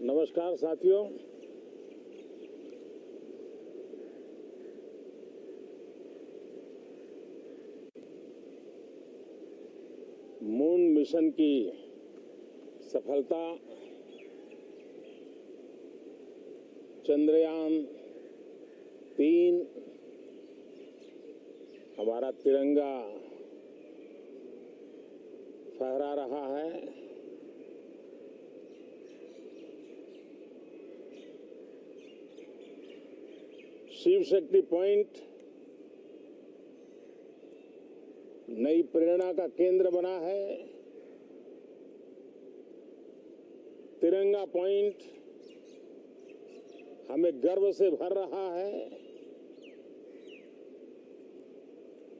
नमस्कार साथियों। Moon mission की सफलता, चंद्रयान 3, हमारा तिरंगा फहरा रहा है। शिव शक्ति पॉइंट नई प्रेरणा का केंद्र बना है। तिरंगा पॉइंट हमें गर्व से भर रहा है।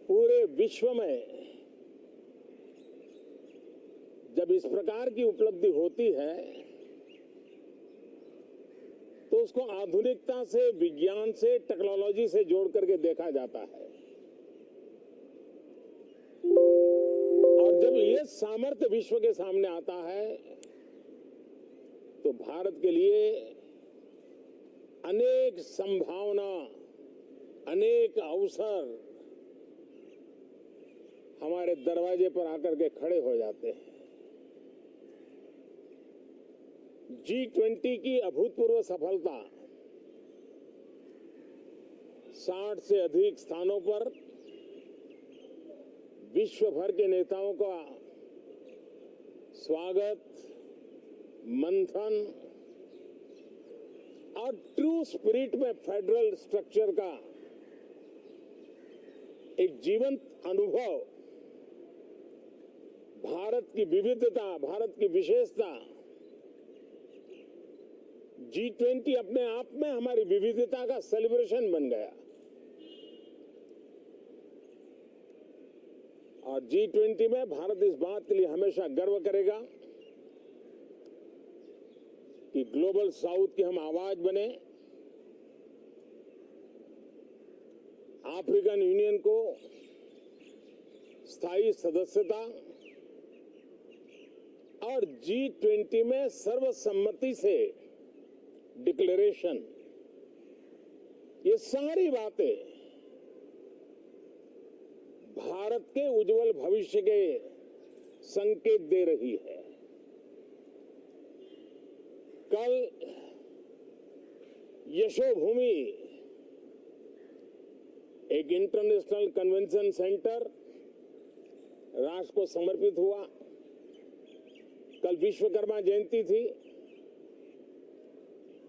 पूरे विश्व में जब इस प्रकार की उपलब्धि होती है तो उसको आधुनिकता से, विज्ञान से, टेक्नोलॉजी से जोड़ करके देखा जाता है। और जब ये सामर्थ्य विश्व के सामने आता है तो भारत के लिए अनेक संभावना, अनेक अवसर हमारे दरवाजे पर आकर के खड़े हो जाते हैं। G20 की अभूतपूर्व सफलता, 60 से अधिक स्थानों पर विश्व भर के नेताओं का स्वागत, मंथन और ट्रू स्पिरिट में फेडरल स्ट्रक्चर का एक जीवंत अनुभव, भारत की विविधता, भारत की विशेषता। G20 अपने आप में हमारी विविधता का सेलिब्रेशन बन गया। और G20 में भारत इस बात के लिए हमेशा गर्व करेगा कि ग्लोबल साउथ की हम आवाज बने। अफ्रीकन यूनियन को स्थायी सदस्यता और G20 में सर्वसम्मति से डिक्लेरेशन, ये सारी बातें भारत के उज्जवल भविष्य के संकेत दे रही है। कल यशोभूमि, एक इंटरनेशनल कन्वेंशन सेंटर राष्ट्र को समर्पित हुआ। कल विश्वकर्मा जयंती थी।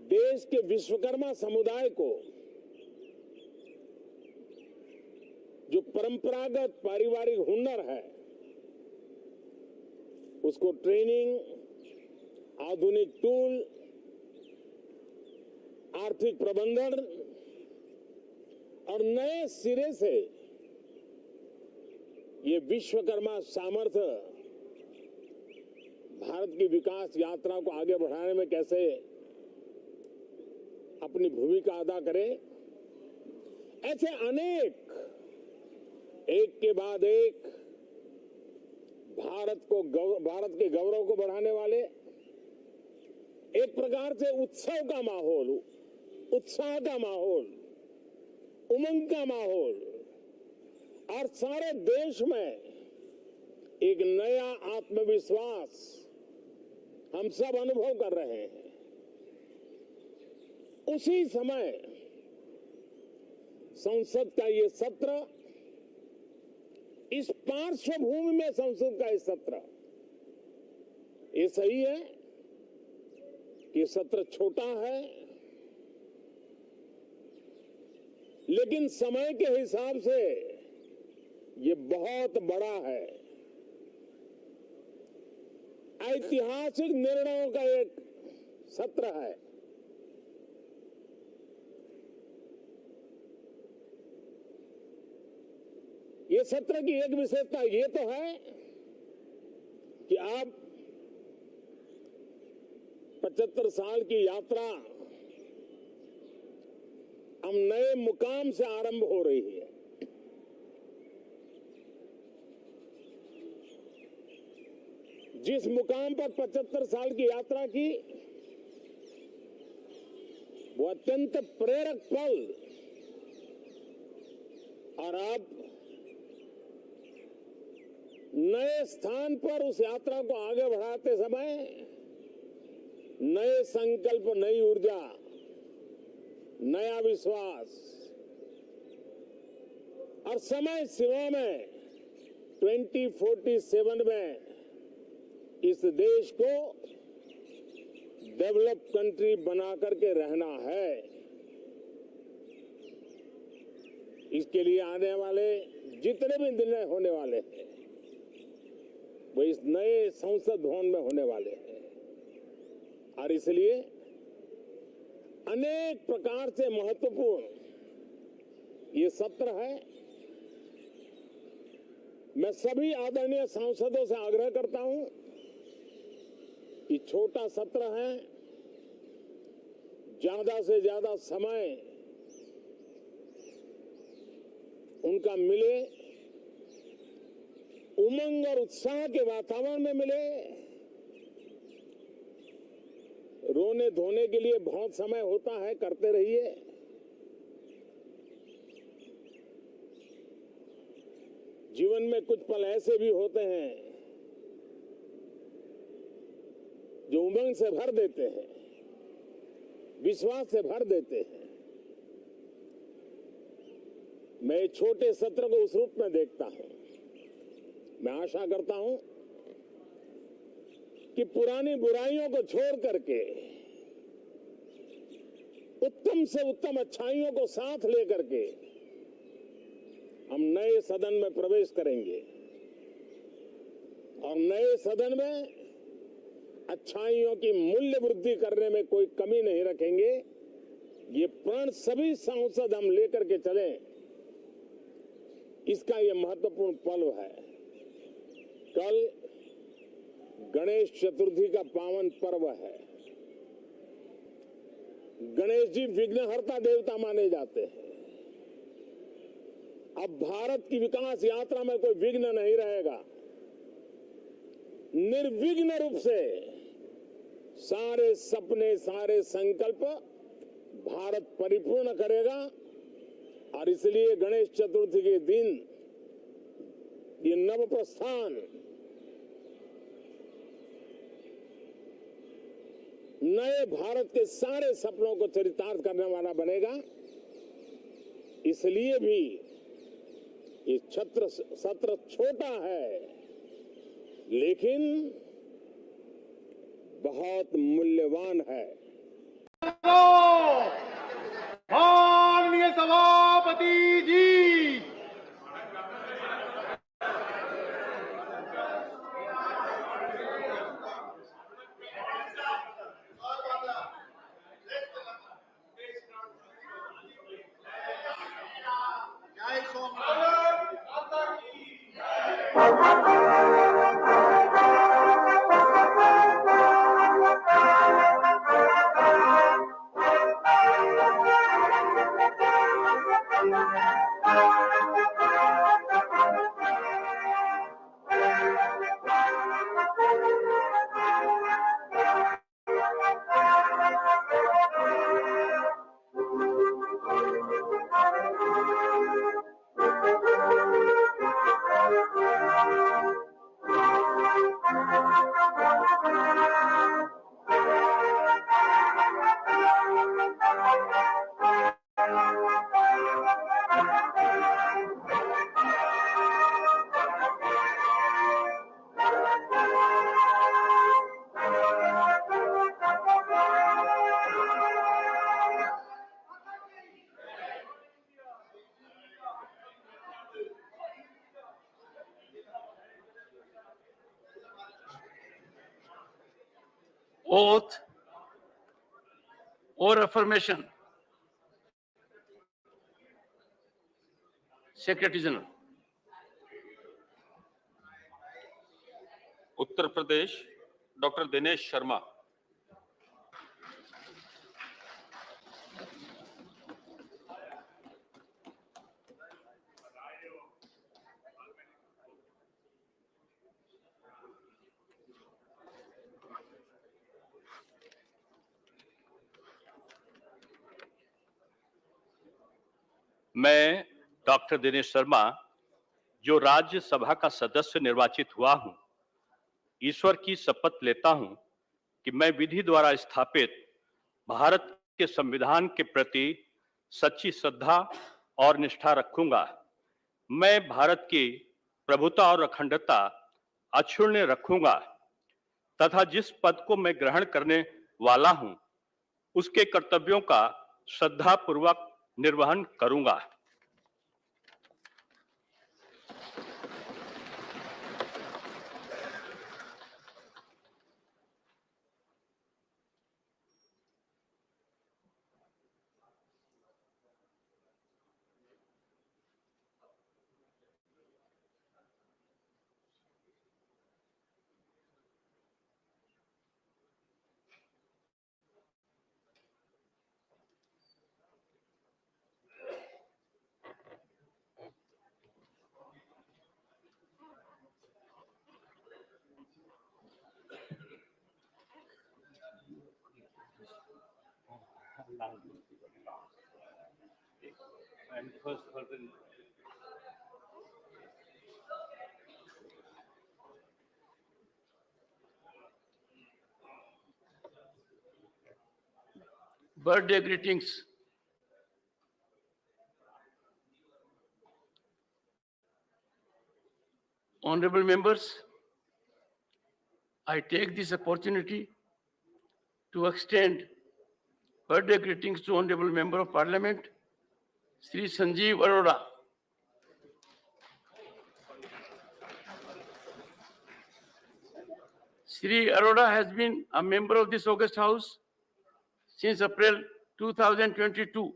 देश के विश्वकर्मा समुदाय को जो परंपरागत पारिवारिक हुनर है उसको ट्रेनिंग, आधुनिक टूल, आर्थिक प्रबंधन और नए सिरे से ये विश्वकर्मा सामर्थ्य भारत की विकास यात्रा को आगे बढ़ाने में कैसे अपनी भूमिका अदा करे। ऐसे अनेक, एक के बाद एक भारत के गौरव को बढ़ाने वाले, एक प्रकार से उत्सव का माहौल, उत्साह का माहौल, उमंग का माहौल और सारे देश में एक नया आत्मविश्वास हम सब अनुभव कर रहे हैं। उसी समय संसद का ये सत्र, इस पार्श्वभूमि में संसद का ये सत्र, ये सही है कि सत्र छोटा है, लेकिन समय के हिसाब से ये बहुत बड़ा है। ऐतिहासिक निर्णयों का एक सत्र है। ये सत्र की एक विशेषता ये तो है कि आप 75 साल की यात्रा हम नए मुकाम से आरंभ हो रही है। जिस मुकाम पर 75 साल की यात्रा की, वो अत्यंत प्रेरक पल, और अब नए स्थान पर उस यात्रा को आगे बढ़ाते समय नए संकल्प, नई ऊर्जा, नया विश्वास और समय सीमा में 2047 में इस देश को डेवलप कंट्री बना करके रहना है। इसके लिए आने वाले जितने भी निर्णय होने वाले हैं वो इस नए संसद भवन में होने वाले हैं, और इसलिए अनेक प्रकार से महत्वपूर्ण ये सत्र है। मैं सभी आदरणीय सांसदों से आग्रह करता हूं कि छोटा सत्र है, ज्यादा से ज्यादा समय उनका मिले, उमंग और उत्साह के वातावरण में मिले। रोने धोने के लिए बहुत समय होता है, करते रहिए। जीवन में कुछ पल ऐसे भी होते हैं जो उमंग से भर देते हैं, विश्वास से भर देते हैं। मैं छोटे सत्र को उस रूप में देखता हूं। मैं आशा करता हूं कि पुरानी बुराइयों को छोड़ करके उत्तम से उत्तम अच्छाइयों को साथ लेकर के हम नए सदन में प्रवेश करेंगे, और नए सदन में अच्छाइयों की मूल्य वृद्धि करने में कोई कमी नहीं रखेंगे। ये प्रण सभी सांसद हम लेकर के चलें, इसका ये महत्वपूर्ण पल है। कल गणेश चतुर्थी का पावन पर्व है। गणेश जी विघ्नहर्ता देवता माने जाते हैं। अब भारत की विकास यात्रा में कोई विघ्न नहीं रहेगा। निर्विघ्न रूप से सारे सपने, सारे संकल्प भारत परिपूर्ण करेगा, और इसलिए गणेश चतुर्थी के दिन ये नव प्रस्थान नए भारत के सारे सपनों को चरितार्थ करने वाला बनेगा। इसलिए भी ये सत्र छोटा है, लेकिन बहुत मूल्यवान है। माननीय सभापति जी, oath or affirmation. Secretary General. Uttar Pradesh doctor Dinesh Sharma. मैं डॉक्टर दिनेश शर्मा, जो राज्यसभा का सदस्य निर्वाचित हुआ हूं, ईश्वर की शपथ लेता हूं कि मैं विधि द्वारा स्थापित भारत के संविधान के प्रति सच्ची श्रद्धा और निष्ठा रखूंगा। मैं भारत की प्रभुता और अखंडता अक्षुण्ण रखूंगा तथा जिस पद को मैं ग्रहण करने वाला हूं, उसके कर्तव्यों का श्रद्धापूर्वक निर्वहन करूंगा। Birthday greetings. Honorable members, I take this opportunity to extend birthday greetings to Honorable Member of Parliament, Sri Sanjeev Arora. Sri Arora has been a member of this August House since April 2022.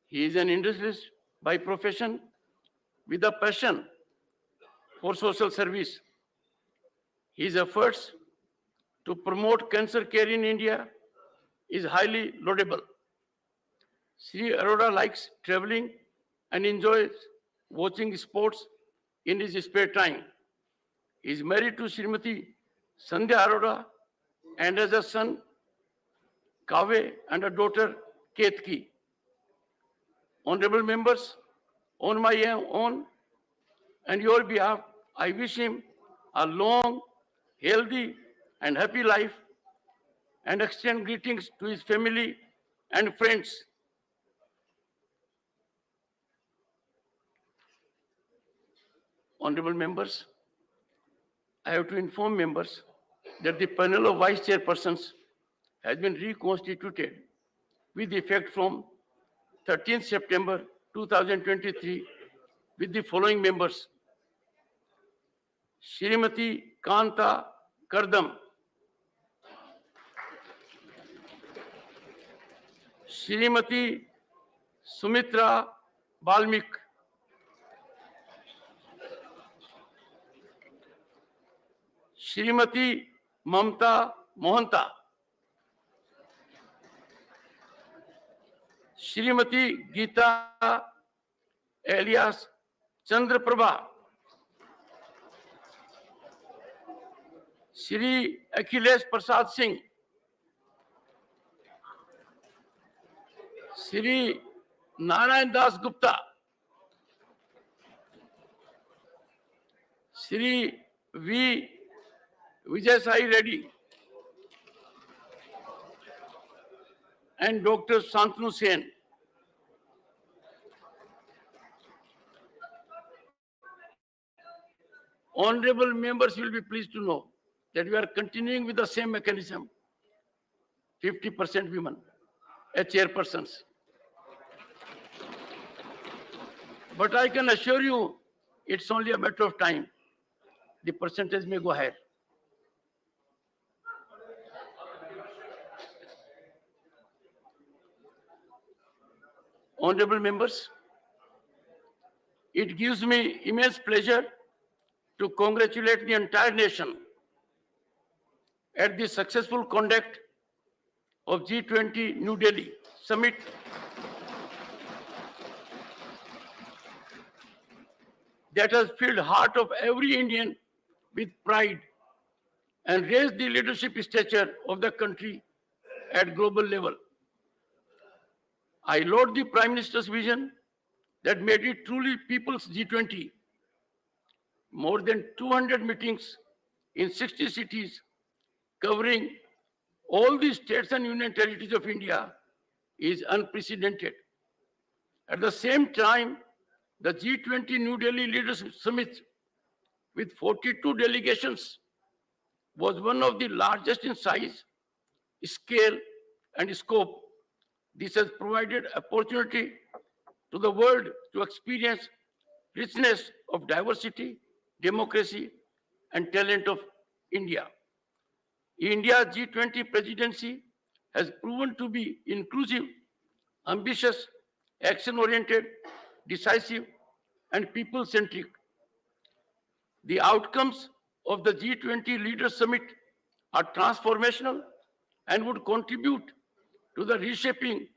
He is an industrialist by profession with a passion for social service. His efforts to promote cancer care in India is highly laudable. Sri Arora likes traveling and enjoys watching sports in his spare time. He is married to Srimati Sandhya Arora and has a son, Kave, and a daughter, Ketki. Honorable members, on my own and your behalf, I wish him a long, healthy, and happy life and extend greetings to his family and friends. Honorable members, I have to inform members that the panel of vice chairpersons has been reconstituted with effect from 13th September 2023 with the following members: Shrimati Kanta Kardam, Shrimati Sumitra Balmik, Shrimati Mamta Mohanta, Shrimati Geeta alias Chandra Prabha, Shri Akhilesh Prasad Singh, Shri Narayan Das Gupta, Shri V. Vijay Sai Reddy, and Dr. Santanu Sen. Honorable members will be pleased to know that we are continuing with the same mechanism, 50% women as chairpersons. But I can assure you, it's only a matter of time. The percentage may go higher. Honorable members, it gives me immense pleasure to congratulate the entire nation at the successful conduct of G20 New Delhi Summit that has filled the heart of every Indian with pride and raised the leadership stature of the country at global level. I laud the Prime Minister's vision that made it truly people's G20. More than 200 meetings in 60 cities covering all the states and union territories of India is unprecedented. At the same time, the G20 New Delhi Leadership Summit with 42 delegations was one of the largest in size, scale, and scope. This has provided opportunity to the world to experience richness of diversity, democracy, and talent of India. India's G20 presidency has proven to be inclusive, ambitious, action-oriented, decisive, and people-centric. The outcomes of the G20 Leaders Summit are transformational and would contribute to the reshaping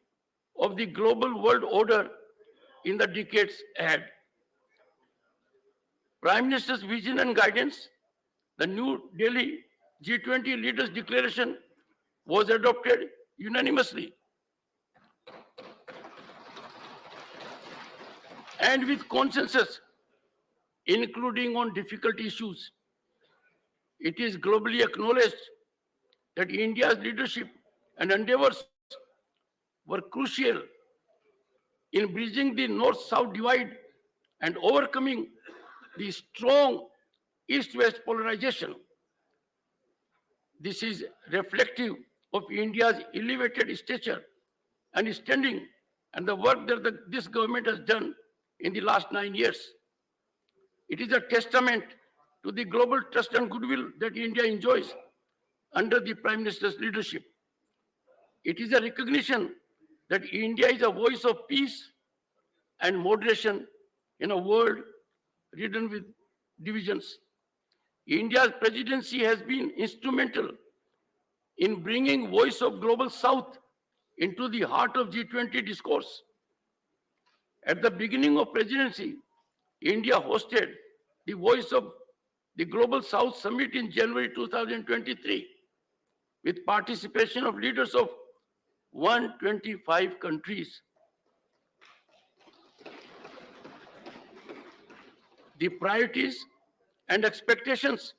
of the global world order in the decades ahead. Prime Minister's vision and guidance, the New Delhi G20 Leaders Declaration was adopted unanimously and with consensus, including on difficult issues. It is globally acknowledged that India's leadership and endeavors were crucial in bridging the North-South divide and overcoming the strong East-West polarization. This is reflective of India's elevated stature and standing and the work that this government has done in the last 9 years. It is a testament to the global trust and goodwill that India enjoys under the Prime Minister's leadership. It is a recognition that India is a voice of peace and moderation in a world ridden with divisions. India's presidency has been instrumental in bringing voice of Global South into the heart of G20 discourse. At the beginning of presidency, India hosted the Voice of the Global South Summit in January 2023 with participation of leaders of 125 countries. The priorities and expectations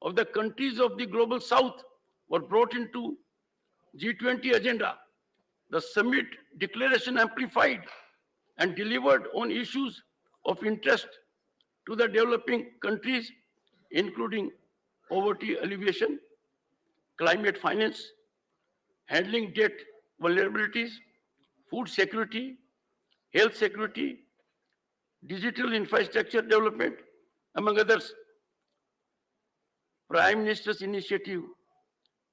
of the countries of the Global South were brought into G20 agenda. The summit declaration amplified and delivered on issues of interest to the developing countries, including poverty alleviation, climate finance, handling debt vulnerabilities, food security, health security, digital infrastructure development, among others. Prime Minister's initiative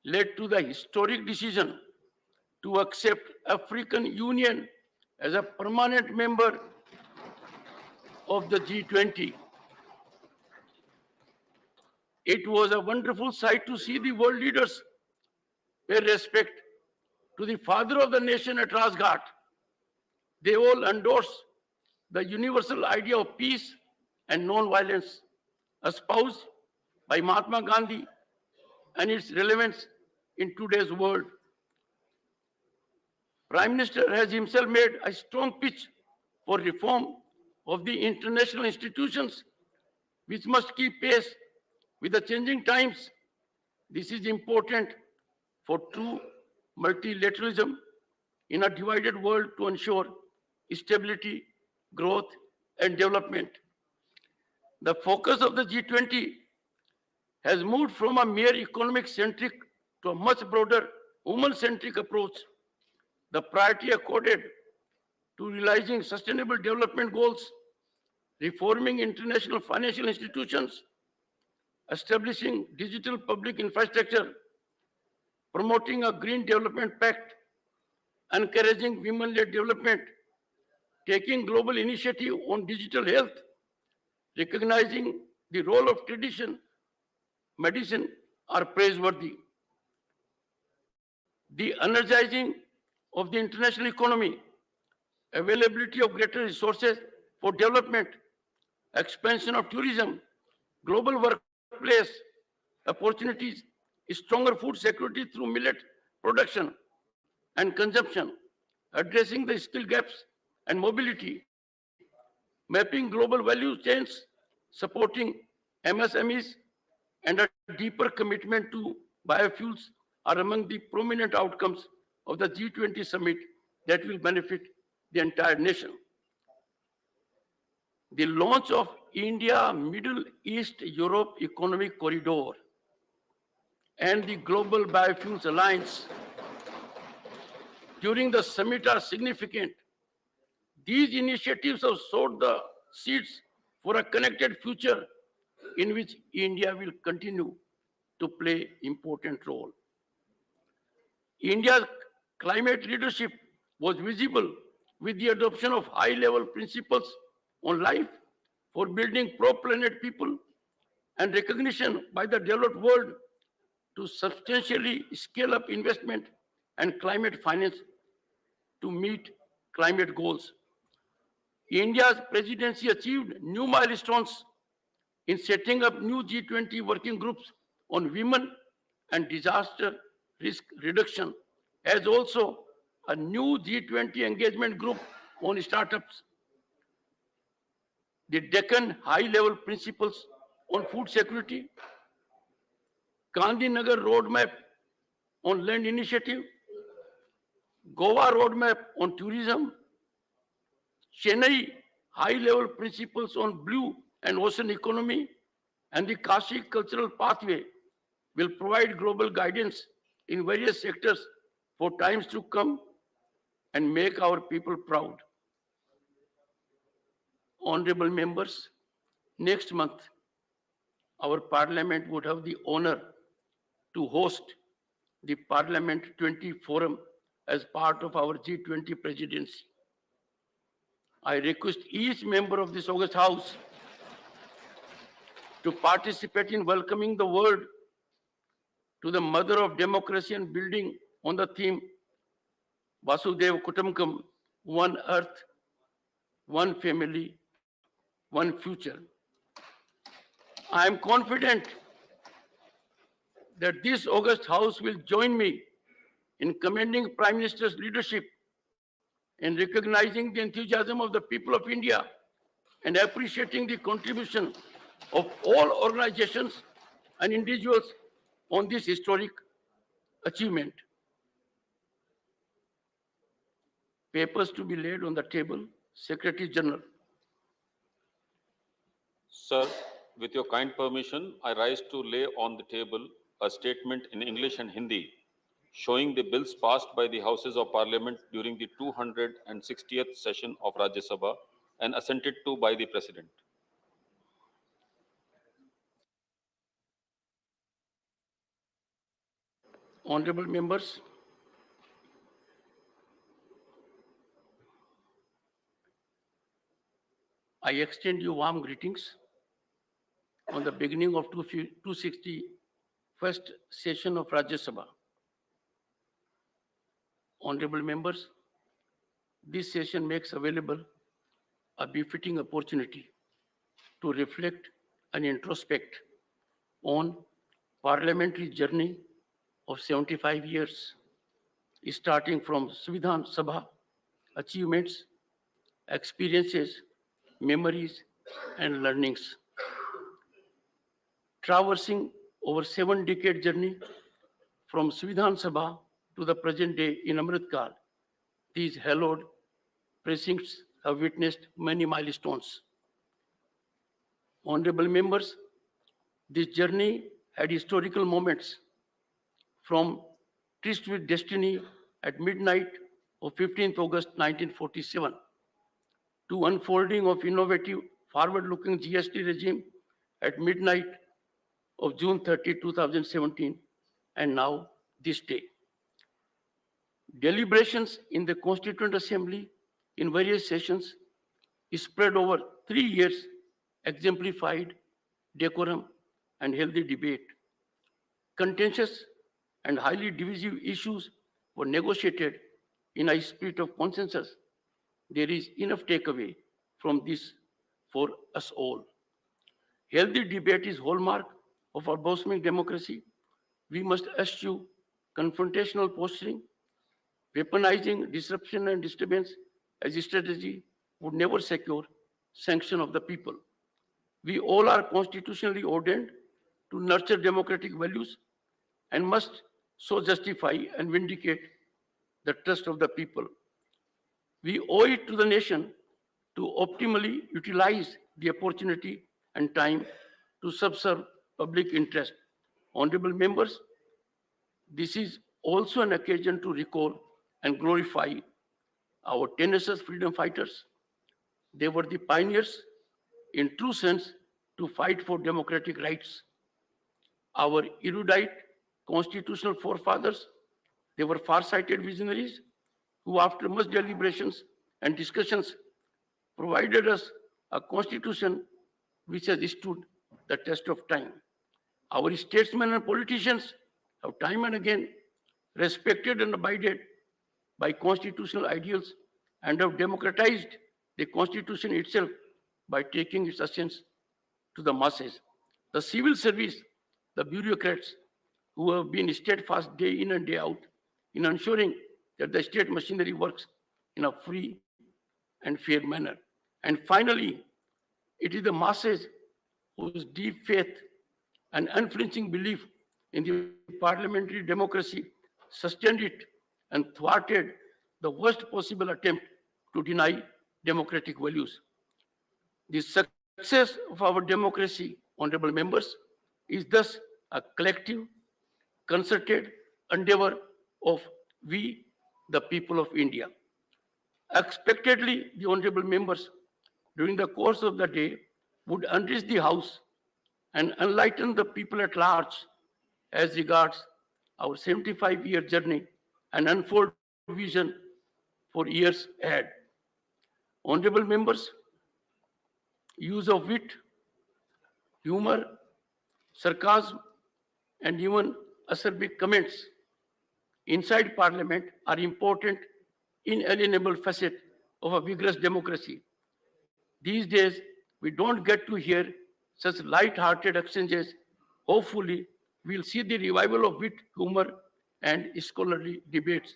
led to the historic decision to accept African Union as a permanent member of the G20. It was a wonderful sight to see the world leaders pay respect to the father of the nation at Rajghat. They all endorsed the universal idea of peace and non-violence espoused by Mahatma Gandhi and its relevance in today's world. Prime Minister has himself made a strong pitch for reform of the international institutions which must keep pace with the changing times. This is important for true multilateralism in a divided world to ensure stability, growth, and development. The focus of the G20 has moved from a mere economic-centric to a much broader human-centric approach. The priority accorded to realizing sustainable development goals, reforming international financial institutions, establishing digital public infrastructure, promoting a green development pact, encouraging women-led development, taking global initiative on digital health, recognizing the role of tradition, medicine are praiseworthy. The energizing of the international economy, availability of greater resources for development, expansion of tourism, global workplace opportunities, stronger food security through millet production and consumption, addressing the skill gaps and mobility, mapping global value chains, supporting MSMEs, and a deeper commitment to biofuels are among the prominent outcomes of the G20 summit that will benefit the entire nation. The launch of India Middle East Europe Economic Corridor and the Global Biofuels Alliance during the summit are significant. These initiatives have sowed the seeds for a connected future in which India will continue to play important role. India's climate leadership was visible with the adoption of high-level principles on life for building pro-planet people and recognition by the developed world to substantially scale up investment and climate finance to meet climate goals. India's presidency achieved new milestones in setting up new G20 working groups on women and disaster risk reduction, as also a new G20 engagement group on startups. The Deccan high-level principles on food security, Gandhinagar roadmap on land initiative, Goa roadmap on tourism, Chennai high-level principles on blue and ocean economy, and the Kashi cultural pathway will provide global guidance in various sectors for times to come and make our people proud. Honorable members, next month, our Parliament would have the honor to host the Parliament 20 Forum as part of our G20 presidency. I request each member of this August House to participate in welcoming the world to the mother of democracy and building on the theme Vasudev Kutumbakam, one earth, one family, one future. I am confident that this August House will join me in commending Prime Minister's leadership in recognizing the enthusiasm of the people of India and appreciating the contribution of all organizations and individuals on this historic achievement. Papers to be laid on the table, Secretary General. Sir, with your kind permission, I rise to lay on the table a statement in English and Hindi showing the bills passed by the Houses of Parliament during the 260th session of Rajya Sabha and assented to by the President. Honorable members, I extend you warm greetings on the beginning of 261st session of Rajya Sabha. Honorable members, this session makes available a befitting opportunity to reflect and introspect on parliamentary journey of 75 years, starting from Hindustan Sabha, achievements, experiences, memories, and learnings. Traversing over 7-decade journey from Hindustan Sabha to the present day in Amritkal, these hallowed precincts have witnessed many milestones. Honorable members, this journey had historical moments from Tryst with Destiny at midnight of 15th August 1947 to unfolding of innovative forward-looking GST regime at midnight of June 30, 2017, and now this day. Deliberations in the Constituent Assembly in various sessions spread over 3 years exemplified decorum and healthy debate. Contentious and highly divisive issues were negotiated in a spirit of consensus. There is enough takeaway from this for us all. Healthy debate is hallmark of our blossoming democracy. We must eschew confrontational posturing Weaponizing disruption and disturbance as a strategy would never secure sanction of the people. We all are constitutionally ordained to nurture democratic values and must so justify and vindicate the trust of the people. We owe it to the nation to optimally utilize the opportunity and time to subserve public interest. Honorable members, this is also an occasion to recall and glorify our tenacious freedom fighters. They were the pioneers in true sense to fight for democratic rights. Our erudite constitutional forefathers, they were far-sighted visionaries who, after much deliberations and discussions, provided us a constitution which has stood the test of time. Our statesmen and politicians have time and again respected and abided by constitutional ideals and have democratized the constitution itself by taking its essence to the masses. The civil service, the bureaucrats who have been steadfast day in and day out in ensuring that the state machinery works in a free and fair manner. And finally, it is the masses whose deep faith and unflinching belief in the parliamentary democracy sustained it and thwarted the worst possible attempt to deny democratic values. The success of our democracy, honorable members, is thus a collective, concerted endeavor of we, the people of India. Expectedly, the honorable members, during the course of the day, would enrich the House and enlighten the people at large as regards our 75-year journey and unfold vision for years ahead. Honorable members, use of wit, humor, sarcasm, and even acerbic comments inside Parliament are important, inalienable facet of a vigorous democracy. These days, we don't get to hear such light-hearted exchanges. Hopefully, we'll see the revival of wit, humor, and scholarly debates.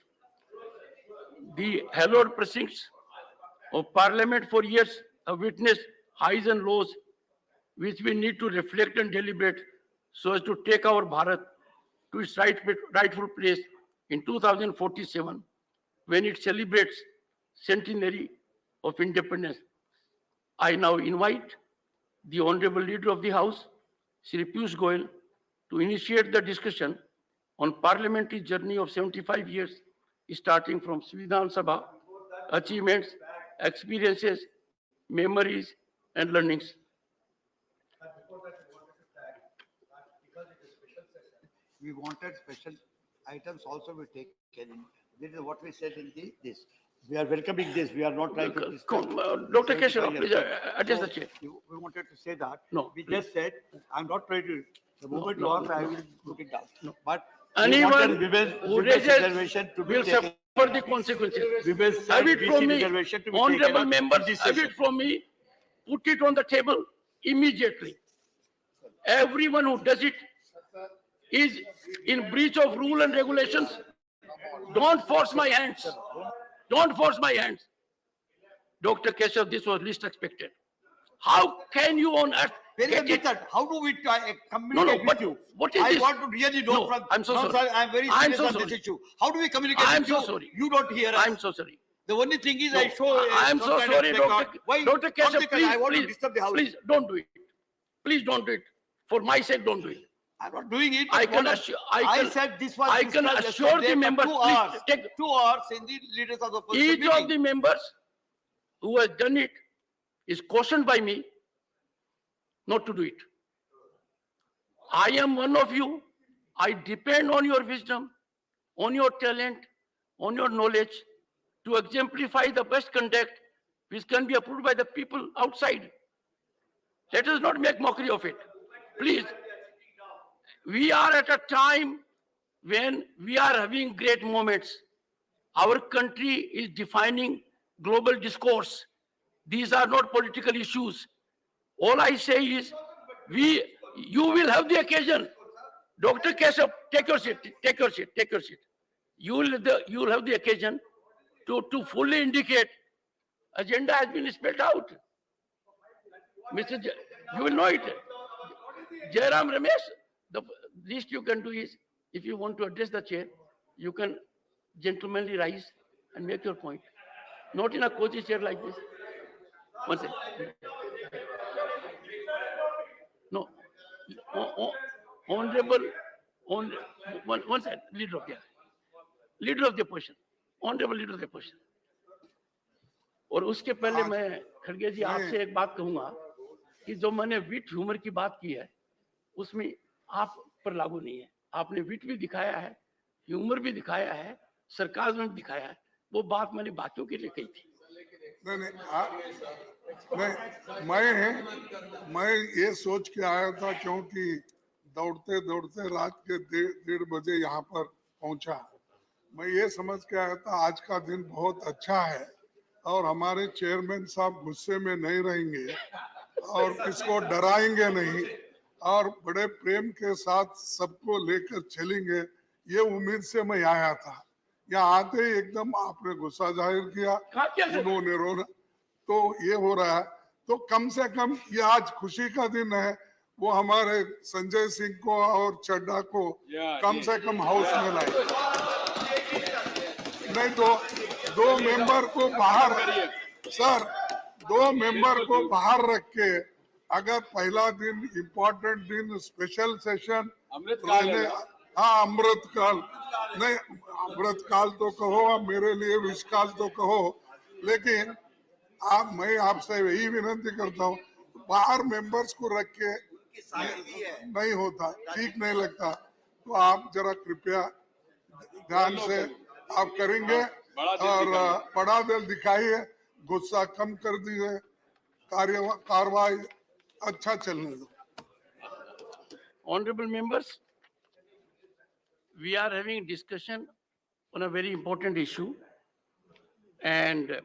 The hallowed precincts of Parliament for years have witnessed highs and lows, which we need to reflect and deliberate so as to take our Bharat to its rightful place in 2047, when it celebrates centenary of independence. I now invite the Honorable Leader of the House, Shri Piyush Goyal, to initiate the discussion on parliamentary journey of 75 years, starting from Svidhan Sabha, achievements, experiences, memories, and learnings. Before that, we wanted to tag that because it is a special session, we wanted special items also be taken in. This is what we said in this. We are welcoming this. We are not trying to discuss. Dr. Keshav, please address the chair. We wanted to say that. No, we please. just said, I'm not trying to, the moment you ask, I will put it down. No. But anyone who raises reservation to be will taken. suffer the consequences. Women's Have it from me, reservation to be honorable taken up members, in this have session. it from me, put it on the table immediately. Everyone who does it is in breach of rule and regulations. Don't force my hands. Don't force my hands. Dr. Keshav, this was least expected. How can you on earth There is a get it? method. How do we communicate with but you? what is I this? want to really know No, from. I'm so No, sorry. sir, I'm very I'm serious so on sorry. this issue. How do we communicate I'm with so you? sorry. You don't hear us. I'm so sorry. The only thing is No, I show. I'm some so kind of sorry, record. Dr. Why? Dr. Not Keshav, because I want to please, disturb the house. please don't do it. Please don't do it. For my sake, don't do it. I'm not doing it. I but can what assure, I said this was I can discussed assure yesterday the for members, 2 please hours. take 2 hours in the leaders of the opposition each meeting. of the members who has done it is cautioned by me not to do it. I am one of you. I depend on your wisdom, on your talent, on your knowledge to exemplify the best conduct which can be approved by the people outside. Let us not make mockery of it. Please. We are at a time when we are having great moments. Our country is defining global discourse. These are not political issues. All I say is, you will have the occasion. Dr. Keshav, take your seat, take your seat, take your seat. you will have the occasion to fully indicate. Agenda has been spelled out. You will know it. Jairam Ramesh, the least you can do is, if you want to address the chair, you can gentlemanly rise and make your point. Not in a cozy chair like this. One second. No. Honorable, one second, leader of the opposition. Honorable leader of the opposition. और उसके पहले मैं खड़गे जी आपसे एक बात कहूंगा कि जो मैंने विट ह्यूमर की बात की है उसमें आप पर लागू नहीं है। आपने विट भी दिखाया है, ह्यूमर भी दिखाया है, सरकाज़म भी दिखाया है। वो बात मैंने बाकियों के लिए कही थी। नहीं, मैं ये सोच के आया था क्योंकि दौड़ते दौड़ते रात के 1:30 बजे यहाँ पर पहुंचा। मैं ये समझ के आया था आज का दिन बहुत अच्छा है और हमारे चेयरमैन साहब गुस्से में नहीं रहेंगे और किसको डराएंगे नहीं और बड़े प्रेम के साथ सबको लेकर चलेंगे, ये उम्मीद से मैं आया था। यहाँ आते ही एकदम आपने गुस्सा जाहिर किया, उन्होंने रोना, तो ये हो रहा है। तो कम से कम ये आज खुशी का दिन है, वो हमारे संजय सिंह को और चड्डा को कम से कम हाउस में लाए। नहीं तो दो मेंबर को बाहर, सर 2 मेंबर को बाहर रख के अगर पहला दिन इम्पोर्टेंट दिन स्पेशल सेशन रहने, हाँ अमृतकाल नहीं, अमृतकाल तो कहो, मेरे लिए विषकाल तो कहो, लेकिन मैं आपसे यही विनती करता हूँ, बाहर मेंबर्स को रख के नहीं होता, ठीक नहीं लगता, तो आप जरा कृपया ध्यान से आप करेंगे और बड़ा दिल दिखाइए, गुस्सा कम कर दीजिए, कार्रवाई अच्छा चलने दो। Honorable members, we are having discussion on a very important issue and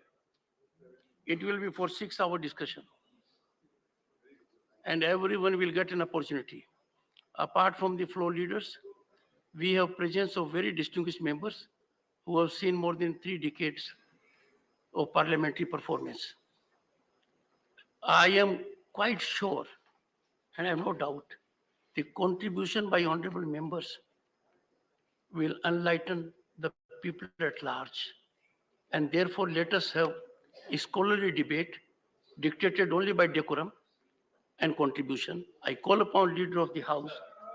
it will be for 6-hour discussion and everyone will get an opportunity. Apart from the floor leaders, we have presence of very distinguished members who have seen more than 3 decades of parliamentary performance. I am quite sure, and I have no doubt, the contribution by honorable members will enlighten the people at large. And therefore, let us have a scholarly debate dictated only by decorum and contribution. I call upon Leader of the House,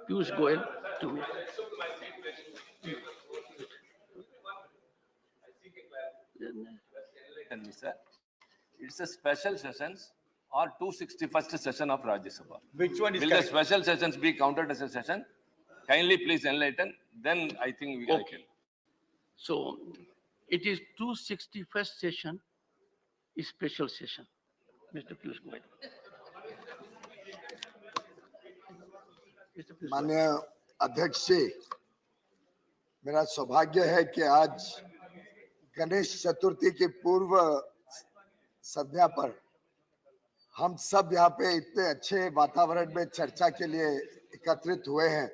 Piyush Goyal, to me. Sir, it's a special sessions or 261st session of Rajya Sabha. Which one is Will correct? the special sessions be counted as a session? Kindly please enlighten, then I think we Okay. So it is 261st session, is special session. Mr. Piyush Goyal. Mr. Piyush Goyal. माननीय अध्यक्ष जी, मेरा सौभाग्य है कि आज गणेश चतुर्थी की पूर्व संध्या पर हम सब यहाँ पे इतने अच्छे वातावरण में चर्चा के लिए एकत्रित हुए हैं।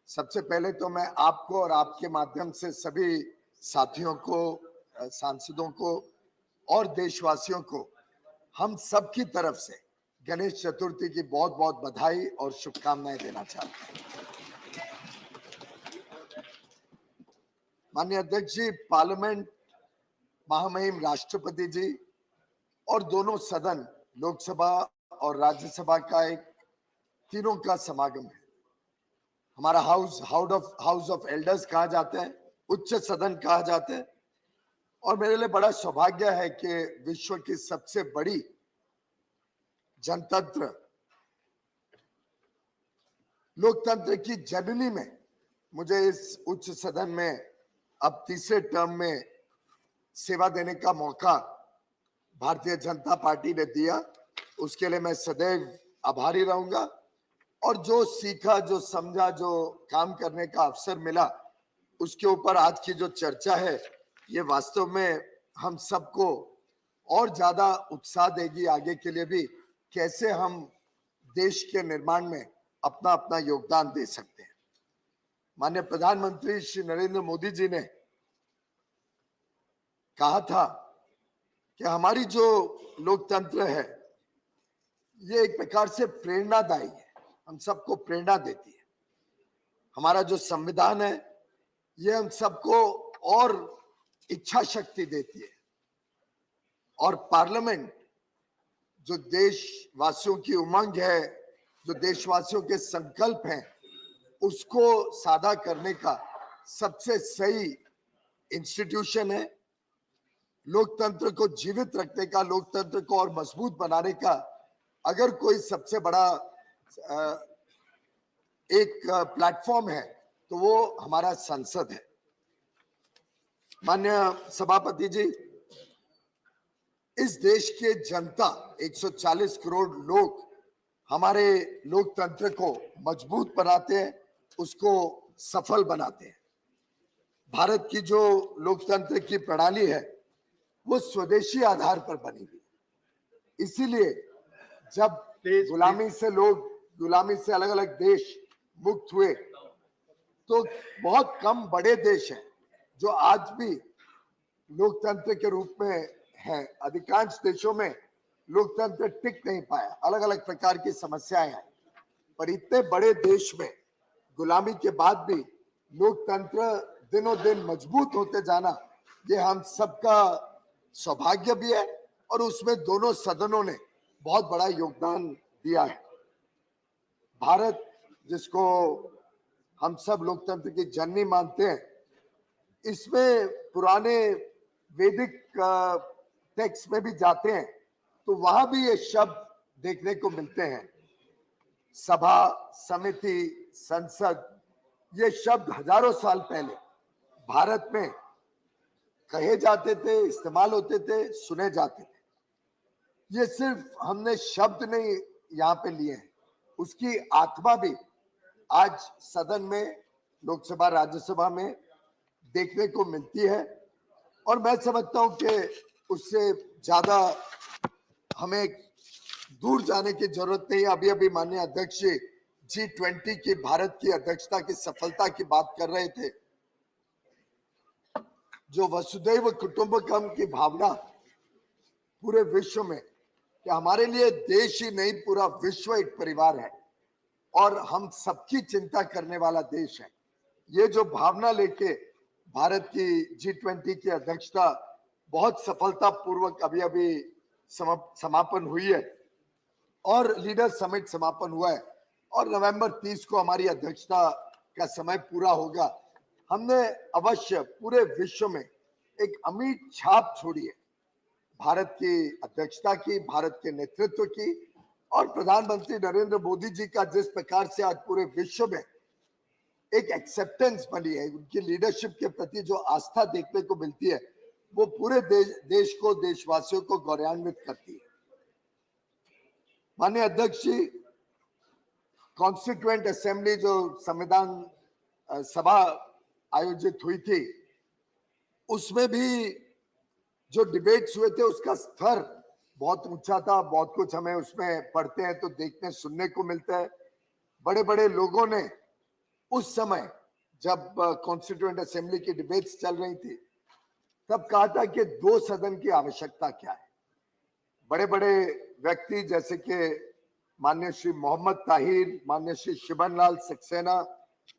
सबसे पहले तो मैं आपको और आपके माध्यम से सभी साथियों को, सांसदों को और देशवासियों को हम सब की तरफ से गणेश चतुर्थी की बहुत बहुत बधाई और शुभकामनाएं देना चाहता हूं। माननीय अध्यक्ष जी, पार्लियामेंट, महामहिम राष्ट्रपति जी और दोनों सदन, लोकसभा और राज्यसभा का एक तीनों का समागम है। हमारा हाउस ऑफ एल्डर्स कहा जाता है, उच्च सदन कहा जाता है, और मेरे लिए बड़ा सौभाग्य है कि विश्व की सबसे बड़ी जनतंत्र, लोकतंत्र की जननी में मुझे इस उच्च सदन में अब तीसरे टर्म में सेवा देने का मौका भारतीय जनता पार्टी ने दिया, उसके लिए मैं सदैव आभारी रहूंगा। और जो सीखा, जो समझा, जो काम करने का अवसर मिला, उसके ऊपर आज की जो चर्चा है, ये वास्तव में हम सबको और ज्यादा उत्साह देगी आगे के लिए भी, कैसे हम देश के निर्माण में अपना अपना योगदान दे सकते हैं। माननीय प्रधानमंत्री श्री नरेंद्र मोदी जी ने कहा था कि हमारी जो लोकतंत्र है ये एक प्रकार से प्रेरणादायी है, हम सबको प्रेरणा देती है। हमारा जो संविधान है ये हम सबको और इच्छा शक्ति देती है, और पार्लियामेंट जो देशवासियों की उमंग है, जो देशवासियों के संकल्प हैं, उसको साधा करने का सबसे सही इंस्टीट्यूशन है। लोकतंत्र को जीवित रखने का, लोकतंत्र को और मजबूत बनाने का अगर कोई सबसे बड़ा एक प्लेटफॉर्म है तो वो हमारा संसद है। माननीय सभापति जी, इस देश के जनता 140 करोड़ लोग हमारे लोकतंत्र को मजबूत बनाते हैं, उसको सफल बनाते हैं। भारत की जो लोकतंत्र की प्रणाली है वो स्वदेशी आधार पर बनी हुई है। इसीलिए जब गुलामी से अलग अलग देश मुक्त हुए तो बहुत कम बड़े देश हैं जो आज भी लोकतंत्र के रूप में हैं। अधिकांश देशों में लोकतंत्र टिक नहीं पाया, अलग अलग प्रकार की समस्याएं आई, पर इतने बड़े देश में गुलामी के बाद भी लोकतंत्र दिनों दिन मजबूत होते जाना, ये हम सबका सौभाग्य भी है और उसमें दोनों सदनों ने बहुत बड़ा योगदान दिया है। भारत, जिसको हम सब लोकतंत्र की जननी मानते हैं, इसमें पुराने वैदिक टेक्स्ट में भी जाते हैं तो वहां भी ये शब्द देखने को मिलते हैं। सभा, समिति, संसद, ये शब्द हजारों साल पहले भारत में कहे जाते थे, इस्तेमाल होते थे, सुने जाते थे। ये सिर्फ हमने शब्द नहीं यहाँ पे लिए हैं, उसकी आत्मा भी आज सदन में, लोकसभा राज्यसभा में देखने को मिलती है। और मैं समझता हूं कि उससे ज्यादा हमें दूर जाने की जरूरत नहीं है। अभी अभी माननीय अध्यक्ष G20 की भारत की अध्यक्षता की सफलता की बात कर रहे थे। जो वसुधैव कुटुंबकम की भावना पूरे विश्व में, कि हमारे लिए देश ही नहीं पूरा विश्व एक परिवार है और हम सबकी चिंता करने वाला देश है, ये जो भावना लेके भारत की G20 की अध्यक्षता बहुत सफलता पूर्वक अभी अभी समापन हुई है और लीडर समिट समापन हुआ है और नवंबर 30 को हमारी अध्यक्षता का समय पूरा होगा। हमने अवश्य पूरे विश्व में एक अमिट छाप छोड़ी है भारत की अध्यक्षता की, भारत के नेतृत्व की, और प्रधानमंत्री नरेंद्र मोदी जी का जिस प्रकार से आज पूरे विश्व में एक एक्सेप्टेंस बनी है, उनकी लीडरशिप के प्रति जो आस्था देखने को मिलती है, वो पूरे देश को, देशवासियों को गौरवान्वित करती है। माननीय अध्यक्ष जी, कॉन्स्टिट्यूएंट असेंबली जो संविधान सभा आयोजित हुई थी, उसमें भी जो डिबेट्स हुए थे उसका स्तर बहुत ऊंचा था। बहुत कुछ हमें उसमें पढ़ते हैं तो देखने सुनने को मिलता है। बड़े बड़े लोगों ने उस समय जब कॉन्स्टिट्यूएंट असेंबली की डिबेट्स चल रही थी तब कहा था कि दो सदन की आवश्यकता क्या है। बड़े बड़े व्यक्ति जैसे कि माननीय श्री मोहम्मद ताहिर, माननीय श्री शिवन लाल सक्सेना,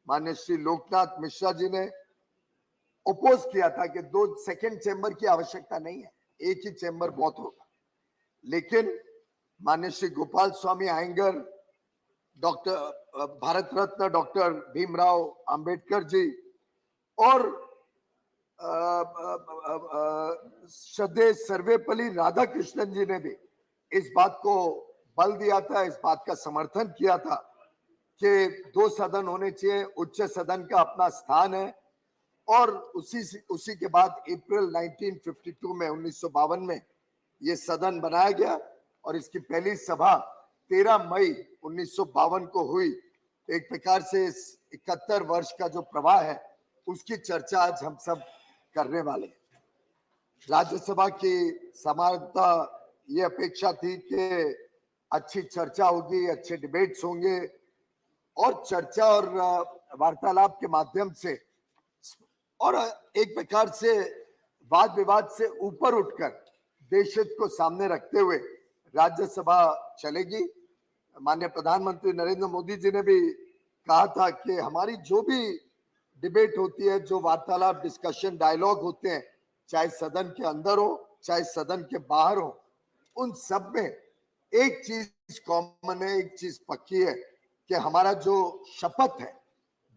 माननीय श्री लोकनाथ मिश्रा जी ने ओपोज किया था कि दो सेकंड चेंबर की आवश्यकता नहीं है, एक ही चेंबर बहुत होगा। लेकिन माननीय श्री गोपाल स्वामी आयंगर, भारत रत्न डॉक्टर भीमराव अंबेडकर जी और श्रद्धेय सर्वेपल्ली राधाकृष्णन जी ने भी इस बात को बल दिया था, इस बात का समर्थन किया था कि दो सदन होने चाहिए, उच्च सदन का अपना स्थान है। और उसी के बाद अप्रैल 1952 में 1952 में ये सदन बनाया गया और इसकी पहली सभा 13 मई 1952 को हुई। एक प्रकार से इस 71 वर्ष का जो प्रवाह है उसकी चर्चा आज हम सब करने वाले हैं। राज्यसभा की सामान्यता ये अपेक्षा थी कि अच्छी चर्चा होगी, अच्छे डिबेट्स होंगे और चर्चा और वार्तालाप के माध्यम से और एक प्रकार से वाद विवाद से ऊपर उठकर देश हित को सामने रखते हुए राज्यसभा चलेगी। माननीय प्रधानमंत्री नरेंद्र मोदी जी ने भी कहा था कि हमारी जो भी डिबेट होती है, जो वार्तालाप, डिस्कशन, डायलॉग होते हैं, चाहे सदन के अंदर हो चाहे सदन के बाहर हो, उन सब में एक चीज कॉमन है, एक चीज पक्की है कि हमारा जो शपथ है,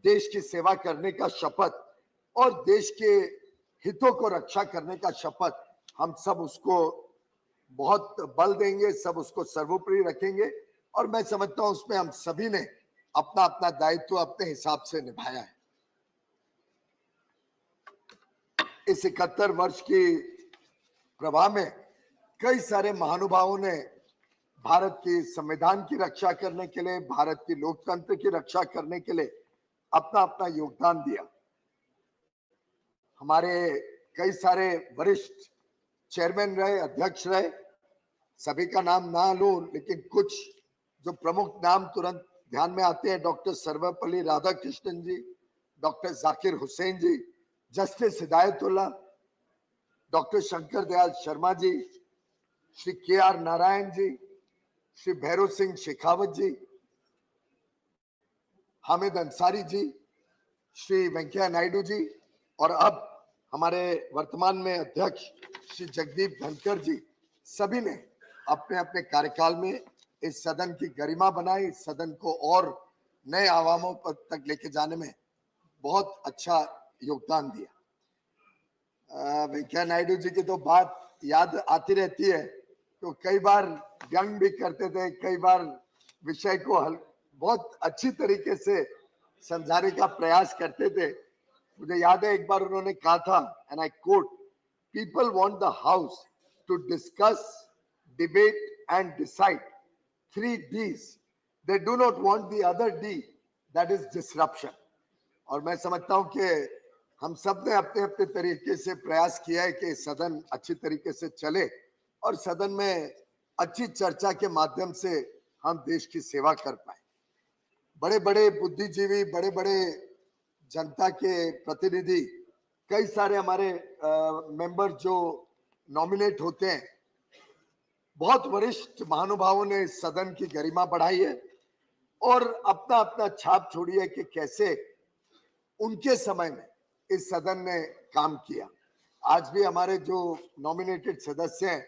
देश की सेवा करने का शपथ और देश के हितों को रक्षा करने का शपथ, हम सब उसको बहुत बल देंगे, सब उसको सर्वोपरि रखेंगे। और मैं समझता हूं उसमें हम सभी ने अपना अपना दायित्व अपने हिसाब से निभाया है। इस 71 वर्ष की प्रवाह में कई सारे महानुभावों ने भारत की संविधान की रक्षा करने के लिए, भारत की लोकतंत्र की रक्षा करने के लिए अपना अपना योगदान दिया। हमारे कई सारे वरिष्ठ चेयरमैन रहे, अध्यक्ष रहे, सभी का नाम ना लूं, लेकिन कुछ जो प्रमुख नाम तुरंत ध्यान में आते हैं, डॉक्टर सर्वपल्ली राधाकृष्णन जी, डॉक्टर जाकिर हुसैन जी, justice Hidayatullah, doctor Shankar Dayal Sharma ji, Shri KR. Narayan ji, Shri Bhairav Singh Shekhawat जी, हामिद अंसारी जी, श्री वेंकैया नायडू जी और अब हमारे वर्तमान में अध्यक्ष श्री जगदीप धनखड़ जी, सभी ने अपने अपने कार्यकाल में इस सदन की गरिमा बनाई, सदन को और नए आयामों तक लेके जाने में बहुत अच्छा योगदान दिया। वेंकैया नायडू जी की तो बात याद आती रहती है, तो कई बार व्यंग भी करते थे, कई बार विषय को बहुत अच्छी तरीके से समझाने का प्रयास करते थे। मुझे याद है एक बार उन्होंने कहा था, and I quote, people want the house to discuss, debate and decide 3 Ds. They do not want the other D, that is disruption. और मैं समझता हूं कि हम सब ने अपने अपने तरीके से प्रयास किया है कि सदन अच्छी तरीके से चले और सदन में अच्छी चर्चा के माध्यम से हम देश की सेवा कर पाए। बड़े बड़े बुद्धिजीवी, बड़े बड़े जनता के प्रतिनिधि, कई सारे हमारे मेंबर जो नॉमिनेट होते हैं, बहुत वरिष्ठ महानुभावों ने इस सदन की गरिमा बढ़ाई है और अपना अपना छाप छोड़ी है कि कैसे उनके समय में इस सदन ने काम किया। आज भी हमारे जो नॉमिनेटेड सदस्य हैं,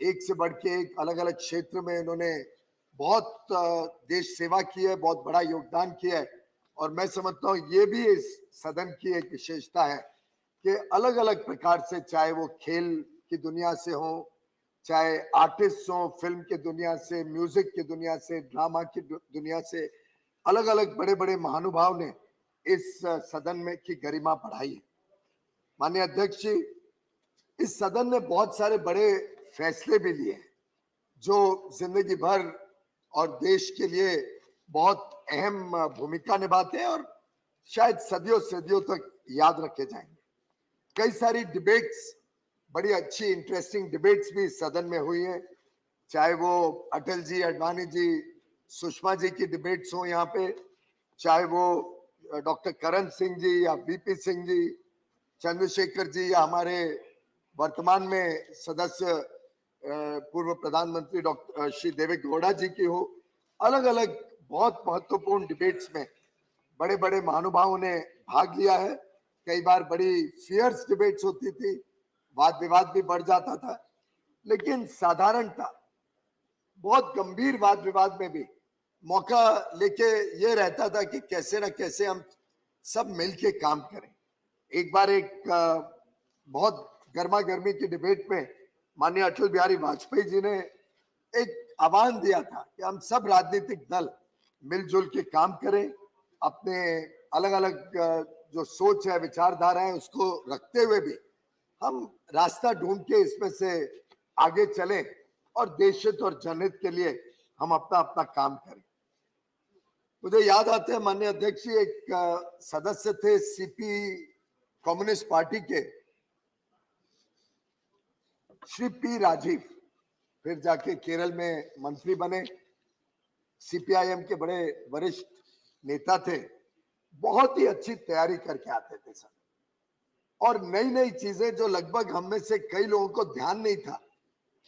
एक से बढ़ के एक अलग अलग क्षेत्र में इन्होंने बहुत देश सेवा की है, बहुत बड़ा योगदान किया है और मैं समझता हूँ ये भी इस सदन की एक विशेषता है कि अलग अलग प्रकार से, चाहे वो खेल की दुनिया से हो, चाहे आर्टिस्ट हो, फिल्म के दुनिया से, म्यूजिक की दुनिया से, ड्रामा की दुनिया से, अलग अलग बड़े बड़े महानुभाव ने इस सदन में की गरिमा बढ़ाई है। माननीय अध्यक्ष जी, इस सदन ने बहुत सारे बड़े फैसले भी लिए हैं जो जिंदगी भर और देश के लिए बहुत अहम भूमिका निभाते हैं और शायद सदियों सदियों तक याद रखे जाएंगे। कई सारी डिबेट्स, बड़ी अच्छी इंटरेस्टिंग डिबेट्स भी सदन में हुई हैं, चाहे वो अटल जी, अडवाणी जी, सुषमा जी की डिबेट्स हो यहाँ पे, चाहे वो डॉक्टर करण सिंह जी या वीपी सिंह जी, चंद्रशेखर जी या हमारे वर्तमान में सदस्य पूर्व प्रधानमंत्री डॉक्टर श्री देवे गौड़ा जी की हो। अलग अलग बहुत महत्वपूर्ण डिबेट्स में बड़े बड़े महानुभावों ने भाग लिया है। कई बार बड़ी फियर्स डिबेट्स होती थी, वाद विवाद भी बढ़ जाता था, लेकिन साधारणता बहुत गंभीर वाद विवाद में भी मौका लेके ये रहता था कि कैसे ना कैसे हम सब मिलके काम करें। एक बार एक बहुत गर्मा गर्मी की डिबेट में माननीय अटल बिहारी वाजपेयी जी ने एक आह्वान दिया था कि हम सब राजनीतिक दल मिलजुल के काम करें, अपने अलग अलग जो सोच है, विचारधारा है, उसको रखते हुए भी हम रास्ता ढूंढ के इसमें से आगे चलें और देश हित और जनहित के लिए हम अपना अपना काम करें। मुझे याद आते हैं माननीय अध्यक्ष जी, एक सदस्य थे सीपी कम्युनिस्ट पार्टी के श्री पी राजीव, फिर जाके केरल में मंत्री बने, सीपीआईएम के बड़े वरिष्ठ नेता थे। बहुत ही अच्छी तैयारी करके आते थे सर, और नई नई चीजें जो लगभग हम में से कई लोगों को ध्यान नहीं था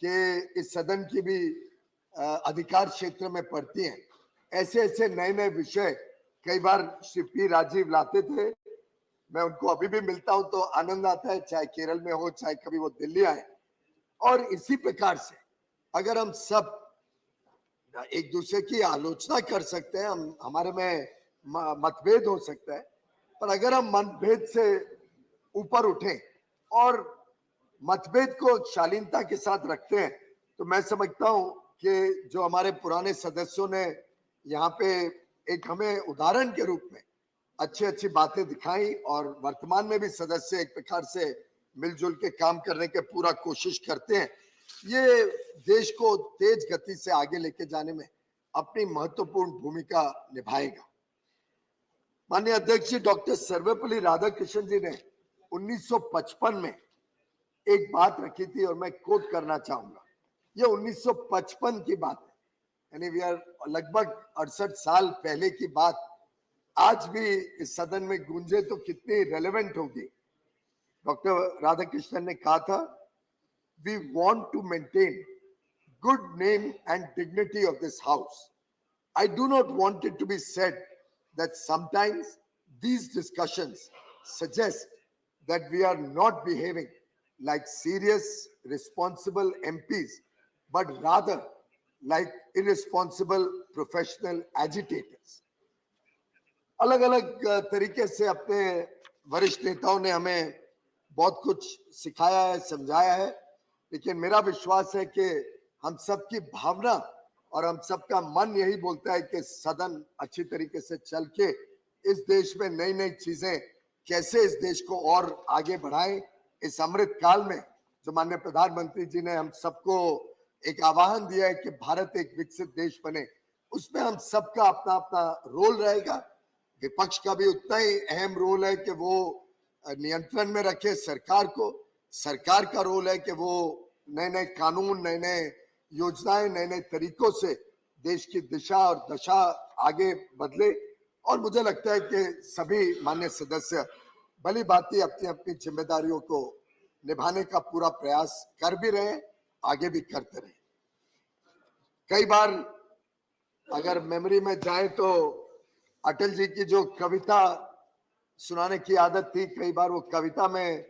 कि इस सदन की भी अधिकार क्षेत्र में पड़ती हैं। ऐसे ऐसे नए नए विषय कई बार श्री पी राजीव लाते थे, मैं उनको अभी भी मिलता हूं तो आनंद आता है, चाहे केरल में हो चाहे कभी वो दिल्ली आए। और इसी प्रकार से अगर हम सब एक दूसरे की आलोचना कर सकते हैं, हम हमारे में मतभेद हो सकता है, पर अगर हम मतभेद से ऊपर उठें और मतभेद को शालीनता के साथ रखते हैं, तो मैं समझता हूं कि जो हमारे पुराने सदस्यों ने यहाँ पे एक हमें उदाहरण के रूप में अच्छी अच्छी बातें दिखाई, और वर्तमान में भी सदस्य एक प्रकार से मिलजुल के काम करने के पूरा कोशिश करते हैं, ये देश को तेज गति से आगे लेके जाने में अपनी महत्वपूर्ण भूमिका निभाएगा। माननीय अध्यक्ष जी डॉक्टर सर्वपल्ली राधाकृष्णन जी ने 1955 में एक बात रखी थी और मैं कोट करना चाहूंगा। ये 1955 की बात है, यानी वी आर लगभग 68 साल पहले की बात आज भी इस सदन में गूंजे तो कितनी रेलेवेंट होगी। डॉक्टर राधाकृष्णन ने कहा था, we want to maintain good name and dignity of this house. I do not want it to be said that sometimes these discussions suggest that we are not behaving like serious, responsible MPs, but rather like irresponsible professional agitators. अलग अलग तरीके से अपने वरिष्ठ नेताओं ने हमें बहुत कुछ सिखाया है, समझाया है, लेकिन मेरा विश्वास है कि हम सबकी भावना और हम सबका मन यही बोलता है कि सदन अच्छी तरीके से चल के इस देश में नई नई चीजें कैसे इस देश को और आगे बढ़ाएं। इस अमृत काल में जो माननीय प्रधानमंत्री जी ने हम सबको एक आह्वान दिया है कि भारत एक विकसित देश बने, उसमें हम सबका अपना अपना रोल रहेगा। विपक्ष का भी उतना ही अहम रोल है कि वो नियंत्रण में रखे सरकार को, सरकार का रोल है कि वो नए नए कानून, नए नए योजनाएं, नए नए तरीकों से देश की दिशा और दशा आगे बदले। और मुझे लगता है कि सभी माननीय सदस्य भली भांति अपनी अपनी जिम्मेदारियों को निभाने का पूरा प्रयास कर भी रहे, आगे भी करते रहे। कई बार अगर मेमोरी में जाए तो अटल जी की जो कविता सुनाने की आदत थी, कई बार वो कविता में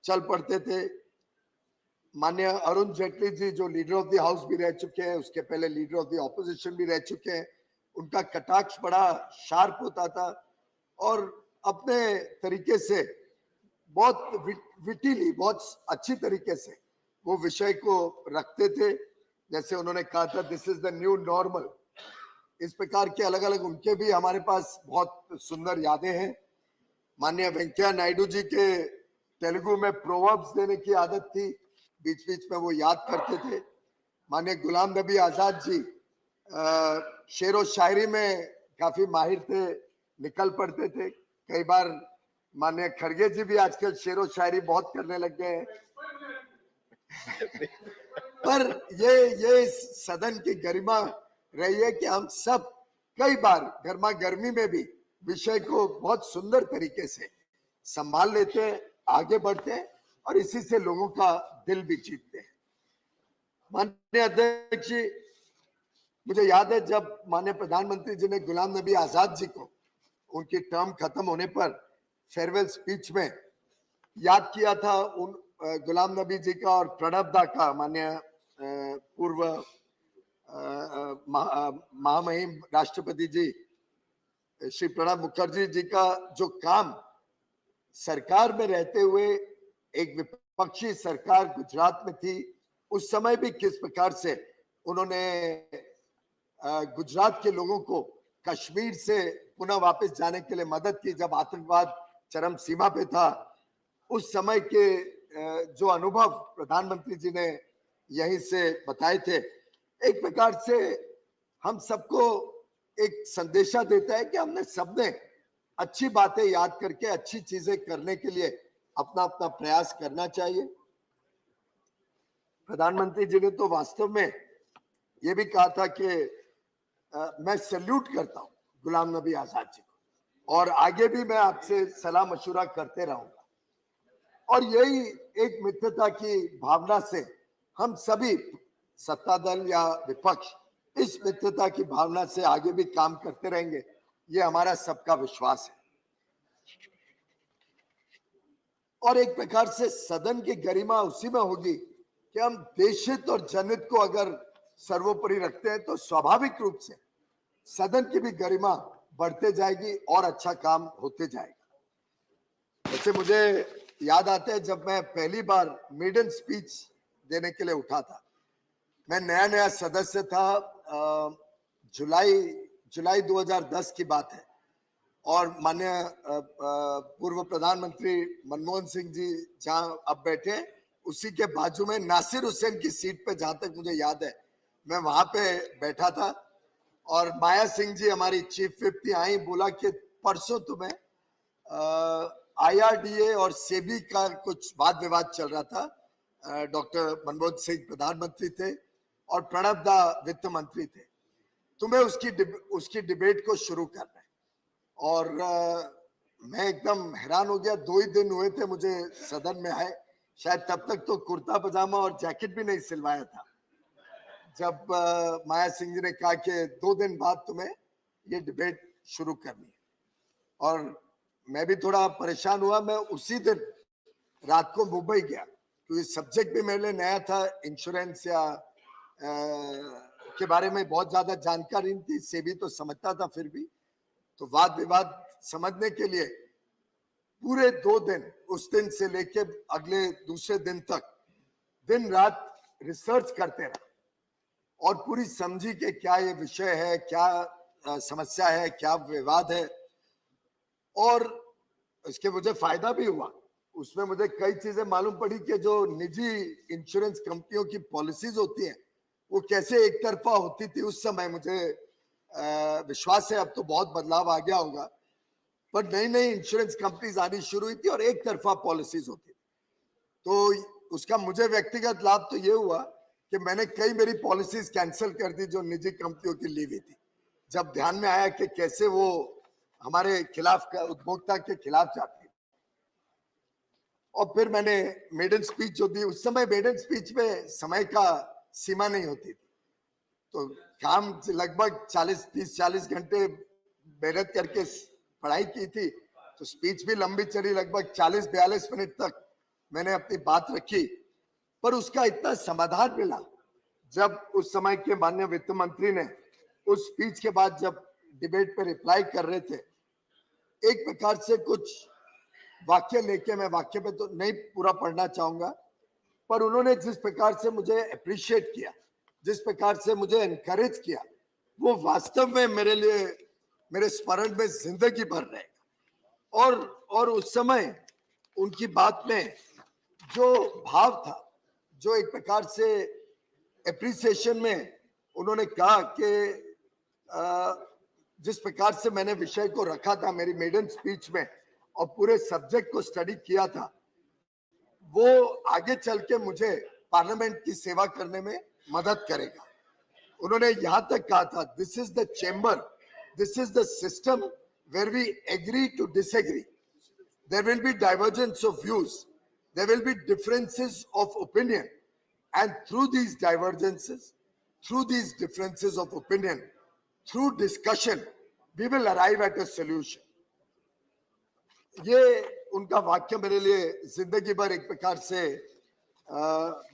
चल पड़ते थे। माननीय अरुण जेटली जी जो लीडर ऑफ द हाउस भी रह चुके हैं, उसके पहले लीडर ऑफ द ऑपोजिशन भी रह चुके हैं, उनका कटाक्ष बड़ा शार्प होता था और अपने तरीके से बहुत विटिली, बहुत अच्छी तरीके से वो विषय को रखते थे। जैसे उन्होंने कहा था, this is the new normal. इस प्रकार के अलग अलग उनके भी हमारे पास बहुत सुंदर यादें हैं। माननीय वेंकैया नायडू जी के तेलुगु में प्रोवर्ब्स देने की आदत थी, बीच बीच में वो याद करते थे। माननीय गुलाम नबी आजाद जी शेर व शायरी में काफी माहिर थे, निकल पड़ते थे। कई बार माननीय खड़गे जी भी आजकल शेर व शायरी बहुत करने लग गए हैं। पर ये सदन की गरिमा रही है कि हम सब कई बार गर्मा गर्मी में भी विषय को बहुत सुंदर तरीके से संभाल लेते हैं, आगे बढ़ते हैं और इसी से लोगों का दिल भी जीतते हैं। माननीय अध्यक्ष जी, मुझे याद है जब माननीय प्रधानमंत्री जी ने गुलाम नबी आजाद जी को उनकी टर्म खत्म होने पर फेयरवेल स्पीच में याद किया था, उन गुलाम नबी जी का और प्रणब दा का, माननीय पूर्व महामहिम राष्ट्रपति जी श्री प्रणब मुखर्जी जी का जो काम सरकार में रहते हुए, एक विपक्षी सरकार गुजरात में थी, उस समय भी किस प्रकार से उन्होंने गुजरात के लोगों को कश्मीर से पुनः वापस जाने के लिए मदद की जब आतंकवाद चरम सीमा पे था। उस समय के जो अनुभव प्रधानमंत्री जी ने यहीं से बताए थे, एक प्रकार से हम सबको एक संदेशा देता है कि हमने सबने अच्छी बातें याद करके अच्छी चीजें करने के लिए अपना अपना प्रयास करना चाहिए। प्रधानमंत्री जी ने तो वास्तव में ये भी कहा था कि मैं सैल्यूट करता हूं गुलाम नबी आजाद जी को, और आगे भी मैं आपसे सलाह मशुरा करते रहूंगा। और यही एक मित्रता की भावना से हम सभी सत्ता दल या विपक्ष इस मित्रता की भावना से आगे भी काम करते रहेंगे, ये हमारा सबका विश्वास है। और एक प्रकार से सदन की गरिमा उसी में होगी कि हम देशहित और जनहित को अगर सर्वोपरि रखते हैं तो स्वाभाविक रूप से सदन की भी गरिमा बढ़ते जाएगी और अच्छा काम होते जाएगा। वैसे मुझे याद आता है जब मैं पहली बार मेडन स्पीच देने के लिए उठा था, मैं नया नया सदस्य था, जुलाई 2010 की बात है, और माननीय पूर्व प्रधानमंत्री मनमोहन सिंह जी जहां अब बैठे उसी के बाजू में नासिर हुसैन की सीट पे, जहां तक मुझे याद है मैं वहां पे बैठा था, और माया सिंह जी हमारी चीफ विप थी, आई बोला कि परसों तुम्हें IRDA और सेबी का कुछ वाद विवाद चल रहा था, डॉक्टर मनमोहन सिंह प्रधानमंत्री थे और प्रणब दा वित्त मंत्री थे, तुम्हें उसकी डिबेट को शुरू करना है। और मैं एकदम हैरान हो गया। 2 ही दिन हुए थे मुझे सदन में आए, शायद तब तक तो कुर्ता पजामा और जैकेट भी नहीं सिलवाया था, जब माया सिंह जी ने कहा कि 2 दिन बाद तुम्हें ये डिबेट शुरू करनी है। और मैं भी थोड़ा परेशान हुआ। मैं उसी दिन रात को मुंबई गया क्योंकि सब्जेक्ट भी मेरे लिए नया था, इंश्योरेंस या के बारे में बहुत ज्यादा जानकारी नहीं थी, सेबी तो समझता था, फिर भी तो वाद विवाद समझने के लिए पूरे 2 दिन, उस दिन से लेके अगले दूसरे दिन तक दिन रात रिसर्च करते रहे और पूरी समझी कि क्या ये विषय है, क्या समस्या है, क्या विवाद है। और इसके मुझे फायदा भी हुआ। उसमें मुझे कई चीजें मालूम पड़ी कि जो निजी इंश्योरेंस कंपनियों की पॉलिसीज होती हैं वो कैसे एक तरफा होती थी उस समय। मुझे विश्वास है अब तो बहुत बदलाव आ गया होगा, पर नई नई इंश्योरेंस कंपनीज आनी शुरू हुई थी और एक तरफा पॉलिसीज होती थी। तो उसका मुझे व्यक्तिगत लाभ तो ये हुआ कि मैंने कई मेरी पॉलिसीज कैंसिल कर दी जो निजी कंपनियों की ली हुई थी, जब ध्यान में आया कि कैसे वो हमारे खिलाफ, उपभोक्ता के खिलाफ जाती है। और फिर मैंने मेडन स्पीच जो दी, उस समय मेडन स्पीच में समय का सीमा नहीं होती थी, तो काम लगभग 30-40 घंटे मेहनत करके पढ़ाई की थी, तो स्पीच भी लंबी चली, लगभग 40-42 मिनट तक मैंने अपनी बात रखी। पर उसका इतना समाधान मिला जब उस समय के माननीय वित्त मंत्री ने उस स्पीच के बाद जब डिबेट पे रिप्लाई कर रहे थे, एक प्रकार से कुछ वाक्य लेके, मैं वाक्य पे तो नहीं पूरा पढ़ना चाहूंगा, पर उन्होंने जिस प्रकार से मुझे अप्रिशिएट किया, जिस प्रकार से मुझे एनकरेज किया, वो वास्तव में मेरे लिए, मेरे स्मरण में जिंदगी भर रहेगा। और उस समय उनकी बात में जो भाव था, जो एक प्रकार से एप्रिसिएशन में उन्होंने कहा कि जिस प्रकार से मैंने विषय को रखा था मेरी मेडन स्पीच में और पूरे सब्जेक्ट को स्टडी किया था, वो आगे चल के मुझे पार्लियामेंट की सेवा करने में मदद करेगा। उन्होंने यहां तक कहा था, this is the chamber, this is the system where we agree to disagree, there will be divergence of views, there will be differences of opinion, and through these divergences, through these differences of opinion, through discussion, we will arrive at a solution. ये उनका वाक्य मेरे लिए जिंदगी भर एक प्रकार से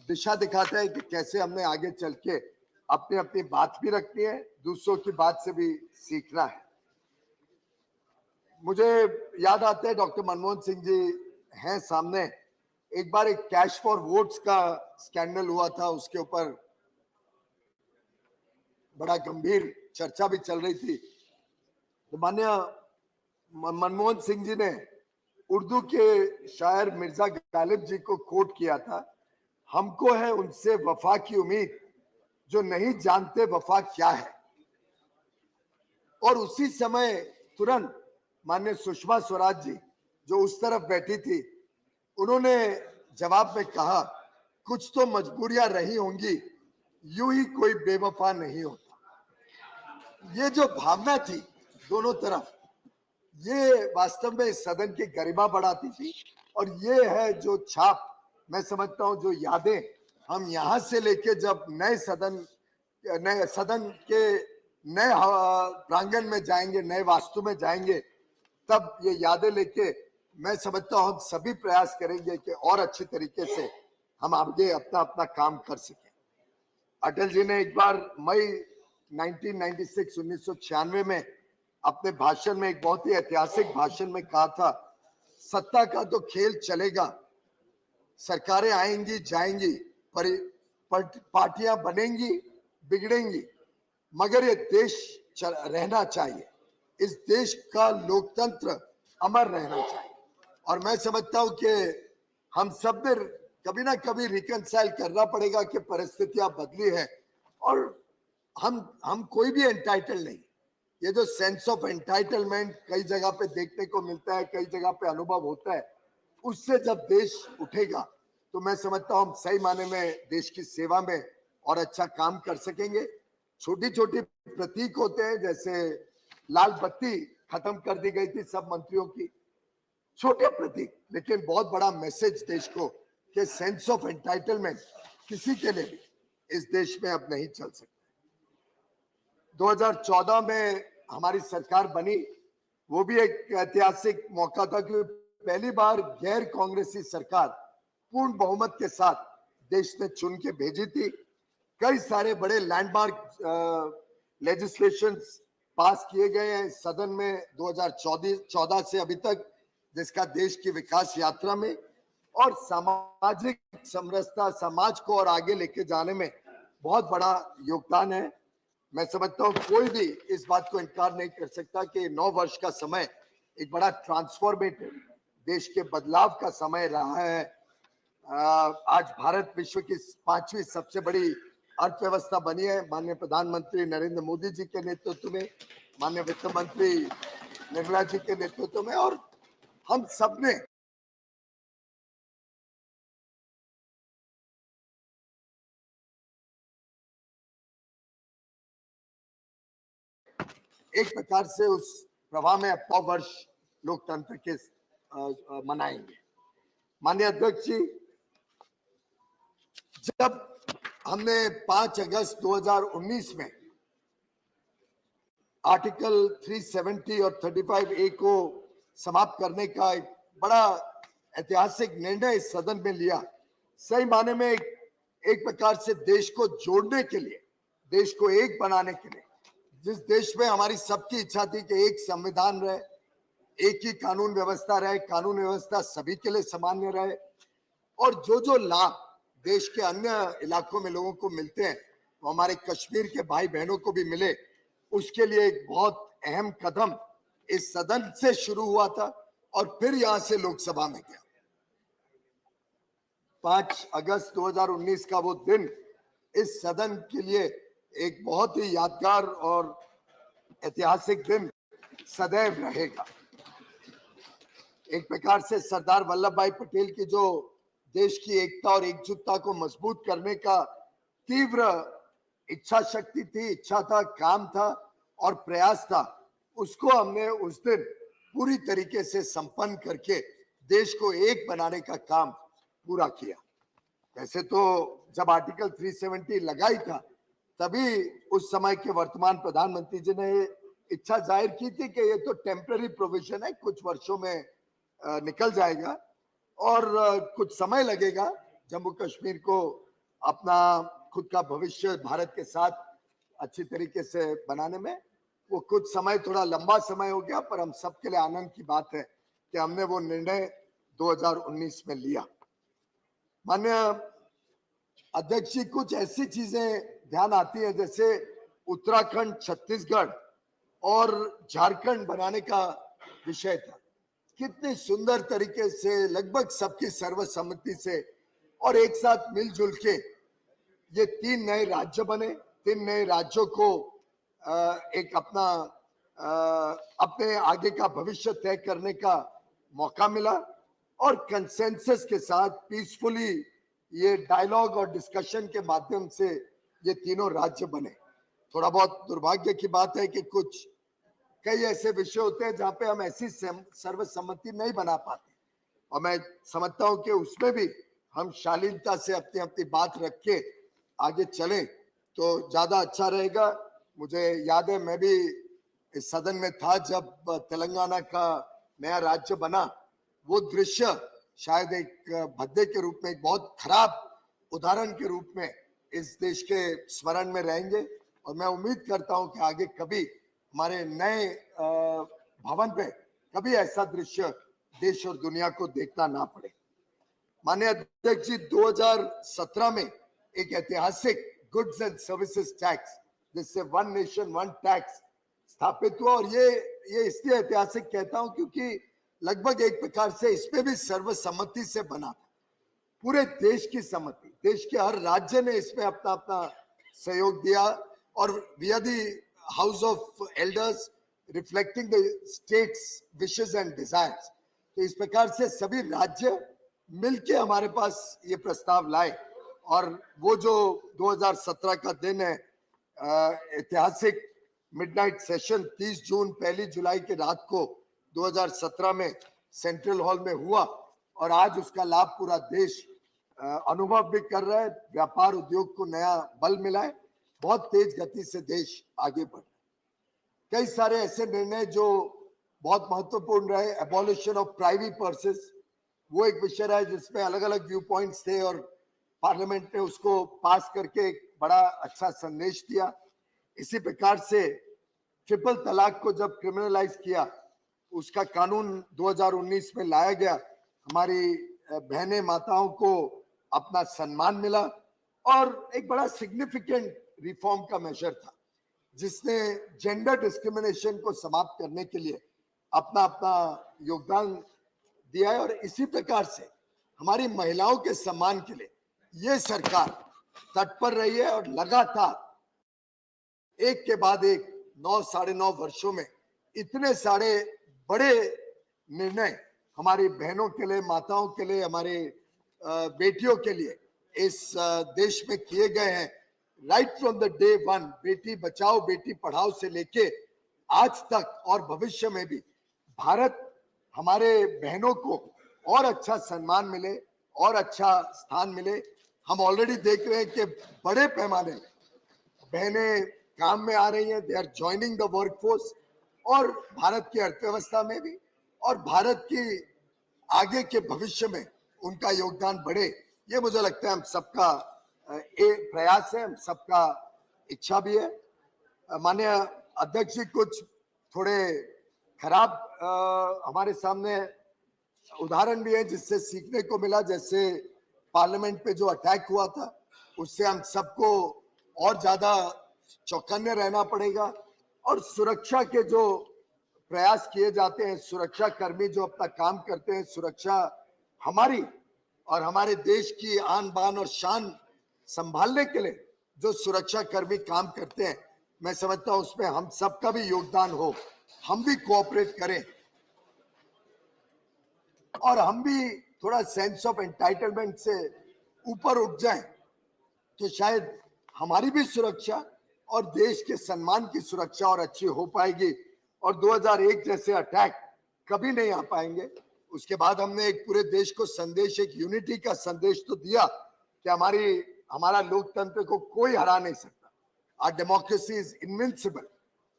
दिशा दिखाता है कि कैसे हमने आगे चल के अपनी अपनी बात भी रखनी है, दूसरों की बात से भी सीखना है। मुझे याद आता है डॉक्टर मनमोहन सिंह जी हैं सामने, एक बार एक कैश फॉर वोट्स का स्कैंडल हुआ था, उसके ऊपर बड़ा गंभीर चर्चा भी चल रही थी। तो माननीय मनमोहन सिंह जी ने उर्दू के शायर मिर्जा गालिब जी को कोट किया था, हमको है उनसे वफा की उम्मीद जो नहीं जानते वफा क्या है। और उसी समय तुरंत माननीय सुषमा स्वराज जी जो उस तरफ बैठी थी, उन्होंने जवाब में कहा, कुछ तो मजबूरियां रही होंगी, यूं ही कोई बेवफा नहीं होता। ये जो भावना थी दोनों तरफ, ये वास्तव में सदन की गरिमा बढ़ाती थी। और ये है जो छाप, मैं समझता हूं जो यादें हम यहाँ से लेके जब नए सदन के नए प्रांगण में जाएंगे, नए वास्तु में जाएंगे, तब ये यादें लेके मैं समझता हूं हम सभी प्रयास करेंगे कि और अच्छी तरीके से हम आगे अपना अपना काम कर सकें। अटल जी ने एक बार मई 1996 में अपने भाषण में, एक बहुत ही ऐतिहासिक भाषण में कहा था, सत्ता का तो खेल चलेगा, सरकारें आएंगी जाएंगी, पार्टियां बनेंगी बिगड़ेंगी, मगर ये देश रहना चाहिए, इस देश का लोकतंत्र अमर रहना चाहिए। और मैं समझता हूं कि हम सब ने कभी ना कभी रिकंसाइल करना पड़ेगा कि परिस्थितियां बदली है और हम कोई भी एंटाइटल नहीं। ये जो सेंस ऑफ एंटाइटलमेंट कई जगह पे देखने को मिलता है, कई जगह पे अनुभव होता है, उससे जब देश उठेगा तो मैं समझता हूं हम सही माने में देश की सेवा में और अच्छा काम कर सकेंगे। छोटी छोटी प्रतीक होते हैं, जैसे लाल बत्ती खत्म कर दी गई थी सब मंत्रियों की, छोटे प्रतीक, लेकिन बहुत बड़ा मैसेज देश को कि सेंस ऑफ एंटाइटलमेंट किसी के लिए भी इस देश में अब नहीं चल सकता। 2014 में हमारी सरकार बनी, वो भी एक ऐतिहासिक मौका था कि पहली बार गैर कांग्रेसी सरकार पूर्ण बहुमत के साथ देश ने चुन के भेजी थी। कई सारे बड़े लैंडमार्क लेजिस्लेशंस पास किए गए हैं सदन में 2014 से अभी तक, जिसका देश की विकास यात्रा में और सामाजिक समरसता, समाज को और आगे लेके जाने में बहुत बड़ा योगदान है। मैं समझता हूं कोई भी इस बात को इनकार नहीं कर सकता कि 9 वर्ष का समय एक बड़ा ट्रांसफॉर्मेटिव, देश के बदलाव का समय रहा है। आज भारत विश्व की 5वीं सबसे बड़ी अर्थव्यवस्था बनी है, माननीय प्रधानमंत्री नरेंद्र मोदी जी के नेतृत्व में, माननीय वित्त मंत्री निर्मला जी के नेतृत्व में, और हम सब ने एक प्रकार से उस प्रवाह में 100 वर्ष लोकतंत्र के मनाएंगे। माननीय अध्यक्ष जी, जब हमने 5 अगस्त 2019 में आर्टिकल 370 और 35A को समाप्त करने का एक बड़ा ऐतिहासिक निर्णय इस सदन में लिया, सही माने में एक प्रकार से देश को जोड़ने के लिए, देश को एक बनाने के लिए, जिस देश में हमारी सबकी इच्छा थी कि एक संविधान रहे, एक ही कानून व्यवस्था रहे, कानून व्यवस्था सभी के लिए सामान्य रहे, और जो लाभ देश के अन्य इलाकों में लोगों को मिलते हैं वो हमारे कश्मीर के भाई बहनों को भी मिले, उसके लिए एक बहुत अहम कदम इस सदन से शुरू हुआ था और फिर यहां से लोकसभा में गया। 5 अगस्त 2019 का वो दिन इस सदन के लिए एक बहुत ही यादगार और ऐतिहासिक दिन सदैव रहेगा। एक प्रकार से सरदार वल्लभ भाई पटेल की जो देश की एकता और एकजुटता को मजबूत करने का तीव्र इच्छा शक्ति थी, इच्छा था, काम था और प्रयास था, उसको हमने उस दिन पूरी तरीके से संपन्न करके देश को एक बनाने का काम पूरा किया। वैसे तो जब आर्टिकल 370 लगाई था तभी उस समय के वर्तमान प्रधानमंत्री जी ने इच्छा जाहिर की थी कि ये तो टेम्पररी प्रोविजन है, कुछ वर्षों में निकल जाएगा और कुछ समय लगेगा जम्मू कश्मीर को अपना खुद का भविष्य भारत के साथ अच्छी तरीके से बनाने में। वो कुछ समय थोड़ा लंबा समय हो गया, पर हम सबके लिए आनंद की बात है कि हमने वो निर्णय 2019 में लिया। माननीय अध्यक्ष जी, कुछ ऐसी चीजें ध्यान आती है जैसे उत्तराखंड, छत्तीसगढ़ और झारखंड बनाने का विषय था, कितने सुंदर तरीके से लगभग सबकी सर्वसम्मति से और एक साथ मिलजुल के ये 3 नए राज्य बने। 3 नए राज्यों को एक अपने आगे का भविष्य तय करने का मौका मिला और कंसेंसस के साथ पीसफुली ये डायलॉग और डिस्कशन के माध्यम से ये तीनों राज्य बने। थोड़ा बहुत दुर्भाग्य की बात है कि कुछ कई ऐसे विषय होते हैं जहां पे हम ऐसी सर्वसम्मति नहीं बना पाते, और मैं समझता हूं कि उसमें भी हम शालीनता से अपनी अपनी बात रख के आगे चलें तो ज्यादा अच्छा रहेगा। मुझे याद है, मैं भी इस सदन में था जब तेलंगाना का नया राज्य बना। वो दृश्य शायद एक भद्दे के रूप में, एक बहुत खराब उदाहरण के रूप में इस देश के स्मरण में रहेंगे, और मैं उम्मीद करता हूं कि आगे कभी हमारे नए भवन में कभी ऐसा दृश्य देश और दुनिया को देखना ना पड़े। माननीय अध्यक्ष जी, 2017 में एक ऐतिहासिक गुड्स एंड सर्विसेज टैक्स, जिससे वन नेशन वन टैक्स स्थापित हुआ, और ये इसलिए ऐतिहासिक कहता हूं क्योंकि लगभग एक प्रकार से इसमें भी सर्वसम्मति से बना था, पूरे देश की सम्मति, देश के हर राज्य ने इसमें अपना अपना सहयोग दिया, और we are the house of elders reflecting the states wishes and desires. तो इस प्रकार से सभी राज्य मिलके हमारे पास ये प्रस्ताव लाए, और वो जो 2017 का दिन है, ऐतिहासिक मिडनाइट सेशन 30 जून 1 जुलाई की रात को 2017 में सेंट्रल हॉल में हुआ, और आज उसका लाभ पूरा देश अनुभव भी कर रहा है। व्यापार उद्योग को नया बल मिला है, बहुत तेज गति से देश आगे बढ़ रहा है। कई सारे ऐसे निर्णय जो बहुत महत्वपूर्ण रहे, एबॉलिशन ऑफ प्राइवेट पर्सेस, वो एक विषय रहा जिसमें अलग अलग व्यू पॉइंट्स थे, और पार्लियामेंट ने उसको पास करके एक बड़ा अच्छा संदेश दिया। इसी प्रकार से ट्रिपल तलाक को जब क्रिमिनलाइज किया, उसका कानून 2019 में लाया गया, हमारी बहनें माताओं को अपना सम्मान मिला, और एक बड़ा सिग्निफिकेंट रिफॉर्म का मेजर था जिसने जेंडर डिस्क्रिमिनेशन को समाप्त करने के लिए अपना अपना योगदान दिया है। और इसी प्रकार से हमारी महिलाओं के सम्मान के लिए ये सरकार तत्पर रही है, और लगातार एक के बाद एक 9 साढ़े 9 वर्षों में इतने सारे बड़े निर्णय हमारी बहनों के लिए, माताओं के लिए, हमारे बेटियों के लिए इस देश में किए गए हैं। Right from the day one, Beti Bachao Beti Padhao से लेके आज तक और भविष्य में भी भारत हमारे बहनों को और अच्छा सम्मान मिले और अच्छा स्थान मिले। हम ऑलरेडी देख रहे हैं कि बड़े पैमाने बहनें काम में आ रही हैं, they are joining the workforce, और भारत की अर्थव्यवस्था में भी और भारत की आगे के भविष्य में उनका योगदान बढ़े। ये मुझे लगता है हम सबका एक प्रयास है, हम सबका इच्छा भी है। माननीय अध्यक्ष जी, कुछ थोड़े खराब हमारे सामने उदाहरण भी है जिससे सीखने को मिला। जैसे पार्लियामेंट पे जो अटैक हुआ था, उससे हम सबको और ज्यादा चौकन्ने रहना पड़ेगा, और सुरक्षा के जो प्रयास किए जाते हैं, सुरक्षा कर्मी जो अपना काम करते हैं, सुरक्षा हमारी और हमारे देश की आन बान और शान संभालने के लिए जो सुरक्षा कर्मी काम करते हैं, मैं समझता हूं उसमें हम सबका भी योगदान हो, हम भी कोऑपरेट करें, और हम भी थोड़ा सेंस ऑफ एंटाइटलमेंट से ऊपर उठ जाएं, तो शायद हमारी भी सुरक्षा और देश के सम्मान की सुरक्षा और अच्छी हो पाएगी, और 2001 जैसे अटैक कभी नहीं आ पाएंगे। उसके बाद हमने एक पूरे देश को संदेश, एक यूनिटी का संदेश तो दिया कि हमारा लोकतंत्र को कोई हरा नहीं सकता, आवर डेमोक्रेसी इज इनविंसिबल।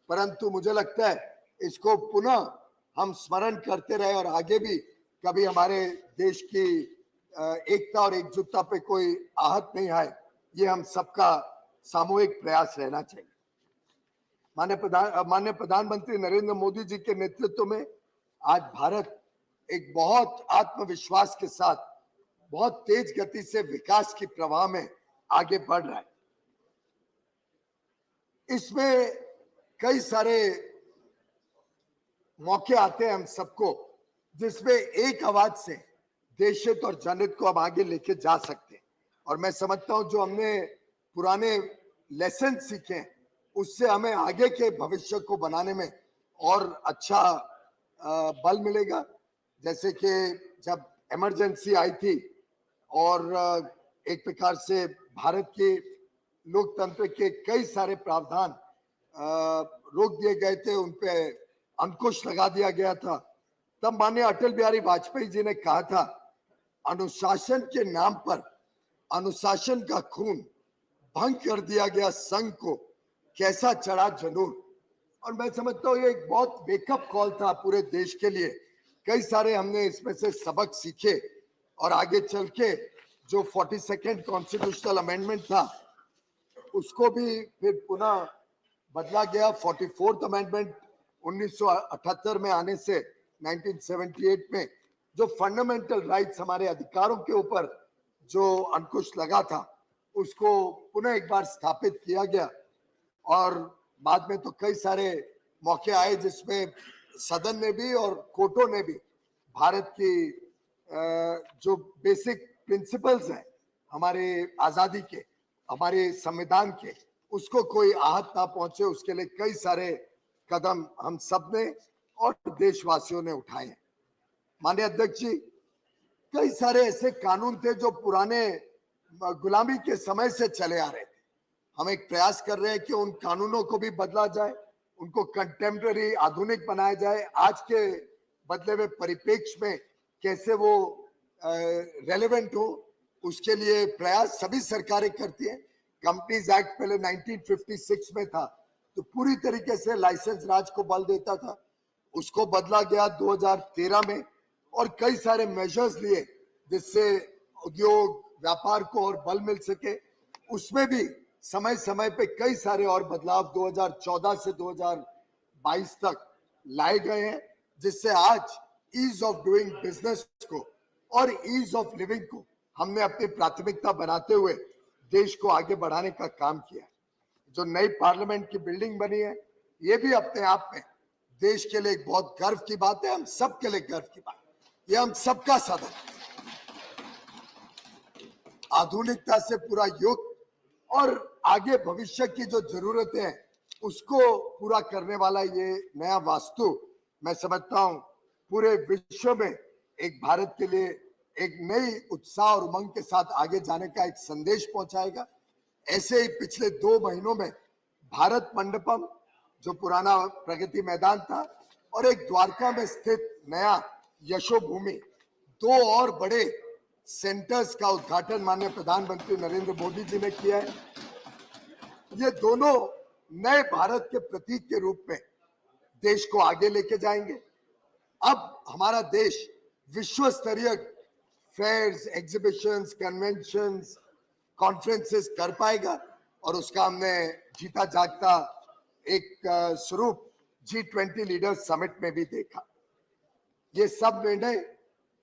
परंतु मुझे लगता है इसको पुनः हम स्मरण करते रहे, और आगे भी कभी हमारे देश की एकता और एकजुटता पे कोई आहत नहीं आए, ये हम सबका सामूहिक प्रयास रहना चाहिए। माननीय प्रधानमंत्री नरेंद्र मोदी जी के नेतृत्व में आज भारत एक बहुत आत्मविश्वास के साथ बहुत तेज गति से विकास की प्रवाह में आगे बढ़ रहा है। इसमें कई सारे मौके आते हैं हम सबको, जिसमें एक आवाज से देशहित और जनहित को हम आगे लेके जा सकते हैं। और मैं समझता हूं जो हमने पुराने लेसन सीखे हैं, उससे हमें आगे के भविष्य को बनाने में और अच्छा बल मिलेगा। जैसे कि जब इमरजेंसी आई थी और एक प्रकार से भारत के लोकतंत्र के कई सारे प्रावधान रोक दिए गए थे, उन पे अंकुश लगा दिया गया था, तब माननीय अटल बिहारी वाजपेयी जी ने कहा था, अनुशासन के नाम पर अनुशासन का खून, भंग कर दिया गया संघ को, कैसा चढ़ा जुनून। और मैं समझता हूँ ये एक बहुत वेकअप कॉल था पूरे देश के लिए। कई सारे हमने इसमें से सबक सीखे और आगे चल के जो 42nd कॉन्स्टिट्यूशनल अमेंडमेंट था उसको भी फिर पुनः बदला गया। 44th अमेंडमेंट 1978 में आने से 1978 में जो फंडामेंटल राइट्स, हमारे अधिकारों के ऊपर जो अंकुश लगा था, उसको पुनः एक बार स्थापित किया गया। और बाद में तो कई सारे मौके आए जिसमें सदन ने भी और कोर्टों ने भी भारत की जो बेसिक प्रिंसिपल्स हैं हमारे आजादी के, हमारे संविधान के, उसको कोई आहत ना पहुंचे उसके लिए कई सारे कदम हम सब ने और देशवासियों ने उठाए हैं। माननीय अध्यक्ष जी, कई सारे ऐसे कानून थे जो पुराने गुलामी के समय से चले आ रहे थे। हम एक प्रयास कर रहे हैं कि उन कानूनों को भी बदला जाए, उनको कंटेम्पररी, आधुनिक बनाया जाए, आज के बदले हुए परिप्रेक्ष्य में कैसे वो रेलेवेंट हो, उसके लिए प्रयास सभी सरकारें करती हैं। कंपनीज एक्ट पहले 1956 में था तो पूरी तरीके से लाइसेंस राज को बल देता था, उसको बदला गया 2013 में और कई सारे मेजर्स लिए जिससे उद्योग व्यापार को और बल मिल सके। उसमें भी समय समय पे कई सारे और बदलाव 2014 से 2022 तक लाए गए हैं, जिससे आज ईज ऑफ डूइंग बिजनेस को और ईज ऑफ लिविंग को हमने अपनी प्राथमिकता बनाते हुए देश को आगे बढ़ाने का काम किया। जो नई पार्लियामेंट की बिल्डिंग बनी है, ये भी अपने आप में देश के लिए एक बहुत गर्व की बात है, हम सब के लिए गर्व की बात है। ये हम सबका सदन, आधुनिकता से पूरा युक्त और आगे भविष्य की जो जरूरतें हैं उसको पूरा करने वाला ये नया वास्तु, मैं समझता हूं पूरे विश्व में एक भारत के लिए एक नई उत्साह और उमंग के साथ आगे जाने का एक संदेश पहुंचाएगा। ऐसे ही पिछले 2 महीनों में भारत मंडपम, जो पुराना प्रगति मैदान था, और एक द्वारका में स्थित नया यशो भूमि, 2 और बड़े सेंटर्स का उद्घाटन माननीय प्रधानमंत्री नरेंद्र मोदी जी ने किया है। ये दोनों नए भारत के प्रतीक के रूप में देश को आगे लेके जाएंगे। अब हमारा देश विश्व स्तरीय फेयर्स, एग्जीबिशंस, कन्वेंशंस, कॉन्फ्रेंसेस कर पाएगा और उसका हमने जीता जागता एक स्वरूप G20 लीडर्स समिट में भी देखा। ये सब निर्णय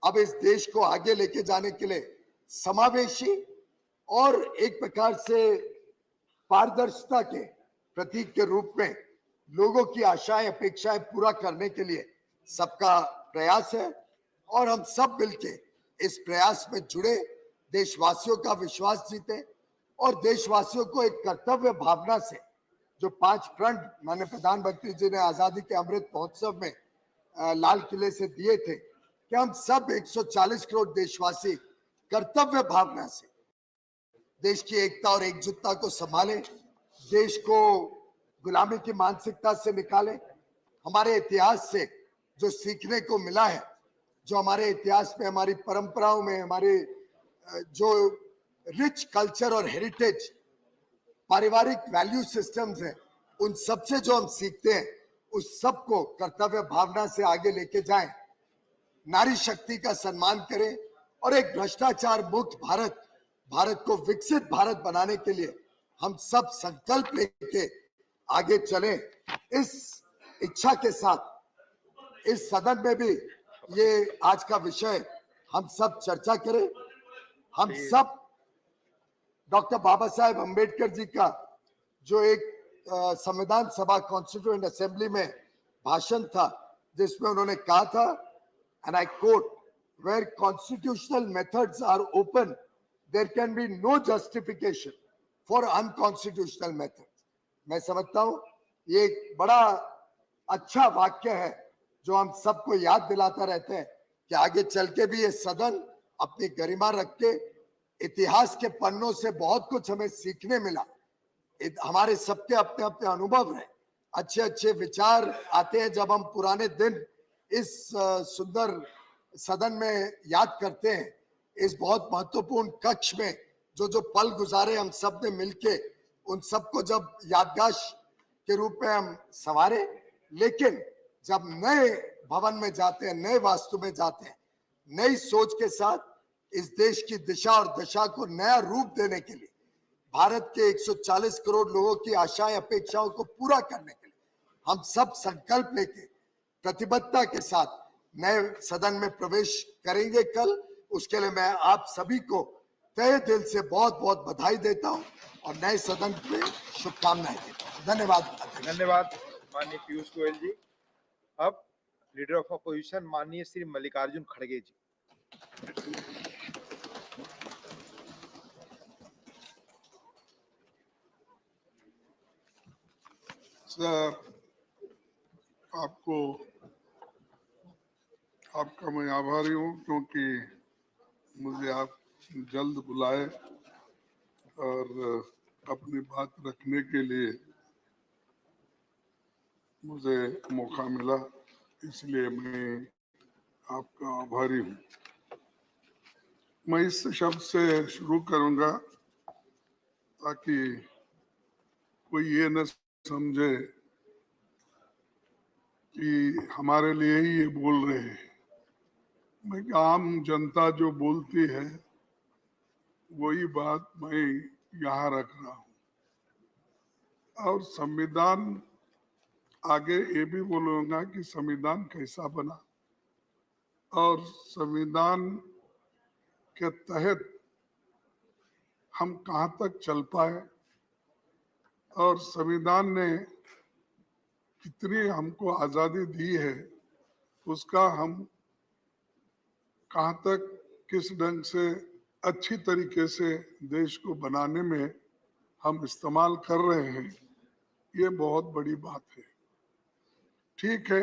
अब इस देश को आगे लेके जाने के लिए समावेशी और एक प्रकार से पारदर्शिता के प्रतीक के रूप में लोगों की आशाएं, अपेक्षाएं पूरा करने के लिए सबका प्रयास है और हम सब मिलके इस प्रयास में जुड़े, देशवासियों का विश्वास जीते और देशवासियों को एक कर्तव्य भावना से जो 5 फ्रंट माननीय प्रधानमंत्री जी ने आजादी के अमृत महोत्सव में लाल किले से दिए थे कि हम सब 140 करोड़ देशवासी कर्तव्य भावना से देश की एकता और एकजुटता को संभाले, देश को गुलामी की मानसिकता से निकाले। हमारे इतिहास से जो सीखने को मिला है, जो हमारे इतिहास में, हमारी परंपराओं में, हमारे जो रिच कल्चर और हेरिटेज, पारिवारिक वैल्यू सिस्टम्स हैं, उन सब से जो हम सीखते हैं उस सब को कर्तव्य भावना से आगे लेके जाएं, नारी शक्ति का सम्मान करें और एक भ्रष्टाचार मुक्त भारत को विकसित भारत बनाने के लिए हम सब संकल्प लेके आगे चलें। इस इच्छा के साथ इस सदन में भी ये आज का विषय हम सब चर्चा करें। हम सब डॉक्टर बाबा साहेब अम्बेडकर जी का जो एक संविधान सभा कॉन्स्टिट्यूएंट असेंबली में भाषण था, जिसमें उन्होंने कहा था, and I quote, where constitutional methods are open, there can be no justification for unconstitutional methods. मैं समझता हूं ये एक बड़ा अच्छा वाक्य है जो हम सबको याद दिलाता रहते हैं कि आगे चल के भी ये सदन अपनी गरिमा रख के, इतिहास के पन्नों से बहुत कुछ हमें सीखने मिला, हमारे सबके अपने अपने अनुभव रहे, अच्छे अच्छे विचार आते हैं जब हम पुराने दिन इस सुंदर सदन में याद करते हैं। इस बहुत महत्वपूर्ण कक्ष में जो पल गुजारे हम सब ने मिलके, उन सबको जब यादगार के रूप में हम संवारे। लेकिन जब नए भवन में जाते हैं, नए वास्तु में जाते हैं, नई सोच के साथ इस देश की दिशा और दशा को नया रूप देने के लिए, भारत के 140 करोड़ लोगों की आशाएं अपेक्षाओं को पूरा करने के लिए हम सब संकल्प लेके प्रतिबद्धता के साथ नए सदन में प्रवेश करेंगे कल। उसके लिए मैं आप सभी को तहे दिल से बहुत बहुत बधाई देता हूं और नए सदन में शुभकामनाएं देता हूं। धन्यवाद। धन्यवाद माननीय पीयूष गोयल जी। अब लीडर ऑफ अपोजिशन माननीय श्री मल्लिकार्जुन खड़गे जी। सर, आपका मैं आभारी हूँ क्योंकि मुझे आप जल्द बुलाए और अपनी बात रखने के लिए मुझे मौका मिला, इसलिए मैं आपका आभारी हूँ। मैं इस शब्द से शुरू करूंगा ताकि कोई ये न समझे कि हमारे लिए ही ये बोल रहे हैं। मैं आम जनता जो बोलती है वही बात मैं यहाँ रख रहा हूँ। और संविधान, आगे ये भी बोलूंगा कि संविधान कैसा बना और संविधान के तहत हम कहाँ तक चल पाए और संविधान ने कितनी हमको आजादी दी है, उसका हम कहाँ तक किस ढंग से अच्छी तरीके से देश को बनाने में हम इस्तेमाल कर रहे हैं, ये बहुत बड़ी बात है। ठीक है,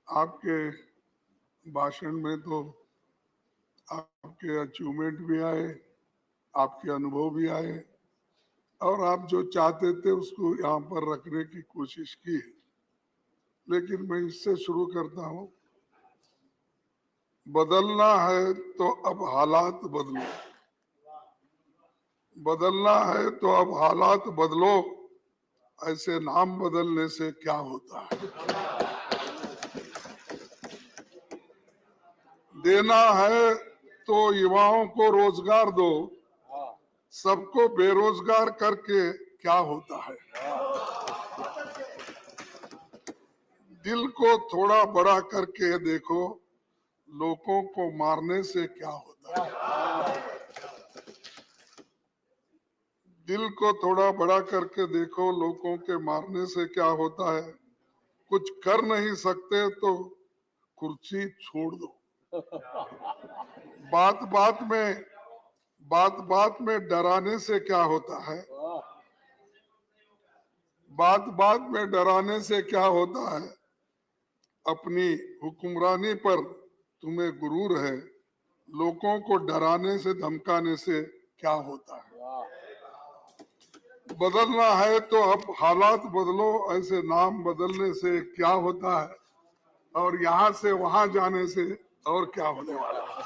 आपके भाषण में तो आपके अचीवमेंट भी आए, आपके अनुभव भी आए और आप जो चाहते थे उसको यहाँ पर रखने की कोशिश की, लेकिन मैं इससे शुरू करता हूँ। बदलना है तो अब हालात बदलो, बदलना है तो अब हालात बदलो, ऐसे नाम बदलने से क्या होता है। देना है तो युवाओं को रोजगार दो, सबको बेरोजगार करके क्या होता है। दिल को थोड़ा बड़ा करके देखो, लोगों को मारने से क्या होता है। दिल को थोड़ा बड़ा करके देखो, लोगों के मारने से क्या होता है। कुछ कर नहीं सकते तो कुर्सी छोड़ दो। बात बात में डराने से क्या होता है। बात में डराने से क्या होता है। अपनी हुक्मरानी पर तुम्हें गुरूर है, लोगों को डराने से धमकाने से क्या होता है। बदलना है तो अब हालात बदलो, ऐसे नाम बदलने से क्या होता है और यहाँ से वहां जाने से और क्या होने वाला है।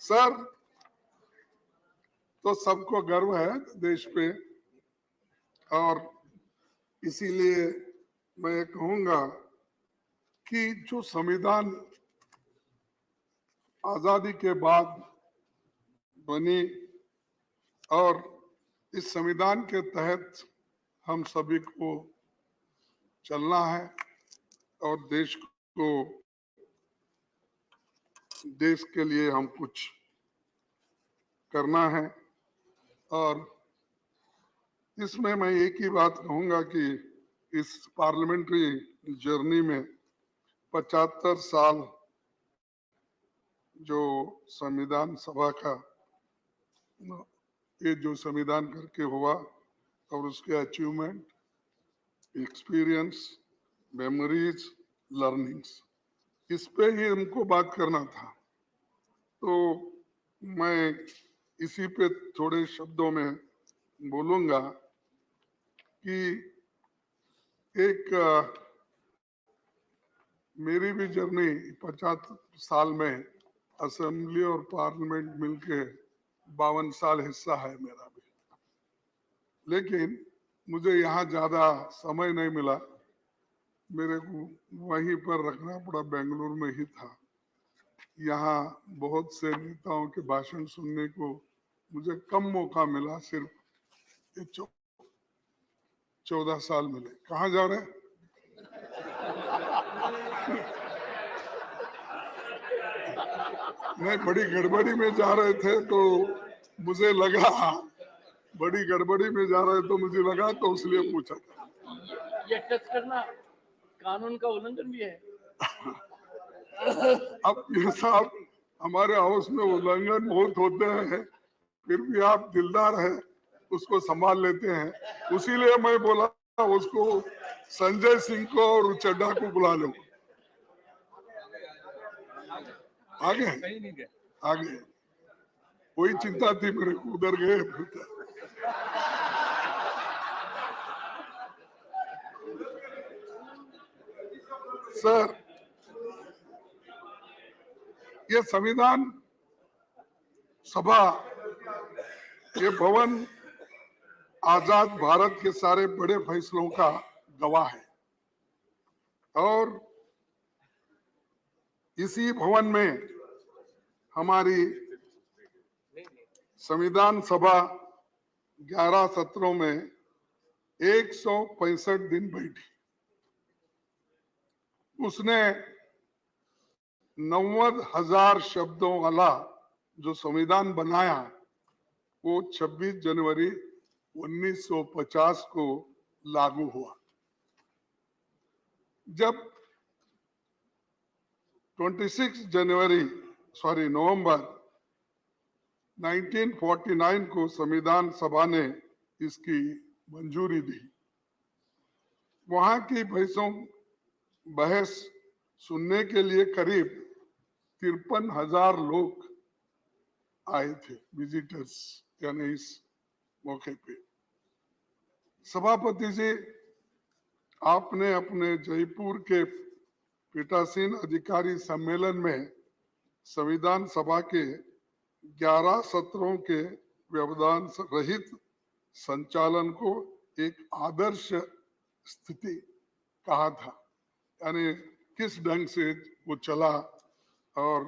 सर, तो सबको गर्व है देश पे और इसीलिए मैं कहूंगा कि जो संविधान आजादी के बाद बनी और इस संविधान के तहत हम सभी को चलना है और देश के लिए हम कुछ करना है। और इसमें मैं एक ही बात कहूंगा कि इस पार्लियामेंट्री जर्नी में 75 साल जो संविधान सभा का ये जो संविधान करके हुआ और उसके अचीवमेंट, एक्सपीरियंस, मेमोरीज, लर्निंग्स, इस पे ही हमको बात करना था। तो मैं इसी पे थोड़े शब्दों में बोलूंगा कि एक मेरी भी जर्नी 50 साल में असेंबली और पार्लियामेंट मिलके 52 साल हिस्सा है मेरा भी, लेकिन मुझे यहाँ ज्यादा समय नहीं मिला, मेरे को वहीं पर रखना पड़ा, बेंगलुरु में ही था। यहाँ बहुत से नेताओं के भाषण सुनने को मुझे कम मौका मिला, सिर्फ 14 साल मिले। कहाँ जा रहे हैं? नहीं, बड़ी गड़बड़ी में जा रहे थे तो मुझे लगा, बड़ी गड़बड़ी में जा रहे तो मुझे लगा, तो इसलिए पूछा था। ये टच करना कानून का उल्लंघन भी है। अब ये साहब हमारे हाउस में उल्लंघन बहुत होते हैं, फिर भी आप दिलदार हैं, उसको संभाल लेते हैं। उसीलिए मैं बोला उसको संजय सिंह को और चड्डा को बुला लो। आगे आगे कोई चिंता थी मेरे को, उधर गए सर। ये संविधान सभा, ये भवन आजाद भारत के सारे बड़े फैसलों का गवाह है, और इसी भवन में हमारी संविधान सभा 11 सत्रों में 165 दिन बैठी। उसने 90,000 शब्दों वाला जो संविधान बनाया, वो 26 जनवरी 1950 को लागू हुआ। जब नवंबर 1949 को संविधान सभा ने इसकी मंजूरी दी। वहां की बहस सुनने के लिए करीब 53,000 लोग आए थे, विजिटर्स, यानी इस मौके पे। सभापति जी, आपने अपने जयपुर के पीठासीन अधिकारी सम्मेलन में संविधान सभा के 11 सत्रों के व्यवधान रहित संचालन को एक आदर्श स्थिति कहा था, यानी किस ढंग से वो चला और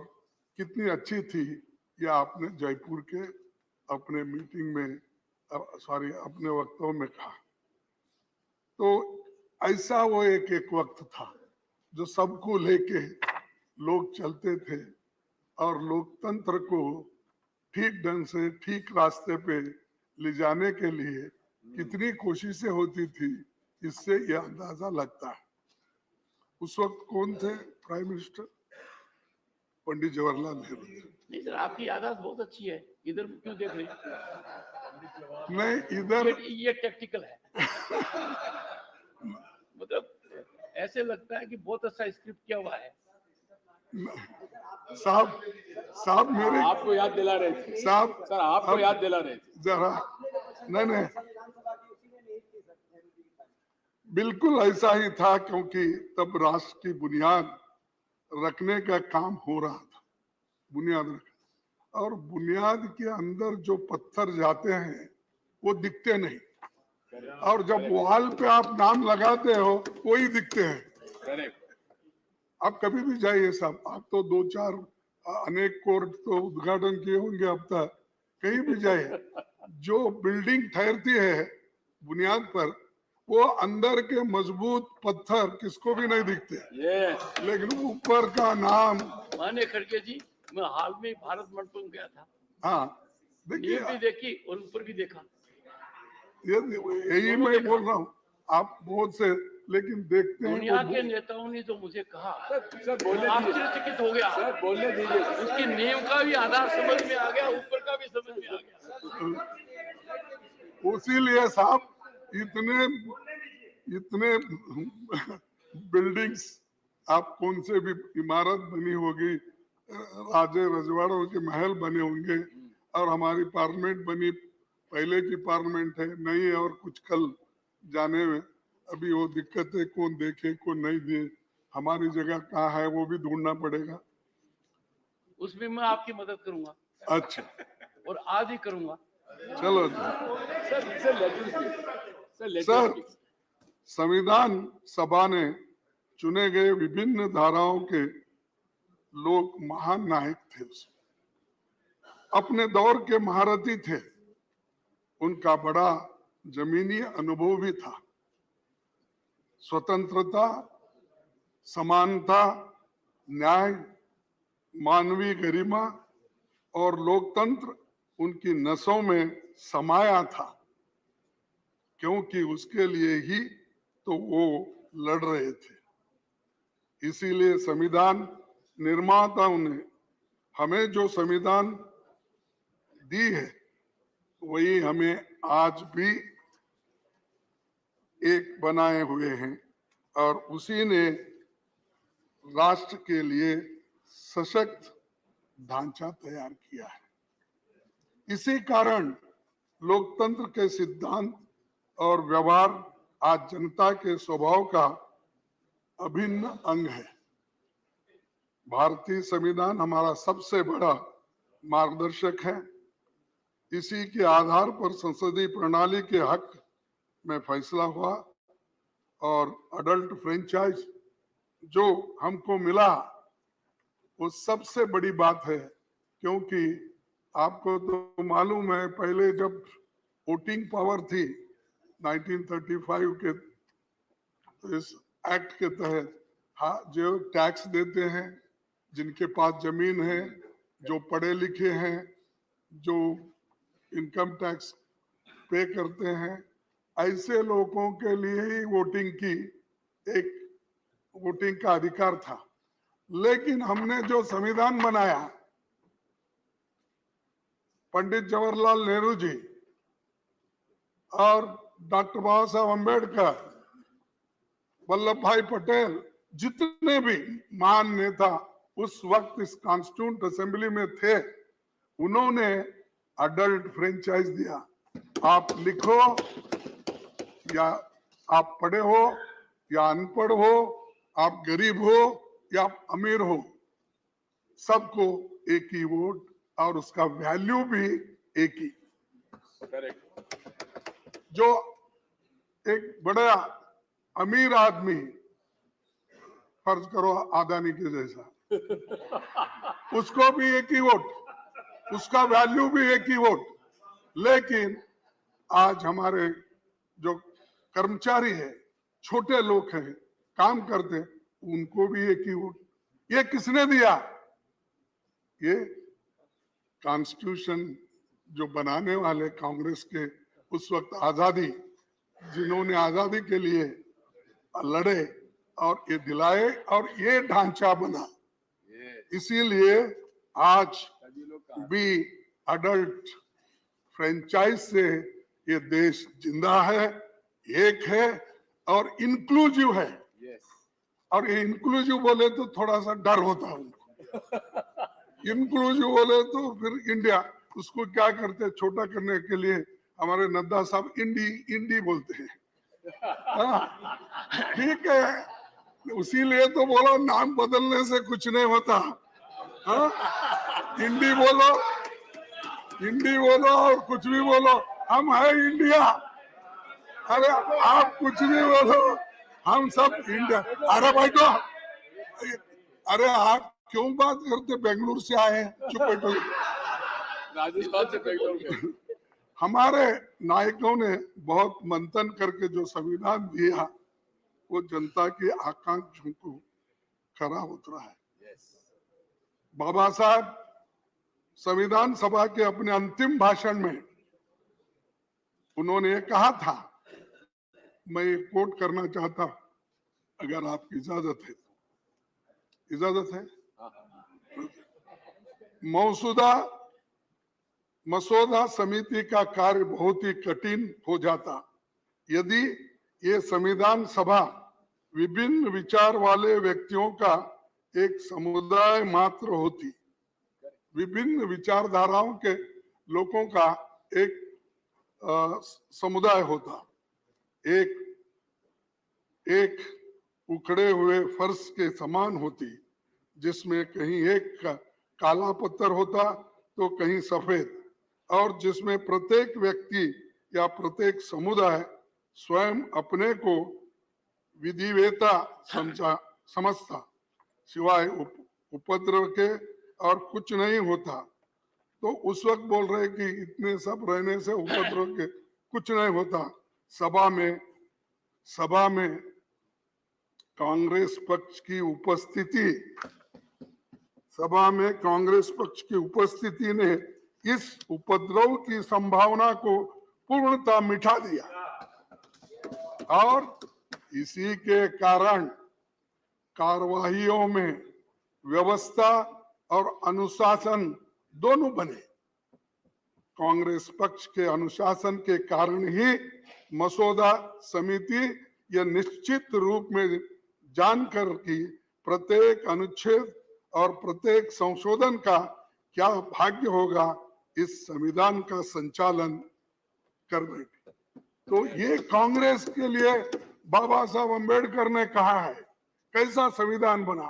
कितनी अच्छी थी, यह आपने जयपुर के अपने मीटिंग में, अपने वक्तव्य में कहा। तो ऐसा वो एक वक्त था जो सबको लेके लोग चलते थे, और लोकतंत्र को ठीक ढंग से ठीक रास्ते पे ले जाने के लिए कितनी कोशिशें होती थी, इससे यह अंदाजा लगता है। उस वक्त कौन थे प्राइम मिनिस्टर? पंडित जवाहरलाल नेहरू। नहीं सर, आपकी याददाश्त बहुत अच्छी है, इधर क्यों देख रहे? नहीं, इधर ये टैक्टिकल है। मतलब ऐसे लगता है कि बहुत अच्छा स्क्रिप्ट किया हुआ है। साहब मेरे आपको याद दिला रहे थे साहब, सर, आपको याद दिला रहे थे जरा। नहीं, बिल्कुल ऐसा ही था, क्योंकि तब राष्ट्र की बुनियाद रखने का काम हो रहा था, और बुनियाद के अंदर जो पत्थर जाते हैं वो दिखते नहीं, और जब वॉल पे आप नाम लगाते हो वही दिखते हैं। आप कभी भी जाइए साहब, आप तो 2-4 अनेक कोर्ट तो उद्घाटन किए होंगे अब तक, कहीं भी जाइए, जो बिल्डिंग ठहरती है बुनियाद पर, वो अंदर के मजबूत पत्थर किसको भी नहीं दिखते, लेकिन ऊपर का नाम। माने खड़गे जी, मैं हाल में भारत मंडपम गया था। हाँ, देखिए, भी देखी और ऊपर भी देखा। यही मैं बोल रहा हूँ, आप बहुत से लेकिन देखते हैं। दुनिया के नेताओं ने जो मुझे कहा, आश्चर्यचकित हो गया। सर बोलने दीजिए। उसकी नींव का भी आधार समझ में आ गया, ऊपर का भी समझ में आ गया। उसीलिए साहब इतने बिल्डिंग्स, आप कौन से भी इमारत बनी होगी, राजे रजवाड़ों के महल बने होंगे, और हमारी पार्लियामेंट बनी, पहले की पार्लियामेंट है, नई और कुछ कल जाने में अभी वो दिक्कत है, कौन देखे कौन नहीं दे, हमारी जगह कहाँ है वो भी ढूंढना पड़ेगा। उसमें मैं आपकी मदद करूंगा। अच्छा, और आज ही करूंगा। चलो सर, संविधान सभा ने चुने गए विभिन्न धाराओं के लोग महान नायक थे, उसमें अपने दौर के महारथी थे, उनका बड़ा जमीनी अनुभव भी था। स्वतंत्रता, समानता, न्याय, मानवीय गरिमा और लोकतंत्र उनकी नसों में समाया था, क्योंकि उसके लिए ही तो वो लड़ रहे थे। इसीलिए संविधान निर्माताओं ने हमें जो संविधान दी है वही हमें आज भी एक बनाए हुए हैं और उसी ने राष्ट्र के लिए सशक्त ढांचा तैयार किया है। इसी कारण लोकतंत्र के सिद्धांत और व्यवहार आज जनता के स्वभाव का अभिन्न अंग है। भारतीय संविधान हमारा सबसे बड़ा मार्गदर्शक है। इसी के आधार पर संसदीय प्रणाली के हक में फैसला हुआ और अडल्ट फ्रेंचाइज जो हमको मिला वो सबसे बड़ी बात है, क्योंकि आपको तो मालूम है पहले जब वोटिंग पावर थी 1935 के, तो इस एक्ट के तहत जो टैक्स देते हैं, जिनके पास जमीन है, जो पढ़े लिखे हैं, जो इनकम टैक्स पे करते हैं, ऐसे लोगों के लिए ही वोटिंग का अधिकार था। लेकिन हमने जो संविधान बनाया, पंडित जवाहरलाल नेहरू जी और डॉक्टर बाबा साहब अम्बेडकर, वल्लभ भाई पटेल, जितने भी महान नेता उस वक्त इस कॉन्स्टिट्यूंट असेंबली में थे, उन्होंने अडल्ट फ्रेंचाइज दिया। आप लिखो या आप पढ़े हो या अनपढ़ हो, आप गरीब हो या आप अमीर हो, सबको एक ही वोट और उसका वैल्यू भी एक ही। जो एक बड़ा अमीर आदमी, फर्ज करो अदानी के जैसा, उसको भी एक ही वोट, उसका वैल्यू भी एक ही वोट। लेकिन आज हमारे जो कर्मचारी है, छोटे लोग हैं, काम करते हैं, उनको भी एक ही वोट। ये किसने दिया? ये कॉन्स्टिट्यूशन जो बनाने वाले कांग्रेस के उस वक्त आजादी, जिन्होंने आजादी के लिए लड़े और ये दिलाए और ये ढांचा बना। इसीलिए आज भी अडल्ट फ्रेंचाइज से ये देश जिंदा है, एक है और इंक्लूसिव है। और ये इंक्लूसिव बोले तो थोड़ा सा डर होता है उनको। इंक्लूसिव बोले तो फिर इंडिया, उसको क्या करते, छोटा करने के लिए हमारे नड्डा साहब इंडी बोलते हैं। ठीक है, उसीलिए तो बोलो नाम बदलने से कुछ नहीं होता। इंडी बोलो और कुछ भी बोलो, हम है इंडिया। अरे आप कुछ भी बोलो, हम सब इंडिया। अरे भाई तो, अरे आप क्यों बात करते, बेंगलुरु से आए हैं, चुप बैठो। राजस्थान से बेंगलुरु। हमारे नायकों ने बहुत मंथन करके जो संविधान दिया, वो जनता की आकांक्षाओं को खरा उतरा है। बाबा साहब संविधान सभा के अपने अंतिम भाषण में उन्होंने कहा था, मैं ये कोट करना चाहता, अगर आपकी इजाजत है। इजाजत है? मसौदा समिति का कार्य बहुत ही कठिन हो जाता यदि ये संविधान सभा विभिन्न विचार वाले व्यक्तियों का एक समुदाय मात्र होती, विभिन्न विचारधाराओं के लोगों का एक समुदाय होता। एक एक उखड़े हुए फर्श के समान होती, जिसमें कहीं एक काला पत्थर होता तो कहीं सफेद, और जिसमें प्रत्येक व्यक्ति या प्रत्येक समुदाय स्वयं अपने को विधिवेता समझता, सिवाय उपद्रव के और कुछ नहीं होता। तो उस वक्त बोल रहे कि इतने सब रहने से उपद्रव के कुछ नहीं होता। सभा में कांग्रेस पक्ष की उपस्थिति ने इस उपद्रव की संभावना को पूर्णतः मिटा दिया, और इसी के कारण कार्यवाहियों में व्यवस्था और अनुशासन दोनों बने। कांग्रेस पक्ष के अनुशासन के कारण ही मसौदा समिति यह निश्चित रूप में जानकर कि प्रत्येक अनुच्छेद और प्रत्येक संशोधन का क्या भाग्य होगा, इस संविधान का संचालन कर बैठे। तो ये कांग्रेस के लिए बाबा साहब अम्बेडकर ने कहा है कैसा संविधान बना,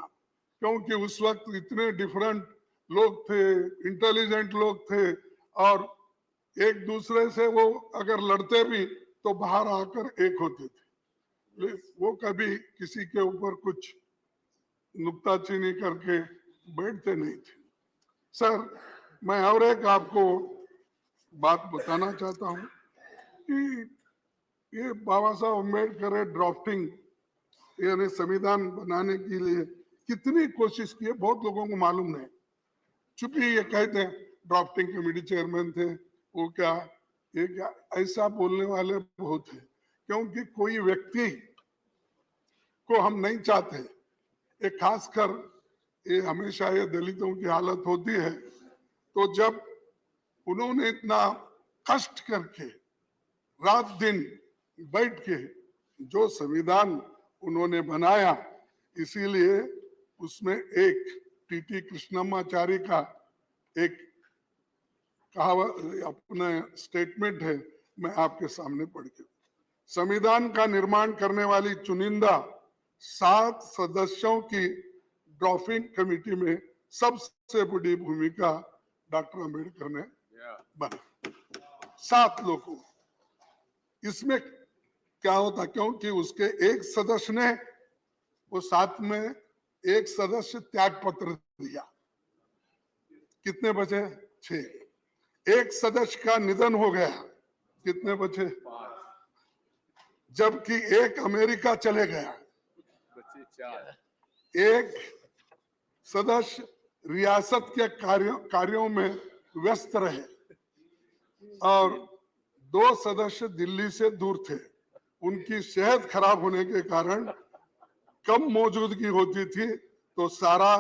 क्योंकि उस वक्त इतने डिफरेंट लोग थे, इंटेलिजेंट लोग थे, और एक दूसरे से वो अगर लड़ते भी तो बाहर आकर एक होते थे। वो कभी किसी के ऊपर कुछ नुक्ताचीनी करके बैठते नहीं थे। सर, मैं और एक आपको बात बताना चाहता हूं कि ये बाबा साहब अम्बेडकर ड्राफ्टिंग यानी संविधान बनाने के लिए कितनी कोशिश की है, बहुत लोगों को मालूम नहीं। चूंकि ये कहते हैं ड्राफ्टिंग कमेटी चेयरमैन थे, वो क्या, ये क्या, ऐसा बोलने वाले बहुत है, क्योंकि कोई व्यक्ति को हम नहीं चाहते। ये खासकर ये हमेशा ये दलितों की हालत होती है, तो जब उन्होंने इतना कष्ट करके रात दिन बैठ के जो संविधान उन्होंने बनाया, इसीलिए उसमें एक टीटी कृष्णमाचारी का एक कहावत अपना स्टेटमेंट है, मैं आपके सामने पढ़ के। संविधान का निर्माण करने वाली चुनिंदा 7 सदस्यों की ड्राफ्टिंग कमेटी में सबसे बड़ी भूमिका डॉक्टर अंबेडकर ने बना। 7 लोगों, इसमें क्या होता, क्योंकि उसके एक सदस्य ने वो 7 में एक सदस्य त्याग पत्र दिया, कितने बचे? 6। एक सदस्य का निधन हो गया, कितने बचे? 5। जबकि एक अमेरिका चले गया, बचे 4। एक सदस्य रियासत के कार्यों में व्यस्त रहे, और 2 सदस्य दिल्ली से दूर थे। उनकी सेहत खराब होने के कारण कम मौजूदगी होती थी, तो सारा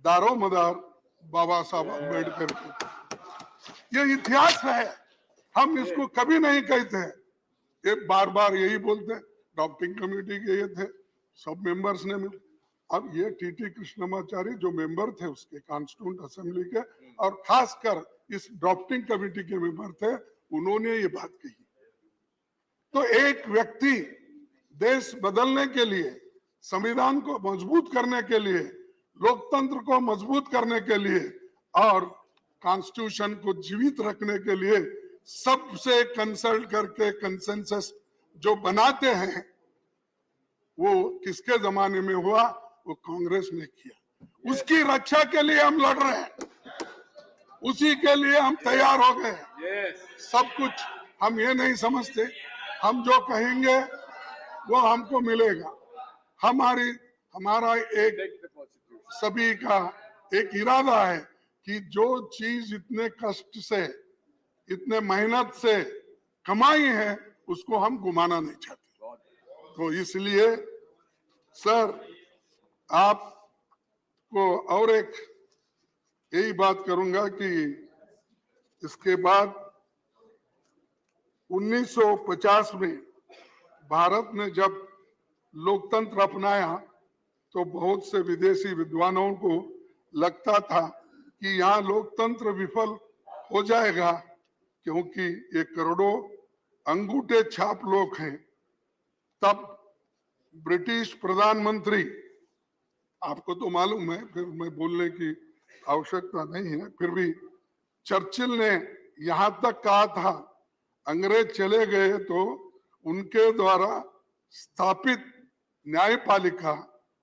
दारोमदार बाबा साहब अम्बेडकर की। ये इतिहास है, हम इसको कभी नहीं कहते। ये बार बार यही बोलते, ड्राफ्टिंग कमेटी के ये थे, सब मेंबर्स ने मिल। अब ये टीटी कृष्णमाचारी जो मेंबर थे उसके कॉन्स्टिट्यूंट असेंबली के, और खासकर इस ड्राफ्टिंग कमेटी के मेंबर थे, उन्होंने ये बात कही। तो एक व्यक्ति देश बदलने के लिए, संविधान को मजबूत करने के लिए, लोकतंत्र को मजबूत करने के लिए और कॉन्स्टिट्यूशन को जीवित रखने के लिए सबसे कंसल्ट करके कंसेंसस जो बनाते हैं, वो किसके जमाने में हुआ? वो कांग्रेस ने किया। उसकी रक्षा के लिए हम लड़ रहे हैं, उसी के लिए हम तैयार हो गए। सब कुछ हम ये नहीं समझते, हम जो कहेंगे वो हमको मिलेगा। हमारा एक सभी का एक इरादा है कि जो चीज इतने कष्ट से, इतने मेहनत से कमाई है, उसको हम गुमाना नहीं चाहते। तो इसलिए सर, आपको और एक यही बात करूंगा कि इसके बाद 1950 में भारत ने जब लोकतंत्र अपनाया, तो बहुत से विदेशी विद्वानों को लगता था कि यहाँ लोकतंत्र विफल हो जाएगा, क्योंकि ये करोड़ों अंगूठे छाप लोग हैं, तब ब्रिटिश प्रधानमंत्री, आपको तो मालूम है, फिर मैं बोलने की आवश्यकता नहीं है, फिर भी चर्चिल ने यहां तक कहा था अंग्रेज चले गए तो उनके द्वारा स्थापित न्यायपालिका,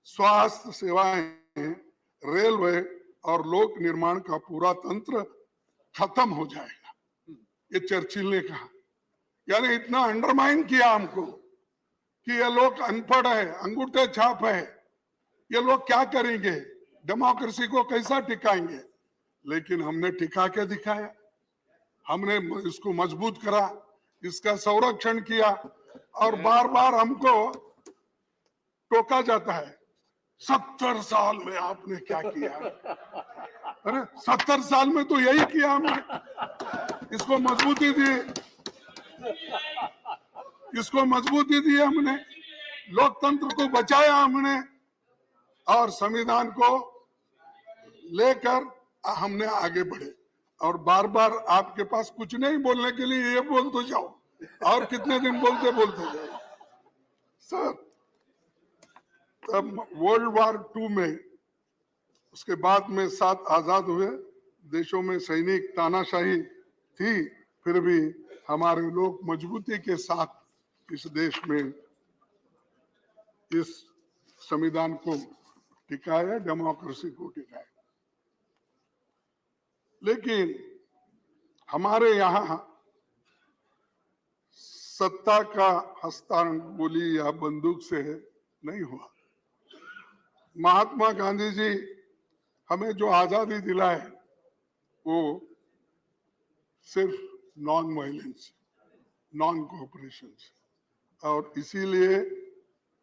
स्वास्थ्य सेवाएं, रेलवे और लोक निर्माण का पूरा तंत्र खत्म हो जाएगा, ये चर्चिल ने कहा। यानी इतना अंडरमाइन किया हमको कि ये लोग अनपढ़ है, अंगूठे छाप है, ये लोग क्या करेंगे, डेमोक्रेसी को कैसा टिकाएंगे। लेकिन हमने टिका के दिखाया, हमने इसको मजबूत करा, इसका संरक्षण किया। और बार बार हमको टोका जाता है, 70 साल में आपने क्या किया। अरे 70 साल में तो यही किया हमने, इसको मजबूती दी, इसको मजबूती दी हमने, लोकतंत्र को बचाया हमने और संविधान को लेकर हमने आगे बढ़े। और बार बार आपके पास कुछ नहीं बोलने के लिए, ये बोल तो जाओ, और कितने दिन बोलते जाओ। सर, तब वर्ल्ड वार 2 में, उसके बाद में 7 आजाद हुए देशों में सैनिक तानाशाही थी, फिर भी हमारे लोग मजबूती के साथ इस देश में इस संविधान को टिकाया, डेमोक्रेसी को टिकाया। लेकिन हमारे यहाँ सत्ता का हस्तांतरण गोली या बंदूक से नहीं हुआ। महात्मा गांधी जी हमें जो आजादी दिलाए वो सिर्फ नॉन वायलेंस, नॉन कोऑपरेशन, और इसीलिए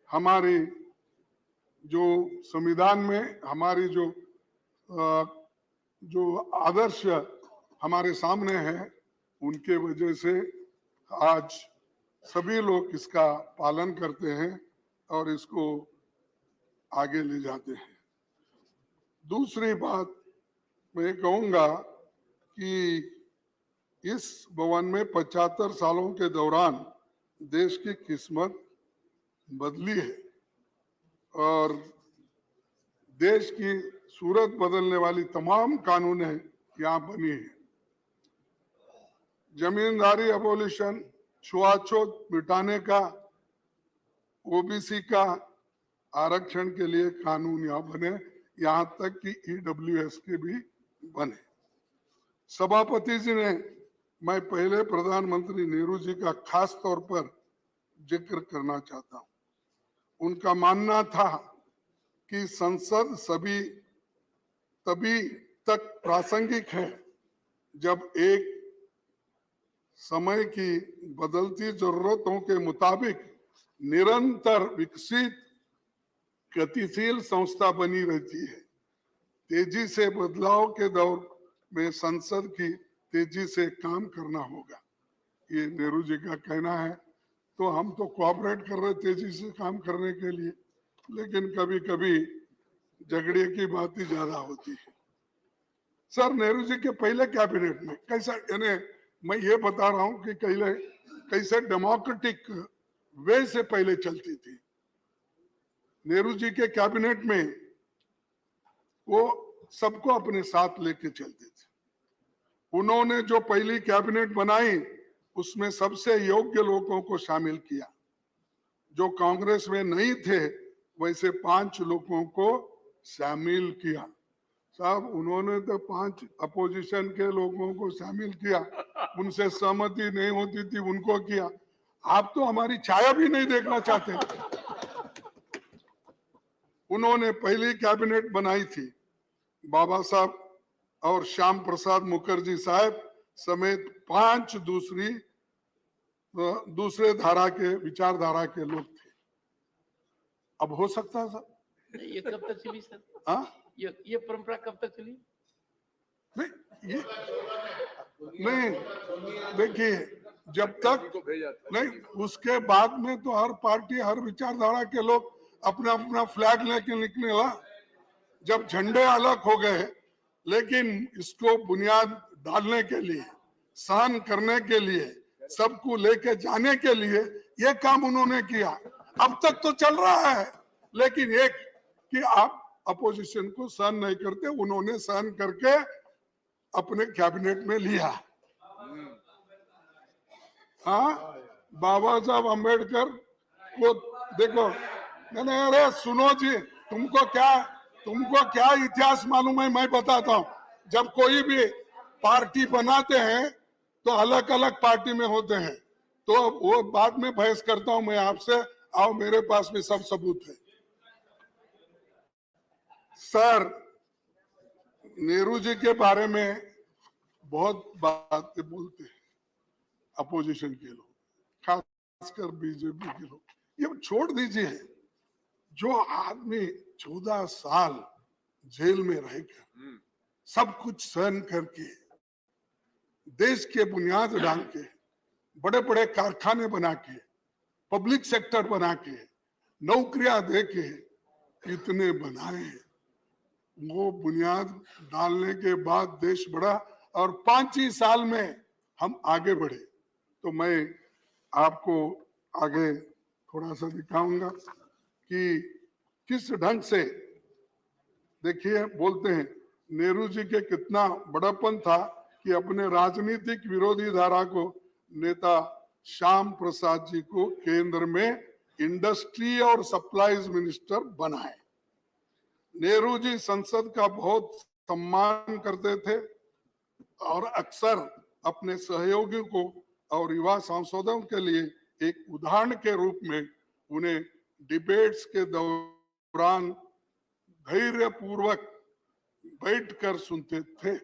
हमारी जो संविधान में हमारी जो आदर्श हमारे सामने है, उनके वजह से आज सभी लोग इसका पालन करते हैं और इसको आगे ले जाते हैं। दूसरी बात मैं कहूंगा कि इस भवन में 75 सालों के दौरान देश की किस्मत बदली है और देश की सूरत बदलने वाली तमाम कानूनें यहाँ बनी है। जमींदारी अबोलिशन, छुआछूत मिटाने का, ओबीसी का आरक्षण के लिए कानून यहाँ बने, यहाँ तक कि ईडब्ल्यूएस के भी बने। सभापति जी ने, मैं पहले प्रधानमंत्री नेहरू जी का खास तौर पर जिक्र करना चाहता हूँ। उनका मानना था कि संसद तभी तक प्रासंगिक है जब एक समय की बदलती जरूरतों के मुताबिक निरंतर विकसित गतिशील संस्था बनी रहती है। तेजी से बदलाव के दौर में संसद की तेजी से काम करना होगा, ये नेहरू जी का कहना है। तो हम तो कोऑपरेट कर रहे तेजी से काम करने के लिए, लेकिन कभी कभी झगड़े की बात ही ज्यादा होती है। सर, नेहरू जी के पहले कैबिनेट में कैसा, यानी मैं ये बता रहा हूं कि कैसे डेमोक्रेटिक वे से पहले चलती थी। नेहरू जी के कैबिनेट में वो सबको अपने साथ लेके चलते थे। उन्होंने जो पहली कैबिनेट बनाई उसमें सबसे योग्य लोगों को शामिल किया। जो कांग्रेस में नहीं थे वैसे 5 लोगों को शामिल किया। साहब, उन्होंने तो 5 अपोजिशन के लोगों को शामिल किया, उनसे सहमति नहीं होती थी उनको किया। आप तो हमारी छाया भी नहीं देखना चाहते। उन्होंने पहली कैबिनेट बनाई थी बाबा साहब और श्याम प्रसाद मुखर्जी साहब समेत 5 दूसरे धारा के विचारधारा के लोग थे। अब हो सकता है सर, ये कब तक चली सर? हाँ, ये परंपरा कब तक चली? नहीं, देखिए, जब तक नहीं, उसके बाद में तो हर पार्टी, हर विचारधारा के लोग अपना अपना फ्लैग लेके निकले ला। जब झंडे अलग हो गए, लेकिन इसको बुनियाद डालने के लिए, सहन करने के लिए, सबको लेके जाने के लिए ये काम उन्होंने किया। अब तक तो चल रहा है, लेकिन एक कि आप अपोजिशन को सहन नहीं करते, उन्होंने सहन करके अपने कैबिनेट में लिया। हाँ, बाबा साहब अम्बेडकर को देखो, मैंने, अरे सुनो जी, तुमको क्या इतिहास मालूम है, मैं बताता हूँ। जब कोई भी पार्टी बनाते हैं तो अलग अलग पार्टी में होते हैं, तो वो बाद में बहस करता हूं मैं आपसे, आओ मेरे पास में सब सबूत है। सर, नेहरू जी के बारे में बहुत बातें बोलते हैं अपोजिशन के लोग, खासकर बीजेपी के लोग। ये छोड़ दीजिए, जो आदमी 14 साल जेल में रहकर सब कुछ सहन करके देश के बुनियाद डाल के, बड़े बड़े कारखाने बना के, पब्लिक सेक्टर बना के, नौकरियां दे के इतने बनाए, वो बुनियाद डालने के बाद देश बढ़ा और 5 ही साल में हम आगे बढ़े। तो मैं आपको आगे थोड़ा सा दिखाऊंगा कि किस ढंग से, देखिए बोलते हैं नेहरू जी के कितना बड़ापन था कि अपने राजनीतिक विरोधी धारा को नेता श्याम प्रसाद जी को केंद्र में इंडस्ट्री और सप्लाईज मिनिस्टर बनाए। नेहरू जी संसद का बहुत सम्मान करते थे और अक्सर अपने सहयोगियों को और युवा सांसदों के लिए एक उदाहरण के रूप में उन्हें डिबेट्स के दौरान धैर्य पूर्वक बैठकर सुनते थे,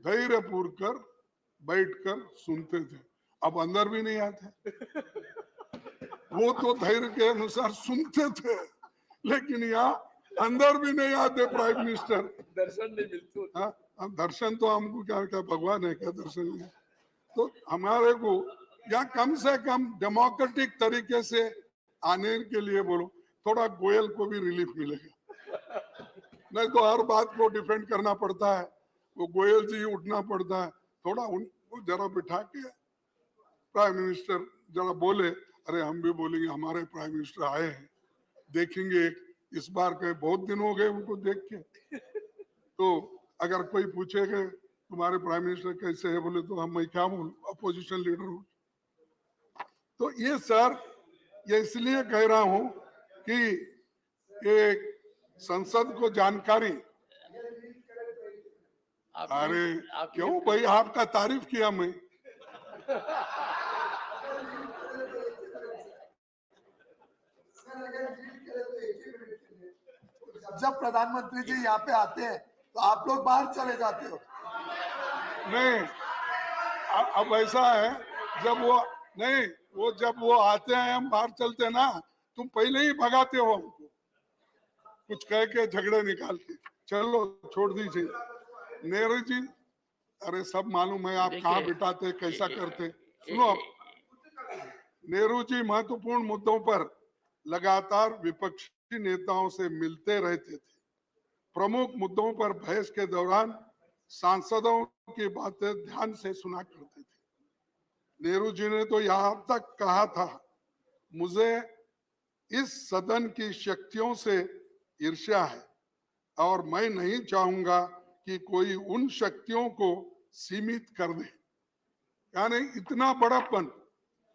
धैर्य पूर्वक बैठकर सुनते थे। अब अंदर भी नहीं आते, वो तो धैर्य के अनुसार सुनते थे, लेकिन यहाँ अंदर भी नहीं आते प्राइम मिनिस्टर। दर्शन नहीं मिलते। हाँ, अब दर्शन तो हमको क्या भगवान है क्या दर्शन नहीं? तो हमारे को या कम से कम डेमोक्रेटिक तरीके से आने के लिए बोलो, थोड़ा गोयल को भी रिलीफ मिलेगा। नहीं तो हर बात को डिफेंड करना पड़ता है, वो गोयल जी उठना पड़ता है। थोड़ा उनको जरा बिठा के प्राइम मिनिस्टर जरा बोले, अरे हम भी बोलेंगे, हमारे प्राइम मिनिस्टर आए हैं, देखेंगे इस बार के बहुत दिन हो गए उनको देख के। तो अगर कोई पूछेगा तुम्हारे प्राइम मिनिस्टर कैसे है, बोले तो हम मैं क्या बोलूं, अपोजिशन लीडर हूं। तो ये सर, ये इसलिए कह रहा हूं कि ये संसद को जानकारी, अरे क्यों भाई, आपका तारीफ किया मैं। जब प्रधानमंत्री जी यहाँ पे आते हैं तो आप लोग बाहर चले जाते हो। नहीं, अब ऐसा है, जब वो नहीं, वो जब वो आते हैं हम बाहर चलते हैं ना, तुम पहले ही भगाते हो हमको, कुछ कह के झगड़े निकाल के। चलो छोड़ दीजिए। नेहरू जी, अरे सब मालूम है आप कहाँ बिठाते, कैसा करते। सुनो, नेहरू जी महत्वपूर्ण मुद्दों पर लगातार विपक्षी नेताओं से मिलते रहते थे। प्रमुख मुद्दों पर बहस के दौरान सांसदों की बातें ध्यान से सुना करते थे। नेहरू जी ने तो यहाँ तक कहा था, मुझे इस सदन की शक्तियों से ईर्ष्या है और मैं नहीं चाहूंगा कि कोई उन शक्तियों को सीमित कर दे। यानी इतना बड़ापन,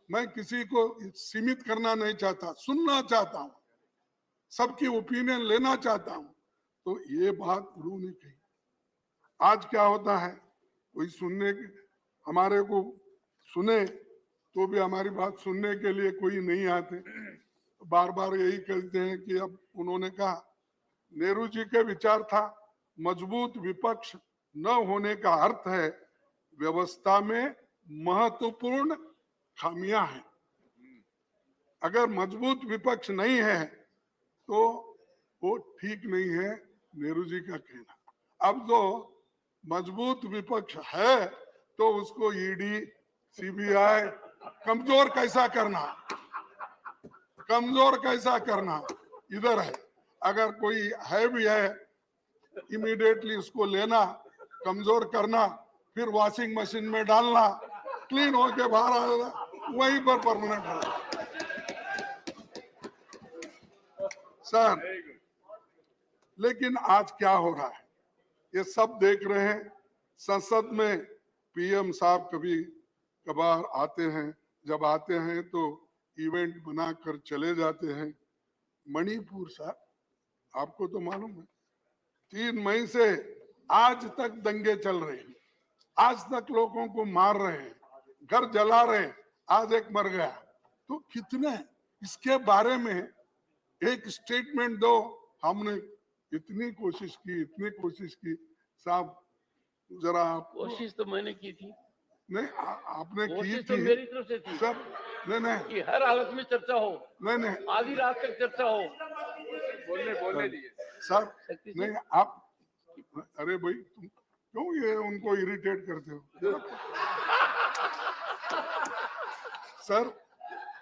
मैं किसी को सीमित करना नहीं चाहता, सुनना चाहता हूं, सबकी ओपिनियन लेना चाहता हूं। तो ये बात उन्होंने कही। आज क्या होता है, कोई सुनने, हमारे को सुने तो भी हमारी बात सुनने के लिए कोई नहीं आते, बार बार यही कहते हैं कि अब उन्होंने कहा। नेहरू जी के विचार था, मजबूत विपक्ष न होने का अर्थ है व्यवस्था में महत्वपूर्ण खामियां हैं। अगर मजबूत विपक्ष नहीं है तो वो ठीक नहीं है, नेहरू जी का कहना। अब तो मजबूत विपक्ष है तो उसको ईडी, सीबीआई कमजोर कैसा करना, कमजोर कैसा करना इधर है। अगर कोई है भी है, इमीडिएटली उसको लेना, कमजोर करना, फिर वॉशिंग मशीन में डालना, क्लीन होके बाहर आ जाना, वहीं पर परमानेंट है। सर, लेकिन आज क्या हो रहा है ये सब देख रहे हैं। संसद में पीएम साहब कभी कभार आते हैं, जब आते हैं तो इवेंट बनाकर चले जाते हैं। मणिपुर साहब, आपको तो मालूम है 3 मई से आज तक दंगे चल रहे हैं, आज तक लोगों को मार रहे हैं, घर जला रहे हैं, आज एक मर गया। तो कितने इसके बारे में एक स्टेटमेंट दो। हमने इतनी कोशिश की साहब, जरा आप कोशिश तो मैंने की थी। नहीं आपने की कोशिश थी तो मेरी तरफ से थी सर। नहीं कि हर हालत में चर्चा हो, नहीं आधी रात तक चर्चा हो। बोलने दीजिए सर, नहीं आप, अरे भाई तुम क्यों ये उनको इरिटेट करते हो? सर,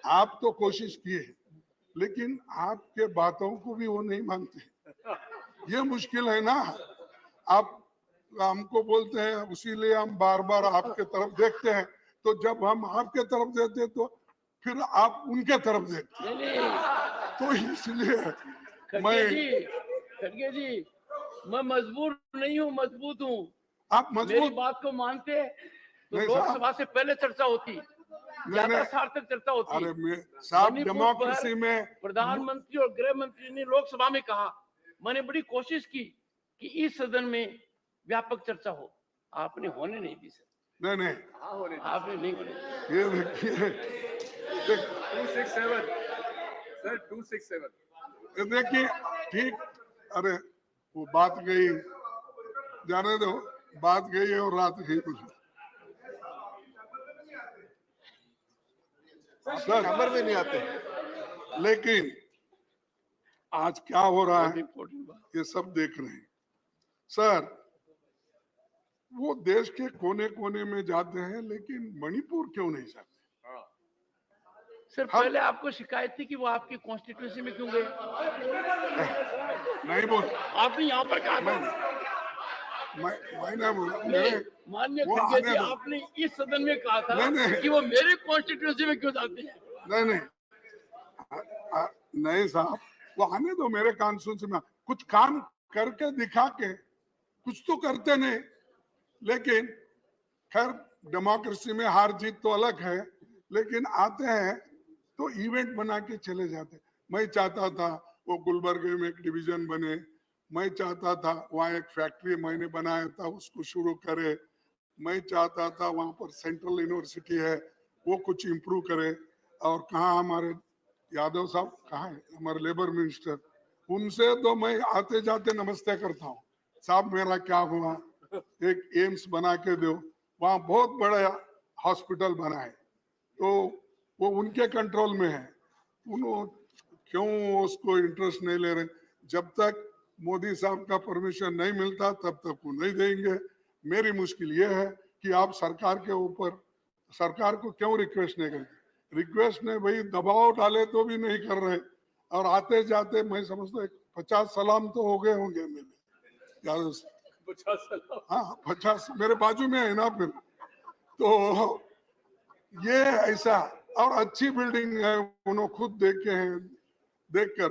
आप तो कोशिश किए लेकिन आपके बातों को भी वो नहीं मानते, ये मुश्किल है ना। आप हमको बोलते हैं, इसीलिए हम बार बार आपके तरफ देखते हैं, तो जब हम आपके तरफ देते तो फिर आप उनके तरफ देखते हैं। तो इसलिए खड़गे जी, मैं मजबूर नहीं हूँ, मजबूत हूँ। आप मेरी मजबूत बात को मानते तो नहीं लोकसभा से पहले चर्चा होती, ज्यादा सार्थक चर्चा होती। अरे साहब, डेमोक्रेसी में प्रधानमंत्री और गृह मंत्री ने लोकसभा में कहा, मैंने बड़ी कोशिश की कि इस सदन में व्यापक चर्चा हो, आपने होने नहीं दी सर। नहीं आपने नहीं होने दी। ये देखिए 267 सर 267 ये देखिए ठीक। अरे वो बात गई, जाने दो, बात गई और रात गई कुछ सर, नंबर में नहीं आते। लेकिन आज क्या हो रहा है ये सब देख रहे हैं सर। वो देश के कोने कोने में जाते हैं लेकिन मणिपुर क्यों नहीं जाते? सर पहले आपको शिकायत थी कि वो आपकी कॉन्स्टिट्यूंसी में क्यों गए? नहीं बोल, आपने यहाँ पर कहा था। मैं नहीं बोला। माननीय खड़गे जी, आपने इस सदन में कहा था कि वो मेरे कॉन्स्टिट्यूंसी में क्यों जाते हैं? नहीं साहब, वो आने दो मेरे कॉन्स्टिट्यूंसी में। कुछ काम करके दिखा के, कुछ तो करते नहीं। लेकिन खैर डेमोक्रेसी में हार जीत तो अलग है, लेकिन आते हैं तो इवेंट बना के चले जाते। मैं चाहता था वो गुलबर्गे में एक डिवीजन बने, मैं चाहता था वहाँ एक फैक्ट्री मैंने बनाया था उसको शुरू करे, मैं चाहता था वहाँ पर सेंट्रल यूनिवर्सिटी है वो कुछ इम्प्रूव करे। और कहाँ हमारे यादव साहब, कहाँ है हमारे लेबर मिनिस्टर, उनसे तो मैं आते जाते नमस्ते करता हूँ, साहब मेरा क्या हुआ, एक एम्स बना के दो, वहाँ बहुत बड़ा हॉस्पिटल बनाए। तो वो उनके कंट्रोल में है, क्यों उसको इंटरेस्ट नहीं ले रहे? जब तक मोदी साहब का परमिशन नहीं मिलता तब तक वो नहीं देंगे। मेरी मुश्किल ये है कि आप सरकार के ऊपर, सरकार को क्यों रिक्वेस्ट नहीं करते? रिक्वेस्ट नहीं भाई, दबाव डाले तो भी नहीं कर रहे। और आते जाते मैं समझता 50 सलाम तो हो गए होंगे मेरे याद से। 50 सलाम? हाँ 50 मेरे बाजू में है ना फिर। तो ये ऐसा, और अच्छी बिल्डिंग है, उन्होंने खुद देखे हैं, देखकर।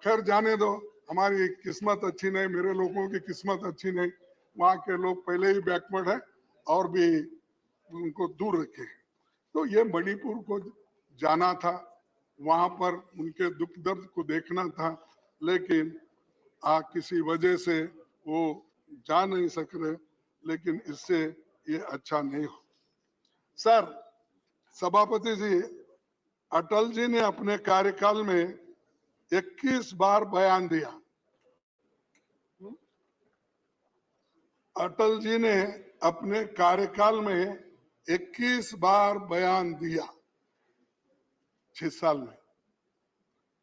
खैर जाने दो, हमारी किस्मत अच्छी नहीं, मेरे लोगों की किस्मत अच्छी नहीं, वहाँ के लोग पहले ही बैकवर्ड है और भी उनको दूर रखे। तो ये मणिपुर को जाना था, वहाँ पर उनके दुख दर्द को देखना था, लेकिन किसी वजह से वो जा नहीं सक रहे। लेकिन इससे ये अच्छा नहीं हो। सर, सभापति जी, अटल जी ने अपने कार्यकाल में 21 बार बयान दिया। अटल जी ने अपने कार्यकाल में 21 बार बयान दिया 6 साल में।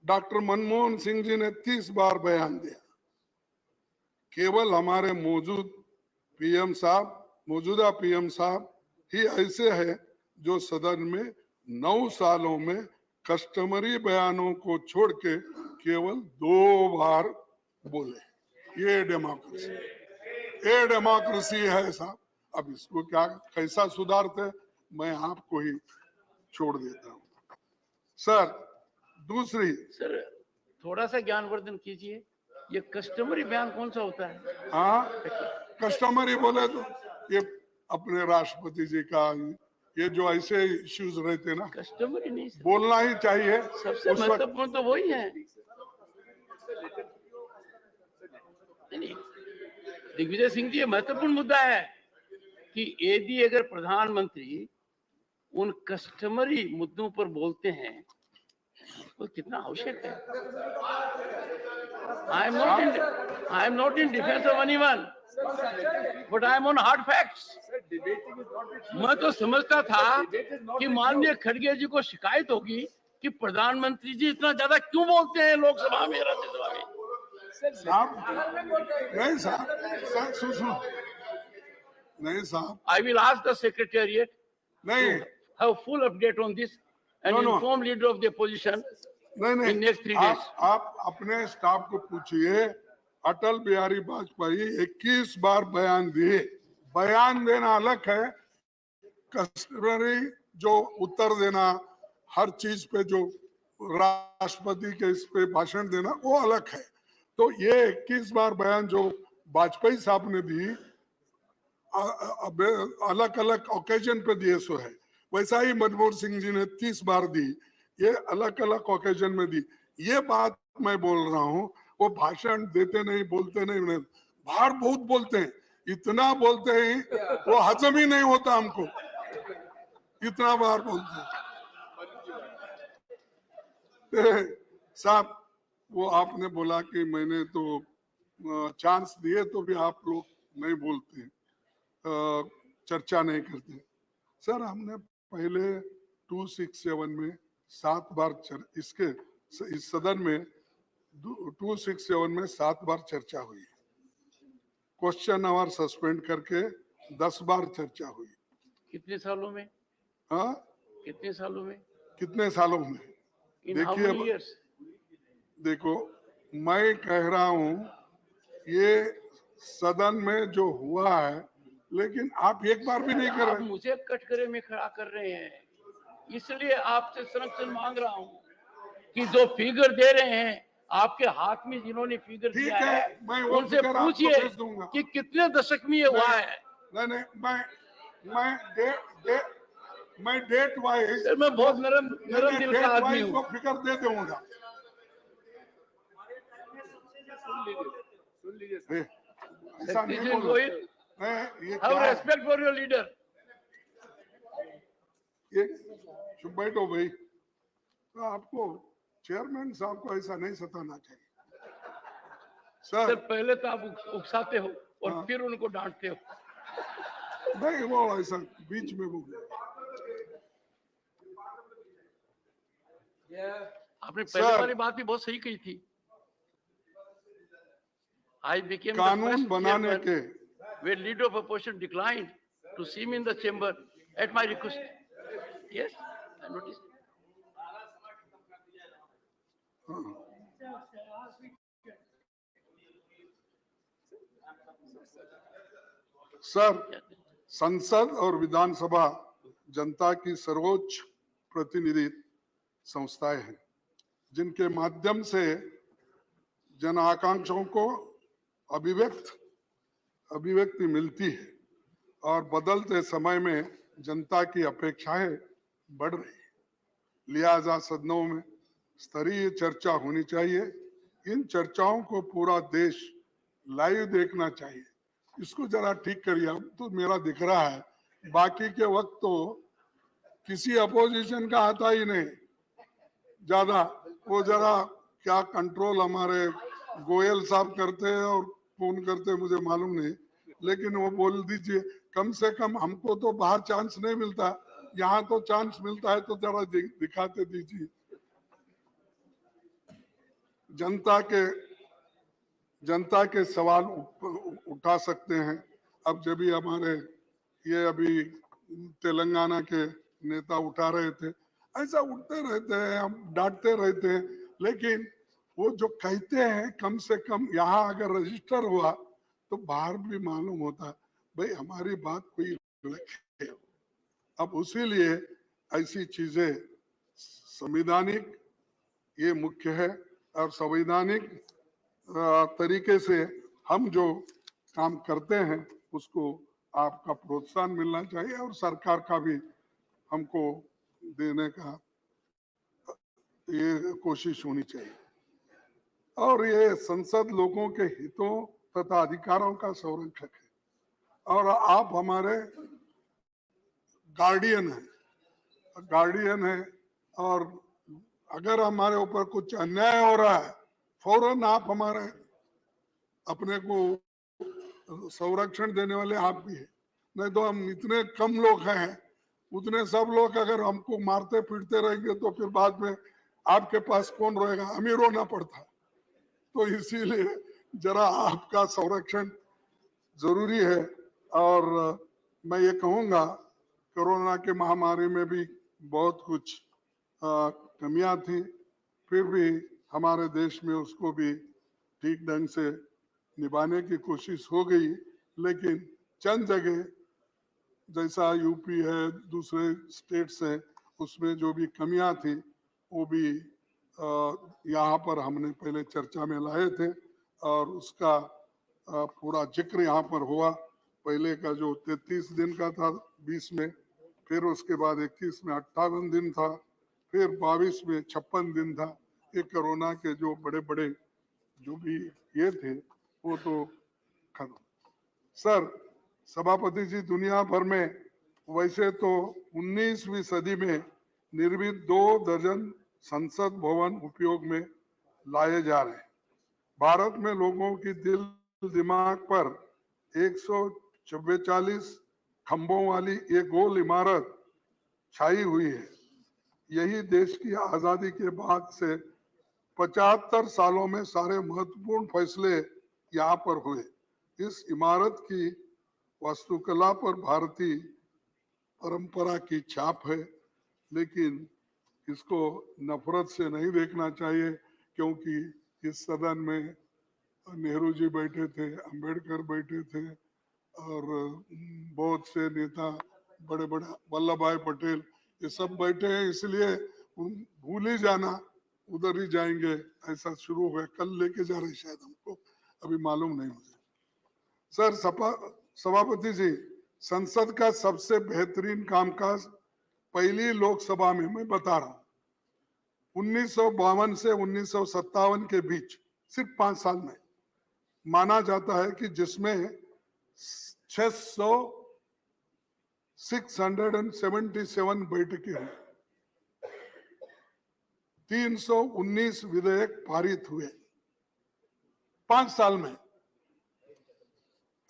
डॉक्टर मनमोहन सिंह जी ने 30 बार बयान दिया। केवल हमारे मौजूदा पीएम साहब ही ऐसे है जो सदन में 9 सालों में कस्टमरी बयानों को छोड़ के केवल 2 बार बोले। ये डेमोक्रेसी है साहब। अब इसको क्या कैसा सुधारते, मैं आपको ही छोड़ देता हूँ। सर दूसरी, सर थोड़ा सा ज्ञानवर्धन कीजिए। ये कस्टमरी बयान कौन सा होता है? हाँ, कस्टमरी बोले तो ये अपने राष्ट्रपति जी का ये जो ऐसे इश्यूज रहते ना, कस्टमरी नहीं सर। बोलना ही चाहिए। सबसे उस वक्त महत्वपूर्ण तो वही है। नहीं, दिग्विजय सिंह जी, ये महत्वपूर्ण मुद्दा है कि यदि अगर प्रधानमंत्री उन कस्टमरी मुद्दों पर बोलते हैं तो कितना आवश्यक है। I am not in defence of anyone, but I am on hard facts. मैं तो समझता था कि माननीय खड़गे जी को शिकायत होगी कि प्रधानमंत्री जी इतना ज्यादा क्यों बोलते हैं लोकसभा में, राज्यसभा में। नहीं साहब, सुनो नहीं साहब, I will ask the secretariat नहीं to have full update on this and No. inform leader of the opposition नहीं in next 3 days. आप अपने स्टाफ को पूछिए, अटल बिहारी वाजपेयी 21 बार बयान दिए। बयान देना अलग है, कस्टमरी जो उत्तर देना हर चीज पे, जो राष्ट्रपति के इस पे भाषण देना, वो अलग है। तो ये 21 बार बयान जो वाजपेयी साहब ने दी, अलग अलग ओकेजन पे दिए सो है, वैसा ही मनमोहन सिंह जी ने 30 बार दी, ये अलग अलग ओकेजन में दी। ये बात मैं बोल रहा हूँ, वो भाषण देते नहीं, बोलते नहीं, बाहर बहुत बोलते हैं, इतना बोलते हैं वो हजम ही नहीं होता हमको, इतना बार बोलते हैं। साहब, वो आपने बोला कि मैंने तो चांस दिए तो भी आप लोग नहीं बोलते, चर्चा नहीं करते। सर, हमने पहले 267 में 7 बार इसके इस सदन में 267 में 7 बार चर्चा हुई, क्वेश्चन आवर सस्पेंड करके 10 बार चर्चा हुई। कितने सालों में? हाँ, कितने सालों में? कितने सालों में? देखिए, देखो, मैं कह रहा हूं ये सदन में जो हुआ है, लेकिन आप एक बार भी नहीं कर रहे। मुझे कटघरे में खड़ा कर रहे हैं, इसलिए आपसे संरक्षण मांग रहा हूं कि जो फिगर दे रहे हैं, आपके हाथ में जिन्होंने फिगर दिया है, उनसे पूछिए कि कितने दशक में ये हुआ है। नहीं, मैं डेट वाइज, मैं बहुत नरम दिल का आदमी हूं, वो फिगर दे दूंगा। ऐसा नहीं बोलो। Have respect for your leader. ये चुप बैठो भाई, तो आपको चेयरमैन साहब को ऐसा नहीं सताना चाहिए। सर, पहले तो आप उकसाते हो और फिर उनको डांटते हो। नहीं, वो ऐसा बीच में बोल। आपने पहले वाली बात भी बहुत सही कही थी। I became कानून बनाने के when leader of opposition declined to see me in the chamber at my request. Yes, I noticed. Sir, संसद और विधानसभा जनता की सर्वोच्च प्रतिनिधि संस्थाएं हैं, जिनके माध्यम से जन आकांक्षाओं को अभिव्यक्ति मिलती है और बदलते समय में जनता की अपेक्षाएं बढ़ रही है। लिहाजा सदनों में स्तरीय चर्चा होनी चाहिए। इन चर्चाओं को पूरा देश लाइव देखना चाहिए। इसको जरा ठीक करिए। अब तो मेरा दिख रहा है, बाकी के वक्त तो किसी अपोजिशन का आता ही नहीं ज्यादा। वो जरा क्या कंट्रोल हमारे गोयल साहब करते हैं और फोन करते हैं, मुझे मालूम नहीं, लेकिन वो बोल दीजिए। कम से कम हमको तो बाहर चांस नहीं मिलता, यहाँ तो चांस मिलता है, तो जरा दिखाते दीजिए। जनता के सवाल उठा सकते हैं। अब जब भी हमारे ये अभी तेलंगाना के नेता उठा रहे थे, ऐसा उठते रहते हैं, हम डांटते रहते हैं, लेकिन वो जो कहते हैं कम से कम यहाँ अगर रजिस्टर हुआ तो बाहर भी मालूम होता भाई हमारी बात कोई रखे। अब उसी लिए ऐसी चीजें संवैधानिक ये मुख्य है। और संवैधानिक तरीके से हम जो काम करते हैं उसको आपका प्रोत्साहन मिलना चाहिए और सरकार का भी हमको देने का ये कोशिश होनी चाहिए। और ये संसद लोगों के हितों तथा अधिकारों का संरक्षक है और आप हमारे गार्डियन है और अगर हमारे ऊपर कुछ अन्याय हो रहा है फौरन आप हमारे अपने को संरक्षण देने वाले आप भी है। नहीं तो हम इतने कम लोग हैं, उतने सब लोग अगर हमको मारते पीटते रहेंगे तो फिर बाद में आपके पास कौन रहेगा, हमें रोना पड़ता। तो इसीलिए जरा आपका संरक्षण जरूरी है। और मैं ये कहूँगा कोरोना के महामारी में भी बहुत कुछ कमियां थी, फिर भी हमारे देश में उसको भी ठीक ढंग से निभाने की कोशिश हो गई। लेकिन चंद जगह जैसा यूपी है, दूसरे स्टेट्स हैं, उसमें जो भी कमियां थी वो भी यहाँ पर हमने पहले चर्चा में लाए थे और उसका पूरा जिक्र यहाँ पर हुआ। पहले का जो 33 दिन का था 20 में, फिर उसके बाद 21 में 58 दिन था, फिर 22 में 56 दिन था। ये कोरोना के जो बड़े बड़े जो भी ये थे वो तो खत्म। सर सभापति जी, दुनिया भर में वैसे तो 19वीं सदी में निर्मित 2 दर्जन संसद भवन उपयोग में लाए जा रहे हैं। भारत में लोगों की दिल दिमाग पर 144 खंभों वाली एक गोल इमारत छाई हुई है। यही देश की आजादी के बाद से 75 सालों में सारे महत्वपूर्ण फैसले यहाँ पर हुए। इस इमारत की वास्तुकला पर भारतीय परंपरा की छाप है, लेकिन इसको नफरत से नहीं देखना चाहिए, क्योंकि इस सदन में नेहरू जी बैठे थे, अंबेडकर बैठे थे और बहुत से नेता बड़े बड़े, वल्लभ भाई पटेल, ये सब बैठे हैं। इसलिए भूल ही जाना, उधर ही जाएंगे, ऐसा शुरू हुआ। कल लेके जा रहे शायद, हमको अभी मालूम नहीं मुझे। सर सभापति जी, संसद का सबसे बेहतरीन कामकाज पहली लोकसभा में मैं बता रहा हूं 1952 से 1957 के बीच सिर्फ 5 साल में माना जाता है कि जिसमें 677 बैठकें हुई, 319 विधेयक पारित हुए 5 साल में।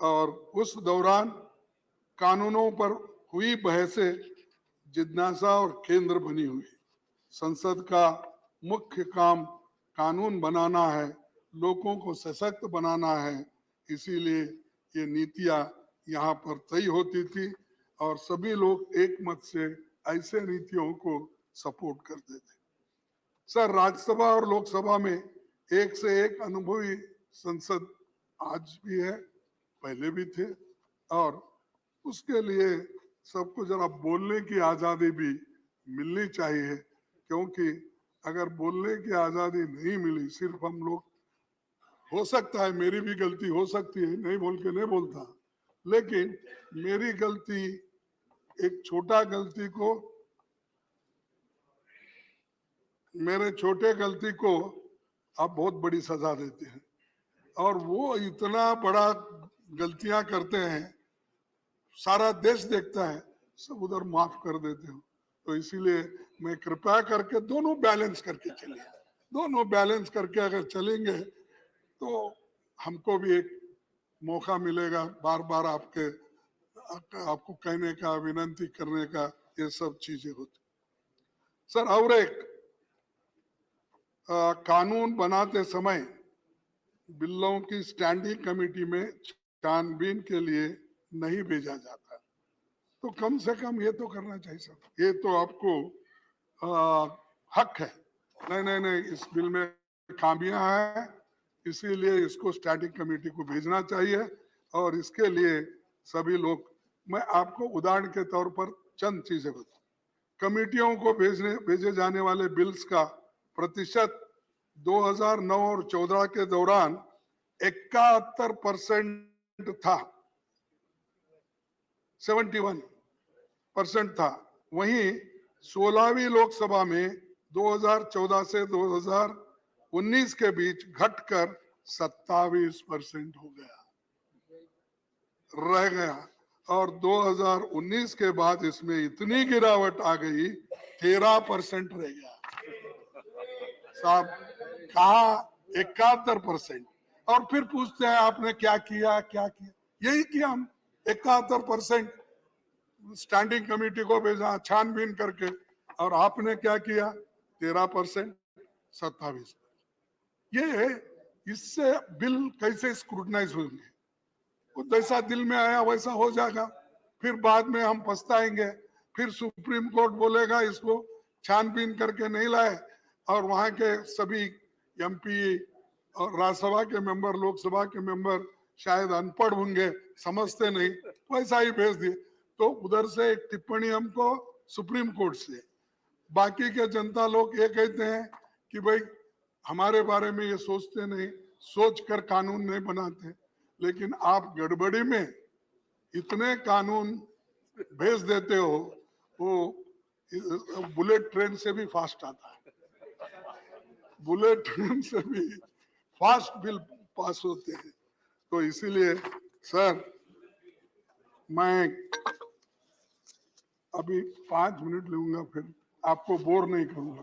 और उस दौरान कानूनों पर हुई बहसें जिज्ञासा और केंद्र बनी हुई। संसद का मुख्य काम कानून बनाना है, लोगों को सशक्त बनाना है, इसीलिए ये नीतियां यहाँ पर तय होती थी और सभी लोग एक मत से ऐसे नीतियों को सपोर्ट करते थे। सर राज्यसभा और लोकसभा में एक से एक अनुभवी संसद आज भी है, पहले भी थे, और उसके लिए सबको जरा बोलने की आजादी भी मिलनी चाहिए, क्योंकि अगर बोलने की आजादी नहीं मिली, सिर्फ हम लोग, हो सकता है मेरी भी गलती हो सकती है, नहीं बोल के नहीं बोलता, लेकिन मेरी गलती, एक छोटा गलती को, मेरे छोटे गलती को आप बहुत बड़ी सजा देते हैं और वो इतना बड़ा गलतियां करते हैं, सारा देश देखता है, सब उधर माफ कर देते हो। तो इसीलिए मैं कृपया करके दोनों बैलेंस करके चलिए, दोनों बैलेंस करके अगर चलेंगे तो हमको भी एक मौका मिलेगा बार बार आपको कहने का, विनती करने का, ये सब चीजें होती। सर और एक कानून बनाते समय बिलों की स्टैंडिंग कमेटी में छानबीन के लिए नहीं भेजा जाता, तो कम से कम ये तो करना चाहिए सर, ये तो आपको हक है। नहीं, इस बिल में खामियां हैं, इसीलिए इसको स्टैटिक कमेटी को भेजना चाहिए। और इसके लिए सभी लोग, मैं आपको उदाहरण के तौर पर चंद चीजें बताऊं। कमेटियों को भेजे जाने वाले बिल्स का प्रतिशत 2009 और 14 के दौरान 71% था, 71% था। वहीं 16वीं लोकसभा में 2014 से 2019 के बीच घटकर 27% हो गया, रह गया। और 2019 के बाद इसमें इतनी गिरावट आ गई 13% रह गया। साहब कहा 71%, और फिर पूछते हैं आपने क्या किया, क्या किया? यही किया हम, 71% स्टैंडिंग कमेटी को भेजा छानबीन करके, और आपने क्या किया? 13%, 27%। ये इससे बिल कैसे स्क्रूटनाइज होंगे? जैसा दिल में आया वैसा हो जाएगा, फिर बाद में हम पछताएंगे, फिर सुप्रीम कोर्ट बोलेगा इसको छानबीन करके नहीं लाए, और वहां के सभी एमपी और राज्यसभा के मेंबर, लोकसभा के मेंबर शायद अनपढ़ होंगे, समझते नहीं, वैसा ही भेज दिए। तो उधर से एक टिप्पणी हमको सुप्रीम कोर्ट से, बाकी के जनता लोग ये कहते हैं कि भाई हमारे बारे में ये सोचते नहीं, सोच कर कानून नहीं बनाते। लेकिन आप गड़बड़ी में इतने कानून भेज देते हो, वो बुलेट ट्रेन से भी फास्ट आता है, बुलेट ट्रेन से भी फास्ट बिल पास होते हैं। तो इसीलिए सर मैं अभी 5 मिनट लूंगा, फिर आपको बोर नहीं करूंगा।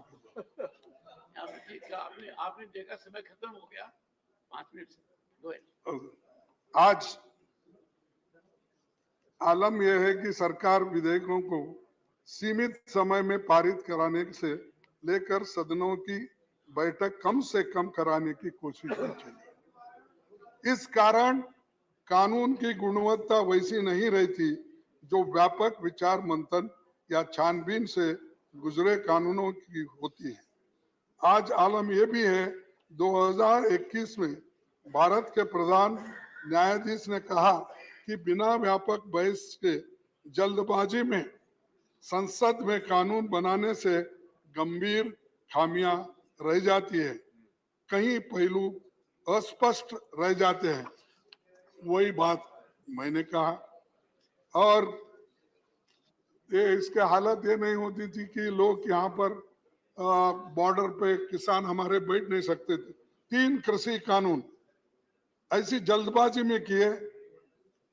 आपने देखा समय खत्म हो गया, 5 मिनट से। आज आलम यह है कि सरकार विधेयकों को सीमित समय में पारित कराने से लेकर सदनों की बैठक कम से कम कराने की कोशिश में चली। इस कारण कानून की गुणवत्ता वैसी नहीं रहती जो व्यापक विचार मंथन या छानबीन से गुजरे कानूनों की होती है। आज आलम यह भी है, 2021 में भारत के प्रधान न्यायाधीश ने कहा कि बिना व्यापक बहस के जल्दबाजी में संसद में कानून बनाने से गंभीर खामियां रह जाती है, कई पहलू अस्पष्ट रह जाते हैं। वही बात मैंने कहा। और ये इसके हालत ये नहीं होती थी कि लोग यहाँ पर बॉर्डर पे किसान हमारे बैठ नहीं सकते थे। 3 कृषि कानून ऐसी जल्दबाजी में किए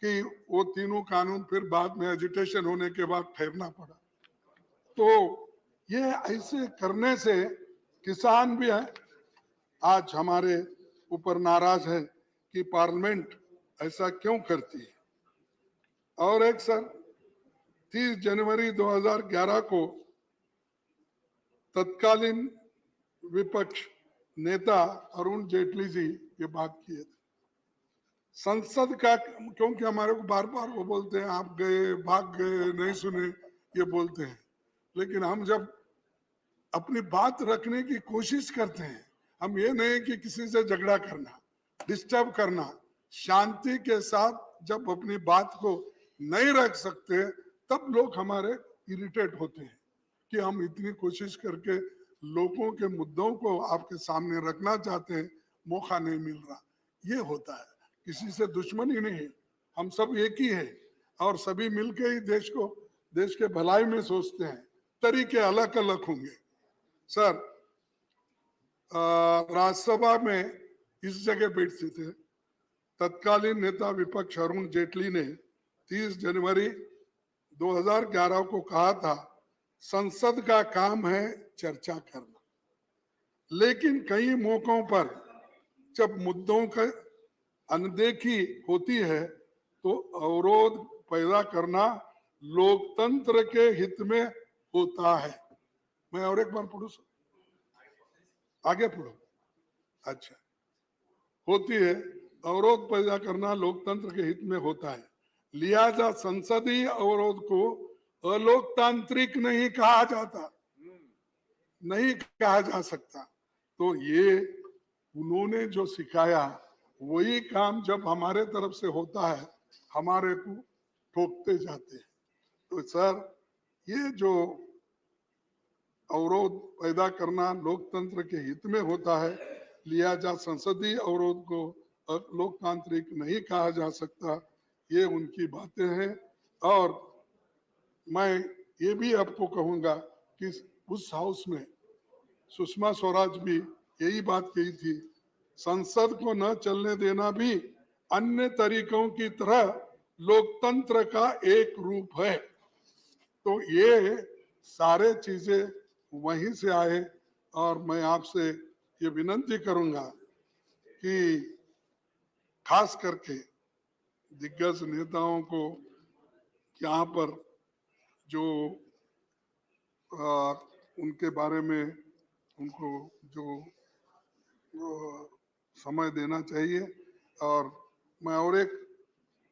कि वो तीनों कानून फिर बाद में एजिटेशन होने के बाद ठहरना पड़ा। तो ये ऐसे करने से किसान भी है आज हमारे ऊपर नाराज है कि पार्लियामेंट ऐसा क्यों करती है। और एक सर 30 जनवरी 2011 को तत्कालीन विपक्ष नेता अरुण जेटली जी ये बात किए थे। संसद का, क्योंकि हमारे को बार बार वो बोलते हैं आप गए, भाग गए, नहीं सुने, ये बोलते हैं। लेकिन हम जब अपनी बात रखने की कोशिश करते हैं, हम ये नहीं कि किसी से झगड़ा करना, डिस्टर्ब करना, शांति के साथ जब अपनी बात को नहीं रख सकते तब लोग हमारे इरिटेट होते हैं कि हम इतनी कोशिश करके लोगों के मुद्दों को आपके सामने रखना चाहते हैं, मौका नहीं मिल रहा। ये होता है, किसी से दुश्मनी नहीं है, हम सब एक ही है और सभी मिलके ही देश के भलाई में सोचते हैं। तरीके अलग अलग होंगे। सर राज्यसभा में इस जगह बैठते थे तत्कालीन नेता विपक्ष अरुण जेटली ने 30 जनवरी 2011 को कहा था, संसद का काम है चर्चा करना, लेकिन कई मौकों पर जब मुद्दों का अनदेखी होती है तो अवरोध पैदा करना लोकतंत्र के हित में होता है। मैं और एक बार पढ़ू सर, आगे पढ़ो। अच्छा, होती है, अवरोध पैदा करना लोकतंत्र के हित में होता है, लिहाजा संसदीय अवरोध को अलोकतांत्रिक नहीं कहा जाता, नहीं कहा जा सकता। तो ये उन्होंने जो सिखाया वही काम जब हमारे तरफ से होता है हमारे को ठोकते जाते हैं। तो सर ये जो अवरोध पैदा करना लोकतंत्र के हित में होता है, लिया जा, संसदीय अवरोध को लोकतांत्रिक नहीं कहा जा सकता, ये उनकी बातें हैं। और मैं ये भी आपको कहूंगा कि उस हाउस में सुषमा स्वराज भी यही बात कही थी, संसद को न चलने देना भी अन्य तरीकों की तरह लोकतंत्र का एक रूप है। तो ये सारे चीजें वहीं से आए और मैं आपसे ये विनंती करूंगा कि खास करके दिग्गज नेताओं को यहाँ पर जो उनके बारे में उनको जो समय देना चाहिए। और मैं और एक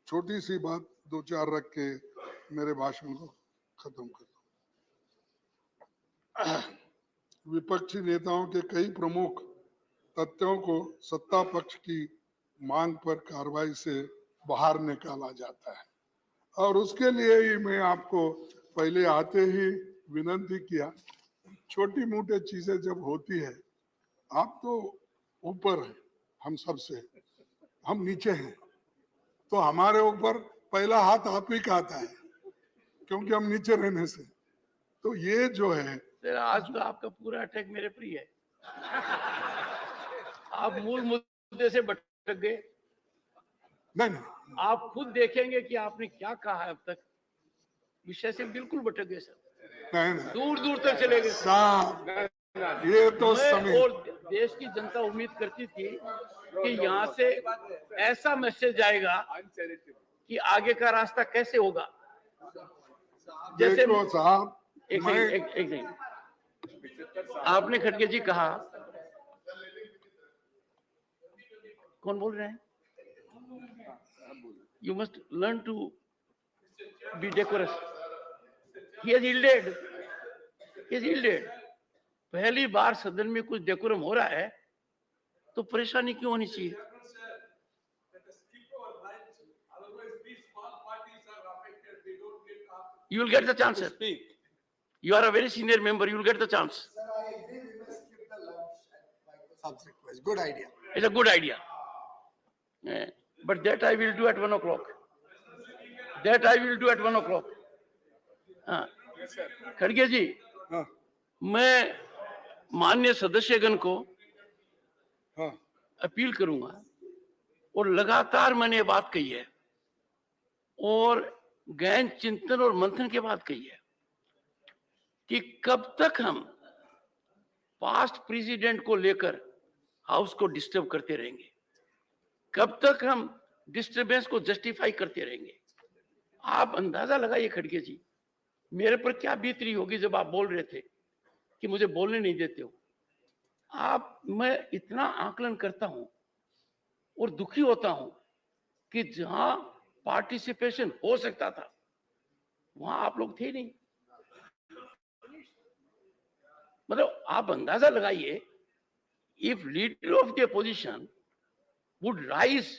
छोटी सी बात दो चार रख के मेरे भाषण को खत्म करता हूँ। विपक्षी नेताओं के कई प्रमुख तथ्यों को सत्ता पक्ष की मांग पर कार्रवाई से बाहर निकाला जाता है और उसके लिए ही मैं आपको पहले आते ही विनंती किया, छोटी मोटी चीजें जब होती है, आप तो ऊपर हैं हम सबसे, हम नीचे हैं, तो हमारे ऊपर पहला हाथ आप ही का आता है क्योंकि हम नीचे रहने से। तो ये जो है सर, आज तो आपका पूरा अटैक मेरे पर ही है। आप मूल मुद्दे से भटक गए। नहीं, आप खुद देखेंगे कि आपने क्या कहा है अब तक, विषय से बिल्कुल भटक गए सर, नहीं, दूर दूर तक चले गए साहब, ये तो समय और देश की जनता उम्मीद करती थी कि यहाँ से ऐसा मैसेज आएगा कि आगे का रास्ता कैसे होगा। जैसे साहब, एक सेकंड, आपने खड़गे जी कहा, कौन बोल रहे हैं? You must learn to be decorous. He has yielded. He has yielded. पहली बार सदन में कुछ डेकोरम हो रहा है तो परेशानी क्यों होनी चाहिए? You will get the chance, sir. You are a very senior member. You will get the chance. Sir, I agree. We must skip the lunch at Microsoft's request. Good idea. It's a good idea. But that I will do at 1 o'clock. That I will do at 1 o'clock. खड़गे जी, मैं माननीय सदस्यगण को appeal करूंगा और लगातार मैंने ये बात कही है और गहन चिंतन और मंथन के बाद कही है कि कब तक हम पास्ट प्रेसिडेंट को लेकर हाउस को डिस्टर्ब करते रहेंगे, कब तक हम डिस्टर्बेंस को जस्टिफाई करते रहेंगे। आप अंदाजा लगाइए खड़गे जी, मेरे पर क्या बीत रही होगी जब आप बोल रहे थे कि मुझे बोलने नहीं देते हो। मैं इतना आकलन करता हूं और दुखी होता हूं कि जहां पार्टिसिपेशन हो सकता था वहां आप लोग थे नहीं। मतलब आप अंदाजा लगाइए, if leader of the opposition would rise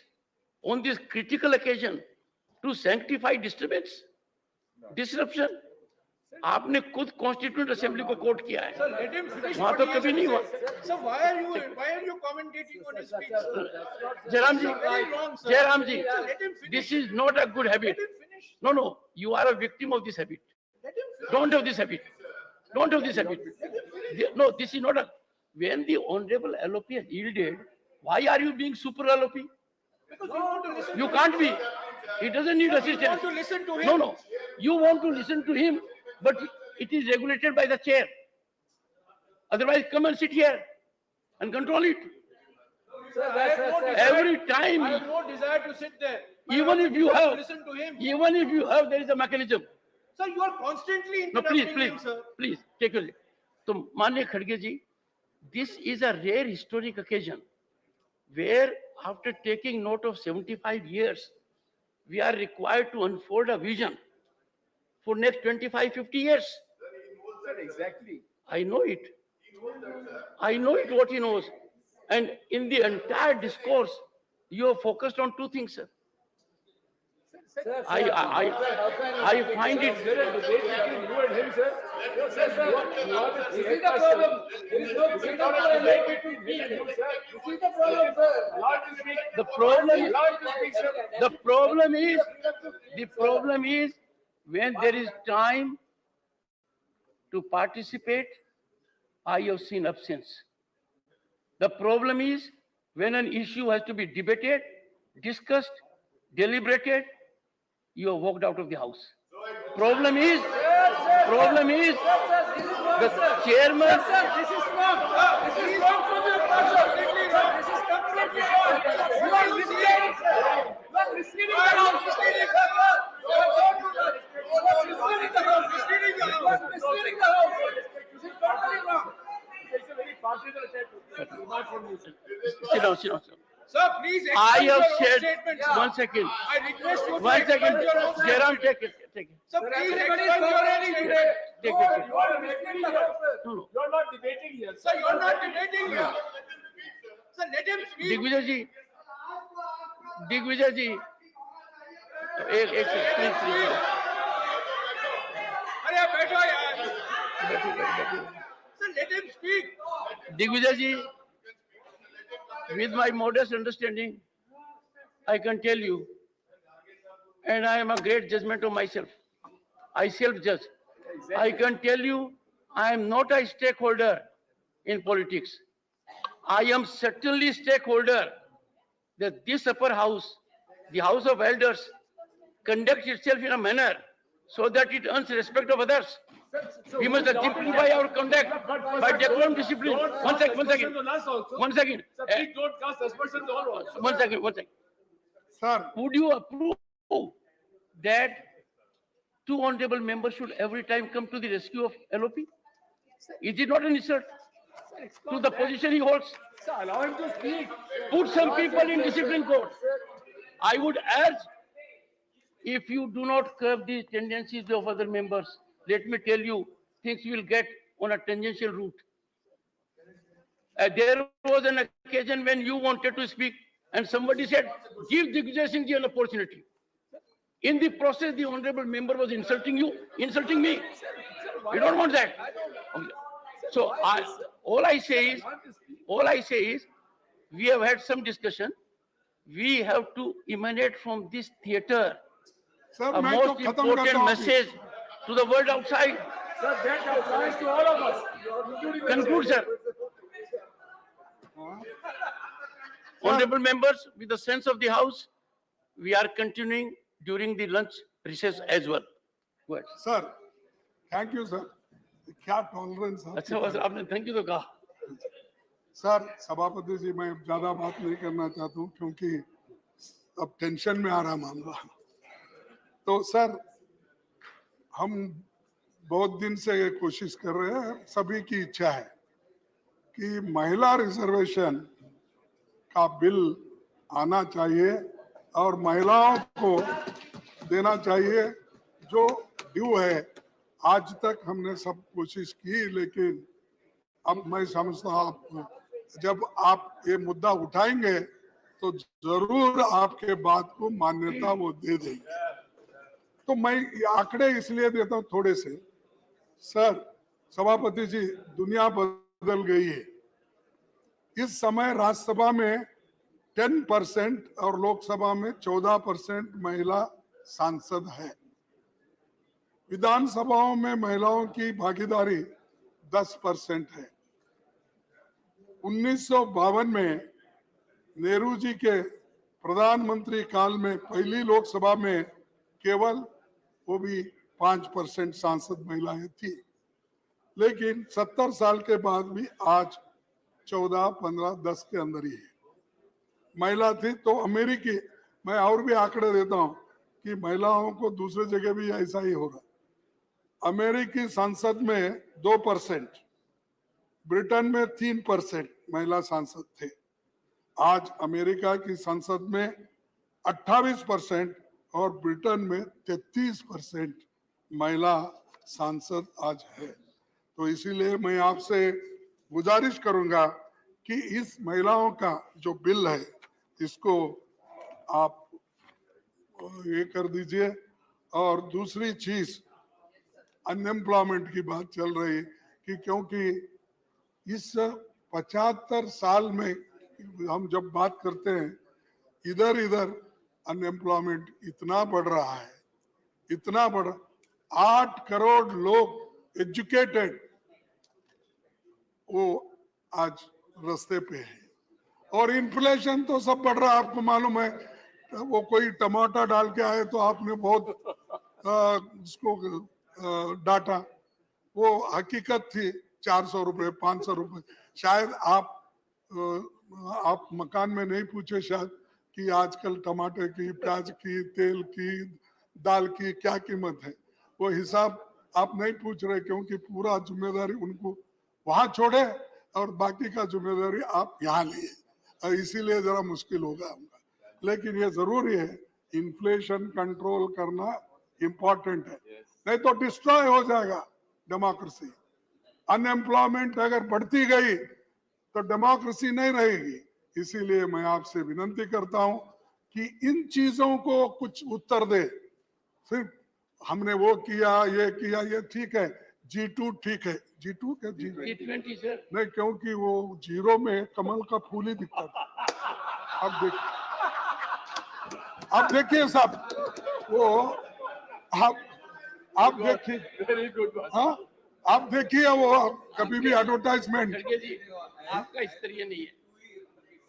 on this critical occasion to sanctify disturbance, disruption, आपने खुद कॉन्स्टिट्यूंट असेंबली को कोट किया है, वहां तो कभी नहीं हुआ। So why are you commentating on his speech? Jairam ji, this is not a good habit. No, you are a victim of this habit. Don't have this habit. Don't have this habit. No, this is not a. When the honorable LOP has yielded, why are you being super LOP? Because you want to listen. You can't be. He doesn't need assistance. You want to listen to him. No. You want to listen to him, but it is regulated by the chair. Otherwise, come and sit here and control it. Every time. I have no desire to sit there. Even if you have, listen to him. Even if you have, there is a mechanism. Sir, you are constantly No, interrupting him, sir. please, take your. So, माननीय खड़गे जी, this is a rare historic occasion where after taking note of 75 years, we are required to unfold a vision for next 25-50 years. Sir, exactly. I know it. I know it what he knows. And in the entire discourse, you are focused on two things, sir. I find it. There is debate between you and him, sir. You are the This is the problem. There is no debate between me and you, sir. This is the problem, sir. Allow him to speak. The problem, Allow him to speak, sir. the problem is when there is time to participate, I have seen absence. The problem is when an issue has to be debated, discussed, deliberated, you have walked out of the house. Problem is the chairman. This is wrong. This is wrong from your part, sir. This is completely wrong. You are misleading. You are misleading the house. Misleading the house. You are misleading the house. Misleading the house. This is totally wrong. It's a very particular remark from you, sir. Sit down. Sir, please I explain have your own said, statement. one second. I request you to One second. explain your own Jairam, statement. take it. Sir, please Everybody is explain your own cooperating statement. today. Take You it. are misleading the house, sir. No. You are not debating here. Sir, you are not debating here. Sir, let him speak. Digvijay जी, एक please. अरे आप बैठो यार। Sir, let him speak. Digvijay ji, with my modest understanding, I can tell you, and I am a great judgment of myself. I self-judge. I can tell you, I am not a stakeholder in politics. I am certainly stakeholder that this upper house, the House of Elders, conducts itself in a manner so that it earns respect of others. We must exemplify our conduct by decorum discipline. One second. One second. Sir, please don't cast aspersions all on. One second. Sir Would you approve that two honorable members should every time come to the rescue of LOP? Is it not an insult to the position he holds? Sir, allow him to speak. Put some people in discipline court. I would urge, if you do not curb these tendencies of other members, let me tell you, things will get on a tangential route. There was an occasion when you wanted to speak and somebody said, give Digvijay Singh ji an opportunity. In the process, the honorable member was insulting you, insulting me. We don't want that. Okay. So all I say is, we have had some discussion. We have to emanate from this theater sir a मैं तो most खत्म करता important हूँ message to the world outside. Sir, that applies to all of us. including the Conclude, sir. Honorable members, with the sense of the house, we are continuing during the lunch recess as well. Go ahead. Sir thank you sir क्या tolerance अच्छा बस आपने thank you तो कहा। Sir सभापति जी मैं ज्यादा बात नहीं करना चाहता हूँ क्योंकि अब टेंशन में आ रहा मामला। तो सर हम बहुत दिन से ये कोशिश कर रहे हैं, सभी की इच्छा है कि महिला रिजर्वेशन का बिल आना चाहिए और महिलाओं को देना चाहिए जो ड्यू है। आज तक हमने सब कोशिश की, लेकिन अब मैं समझता हूँ जब आप ये मुद्दा उठाएंगे तो जरूर आपके बात को मान्यता वो दे देंगे। तो मैं ये आंकड़े इसलिए देता हूँ थोड़े से। सर सभापति जी, दुनिया बदल गई है। इस समय राज्यसभा में 10% और लोकसभा में 14% महिला सांसद है। विधानसभाओं में महिलाओं की भागीदारी 10% है। 1952 में नेहरू जी के प्रधानमंत्री काल में पहली लोकसभा में केवल वो भी 5% सांसद महिलाएं थी, लेकिन 70 साल के बाद भी आज 14, 15, 10 के अंदर ही है महिला थी। तो अमेरिकी, मैं और भी आंकड़े देता हूं कि महिलाओं को दूसरे जगह भी ऐसा ही हो रहा। अमेरिकी संसद में 2%, ब्रिटेन में 3% महिला सांसद थे। आज अमेरिका की संसद में 28% और ब्रिटेन में 33% महिला सांसद आज है। तो इसीलिए मैं आपसे गुजारिश करूंगा कि इस महिलाओं का जो बिल है इसको आप ये कर दीजिए। और दूसरी चीज अनएम्प्लॉयमेंट की बात चल रही है कि क्योंकि इस 75 साल में हम जब बात करते हैं इधर इधर अनएम्प्लॉयमेंट इतना बढ़ रहा है, इतना बढ़, 8 करोड़ लोग एजुकेटेड वो आज रास्ते पे है। और इन्फ्लेशन तो सब बढ़ रहा है, आपको मालूम है। वो कोई टमाटर डाल के आए तो आपने बहुत उसको डांटा, वो हकीकत थी। 400 रुपए 500 रुपए, शायद आप मकान में नहीं पूछे शायद कि आजकल टमाटर की, प्याज की, तेल की, दाल की क्या कीमत है। वो हिसाब आप नहीं पूछ रहे क्योंकि पूरा जिम्मेदारी उनको वहां छोड़े और बाकी का जिम्मेदारी आप यहाँ लिए, और इसीलिए जरा मुश्किल होगा हमका। लेकिन ये जरूरी है, इन्फ्लेशन कंट्रोल करना इम्पोर्टेंट है, नहीं तो डिस्ट्रॉय हो जाएगा डेमोक्रेसी। अनएम्प्लॉयमेंट अगर बढ़ती गई तो डेमोक्रेसी नहीं रहेगी। इसीलिए मैं आपसे विनती करता हूं कि इन चीजों को कुछ उत्तर दे। सिर्फ हमने वो किया, ये ठीक है, G2 ठीक है, G2 क्या G20 सर नहीं, क्योंकि वो जीरो में कमल का फूल ही दिखता था। अब देखिए साहब, वो आप देखिए, वेरी गुड। हाँ आप देखिए वो कभी भी एडवर्टाइजमेंट। खड़गे जी आपका स्तरीय नहीं है,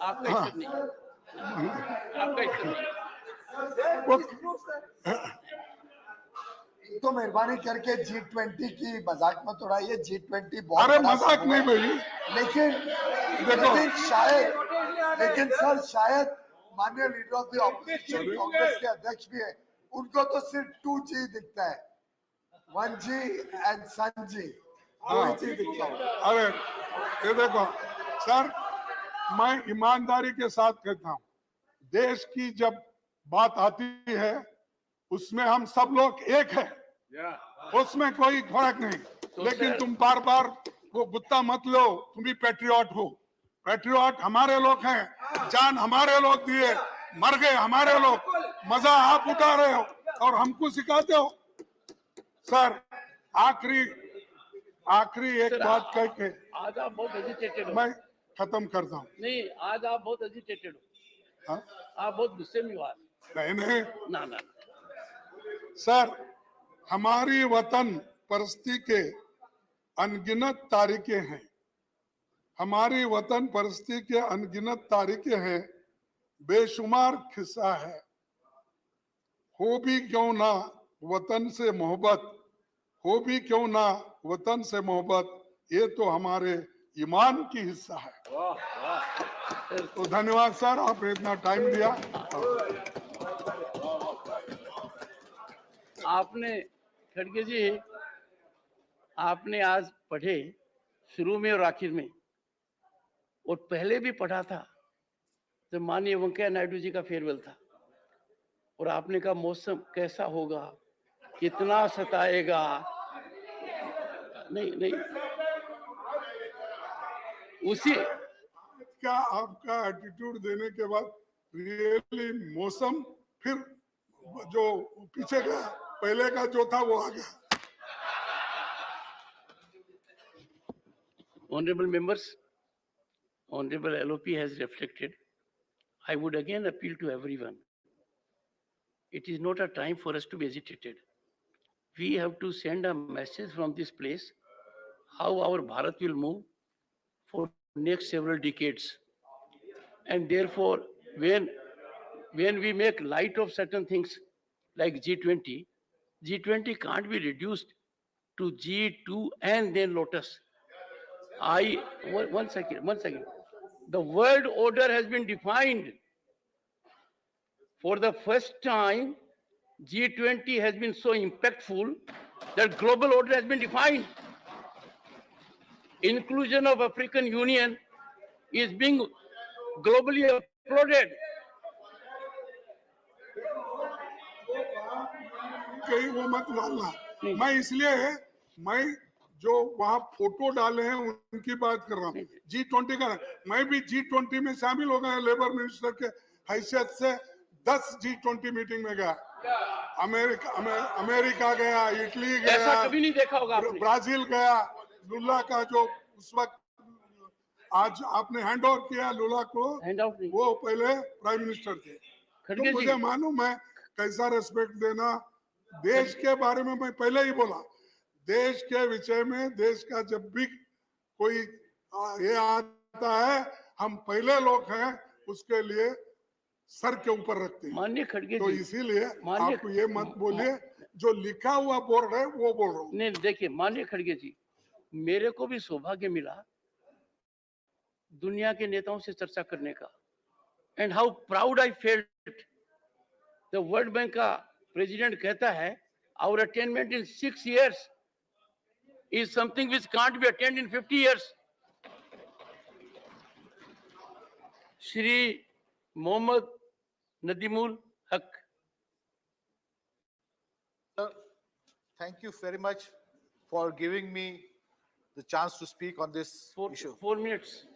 आपका स्तर नहीं है, आपका स्तर नहीं है। तो मेहरबानी करके G20 की मजाक मत उड़ाइए। G20 बहुत अरे बड़ा मजाक समूह नहीं है। भाई, लेकिन सर शायद माननीय leader of the opposition Congress के अध्यक्ष भी है, उनको तो सिर्फ 2G दिखता है, 1G एंड सन-जी, 2G दिखता है। अरे ये देखो सर, मैं ईमानदारी के साथ कहता हूँ, देश की जब बात आती है उसमें हम सब लोग एक है, उसमें कोई फर्क नहीं। लेकिन तुम बार बार वो गुत्ता मत लो, तुम भी पैट्रियट हो। पैट्रियट हमारे लोग हैं, जान हमारे लोग दिए, मर गए हमारे लोग, मजा आप उठा रहे हो और हमको सिखाते हो। सर आखिरी एक बात कह के आज आप बहुत एजिटेटेड हो। मैं खत्म करता हूँ। नहीं, आज आप बहुत एजिटेटेड हो। हाँ? आप बहुत गुस्से में हो आज। नहीं ना ना सर, हमारी वतन परिस्थिति के अनगिनत तारीखें हैं, हमारी वतन परिस्थिति के अनगिनत तारीखें हैं, बेशुमार किस्सा है। हो भी क्यों ना वतन से मोहब्बत, हो भी क्यों ना वतन से मोहब्बत, ये तो हमारे ईमान की हिस्सा है। तो धन्यवाद सर, आपने इतना टाइम दिया। आपने खड़गे जी, आपने आज पढ़े शुरू में और आखिर में, और पहले भी पढ़ा था जब माननीय वेंकैया नायडू जी का फेयरवेल था, और आपने कहा मौसम कैसा होगा, कितना सताएगा। नहीं उसी क्या आपका एटीट्यूड देने के बाद रियली मौसम फिर जो पीछे का पहले का जो था वो आ गया। Honorable members, Honorable LOP has reflected. I would again appeal to everyone. It is not a time for us to be agitated. We have to send a message from this place how our Bharat will move for next several decades. And therefore, when we make light of certain things like G20, G20 can't be reduced to G2 and then Lotus. One second. The world order has been defined. For the first time, G20 has been so impactful that global order has been defined. Inclusion of African Union is being globally applauded. कहीं वो मत डालना, मैं इसलिए मैं जो वहाँ photo डाले हैं उनकी बात कर रहा हूँ। G20 का मैं भी G20 में शामिल हो गया लेबर मिनिस्टर के हैसियत से। 10 G20 मीटिंग में गया, अमेरिका गया, इटली गया, ऐसा कभी नहीं देखा होगा आपने। ब्राजील गया। लुला का जो उस वक्त आज आपने हैंड ओवर किया लुला को, वो पहले प्राइम मिनिस्टर थे। तो मुझे मालूम है कैसा रेस्पेक्ट देना। देश के बारे में मैं पहले ही बोला, देश के विषय में, देश का जब भी कोई ये आता है, हम पहले लोग हैं उसके लिए सर के ऊपर रखते हैं। माननीय खड़गे तो जी, इसीलिए आप ये मत बोलिए, जो लिखा हुआ बोर्ड है वो बोल रहा हूँ। नहीं देखिए माननीय खड़गे जी, मेरे को भी सौभाग्य मिला दुनिया के नेताओं से चर्चा करने का, and how proud I felt. The world bank का प्रेसिडेंट कहता है our attainment in 6 years is something which can't be attained in 50 years. Shri Mohammad Nadimul Haque. Sir, thank you very much for giving me the chance to speak on this issue. 4 minutes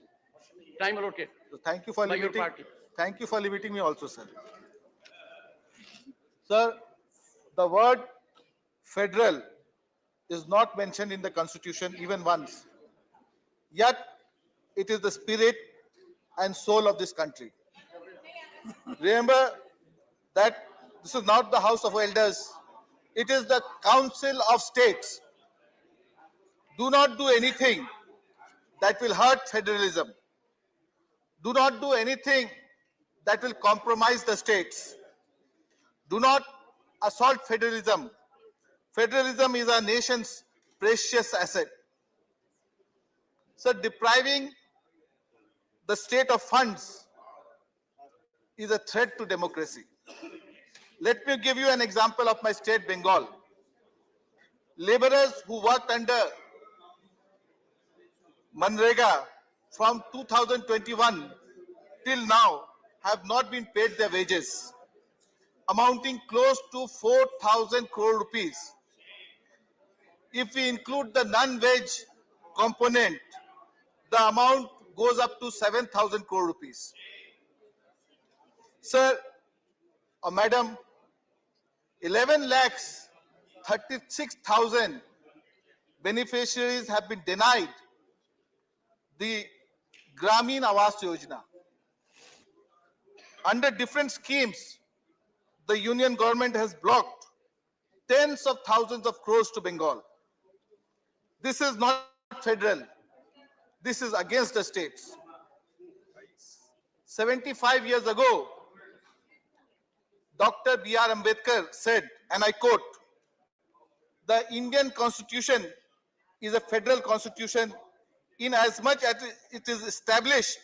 time allotted. So thank you for by your limiting. party. Thank you for limiting me also, sir. Sir, the word federal is not mentioned in the Constitution even once. Yet, it is the spirit and soul of this country. Remember that this is not the House of Elders. It is the Council of States. Do not do anything that will hurt federalism. Do not do anything that will compromise the states. Do not assault federalism. Federalism is our nation's precious asset. So depriving the state of funds is a threat to democracy. Let me give you an example of my state, Bengal. Laborers who worked under Manrega from 2021 till now have not been paid their wages, amounting close to 4,000 crore rupees. If we include the non-wage component, the amount goes up to 7,000 crore rupees. Sir, or madam, 11 lakhs 36,000 beneficiaries have been denied the Gramin Awas Yojana. Under different schemes, the union government has blocked tens of thousands of crores to Bengal. This is not federal. This is against the states. 75 years ago, Dr. B.R. Ambedkar said, and I quote, "The Indian Constitution is a federal constitution in as much as it is established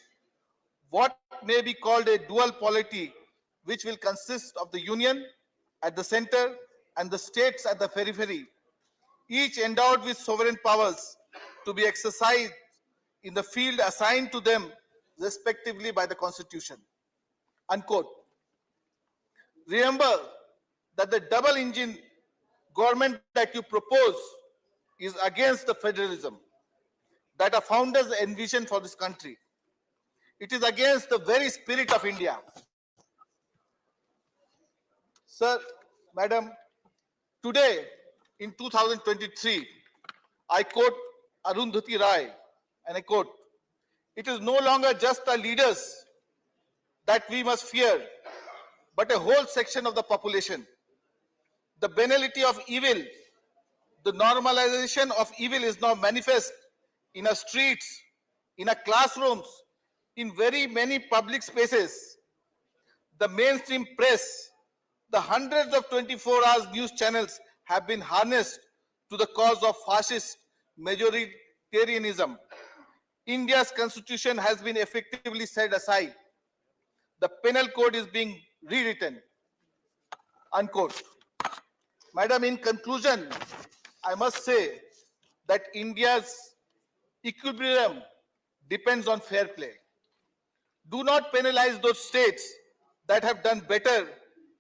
what may be called a dual polity, which will consist of the union at the center and the states at the periphery, each endowed with sovereign powers to be exercised in the field assigned to them respectively by the Constitution." Unquote. Remember that the double engine government that you propose is against the federalism that our founders envisioned for this country. It is against the very spirit of India. Sir, madam, today in 2023, I quote Arundhati Rai, and I quote, "It is no longer just the leaders that we must fear, but a whole section of the population. The banality of evil, the normalization of evil is now manifest in our streets, in our classrooms, in very many public spaces. The mainstream press, the hundreds of 24 hours news channels have been harnessed to the cause of fascist majoritarianism. India's constitution has been effectively set aside. The penal code is being rewritten." Unquote. Madam, in conclusion, I must say that India's equilibrium depends on fair play. Do not penalize those states that have done better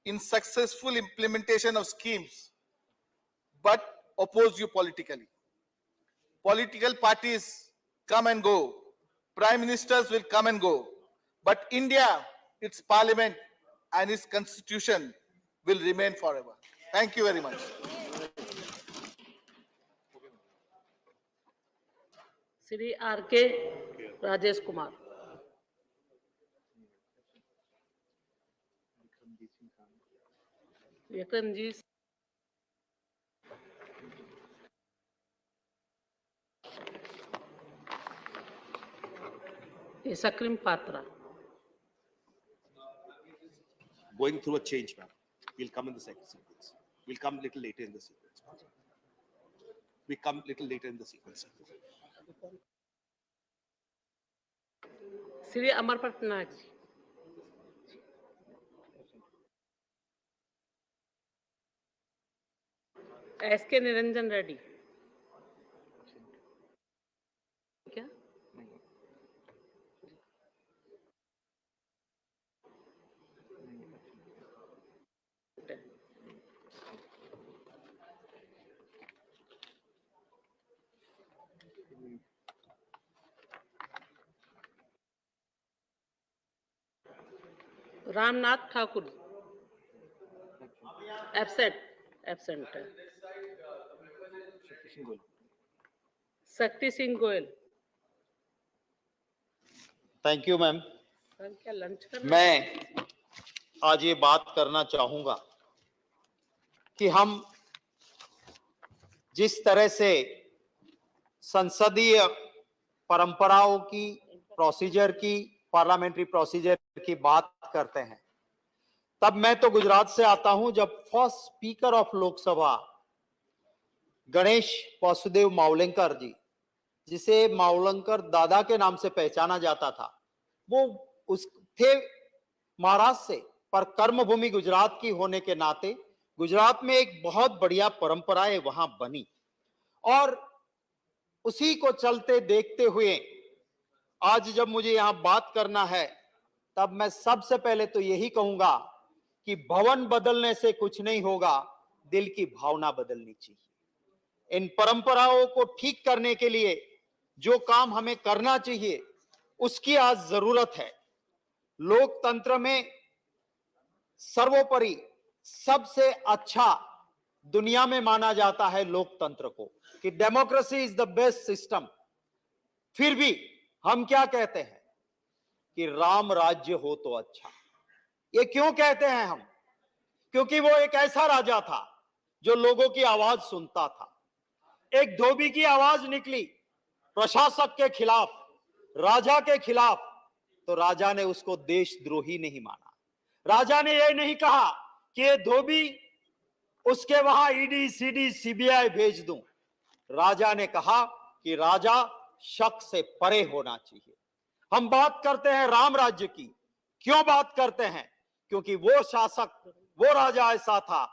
in successful implementation of schemes, but oppose you politically. Political parties come and go. Prime ministers will come and go. But India, its parliament, and its constitution will remain forever. Thank you very much. Shri R K Rajesh Kumar. Vikram ji सकरीम Patra. Going through a change, ma'am. We'll come in the second sequence. We'll come little later in the sequence. We come little later in the sequence. Shri Amar Patnaik ji. S K Niranjan Reddy. क्या Ramnath Thakur absent absent है। Shakti Singh Goyal. Thank you ma'am. क्या lunch करना? मैं आज ये बात करना चाहूंगा कि हम जिस तरह से संसदीय परंपराओं की, प्रोसीजर की, पार्लियामेंट्री प्रोसीजर की बात करते हैं, तब मैं तो गुजरात से आता हूं जब first speaker of Lok Sabha Ganesh Vasudev Mavalankar ji, जिसे मावलंकर दादा के नाम से पहचाना जाता था, वो उस थे महाराष्ट्र से, पर कर्मभूमि गुजरात की होने के नाते गुजरात में एक बहुत बढ़िया परंपराएं वहां बनी और उसी को चलते देखते हुए आज जब मुझे यहां बात करना है, तब मैं सबसे पहले तो यही कहूंगा कि भवन बदलने से कुछ नहीं होगा, दिल की भावना बदलनी चाहिए। इन परंपराओं को ठीक करने के लिए जो काम हमें करना चाहिए उसकी आज जरूरत है। लोकतंत्र में सर्वोपरि सबसे अच्छा दुनिया में माना जाता है लोकतंत्र को, कि democracy is the best system. फिर भी हम क्या कहते हैं कि राम राज्य हो तो अच्छा। ये क्यों कहते हैं हम? क्योंकि वो एक ऐसा राजा था जो लोगों की आवाज सुनता था। एक धोबी की आवाज निकली प्रशासक के खिलाफ, राजा के खिलाफ, तो राजा ने उसको देशद्रोही नहीं माना। राजा ने यह नहीं कहा कि ये धोबी उसके वहां ईडी, सीडी, सीबीआई भेज दूं। राजा ने कहा कि राजा शक से परे होना चाहिए। हम बात करते हैं राम राज्य की। क्यों बात करते हैं? क्योंकि वो शासक, वो राजा ऐसा था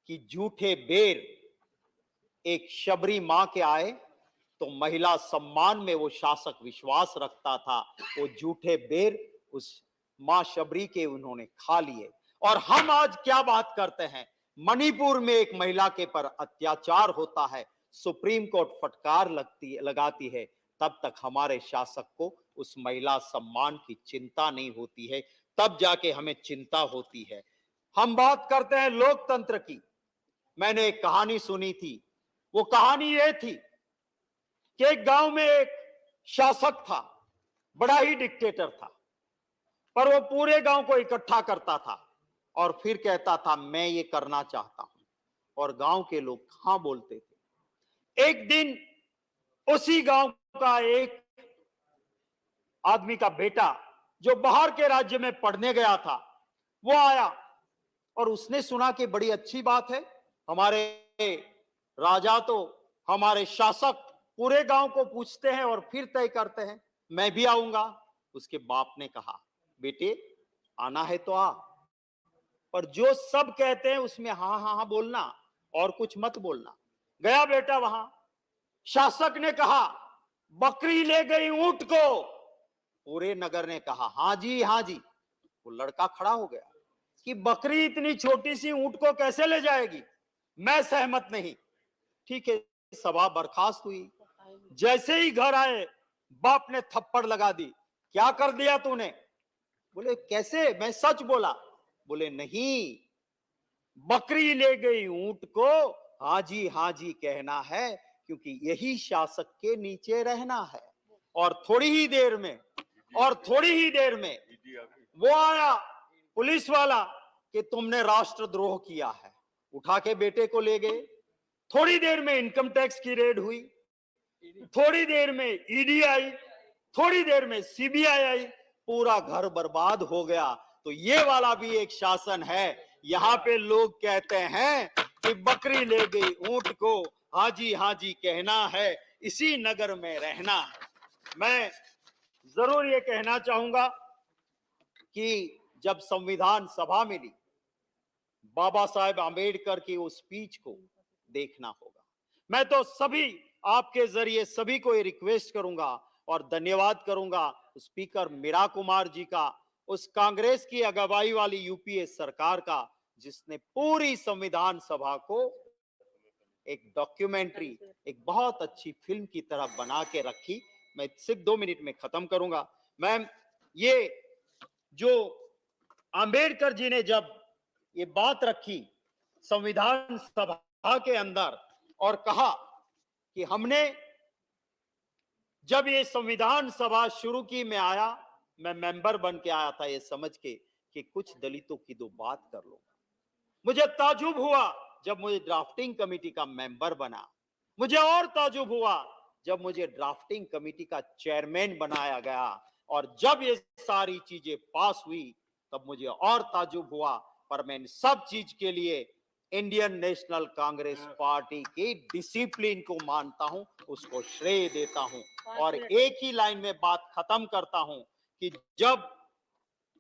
कि झूठे बेर एक शबरी मां के आए तो महिला सम्मान में वो शासक विश्वास रखता था। वो झूठे बेर उस मां शबरी के उन्होंने खा लिए। और हम आज क्या बात करते हैं? मणिपुर में एक महिला के पर अत्याचार होता है, सुप्रीम कोर्ट फटकार लगाती है, तब तक हमारे शासक को उस महिला सम्मान की चिंता नहीं होती है, तब जाके हमें चिंता होती है। हम बात करते हैं लोकतंत्र की। मैंने एक कहानी सुनी थी। वो कहानी ये थी कि एक गांव में एक शासक था, बड़ा ही डिक्टेटर था, पर वो पूरे गांव को इकट्ठा करता था और फिर कहता था मैं ये करना चाहता हूं, और गांव के लोग हाँ बोलते थे। एक दिन उसी गांव का एक आदमी का बेटा जो बाहर के राज्य में पढ़ने गया था, वो आया और उसने सुना कि बड़ी अच्छी बात है, हमारे राजा तो, हमारे शासक पूरे गांव को पूछते हैं और फिर तय करते हैं, मैं भी आऊंगा। उसके बाप ने कहा बेटे आना है तो आ, पर जो सब कहते हैं उसमें हाँ हाँ हाँ बोलना और कुछ मत बोलना। गया बेटा वहां। शासक ने कहा बकरी ले गई ऊंट को। पूरे नगर ने कहा हाँ जी हाँ जी। वो लड़का खड़ा हो गया कि बकरी इतनी छोटी सी ऊंट को कैसे ले जाएगी, मैं सहमत नहीं। ठीक है, सभा बर्खास्त हुई। जैसे ही घर आए बाप ने थप्पड़ लगा दी। क्या कर दिया तूने? बोले कैसे? मैं सच बोला। बोले नहीं, बकरी ले गई ऊंट को हाँ जी कहना है, क्योंकि यही शासक के नीचे रहना है। और थोड़ी ही देर में वो आया पुलिस वाला कि तुमने राष्ट्रद्रोह किया है, उठा के बेटे को ले गए। थोड़ी देर में इनकम टैक्स की रेड हुई, थोड़ी देर में ईडी आई, थोड़ी देर में सीबीआई आई, पूरा घर बर्बाद हो गया। तो ये वाला भी एक शासन है। यहाँ पे लोग कहते हैं कि बकरी ले गई ऊंट को हाँ जी कहना है, इसी नगर में रहना है। मैं जरूर ये कहना चाहूंगा कि जब संविधान सभा मिली, बाबा साहेब आम्बेडकर की उस स्पीच को देखना होगा। मैं तो सभी आपके जरिए सभी को ये रिक्वेस्ट करूंगा और धन्यवाद करूंगा स्पीकर मीरा कुमार जी का, उस कांग्रेस की अगुवाई वाली यूपीए सरकार का, जिसने पूरी संविधान सभा को एक डॉक्यूमेंट्री, एक बहुत अच्छी फिल्म की तरह बना के रखी। मैं सिर्फ 2 मिनट में खत्म करूंगा। मैम, ये जो आम्बेडकर जी ने जब ये बात रखी संविधान सभा के अंदर और कहा कि हमने जब ये संविधान सभा शुरू की, मैं मेंबर बन के आया था ये समझ के कि कुछ दलितों की 2 बात कर लूंगा। मुझे ताजुब हुआ जब मुझे ड्राफ्टिंग कमेटी का मेंबर बना, मुझे और ताजुब हुआ जब मुझे ड्राफ्टिंग कमेटी का चेयरमैन बनाया गया, और जब ये सारी चीजें पास हुई तब मुझे और ताजुब हुआ। पर मैं इन सब चीज के लिए इंडियन नेशनल कांग्रेस पार्टी की डिसिप्लिन को मानता हूं, उसको श्रेय देता हूं। और एक ही लाइन में बात खत्म करता हूं कि जब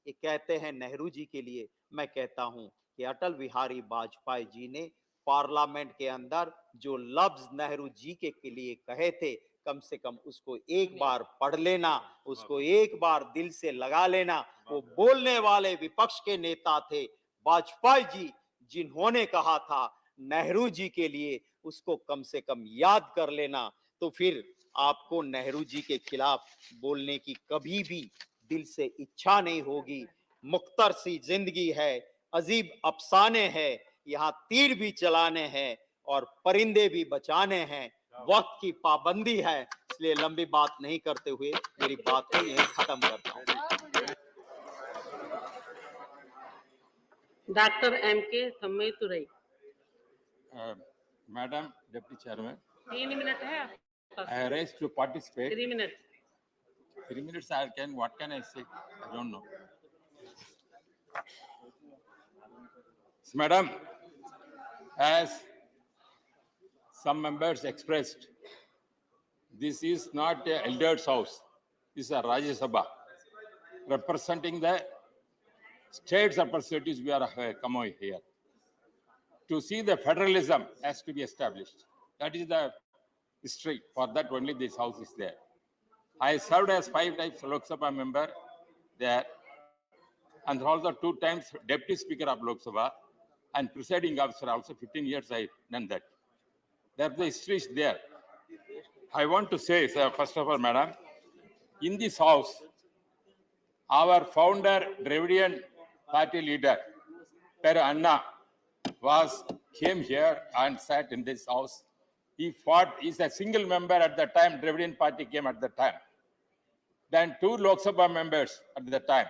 ये कहते हैं नेहरू जी के लिए, मैं कहता हूं कि अटल बिहारी वाजपेयी जी ने पार्लियामेंट के अंदर जो लफ्ज नेहरू जी के लिए कहे थे, कम से कम उसको एक बार पढ़ लेना, उसको एक बार दिल से लगा लेना। वो बोलने वाले विपक्ष के नेता थे वाजपेयी जी, जिन्होंने कहा था नेहरू जी के लिए, उसको कम से कम याद कर लेना। तो फिर आपको नेहरू जी के खिलाफ बोलने की कभी भी दिल से इच्छा नहीं होगी। मुख्तर सी जिंदगी है, अजीब अफसाने हैं, यहाँ तीर भी चलाने हैं और परिंदे भी बचाने हैं, वक्त की पाबंदी है। इसलिए लंबी बात नहीं करते हुए मेरी बात को यहीं खत्म करता हूँ। Doctor M.K. थम्मेतुरई। Madam Deputy Chairman, 3 minute है आपका। I arranged to participate. 3 minute. 3 minutes I can, what can I say? I don't know. Madam, as some members expressed, this is not a elder's house. This is a Rajya Sabha representing the state's representatives. We are come over here to see the federalism has to be established. That is the history. For that only this house is there. I served as 5 times Lok Sabha member there, and also 2 times Deputy Speaker of Lok Sabha and presiding officer also. 15 years I done that. That the history is there. I want to say, sir, first of all, madam, in this house, our founder, Dravidian party leader, Per Anna, came here and sat in this house. He fought, he's a single member at the time, Dravidian party came at the time. Then 2 Lok Sabha members at the time.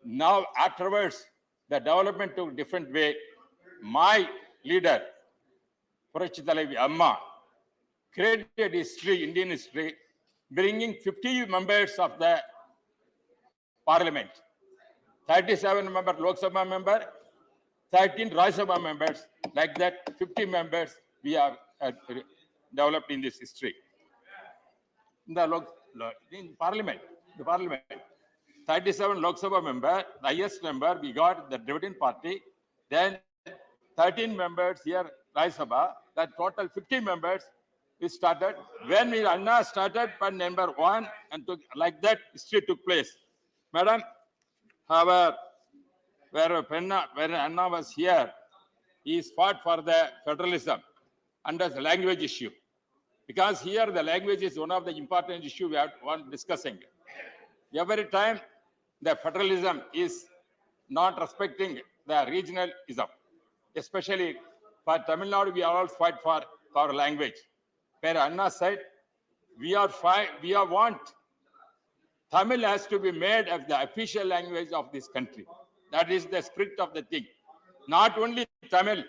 Now, afterwards, the development took different way. My leader, Purachitalavi Amma, created history, Indian history, bringing 50 members of the parliament, 37 member Lok Sabha member, 13 Rajya Sabha members, like that 50 members we have developed in this history. In parliament, 37 Lok Sabha member, the highest member we got the Dravidian party, then 13 members here Rajya Sabha, that total 50 members we started. When Anna started for number 1 and took, like that history took place. Madam, when Anna was here, he fought for the federalism under the language issue. Because here the language is one of the important issues we are discussing. Every time the federalism is not respecting the regionalism, especially for Tamil Nadu, we all fight for our language. Where Anna said, we want Tamil has to be made as the official language of this country. That is the spirit of the thing. Not only Tamil,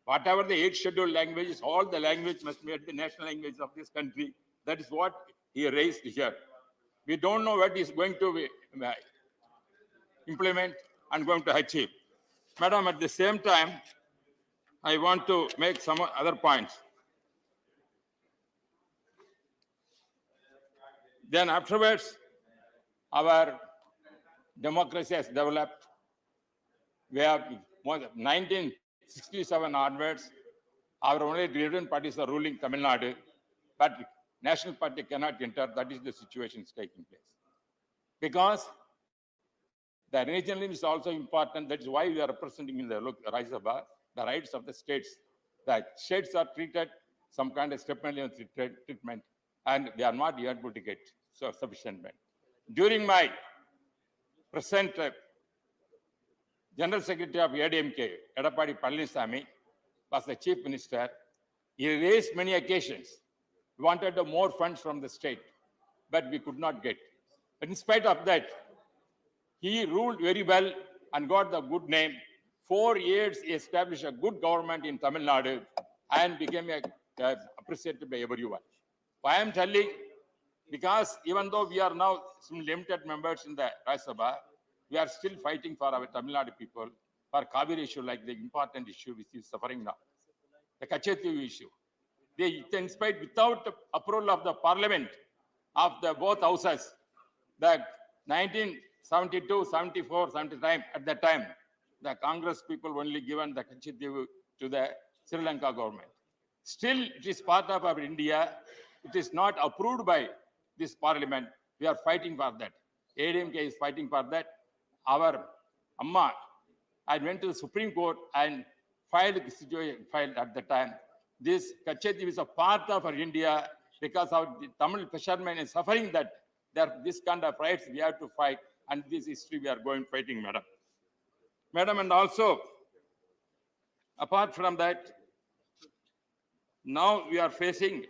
whatever the 8 scheduled languages, all the language must be the national language of this country. That is what he raised here. We don't know what he's going to implement and going to achieve. Madam, at the same time, I want to make some other points. Then afterwards, our democracy has developed. We have 1967 onwards, our only driven parties are ruling Tamil Nadu, but National Party cannot enter. That is the situation is taking place. Because the regionalism is also important. That is why we are representing in the Rajya Sabha the rights of the states. The states are treated some kind of stepmother treatment, and they are not able to get sufficient benefit. During my present General Secretary of ADMK, Edappadi Palaniswamy, was the Chief Minister. He raised many occasions. We wanted more funds from the state, but we could not get. But in spite of that, he ruled very well and got the good name. 4 years, he established a good government in Tamil Nadu and became appreciated by everyone. Why I am telling, because even though we are now some limited members in the Rajya Sabha, we are still fighting for our Tamil Nadu people, for Kaveri issue, like the important issue which is suffering now, the Kachethi issue. They, in spite, without the approval of the Parliament of the both houses, the 1972, 74, 75, at that time, the Congress people only given the Kachethi to the Sri Lanka government. Still, it is part of our India. It is not approved by this Parliament. We are fighting for that. ADMK is fighting for that. Our Amma, I went to the Supreme Court and filed at the time. This Kachethi is a part of our India because our Tamil fishermen is suffering that this kind of rights we have to fight, and this history we are going fighting, madam. Madam, and also, apart from that, now we are facing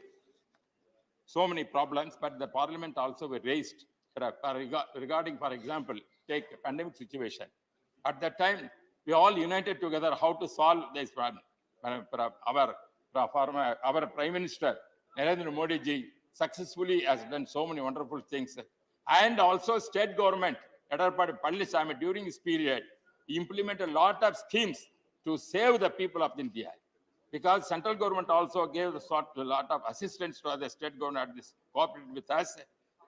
so many problems, but the Parliament also were raised regarding, for example, take a pandemic situation. At that time, we all united together how to solve this problem. Our Prime Minister, Narendra Modi ji, successfully has done so many wonderful things. And also state government, Edappadi Palaniswamy, during this period, implemented a lot of schemes to save the people of India. Because central government also gave a lot of assistance to the state government, cooperated with us,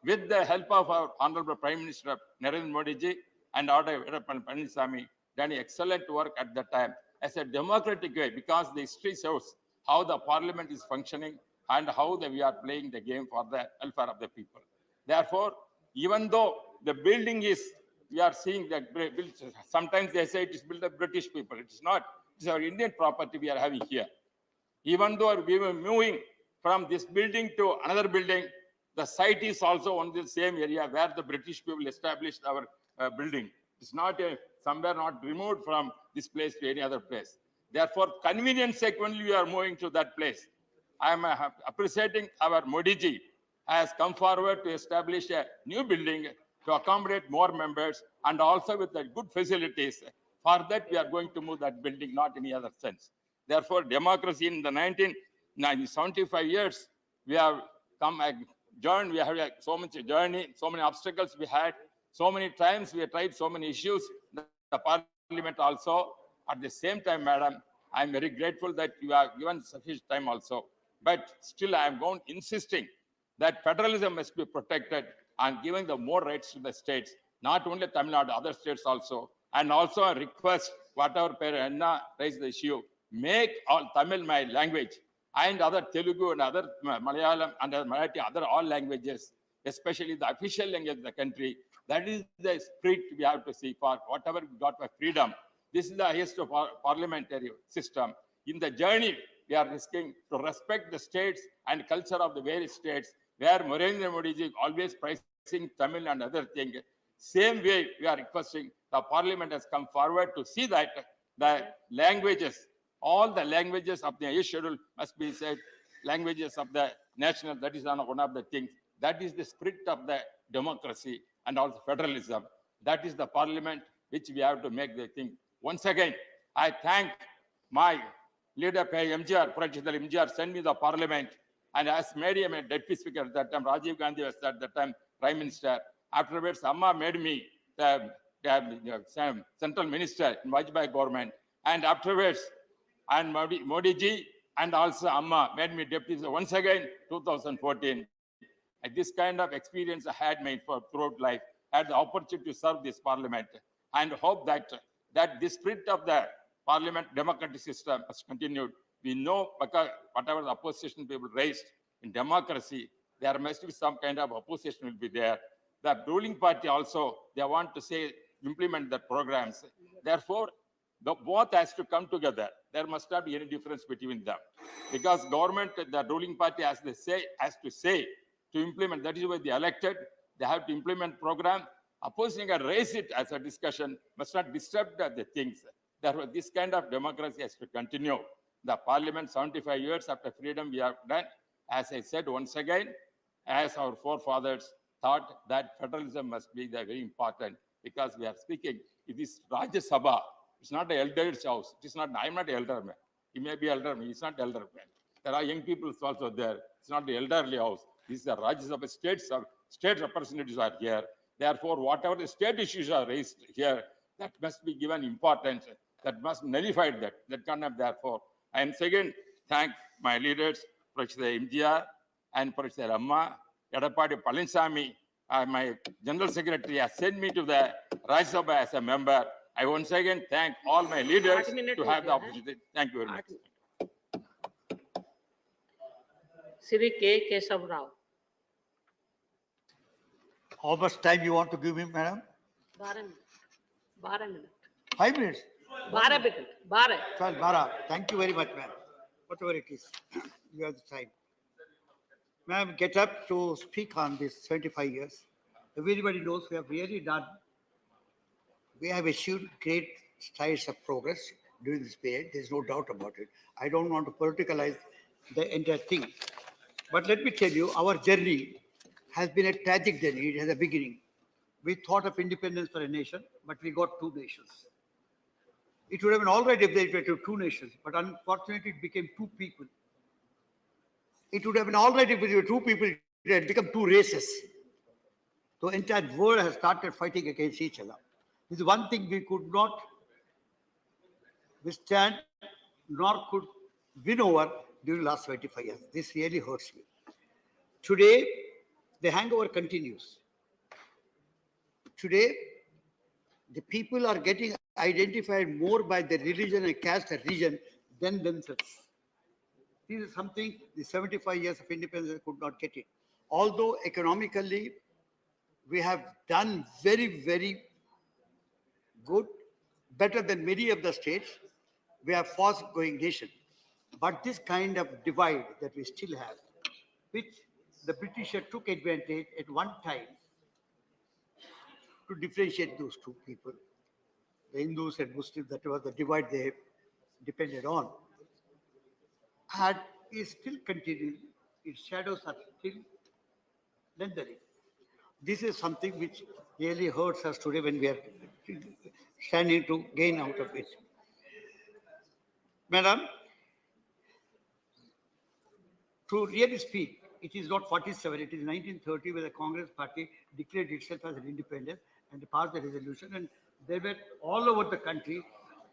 with the help of our Honorable Prime Minister Narendra Modi ji and Edappadi Palaniswamy, done excellent work at that time as a democratic way, because the history shows how the Parliament is functioning and how we are playing the game for the welfare of the people. Therefore, even though the building is, we are seeing that sometimes they say it is built by British people. It is not. It is our Indian property we are having here. Even though we were moving from this building to another building, the site is also on the same area where the British people established our building. It's not somewhere not removed from this place to any other place. Therefore, convenience sake only we are moving to that place. I am appreciating our Modi ji has come forward to establish a new building to accommodate more members and also with the good facilities. For that, we are going to move that building, not any other sense. Therefore, democracy in the 1975 years, we have come journey. We have so much journey, so many obstacles we had, so many times we have tried so many issues. The Parliament also, at the same time, madam, I am very grateful that you have given sufficient time also. But still, I am going insisting that federalism must be protected and giving the more rights to the states, not only Tamil Nadu, other states also. And also a request, whatever Anna raised the issue, make all Tamil my language and other Telugu and other Malayalam and Marathi, other all languages, especially the official language of the country. That is the spirit we have to see for whatever we got for freedom. This is the highest of our parliamentary system. In the journey, we are risking to respect the states and culture of the various states, where Narendra Modi ji always pricing Tamil and other things. Same way, we are requesting the Parliament has come forward to see that the languages, all the languages of the 8th schedule must be said, languages of the national, that is one of the things. That is the spirit of the democracy and also federalism. That is the parliament which we have to make the thing. Once again, I thank my leader, MGR, President MGR, sent me the parliament and has made him a deputy speaker at that time. Rajiv Gandhi was at that time prime minister. Afterwards, Amma made me the central minister in Vajpayee government. And afterwards, and Modi ji and also Amma made me deputy. So once again, 2014. And this kind of experience I had made for throughout life, had the opportunity to serve this parliament, and hope that this spirit of the parliament democratic system has continued. We know whatever the opposition people raised in democracy, there must be some kind of opposition will be there. The ruling party also, they want to say, implement the programs. Therefore, both has to come together. There must not be any difference between them. Because government, the ruling party has to say to implement. That is why they elected. They have to implement program. Opposing can raise it as a discussion, must not disturb the things. Therefore, this kind of democracy has to continue. The parliament, 75 years after freedom, we have done. As I said once again, as our forefathers thought that federalism must be very important, because we are speaking, it is Rajya Sabha. It's not an elder's house. It is not, I'm not an elder man. He may be elder man, he's not elder man. There are young people also there. It's not the elderly house. This is the Rajya Sabha, state representatives are here. Therefore, whatever the state issues are raised here, that must be given importance. That must nullify that. That cannot, therefore. And second, thank my leaders, President MGR and President Amma, Yadapadi Palinsami, my General Secretary has sent me to the Rajya Sabha as a member. I once again thank all my leaders to have the opportunity. Thank you very much. Shri K. Keshav Rao. How much time you want to give me, madam? 12 minutes. 5 minutes? 12 minutes. 12. 12. Thank you very much, ma'am. Whatever it is, you have the time. Ma'am, get up to speak on this 75 years. Everybody knows we have really done, we have achieved great strides of progress during this period. There's no doubt about it. I don't want to politicalize the entire thing. But let me tell you, our journey has been a tragic journey. It has a beginning. We thought of independence for a nation, but we got two nations. It would have been all right if they were two nations, but unfortunately it became two people. It would have been all right if it were two people, it had become two races. The entire world has started fighting against each other. This is one thing we could not withstand, nor could win over during the last 25 years. This really hurts me. Today, the hangover continues. Today, the people are getting identified more by their religion and caste and region than themselves. This is something the 75 years of independence could not get it. Although economically, we have done very, very good, better than many of the states. We are fast-growing nation. But this kind of divide that we still have, which the British took advantage at one time to differentiate those two people, the Hindus and Muslims, that was the divide they depended on, is still continuing. Its shadows are still lingering. This is something which really hurts us today when we are standing to gain out of it. Madam, to really speak, it is not 47, it is 1930 where the Congress party declared itself as an independent and passed the resolution, and there were all over the country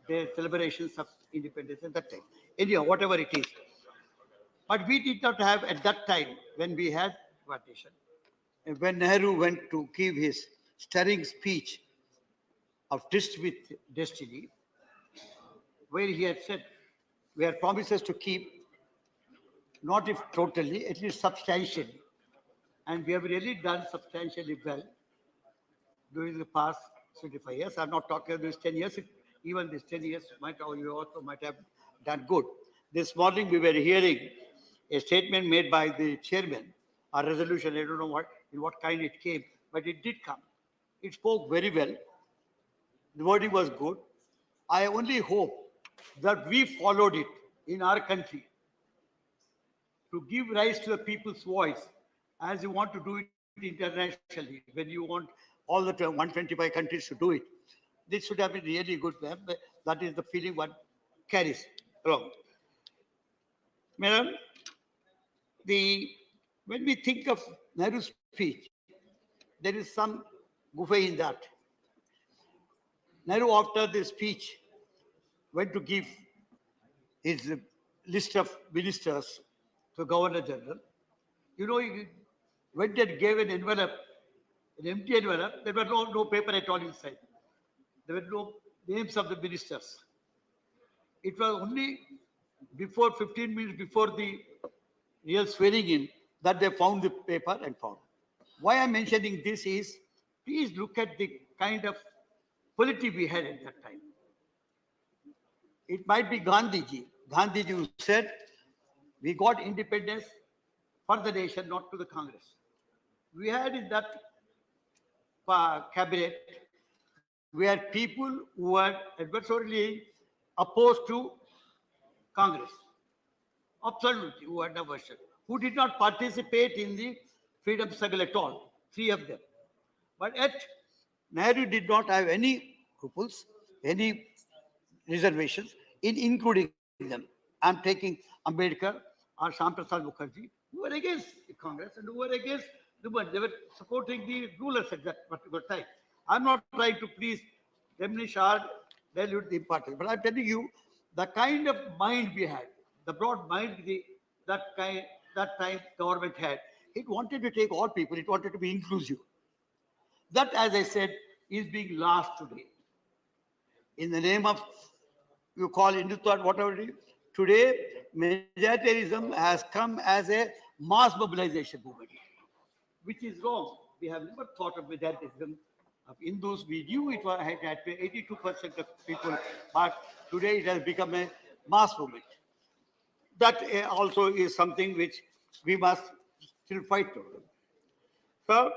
their celebrations of independence at that time. Anyhow, whatever it is. But we did not have at that time, when we had partition, and when Nehru went to give his stirring speech of Tryst with Destiny, where he had said, we had promises to keep, not if totally, at least substantially. And we have really done substantially well during the past 25 years. I'm not talking about this 10 years. Even this 10 years you also might have done good. This morning we were hearing a statement made by the chairman, a resolution, I don't know in what kind it came, but it did come. It spoke very well. The wording was good. I only hope that we followed it in our country to give rise to the people's voice as you want to do it internationally, when you want all the 125 countries to do it. This should have been really good. That is the feeling one carries along. Madam, when we think of Nehru's speech, there is some guffe in that. Nehru, after the speech, went to give his list of ministers to Governor General. You know, he went and gave an envelope, an empty envelope. There were no paper at all inside. There were no names of the ministers. It was only before 15 minutes before the real swearing in that they found the paper and found. Why I'm mentioning this is, please look at the kind of polity we had at that time. It might be Gandhiji. Gandhiji who said, we got independence for the nation, not to the Congress. We had in that cabinet, we had people who were adversarially opposed to Congress. Absolutely, who had aversion, who did not participate in the freedom struggle at all, 3 of them. But yet, Nehru did not have any scruples, any reservations in including them. I'm taking Ambedkar or Shyam Prasad Mukherjee, who were against the Congress and who were against the one. They were supporting the rulers at that particular time. I'm not trying to please diminish or dilute the importance, but I'm telling you the kind of mind we had, the broad mind that time government had. It wanted to take all people. It wanted to be inclusive. That, as I said, is being lost today. In the name of, you call Hindutva, whatever it is, today, majoritarianism has come as a mass mobilization movement, which is wrong. We have never thought of majoritarianism of Hindus. We knew it was at 82% of people, but today it has become a mass movement. That also is something which we must still fight for. So,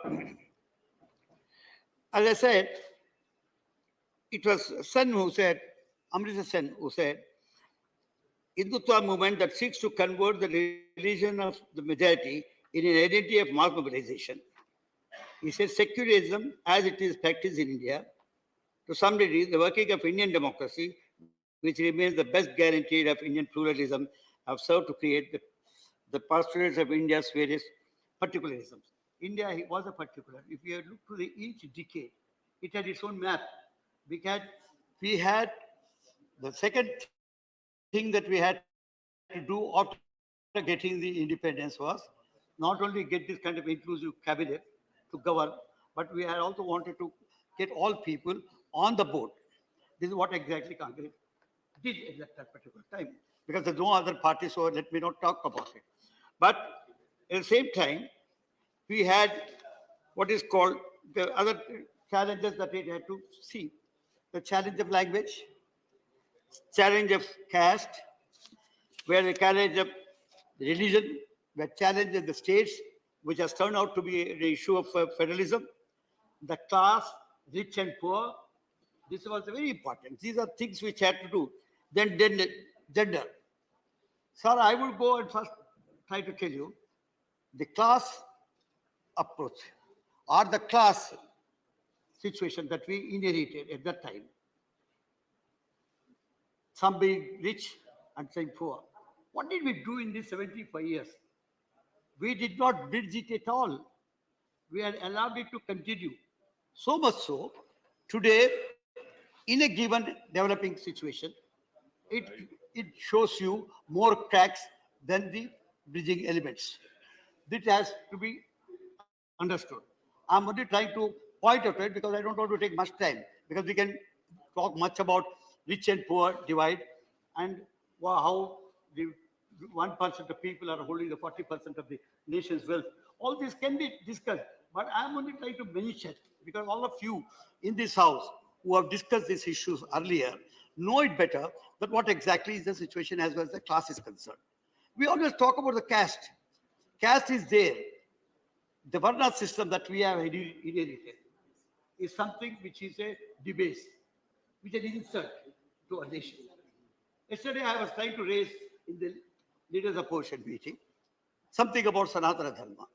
as I said, it was Sen who said, Amrita Sen who said, Hindutva movement that seeks to convert the religion of the majority in an identity of mass mobilization. He says secularism, as it is practiced in India, to some degree, the working of Indian democracy, which remains the best guarantee of Indian pluralism, have served to create the postulates of India's various particularisms. India was a particular. If you look to each decade, it had its own map. We had the second thing that we had to do after getting the independence was not only get this kind of inclusive cabinet to govern, but we had also wanted to get all people on the board. This is what exactly Congress did at that particular time, because there's no other party, so let me not talk about it. But at the same time, we had what is called the other challenges that we had to see. The challenge of language, challenge of caste, where the challenge of religion, where challenge of the states, which has turned out to be the issue of federalism, the class, rich and poor. This was very important. These are things which had to do. Then gender. Sir, I will go and first try to tell you the class approach or the class situation that we inherited at that time. Some being rich and some poor. What did we do in these 75 years? We did not bridge it at all. We had allowed it to continue. So much so, today, in a given developing situation, it shows you more cracks than the bridging elements. This has to be understood. I'm only trying to point out it because I don't want to take much time, because we can talk much about rich and poor divide and how the 1% of people are holding the 40% of the nation's wealth. All this can be discussed, but I'm only trying to mention, because all of you in this house who have discussed these issues earlier know it better, that what exactly is the situation as well as the class is concerned. We always talk about the caste. Caste is there. The Varna system that we have inherited is something which is a debase, which is an insult. to a nation. Yesterday, I was trying to raise in the leaders opposition meeting something about Sanatana Dharma.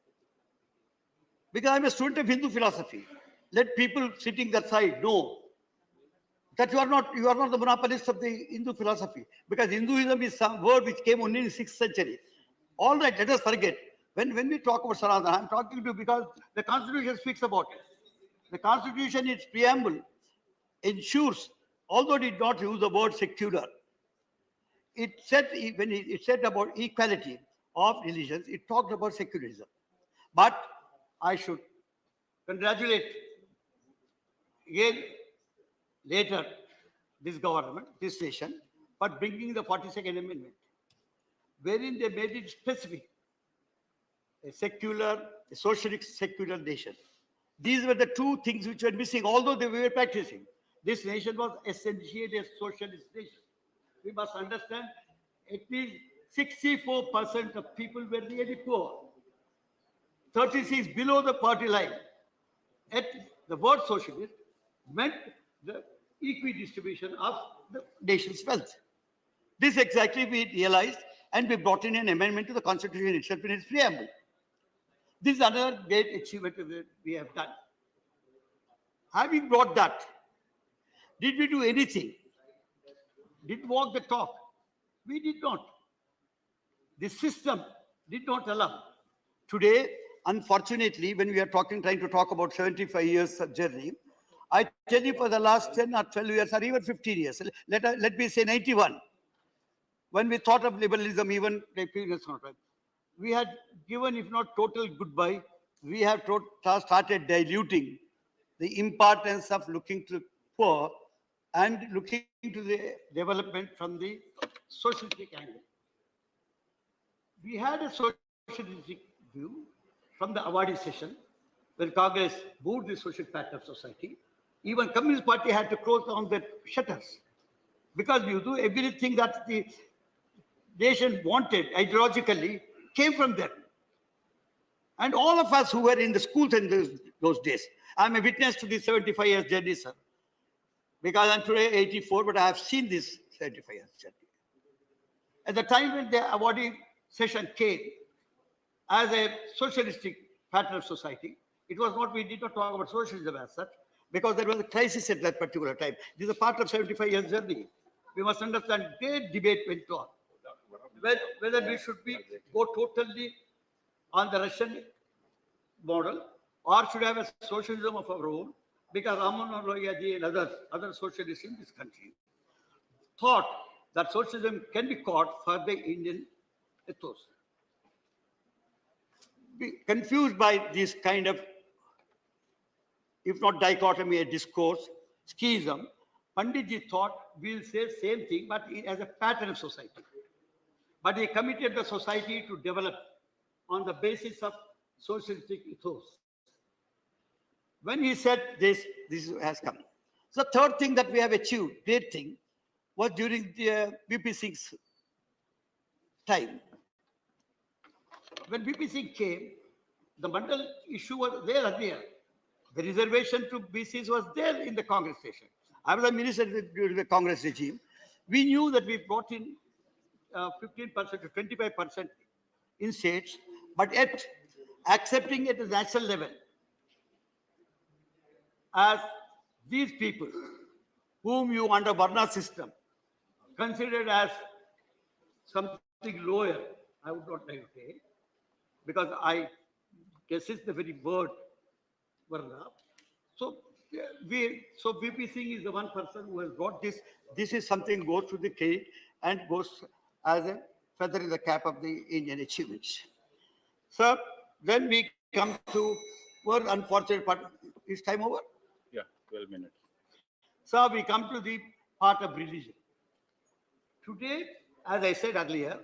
Because I'm a student of Hindu philosophy. Let people sitting that side know that you are not the monopolist of the Hindu philosophy. Because Hinduism is some word which came only in the 6th century. All right, let us forget. When we talk about Sanatana, I'm talking to you because the Constitution speaks about it. The Constitution, its preamble, ensures, although it did not use the word secular, it said, when it said about equality of religions, it talked about secularism. But I should congratulate again later this government, this nation, for bringing the 42nd Amendment, wherein they made it specific, a secular, a socialist secular nation. These were the two things which were missing, although they were practicing. This nation was essentially a socialist nation. We must understand at least 64% of people were really poor. 36 below the poverty line. At the word socialist meant the equidistribution of the nation's wealth. This exactly we realized, and we brought in an amendment to the Constitution itself in its preamble. This is another great achievement that we have done. Having brought that, did we do anything? Did we walk the talk? We did not. The system did not allow. Today, unfortunately, when we are trying to talk about 75 years of journey, I tell you for the last 10 or 12 years or even 15 years, let me say 91, when we thought of liberalism, even we had given, if not total goodbye, we have started diluting the importance of looking to poor and looking to the development from the socialistic angle. We had a socialistic view from the awardee session, when Congress moved the social pattern of society. Even Communist Party had to close down their shutters, because you do everything that the nation wanted ideologically came from there. And all of us who were in the schools in those days, I'm a witness to this 75 years journey, sir. Because I'm today 84, but I have seen this 75 years journey. At the time when the awardee session came as a socialistic pattern of society, it was not, we did not talk about socialism as such, because there was a crisis at that particular time. This is a part of 75 years journey. We must understand, great debate went on. Whether we should go totally on the Russian model, or should have a socialism of our own, because Raman Loyaji and other socialists in this country thought that socialism can be caught for the Indian ethos. Be confused by this kind of, if not dichotomy, a discourse, schism, Panditji thought we'll say same thing, but as a pattern of society. But he committed the society to develop on the basis of socialistic ethos. When he said this has come. So third thing that we have achieved, great thing, was during the VP Singh's time. When VP Singh came, the Mandal issue was there earlier. The reservation to BCs was there in the Congress session. I was a minister during the Congress regime. We knew that we brought in 15% to 25% in states, but yet accepting it at the national level as these people whom you under Varna system considered as something lower, I would not like to say, because I guess it's the very word Varna. So VP Singh is the one person who has brought this. This is something goes to the credit and goes as a feather in the cap of the Indian achievements. So then we come to one unfortunate part. Is time over? Yeah, 12 minutes. So we come to the part of religion. Today, as I said earlier,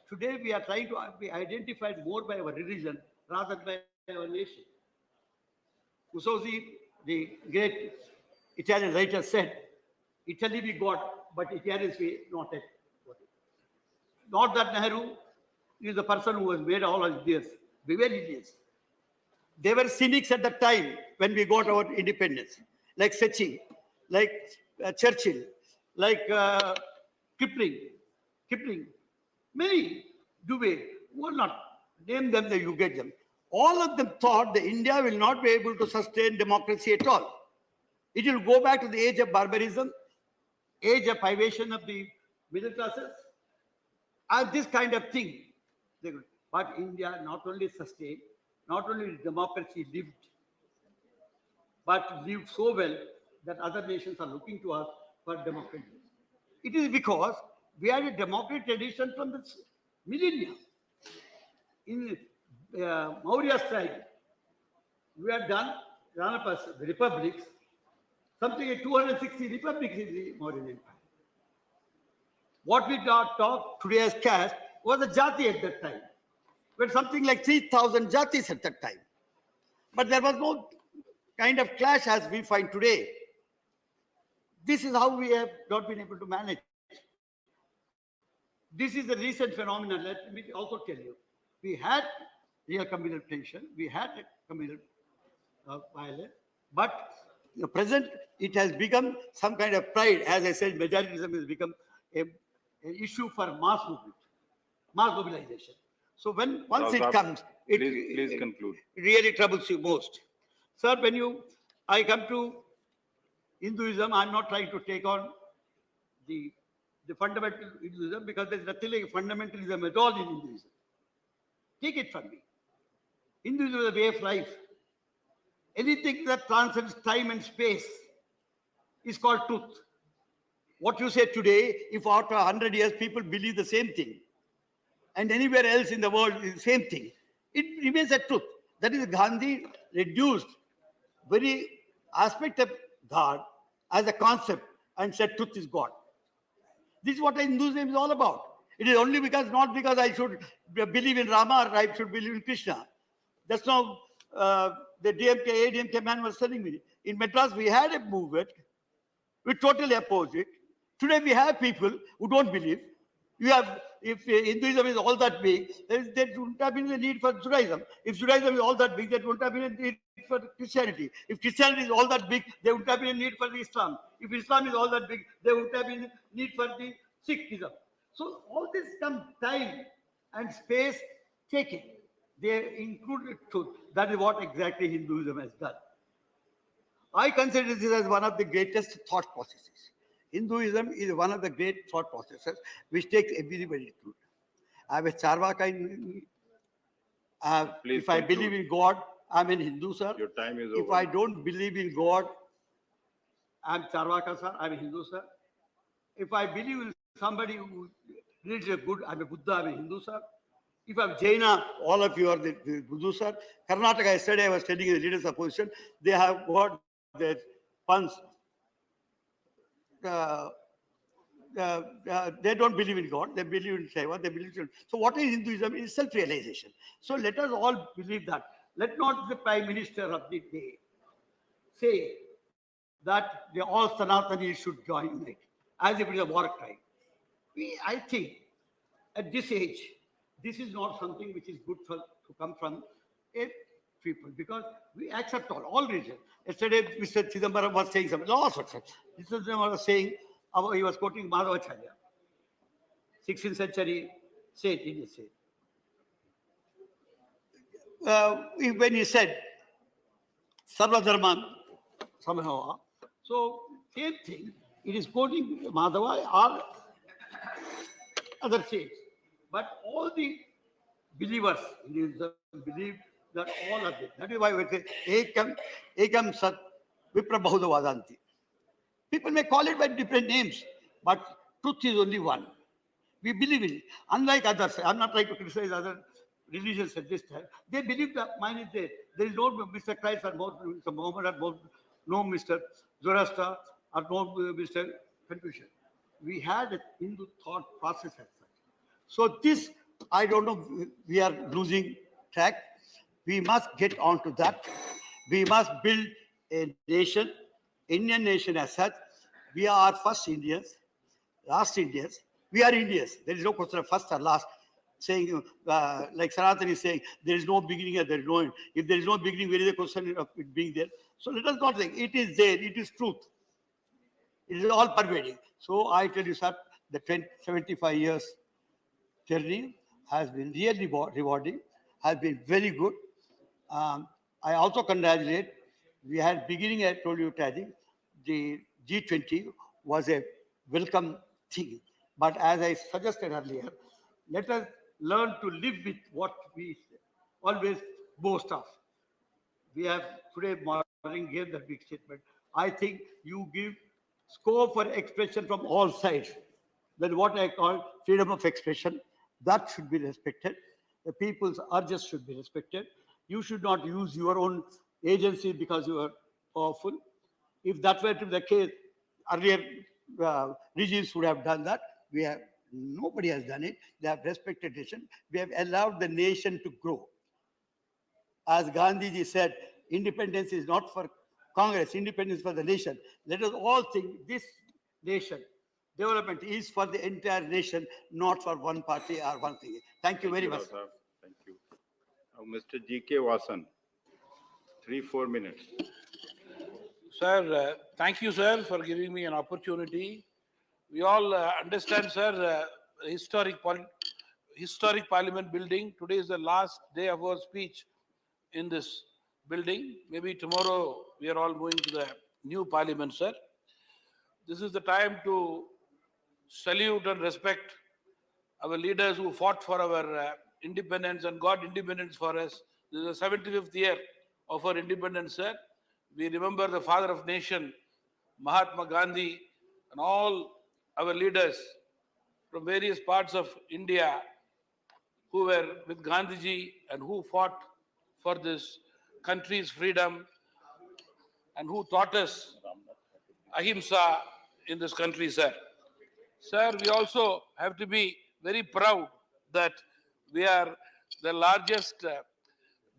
today we are trying to be identified more by our religion rather than by our nation. Usozi, the great Italian writer, said, Italy we got, but Italians we not yet. Not that Nehru is the person who has made all of this. We were Indians. They were cynics at the time when we got our independence, like Secchi, like Churchill, like Kipling, many, Dubey, who are not, name them, that you get them. All of them thought that India will not be able to sustain democracy at all. It will go back to the age of barbarism, age of privation of the middle classes, and this kind of thing. But India not only sustained, not only democracy lived, but lived so well that other nations are looking to us for democracy. It is because we had a democratic tradition from the millennia. In Maurya's time, we had done the republics, something like 260 republics in the Mauryan Empire. What we talk today as caste was a jati at that time. We had something like 3,000 jatis at that time. But there was no kind of clash as we find today. This is how we have not been able to manage. This is a recent phenomenon. Let me also tell you. We had real communal tension, we had a communal violence, but in the present, it has become some kind of pride. As I said, majoritism has become an issue for mass movement, mass mobilization. So once it comes, please conclude. It really troubles you most. Sir, when I come to Hinduism, I'm not trying to take on the fundamental Hinduism, because there's nothing like fundamentalism at all in Hinduism. Take it from me. Hinduism is a way of life. Anything that transcends time and space is called truth. What you say today, if after 100 years people believe the same thing, and anywhere else in the world is the same thing, it remains a truth. That is, Gandhi reduced very aspect of God as a concept and said truth is God. This is what Hinduism is all about. It is only not because I should believe in Rama or I should believe in Krishna. That's not the DMK, ADMK man was telling me. In Madras, we had a movement. We totally opposed it. Today, we have people who don't believe. If Hinduism is all that big, there wouldn't have been a need for Judaism. If Judaism is all that big, there wouldn't have been a need for Christianity. If Christianity is all that big, there wouldn't have been a need for Islam. If Islam is all that big, there wouldn't have been a need for the Sikhism. So all this comes time and space taking. They included truth. That is what exactly Hinduism has done. I consider this as one of the greatest thought processes. Hinduism is one of the great thought processes which takes everybody to. I am a Charvaka in if I believe in God, I'm an Hindu, sir. Your time is if over. I don't believe in God, I'm Charvaka, sir. I'm a Hindu, sir. If I believe in somebody who reads a good, I'm a Buddha, I'm a Hindu, sir. If I'm Jaina, all of you are the Buddha, sir. Karnataka, yesterday I was telling the leaders of opposition, they have got their funds. They don't believe in God, they believe in Shiva, they believe in... So what is Hinduism? It is self-realization. So let us all believe that. Let not the Prime Minister of the day say that all Sanatanis should join it, as if it is a war crime. I think at this age, this is not something which is good to come from a people, because we accept all religions. Yesterday, Mr. Chidambaram was saying something, all sorts of. Mr. Chidambaram was saying, he was quoting Madhavacharya, 16th century saint, Indian saint. When he said, Sarva Dharman Samahava, so same thing, it is quoting Madhava or other saints. But all the believers in Hinduism believe that all of it. That is why we say, Ekam Sat Vipra Bahuda Vadanti. People may call it by different names, but truth is only one. We believe in it. Unlike others, I'm not trying to criticize other religions at this time. They believe that mine is there. There is no Mr. Christ or no Mr. Muhammad or no Mr. Zoroaster or no Mr. Confucius. We had a Hindu thought process as such. So this, I don't know, we are losing track. We must get on to that. We must build a nation, Indian nation as such. We are first Indians, last Indians. We are Indians. There is no question of first or last. Saying, like Sanathan is saying, there is no beginning and there is no end. If there is no beginning, where is the question of it being there? So let us not think. It is there. It is truth. It is all pervading. So I tell you, sir, the 75 years journey has been really rewarding, has been very good. I also congratulate, we had beginning, I told you, Taddy, the G20 was a welcome thing. But as I suggested earlier, let us learn to live with what we always boast of. We have today morning gave the big statement. I think you give scope for expression from all sides. Then what I call freedom of expression, that should be respected. The people's urges should be respected. You should not use your own agency because you are powerful. If that were to be the case, earlier regimes would have done that. Nobody has done it. They have respected nation. We have allowed the nation to grow. As Gandhiji said, independence is not for Congress, independence for the nation. Let us all think this nation, development is for the entire nation, not for one party or one thing. Thank you very much. Thank you. Now, Mr. G.K. Vasan, 3-4 minutes. Sir, thank you, sir, for giving me an opportunity. We all understand, sir, historic Parliament building. Today is the last day of our speech in this building. Maybe tomorrow we are all moving to the new Parliament, sir. This is the time to salute and respect our leaders who fought for our independence and got independence for us. This is the 75th year of our independence, sir. We remember the father of nation, Mahatma Gandhi, and all our leaders from various parts of India who were with Gandhiji and who fought for this country's freedom and who taught us ahimsa in this country, sir. Sir, we also have to be very proud that we are the largest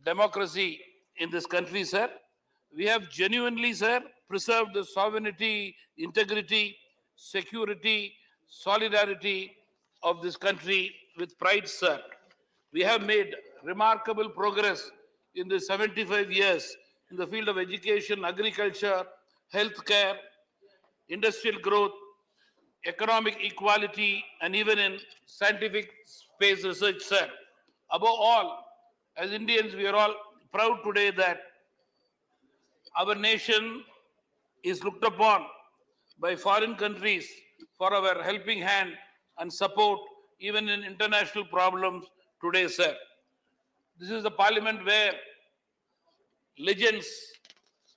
democracy in this country, sir. We have genuinely, sir, preserved the sovereignty, integrity, security, solidarity of this country with pride, sir. We have made remarkable progress in the 75 years in the field of education, agriculture, healthcare, industrial growth, economic equality, and even in scientific space research, sir. Above all, as Indians, we are all proud today that our nation is looked upon by foreign countries for our helping hand and support even in international problems today, sir. This is the parliament where legends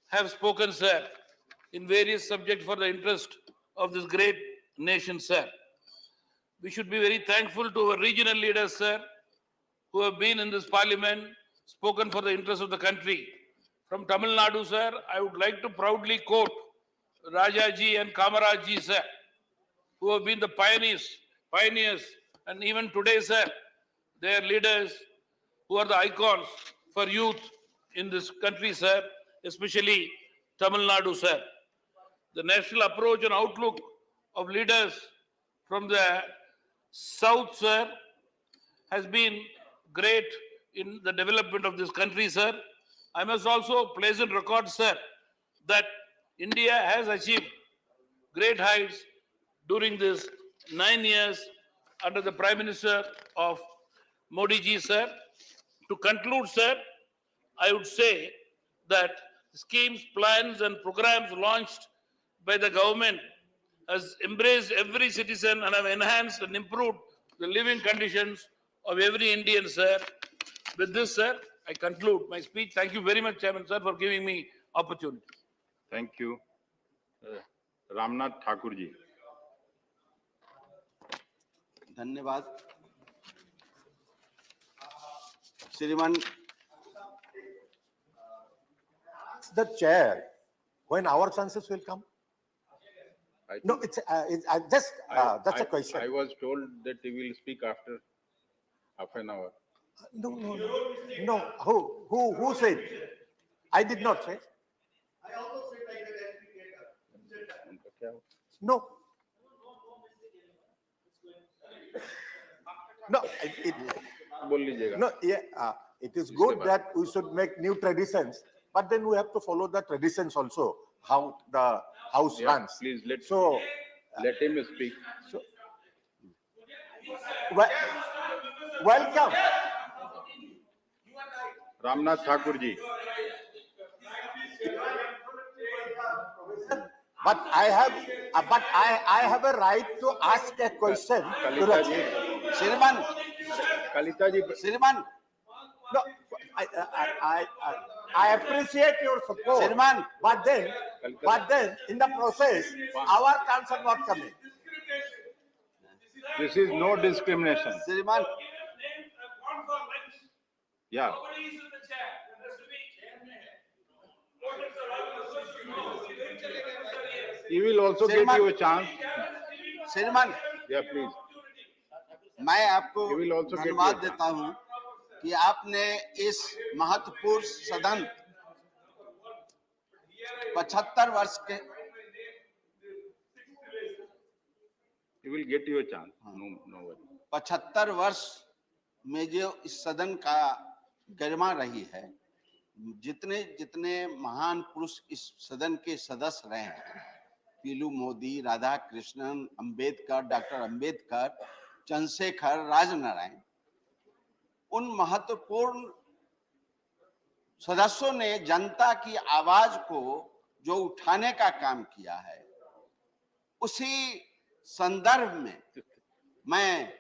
have spoken, sir, in various subjects for the interest of this great nation, sir. We should be very thankful to our regional leaders, sir, who have been in this parliament, spoken for the interest of the country. From Tamil Nadu, sir, I would like to proudly quote Rajaji and Kamarajji, sir, who have been the pioneers, and even today, sir, they are leaders who are the icons for youth in this country, sir, especially Tamil Nadu, sir. The national approach and outlook of leaders from the south, sir, has been great in the development of this country, sir. I must also place in record, sir, that India has achieved great heights during this 9 years under the Prime Minister of Modi ji, sir. To conclude, sir, I would say that schemes, plans, and programs launched by the government has embraced every citizen and have enhanced and improved the living conditions of every Indian, sir. With this, sir, I conclude my speech. Thank you very much, Chairman, sir, for giving me opportunity. Thank you. Ramnath Thakur ji. धन्यवाद श्रीमान The chair, when our chances will come? No, it's just a question. I was told that he will speak after half an hour. No. Who said? I did not say. I also said like that. No. No, it is good that we should make new traditions, but then we have to follow the traditions also. how the house Yeah, runs. please let him speak. So, welcome. Ramnath Thakur ji. But I have a right to ask a question. Kalita ji. Kalita ji. Shriman, no, I appreciate your support. Shriman, but then in the process, our terms are not coming. This is no discrimination. Shriman, Yeah. He will also give you a chance. श्रीमान, Yeah, please. मैं आपको He will also give you धन्यवाद a देता हूं कि आपने इस महत्वपूर्ण सदन 75 वर्ष के He will get you a chance. No worry. 75 वर्ष में जो इस सदन का गरिमा रही है, जितने जितने महान पुरुष इस सदन के सदस्य रहे हैं, पीलू मोदी, राधा कृष्णन, अंबेडकर, डॉक्टर अंबेडकर, चंद्रशेखर, राजनारायण, उन महत्वपूर्ण सदस्यों ने जनता की आवाज को जो उठाने का काम किया है, उसी संदर्भ में मैं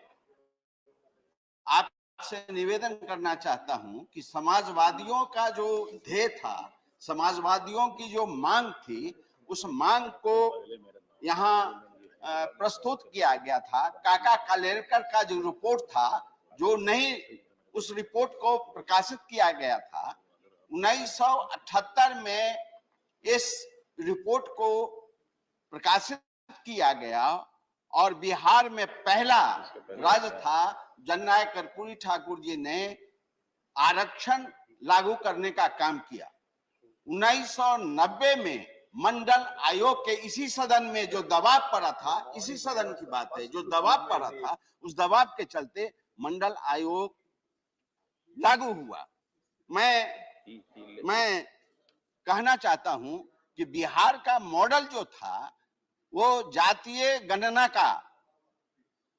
आपसे निवेदन करना चाहता हूं कि समाजवादियों का जो ध्येय था, समाजवादियों की जो मांग थी, उस मांग को यहाँ प्रस्तुत किया गया था। काका कालेलकर का जो रिपोर्ट था, जो नहीं उस रिपोर्ट को प्रकाशित किया गया था, 1978 में इस रिपोर्ट को प्रकाशित किया गया और बिहार में पहला राज्य था जननायक कर्पूरी ठाकुर जी ने आरक्षण लागू करने का काम किया। 1990 में मंडल आयोग के इसी सदन में जो दबाव पड़ा था, इसी सदन की बात है, जो दबाव पड़ा था, उस दबाव के चलते मंडल आयोग लागू हुआ। मैं कहना चाहता हूं कि बिहार का मॉडल जो था, वो जातीय गणना का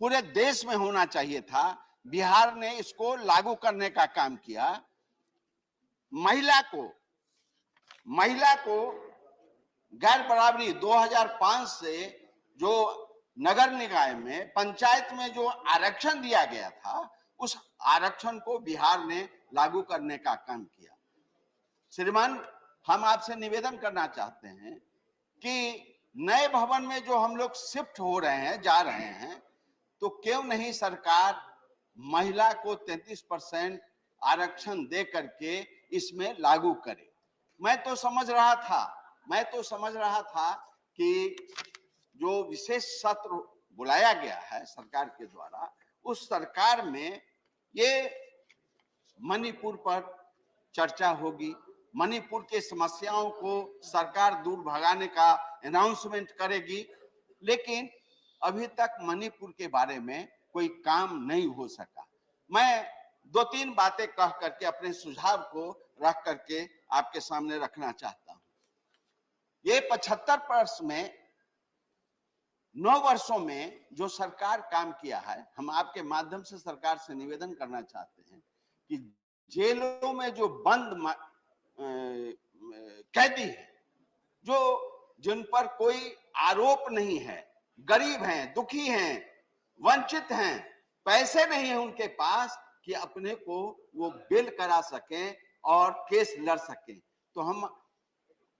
पूरे देश में होना चाहिए था। बिहार ने इसको लागू करने का काम किया। महिला को गैर बराबरी 2005 से जो नगर निकाय में, पंचायत में जो आरक्षण दिया गया था, उस आरक्षण को बिहार ने लागू करने का काम किया। श्रीमान, हम आपसे निवेदन करना चाहते हैं कि नए भवन में जो हम लोग शिफ्ट हो रहे हैं, जा रहे हैं, तो क्यों नहीं सरकार महिला को 33% आरक्षण दे करके इसमें लागू करे। मैं तो समझ रहा था कि जो विशेष सत्र बुलाया गया है सरकार के द्वारा, उस सरकार में ये मणिपुर पर चर्चा होगी, मणिपुर के समस्याओं को सरकार दूर भगाने का अनाउंसमेंट करेगी, लेकिन अभी तक मणिपुर के बारे में कोई काम नहीं हो सका। मैं 2-3 बातें कह करके अपने सुझाव को रख करके आपके सामने रखना चाहता हूं। ये 75 वर्ष में 9 वर्षों में जो सरकार काम किया है, हम आपके माध्यम से सरकार से निवेदन करना चाहते हैं कि जेलों में जो बंद कैदी है, जिन पर कोई आरोप नहीं है, गरीब हैं, दुखी हैं, वंचित हैं, पैसे नहीं है उनके पास कि अपने को वो बेल करा सकें और केस लड़ सकें, तो हम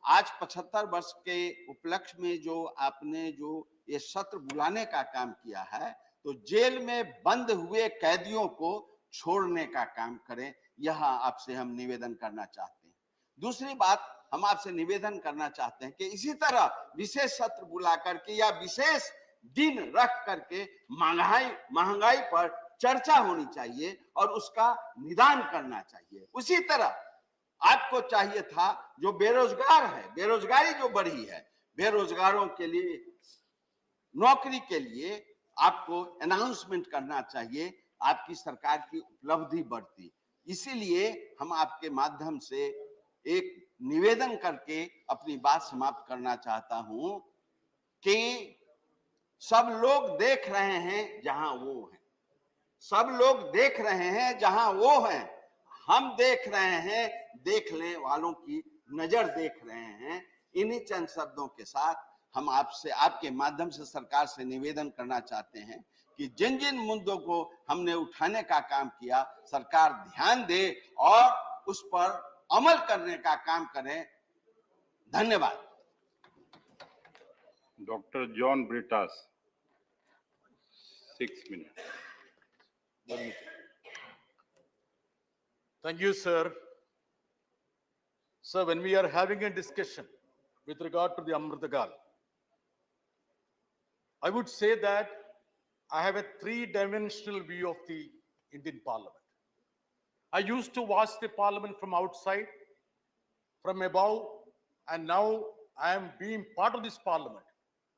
आज 75 वर्ष के उपलक्ष्य में जो आपने जो ये सत्र बुलाने का काम किया है, तो जेल में बंद हुए कैदियों को छोड़ने का काम करें, यह आपसे हम निवेदन करना चाहते हैं। दूसरी बात, हम आपसे निवेदन करना चाहते हैं कि इसी तरह विशेष सत्र बुला करके या विशेष दिन रख करके महंगाई पर चर्चा होनी चाहिए और उसका निदान करना चाहिए। उसी तरह आपको चाहिए था, जो बेरोजगार है, बेरोजगारी जो बढ़ी है, बेरोजगारों के लिए नौकरी के लिए आपको अनाउंसमेंट करना चाहिए, आपकी सरकार की उपलब्धि बढ़ती। इसीलिए हम आपके माध्यम से एक निवेदन करके अपनी बात समाप्त करना चाहता हूं कि सब लोग देख रहे हैं जहां वो हैं, सब लोग देख रहे हैं जहां वो हैं, हम देख रहे हैं, देखने वालों की नजर देख रहे हैं। इन्हीं चंद शब्दों के साथ हम आपसे, आपके माध्यम से सरकार से निवेदन करना चाहते हैं कि जिन जिन मुद्दों को हमने उठाने का काम किया, सरकार ध्यान दे और उस पर अमल करने का काम करें। धन्यवाद। Dr. John Britas, 6 minutes. Thank you, sir. So when we are having a discussion with regard to the Amritagal, I would say that I have a three-dimensional view of the Indian Parliament. I used to watch the Parliament from outside, from above, and now I am being part of this Parliament,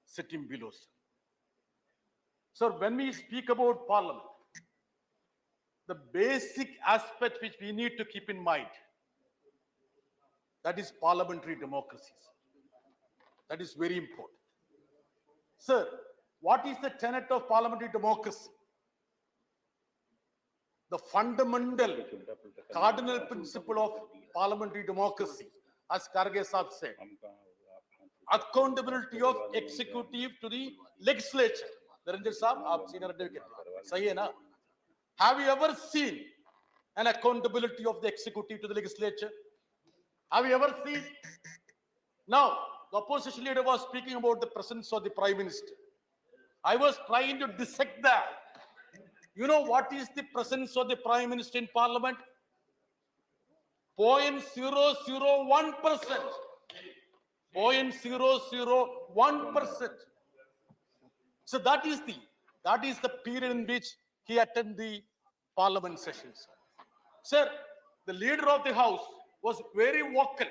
sitting below. So when we speak about Parliament, the basic aspect which we need to keep in mind, that is parliamentary democracy. That is very important. Sir, what is the tenet of parliamentary democracy? The fundamental cardinal principle of parliamentary democracy, as Karge Saab said, accountability of executive to the legislature. Narendra Saab, aap senior advocate, sahi hai na? Have you ever seen an accountability of the executive to the legislature? Have you ever seen? Now, the opposition leader was speaking about the presence of the Prime Minister. I was trying to dissect that. You know what is the presence of the Prime Minister in Parliament? 0.001%. 0.001%. So that is the period in which he attended the Parliament sessions. Sir, the leader of the House was very vocal,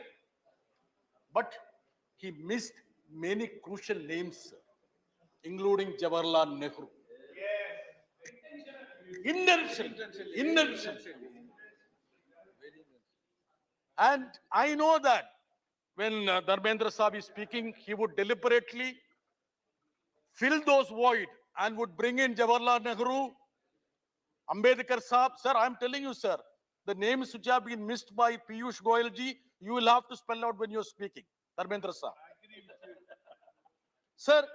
but he missed many crucial names, sir, including Jawaharlal Nehru. Intention. And I know that when Dharmendra Saab is speaking, he would deliberately fill those void and would bring in Jawaharlal Nehru, Ambedkar Saab. Sir, I'm telling you, sir, the names which have been missed by Piyush Goyal ji, you will have to spell out when you're speaking. Dharmendra Saab. Sir,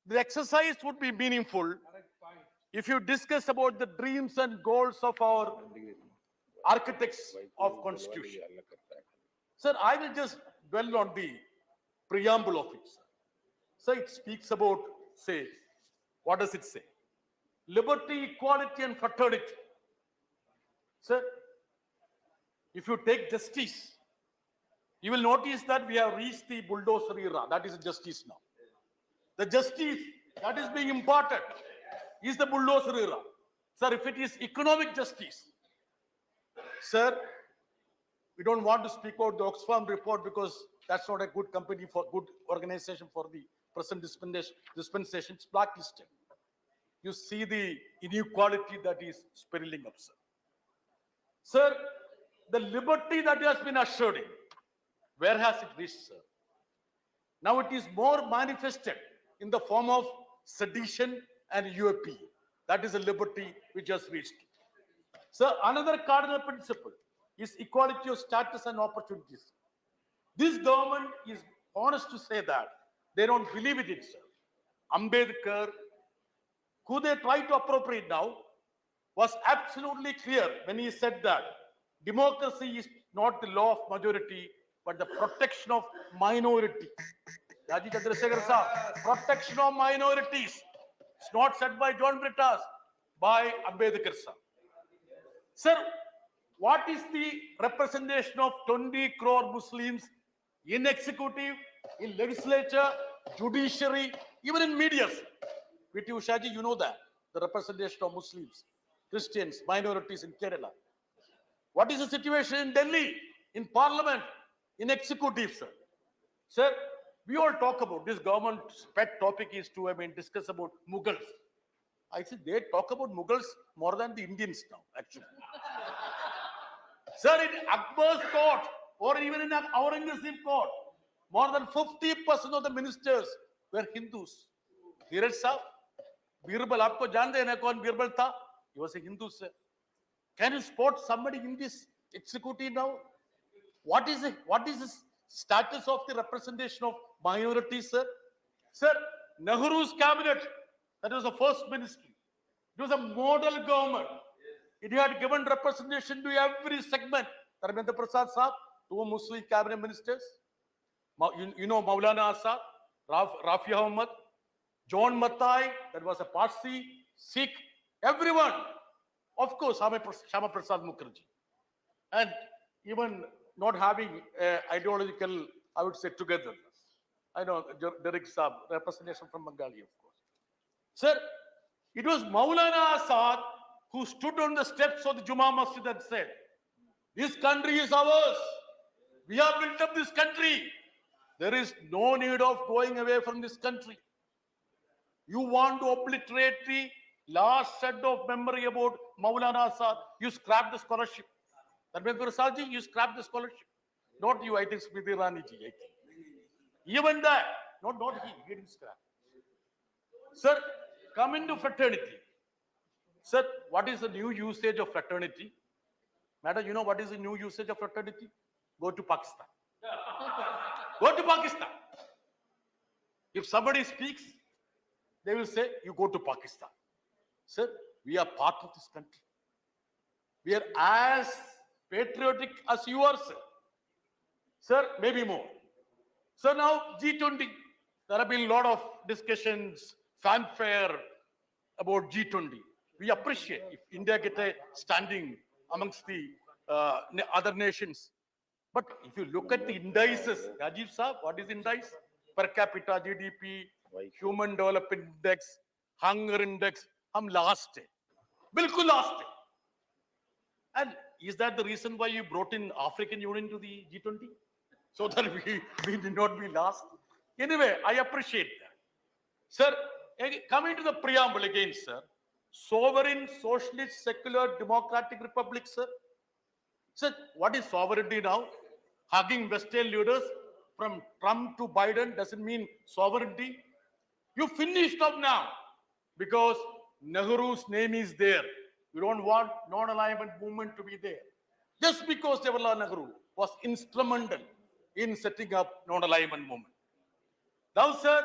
the exercise would be meaningful if you discuss about the dreams and goals of our architects of Constitution. Sir, I will just dwell on the preamble of it, sir. So it speaks about, say, what does it say? Liberty, equality, and fraternity. Sir, if you take justice, you will notice that we have reached the bulldozer era. That is justice now. The justice that is being imparted is the bulldozer era. Sir, if it is economic justice, sir, we don't want to speak about the Oxfam report because that's not a good company for good organization for the present dispensation. It's blacklisted. You see the inequality that is spiraling up, sir. Sir, the liberty that has been assured, where has it reached, sir? Now it is more manifested in the form of sedition and UAP. That is a liberty which has reached. Sir, another cardinal principle is equality of status and opportunities. This government is honest to say that they don't believe it, sir. Ambedkar, who they try to appropriate now, was absolutely clear when he said that democracy is not the law of majority, but the protection of minority. Raji Chandrasekhar Saab, protection of minorities. It's not said by John Britas, by Ambedkar Saab. Sir, what is the representation of 20 crore Muslims in executive, in legislature, judiciary, even in media? Viti Ushaji, you know that, the representation of Muslims, Christians, minorities in Kerala. What is the situation in Delhi, in parliament, in executive, sir? Sir, we all talk about this government's pet topic is to, discuss about Mughals. I said they talk about Mughals more than the Indians now, actually. Sir, in Akbar's court, or even in an Aurangzeb court, more than 50% of the ministers were Hindus. Dheeraj Saab, Birbal, aapko jante hain na kaun Birbal tha? He was a Hindu, sir. Can you spot somebody in this executive now? What is the status of the representation of minorities, sir? Sir, Nehru's cabinet, that was the first ministry. It was a model government. It had given representation to every segment. Dharmendra Prasad Saab, 2 Muslim cabinet ministers. You know Maulana Azad, Rafi Ahmad, John Mathai, that was a Parsi, Sikh, everyone. Of course, Shama Prasad Mukherjee. And even not having ideological, I would say, togetherness. I know Derek Saab, representation from Bengali, of course. Sir, it was Maulana Azad who stood on the steps of the Juma Masjid and said, this country is ours. We have built up this country. There is no need of going away from this country. You want to obliterate the last set of memory about Maulana Azad, you scrap the scholarship. Dharmendra Prasad ji, you scrap the scholarship. Not you, I think Smriti Irani ji, I think. Even that, not he didn't scrap. Sir, come into fraternity. Sir, what is the new usage of fraternity? Madam, you know what is the new usage of fraternity? Go to Pakistan. Go to Pakistan. If somebody speaks, they will say, you go to Pakistan. Sir, we are part of this country. We are as patriotic as you are, sir. Sir, maybe more. So now G20, there have been a lot of discussions, fanfare about G20. We appreciate if India get a standing amongst the other nations. But if you look at the indices, Rajiv Saab, what is indice? Per capita GDP, Human Development Index, Hunger Index, hum last hai. Bilkul last hai. And is that the reason why you brought in African Union to the G20? So that we did not be last? Anyway, I appreciate that. Sir, coming to the preamble again, sir. Sovereign, socialist, secular, democratic republic, sir. Sir, what is sovereignty now? Hugging Western leaders from Trump to Biden doesn't mean sovereignty. You finished up now because Nehru's name is there. You don't want non-alignment movement to be there. Just because Jawaharlal Nehru was instrumental in setting up non-alignment movement. Now, sir,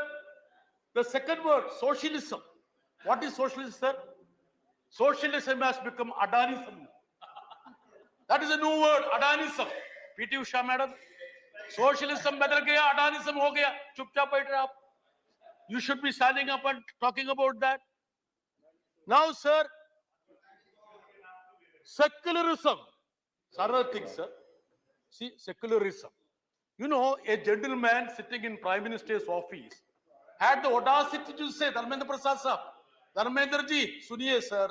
the second word, socialism. What is socialism, sir? Socialism has become Adanism. That is a new word, Adanism. PT Usha, madam. Socialism badal gaya, Adanism ho gaya. Chupchap baith rahe aap. You should be standing up and talking about that. Now, sir, secularism. Another thing, sir. See, secularism. You know, a gentleman sitting in Prime Minister's office had the audacity to say, Dharmendra Prasad Saab, Dharmendra ji, suniye, sir.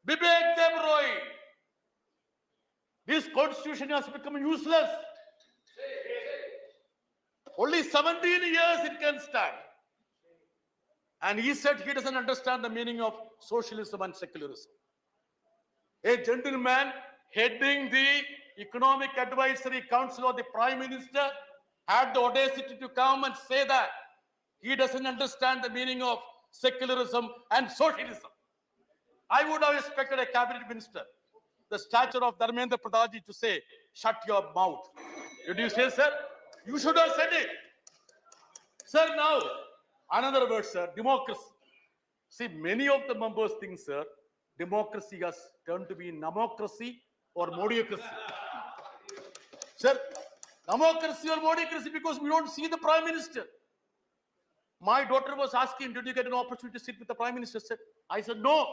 Vivek Dev Roy. This constitution has become useless. Only 17 years it can stand. And he said he doesn't understand the meaning of socialism and secularism. A gentleman heading the Economic Advisory Council of the Prime Minister had the audacity to come and say that he doesn't understand the meaning of secularism and socialism. I would have expected a cabinet minister, the stature of Dharmendra Pradhan ji, to say, shut your mouth. Did you say, sir? You should have said it. Sir, now, another word, sir, democracy. See, many of the members think, sir, democracy has turned to be namocracy or modiocracy. Sir, democracy or modiocracy because we don't see the Prime Minister. My daughter was asking, did you get an opportunity to sit with the Prime Minister? Sir, I said, no.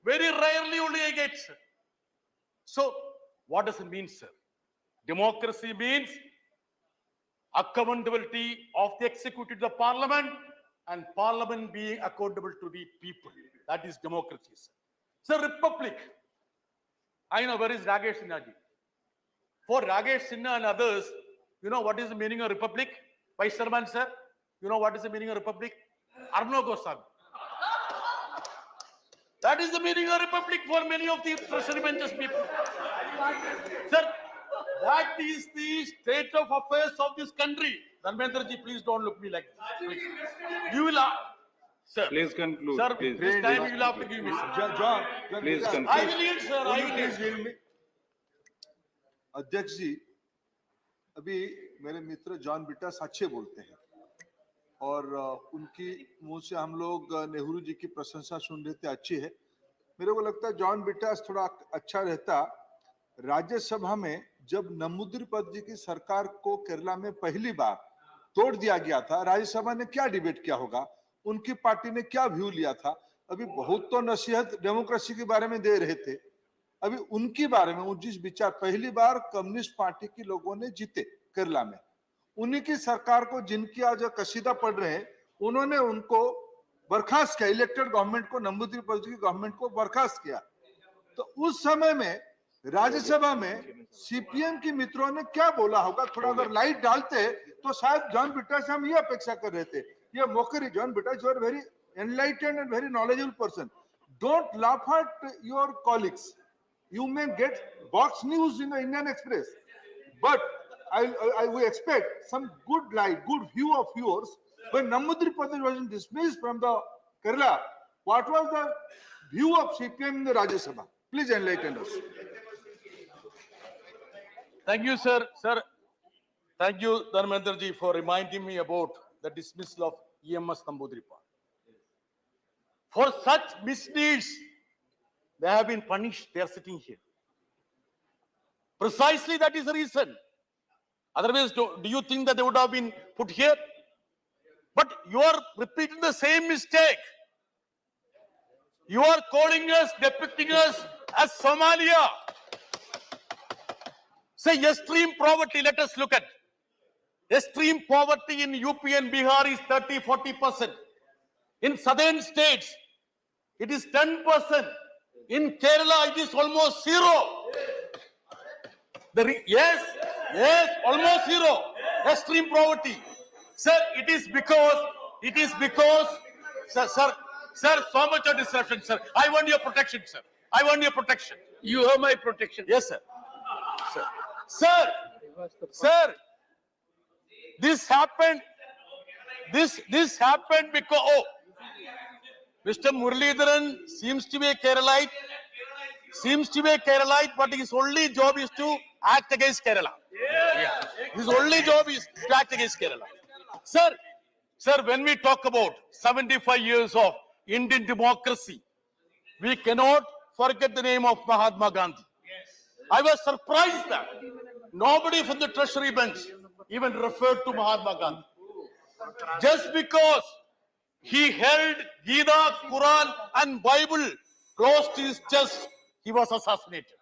Very rarely only I get, sir. So, what does it mean, sir? Democracy means accountability of the executive to the parliament and parliament being accountable to the people. That is democracy, sir. So, republic. I know, where is Rajesh Sinha ji? For Rajesh Sinha and others, you know what is the meaning of republic? Vice Chairman, sir, you know what is the meaning of republic? Arnav Goswami. That is the meaning of republic for many of the treasury benches people. Sir, That is the state of affairs of this country. Narendra ji, please don't look me like this. Please. You will, sir. Please conclude. Sir, Please. this time you will have to give me, sir. John, please conclude. I will yield, sir. I will yield. अध्यक्ष जी, अभी मेरे मित्र John बिटास अच्छे बोलते हैं और उनकी मुंह से हम लोग नेहरू जी की प्रशंसा सुन रहे थे, अच्छी है। मेरे को लगता है जॉन बिटास थोड़ा अच्छा रहता राज्यसभा में जब नमूद्रीपद जी की सरकार को केरला में पहली बार तोड़ दिया गया था, राज्यसभा ने क्या डिबेट किया होगा, उनकी पार्टी ने क्या व्यू लिया था। अभी बहुत तो नसीहत डेमोक्रेसी के बारे में दे रहे थे, अभी उनके बारे में जिस विचार पहली बार कम्युनिस्ट पार्टी के लोगों ने जीते केरला में, उन्हीं की सरकार को जिनकी आज कसीदा पढ़ रहे हैं, उन्होंने उनको बर्खास्त किया, इलेक्टेड गवर्नमेंट को, नमूद्रीपद जी की गवर्नमेंट को बर्खास्त किया। तो उस समय में राज्यसभा में सीपीएम के मित्रों ने क्या बोला होगा, थोड़ा अगर लाइट डालते तो शायद जॉन बिटास, हम ये अपेक्षा कर रहे थे। ये मोकरी, John Brittas, you are very enlightened and very knowledgeable person, don't laugh at your colleagues, you may get box news in the Indian Express, but we expect some good light, good view of yours. When Namudripad was dismissed from the Kerala, what was the view of CPM in the Rajya Sabha? Please enlighten us. Thank you, sir. Sir, thank you, Dharmendra ji, for reminding me about the dismissal of EMS Namboodiripad. For such misdeeds, they have been punished. They are sitting here. Precisely that is the reason. Otherwise, do you think that they would have been put here? But you are repeating the same mistake. You are calling us, depicting us as Somalia. Say extreme poverty, let us look at. Extreme poverty in UP and Bihar is 30-40%. In southern states, it is 10%. In Kerala, it is almost zero. Yes, almost zero. Extreme poverty. Sir, it is because, sir, so much of disruption, sir. I want your protection, sir. I want your protection. You have my protection. Yes, sir. Sir, this happened because, Mr. Muralidharan seems to be a Keralite, but his only job is to act against Kerala. His only job is to act against Kerala. Sir, when we talk about 75 years of Indian democracy, we cannot forget the name of Mahatma Gandhi. I was surprised that nobody from the treasury bench even referred to Mahatma Gandhi. Just because he held Gita, Quran and Bible close to his chest, he was assassinated.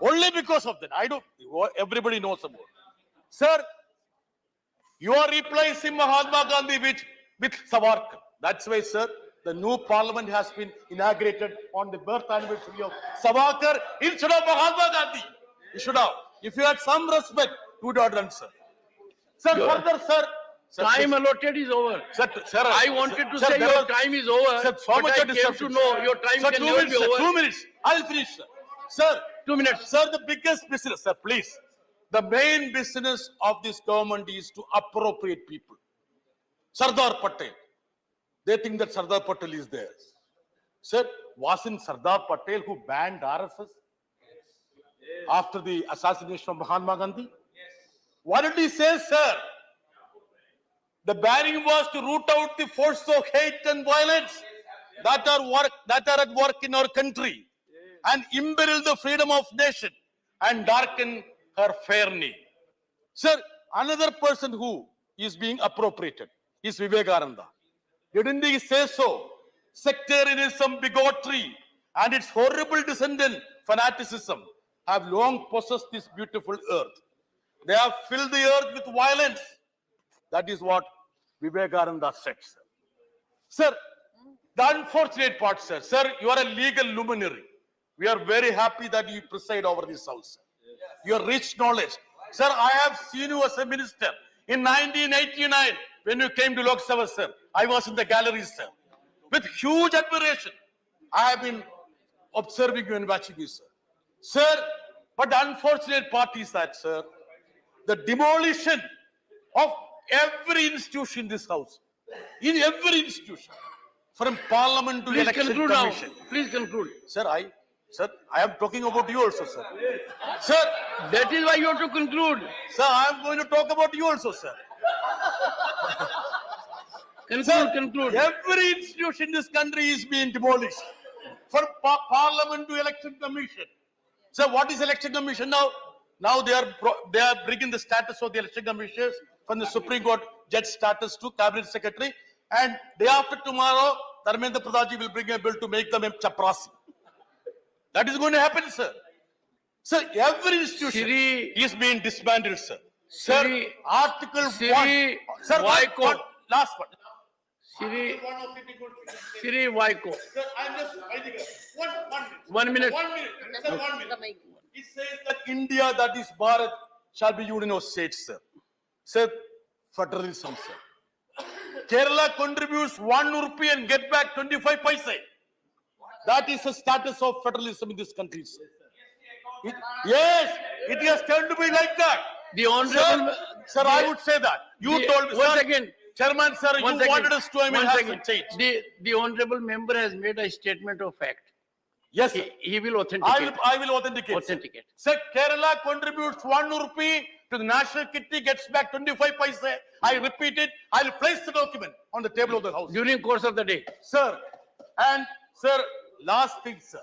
Only because of that. Everybody knows about it. Sir, you are replacing Mahatma Gandhi with Savarkar. That's why, sir, the new parliament has been inaugurated on the birth anniversary of Savarkar instead of Mahatma Gandhi. You should have. If you had some respect, you would have done, sir. Sir, further, sir. Time allotted is over. Sir, I wanted to say your time is over. Sir, so but much I of came to know your time sir, can never be over. 2 minutes. I'll finish, sir. Sir, 2 minutes. Sir, the biggest business, sir, please. The main business of this government is to appropriate people. Sardar Patel. They think that Sardar Patel is theirs. Sir, wasn't Sardar Patel who banned RSS after the assassination of Mahatma Gandhi? What did he say, sir? The banning was to root out the force of hate and violence that are at work in our country and imperil the freedom of nation and darken her fair name. Sir, another person who is being appropriated is Vivekananda. Didn't he say so? Sectarianism, bigotry, and its horrible descendant, fanaticism, have long possessed this beautiful earth. They have filled the earth with violence. That is what Vivekananda said, sir. Sir, the unfortunate part, sir. Sir, you are a legal luminary. We are very happy that you preside over this house, sir. Your rich knowledge. Sir, I have seen you as a minister. In 1989, when you came to Lok Sabha, sir, I was in the galleries, sir. With huge admiration, I have been observing you and watching you, sir. Sir, But the unfortunate part is that, sir, the demolition of every institution in this house, in every institution, from parliament to Please election conclude now. commission. Please conclude. Sir, I am talking about you also, sir. Sir, That is why you have to conclude. sir, I am going to talk about you also, sir. Conclude. Every institution in this country is being demolished. From parliament to election commission. So what is election commission now? Now they are bringing the status of the election commissioners from the Supreme Court judge status to cabinet secretary. And day after tomorrow, Narendra Pradhanji will bring a bill to make them a chaprasi. That is going to happen, sir. Sir, every institution is being disbanded, sir. Sir, Article 1. Sir, what? Last one. Siri Vaiko. Sir, I'm just writing it. 1 minute. 1 minute. Sir, 1 minute. It says that India, that is Bharat, shall be union of states, sir. Sir, federalism, sir. Kerala contributes 1 rupee and get back 25 paise. That is the status of federalism in this country, sir. Yes, it has turned to be like that. The honorable... Sir, I would say that. You told me, Once sir. again. Chairman, sir, you wanted us to, have to change. The honorable member has made a statement of fact. Yes, sir. He will authenticate. I will authenticate. Sir, Kerala contributes 1 rupee to the national kitty, gets back 25 paise. I repeat it. I will place the document on the table of the house. During course of the day. Sir, and sir, last thing, sir.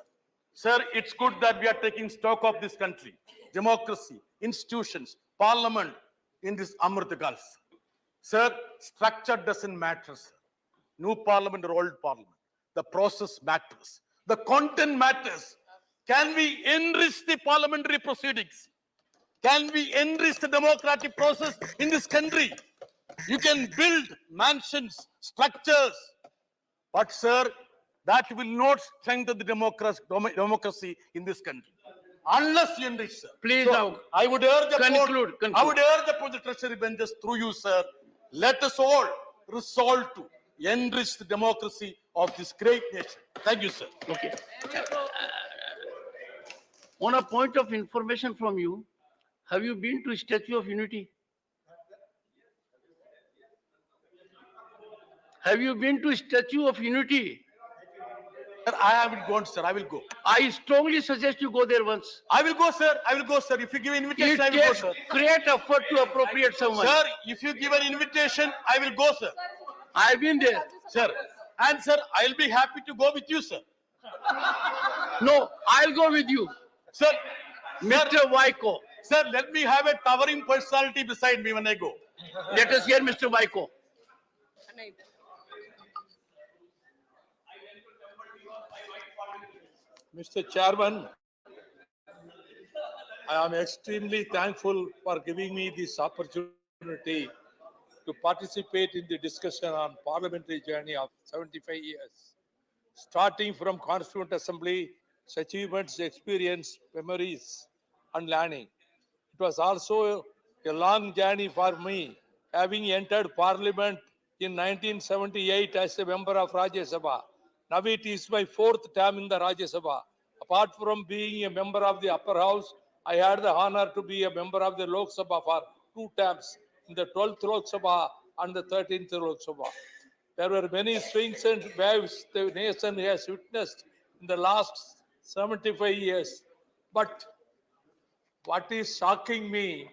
Sir, it's good that we are taking stock of this country. Democracy, institutions, parliament in this Amrit Kal. Sir, structure doesn't matter, sir. New parliament or old parliament. The process matters. The content matters. Can we enrich the parliamentary proceedings? Can we enrich the democratic process in this country? You can build mansions, structures. But, sir, that will not strengthen the democracy in this country. Unless you enrich, sir. Please So, now. I would urge the Conclude. I would urge the treasury benches through you, sir. Let us all resolve to enrich the democracy of this great nation. Thank you, sir. Okay. On a point of information from you, have you been to Statue of Unity? Have you been to Statue of Unity? Sir, I haven't gone, sir. I will go. I strongly suggest you go there once. I will go, sir. I will go, sir. If you give invitation, I will go, sir. Great effort to appropriate someone. Sir, if you give an invitation, I will go, sir. I've been there. Sir. And, sir, I'll be happy to go with you, sir. No, I'll go with you. Sir, Mr. Vaiko. Sir, let me have a towering personality beside me when I go. Let us hear Mr. Vaiko. Mr. Chairman, I am extremely thankful for giving me this opportunity to participate in the discussion on parliamentary journey of 75 years. Starting from Constituent Assembly, its achievements, experience, memories, and learning. It was also a long journey for me, having entered Parliament in 1978 as a member of Rajya Sabha. Now it is my 4th term in the Rajya Sabha. Apart from being a member of the upper house, I had the honor to be a member of the Lok Sabha for 2 terms, in the 12th Lok Sabha and the 13th Lok Sabha. There were many swings and waves the nation has witnessed in the last 75 years. But what is shocking me,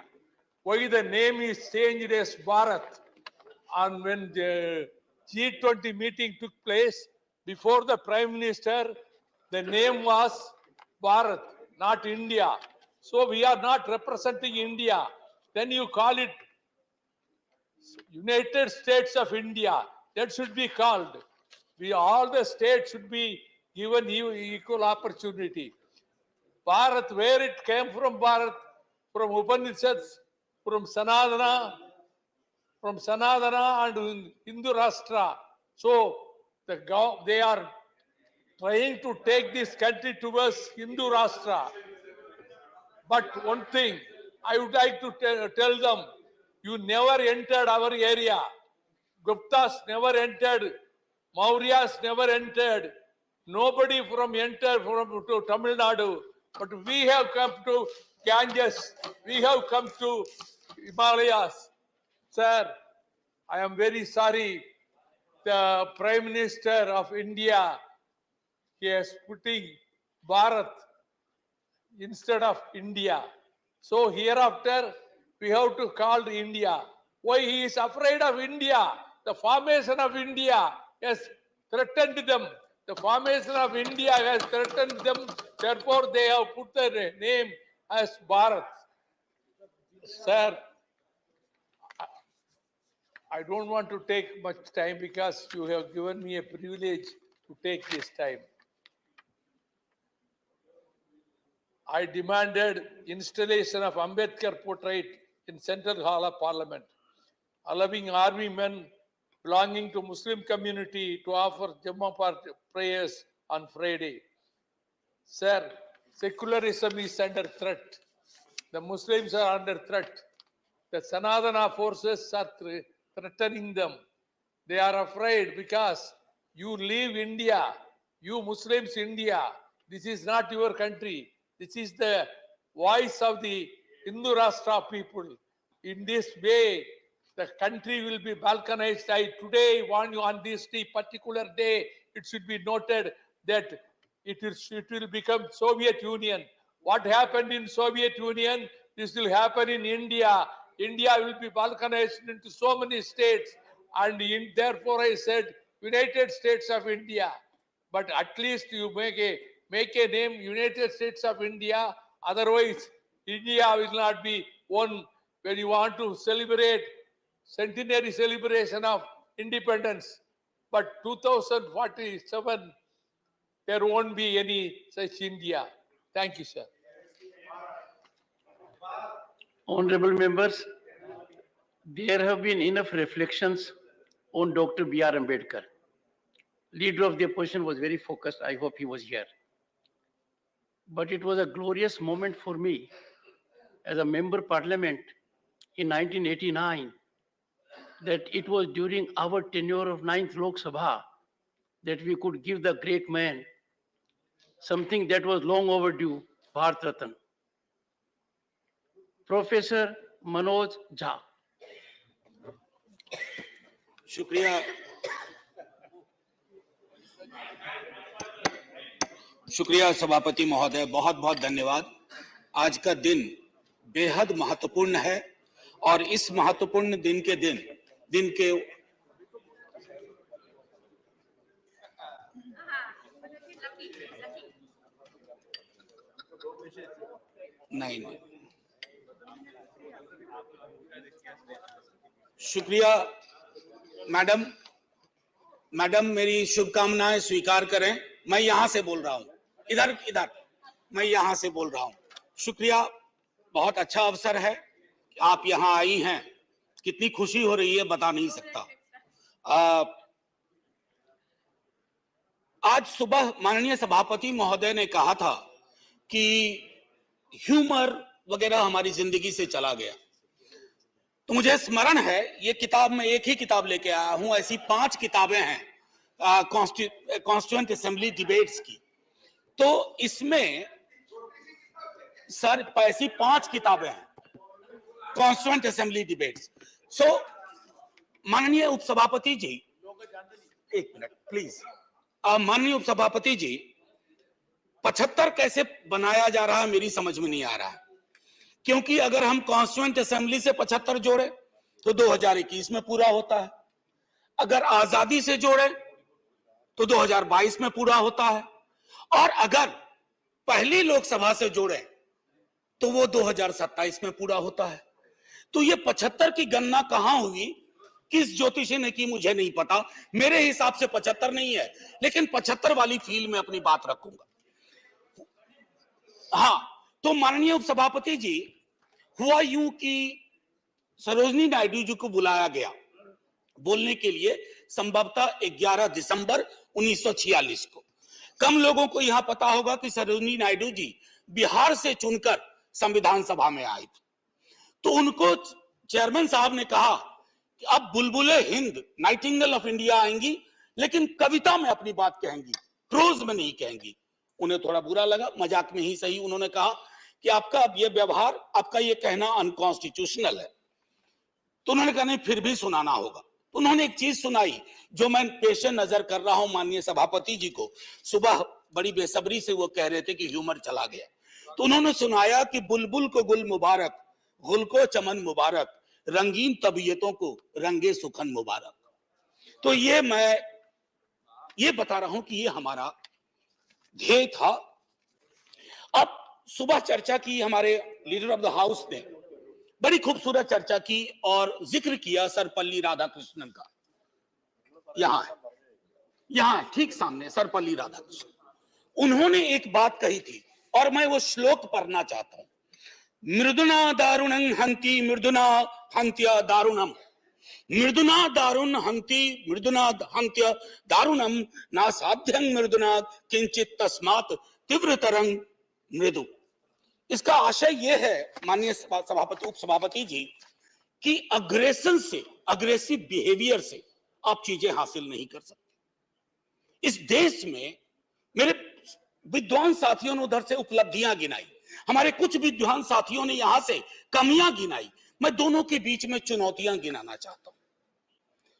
why the name is changed as Bharat, and when the G20 meeting took place, before the Prime Minister, the name was Bharat, not India. So we are not representing India. Then you call it United States of India. That should be called. All the states should be given equal opportunity. Bharat, where it came from, Bharat, from Upanishads, from Sanadana and Hindu Rashtra. So they are trying to take this country towards Hindu Rashtra. But one thing, I would like to tell them, you never entered our area. Guptas never entered. Mauryas never entered. Nobody entered from to Tamil Nadu. But we have come to Ganges. We have come to Himalayas. Sir, I am very sorry. The Prime Minister of India, he is putting Bharat instead of India. So hereafter, we have to call India. Why he is afraid of India? The formation of India has threatened them. The formation of India has threatened them. Therefore, they have put their name as Bharat. Sir, I don't want to take much time because you have given me a privilege to take this time. I demanded installation of Ambedkar portrait in Central Hall of Parliament, allowing army men belonging to Muslim community to offer Jummah prayers on Friday. Sir, secularism is under threat. The Muslims are under threat. The Sanadana forces are threatening them. They are afraid because you leave India, you Muslims India. This is not your country. This is the voice of the Hindu Rashtra people. In this way, the country will be balkanized. I today want you on this particular day, it should be noted that it will become Soviet Union. What happened in Soviet Union, this will happen in India. India will be balkanized into so many states, and therefore I said United States of India. But at least you make a name United States of India. Otherwise, India will not be one. When you want to celebrate centenary celebration of independence, but 2047, there won't be any such India. Thank you, sir. Honorable members, there have been enough reflections on Dr. B.R. Ambedkar. Leader of the opposition was very focused. I hope he was here. But it was a glorious moment for me as a member parliament in 1989 that it was during our tenure of 9th Lok Sabha that we could give the great man something that was long overdue, Bharat Ratna. Professor Manoj Jha. शुक्रिया सभापति महोदय, बहुत बहुत धन्यवाद। आज का दिन बेहद महत्वपूर्ण है और इस महत्वपूर्ण दिन के नहीं शुक्रिया मैडम मेरी शुभकामनाएं स्वीकार करें। मैं यहां से बोल रहा हूं, इधर मैं यहां से बोल रहा हूं। शुक्रिया, बहुत अच्छा अवसर है कि आप यहां आई हैं। कितनी खुशी हो रही है बता नहीं सकता। आज सुबह माननीय सभापति महोदय ने कहा था कि ह्यूमर वगैरह हमारी जिंदगी से चला गया, तो मुझे स्मरण है ये किताब, मैं एक ही किताब लेके आया हूं, ऐसी 5 किताबें हैं कॉन्स्टिट्यूएंट असेंबली डिबेट्स की। तो इसमें सर ऐसी 5 किताबें हैं कॉन्स्टिट्यूएंट असेंबली डिबेट्स। सो माननीय उपसभापति जी, एक मिनट प्लीज। माननीय उपसभापति जी, 75 कैसे बनाया जा रहा है मेरी समझ में नहीं आ रहा है, क्योंकि अगर हम कॉन्स्टिट्यूएंट असेंबली से 75 जोड़े तो 2021 में पूरा होता है, अगर आजादी से जोड़े तो 2022 में पूरा होता है, और अगर पहली लोकसभा से जोड़े तो वो 2027 में पूरा होता है। तो ये 75 की गणना कहां हुई, किस ज्योतिषी ने की मुझे नहीं पता। मेरे हिसाब से 75 नहीं है, लेकिन 75 वाली फील में अपनी बात रखूंगा। हाँ, तो माननीय उपसभापति जी, हुआ यूं कि सरोजिनी नायडू जी को बुलाया गया बोलने के लिए संभवतः 11 दिसंबर 1946 को। कम लोगों को यहां पता होगा कि सरोजिनी नायडू जी बिहार से चुनकर संविधान सभा में आई थी। तो उनको चेयरमैन साहब ने कहा कि अब बुलबुले हिंद, नाइटिंगेल ऑफ इंडिया आएंगी, लेकिन कविता में अपनी बात कहेंगी, प्रोज में नहीं कहेंगी। उन्हें थोड़ा बुरा लगा, मजाक में ही सही। उन्होंने कहा कि आपका ये व्यवहार, आपका ये कहना अनकॉन्स्टिट्यूशनल है। तो उन्होंने कहा नहीं, फिर भी सुनाना होगा। तो उन्होंने एक चीज सुनाई जो मैं पेश नजर कर रहा हूं माननीय सभापति जी को। सुबह बड़ी बेसब्री से वो कह रहे थे कि ह्यूमर चला गया, तो उन्होंने सुनाया कि बुलबुल को गुल मुबारक, गुल को चमन मुबारक, रंगीन तबीयतों को रंगे सुखन मुबारक। तो ये मैं ये बता रहा हूं कि ये हमारा ध्येय था। अब सुबह चर्चा की, हमारे लीडर ऑफ द हाउस ने बड़ी खूबसूरत चर्चा की और जिक्र किया सर्वपल्ली राधाकृष्णन का। यहाँ है ठीक सामने सर्वपल्ली राधाकृष्णन। उन्होंने एक बात कही थी और मैं वो श्लोक पढ़ना चाहता हूं। मृदुना दारुणं हंति मृदुना हंत्य दारुणम, मृदुना दारुण हंति मृदुना हंत्य दारुणम, ना साध्यं मृदुना किंचित तस्मात् तीव्रतरं मृदु। इसका आशय यह है माननीय सभापति, उप सभापति जी, कि अग्रेशन से, अग्रेसिव बिहेवियर से आप चीजें हासिल नहीं कर सकते। इस देश में मेरे विद्वान साथियों ने उधर से उपलब्धियां गिनाई, हमारे कुछ विद्वान साथियों ने यहां से कमियां गिनाई। मैं दोनों के बीच में चुनौतियां गिनाना चाहता हूं।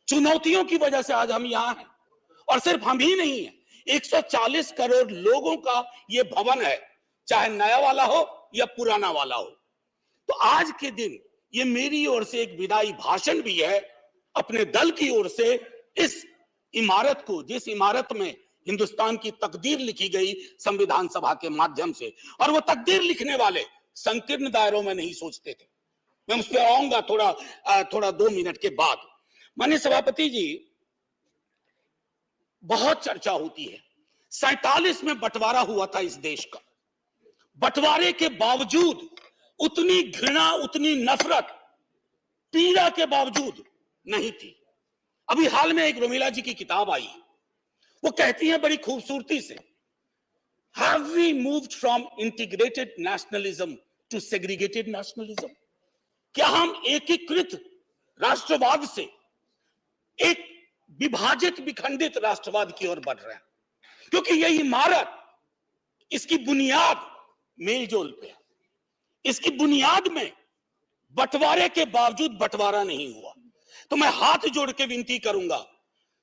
चुनौतियों की वजह से आज हम यहां हैं, और सिर्फ हम ही नहीं हैं, 140 करोड़ लोगों का ये भवन है, चाहे नया वाला हो या पुराना वाला हो। तो आज के दिन ये मेरी ओर से एक विदाई भाषण भी है, अपने दल की ओर से, इस इमारत को, जिस इमारत में हिंदुस्तान की तकदीर लिखी गई संविधान सभा के माध्यम से, और वो तकदीर लिखने वाले संकीर्ण दायरों में नहीं सोचते थे। मैं उस पर आऊंगा थोड़ा 2 मिनट के बाद। माननीय सभापति जी, बहुत चर्चा होती है, 47 में बंटवारा हुआ था इस देश का, बंटवारे के बावजूद उतनी घृणा, उतनी नफरत, पीड़ा के बावजूद नहीं थी। अभी हाल में एक रोमिला जी की किताब आई, वो कहती है बड़ी खूबसूरती से, Have we moved from integrated nationalism to segregated nationalism? क्या हम एकीकृत राष्ट्रवाद से एक विभाजित, विखंडित राष्ट्रवाद की ओर बढ़ रहे हैं? क्योंकि यह इमारत, इसकी बुनियाद मेलजोल पे है, इसकी बुनियाद में बंटवारे के बावजूद बंटवारा नहीं हुआ। तो मैं हाथ जोड़ के विनती करूंगा,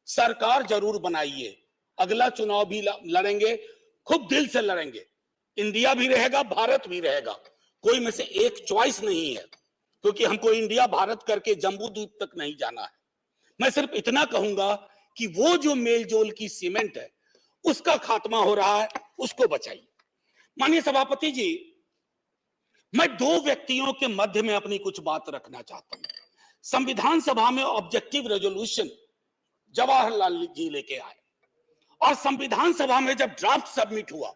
सरकार जरूर बनाइए, अगला चुनाव भी लड़ेंगे, खूब दिल से लड़ेंगे, इंडिया भी रहेगा, भारत भी रहेगा, कोई में से एक चॉइस नहीं है, क्योंकि हमको इंडिया भारत करके जम्बू द्वीप तक नहीं जाना है। मैं सिर्फ इतना कहूंगा कि वो जो मेलजोल की सीमेंट है, उसका खात्मा हो रहा है, उसको बचाइए। माननीय सभापति जी, मैं 2 व्यक्तियों के मध्य में अपनी कुछ बात रखना चाहता हूं। संविधान सभा में ऑब्जेक्टिव रेजोल्यूशन जवाहरलाल जी लेके आए, और संविधान सभा में जब ड्राफ्ट सबमिट हुआ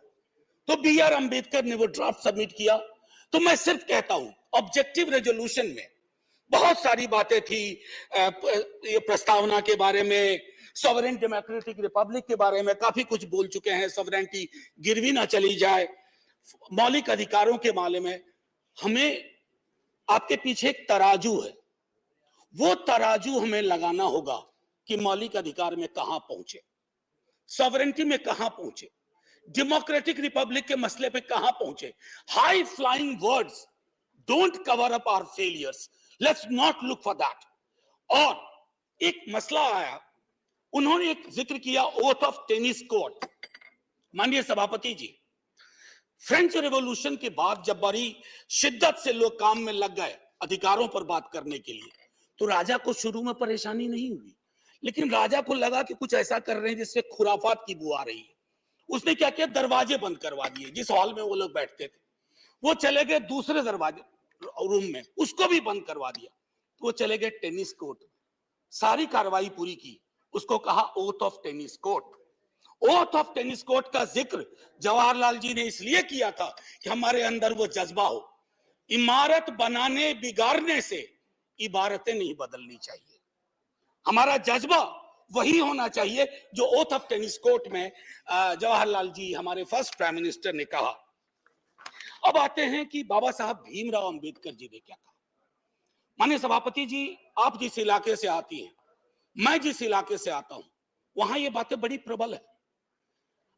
तो B.R. अंबेडकर ने वो ड्राफ्ट सबमिट किया। तो मैं सिर्फ कहता हूं, ऑब्जेक्टिव रेजोल्यूशन में बहुत सारी बातें थी, ये प्रस्तावना के बारे में, सॉवरेन डेमोक्रेटिक रिपब्लिक के बारे में काफी कुछ बोल चुके हैं, सॉवरेनिटी गिरवी ना चली जाए, मौलिक अधिकारों के बारे में। हमें आपके पीछे एक तराजू है, वो तराजू हमें लगाना होगा कि मौलिक अधिकार में कहां पहुंचे, सॉवरेनिटी में कहां पहुंचे, डेमोक्रेटिक रिपब्लिक के मसले पे कहां पहुंचे। High flying words don't cover up our failures, let's not look for that. और एक मसला आया, उन्होंने एक जिक्र किया ओथ ऑफ टेनिस कोर्ट। माननीय सभापति जी, फ्रेंच रेवोल्यूशन के बाद जब बड़ी शिद्दत से लोग काम में लग गए अधिकारों पर बात करने के लिए, तो राजा को शुरू में परेशानी नहीं हुई, लेकिन राजा को लगा कि कुछ ऐसा कर रहे हैं जिससे खुराफात की बू आ रही है। उसने क्या किया, दरवाजे बंद करवा दिए, जिस हॉल में वो लोग बैठते थे वो चले गए दूसरे दरवाजे रूम में, उसको भी बंद करवा दिया, तो वो चले गए टेनिस कोर्ट। सारी कार्रवाई पूरी की, उसको कहा oath of tennis court. Oath of tennis court का जिक्र जवाहरलाल जी ने इसलिए किया था कि हमारे अंदर वो जज्बा हो, इमारत बनाने बिगाड़ने से इबारतें नहीं बदलनी चाहिए। हमारा जज्बा वही होना चाहिए जो ओथ ऑफ टेनिस कोर्ट में जवाहरलाल जी, हमारे फर्स्ट प्राइम मिनिस्टर, ने कहा। अब आते हैं कि बाबा साहब भीमराव अंबेडकर जी ने क्या कहा। माननीय सभापति जी, आप जिस इलाके से आती हैं, मैं जिस इलाके से आता हूं, वहां ये बातें बड़ी प्रबल है।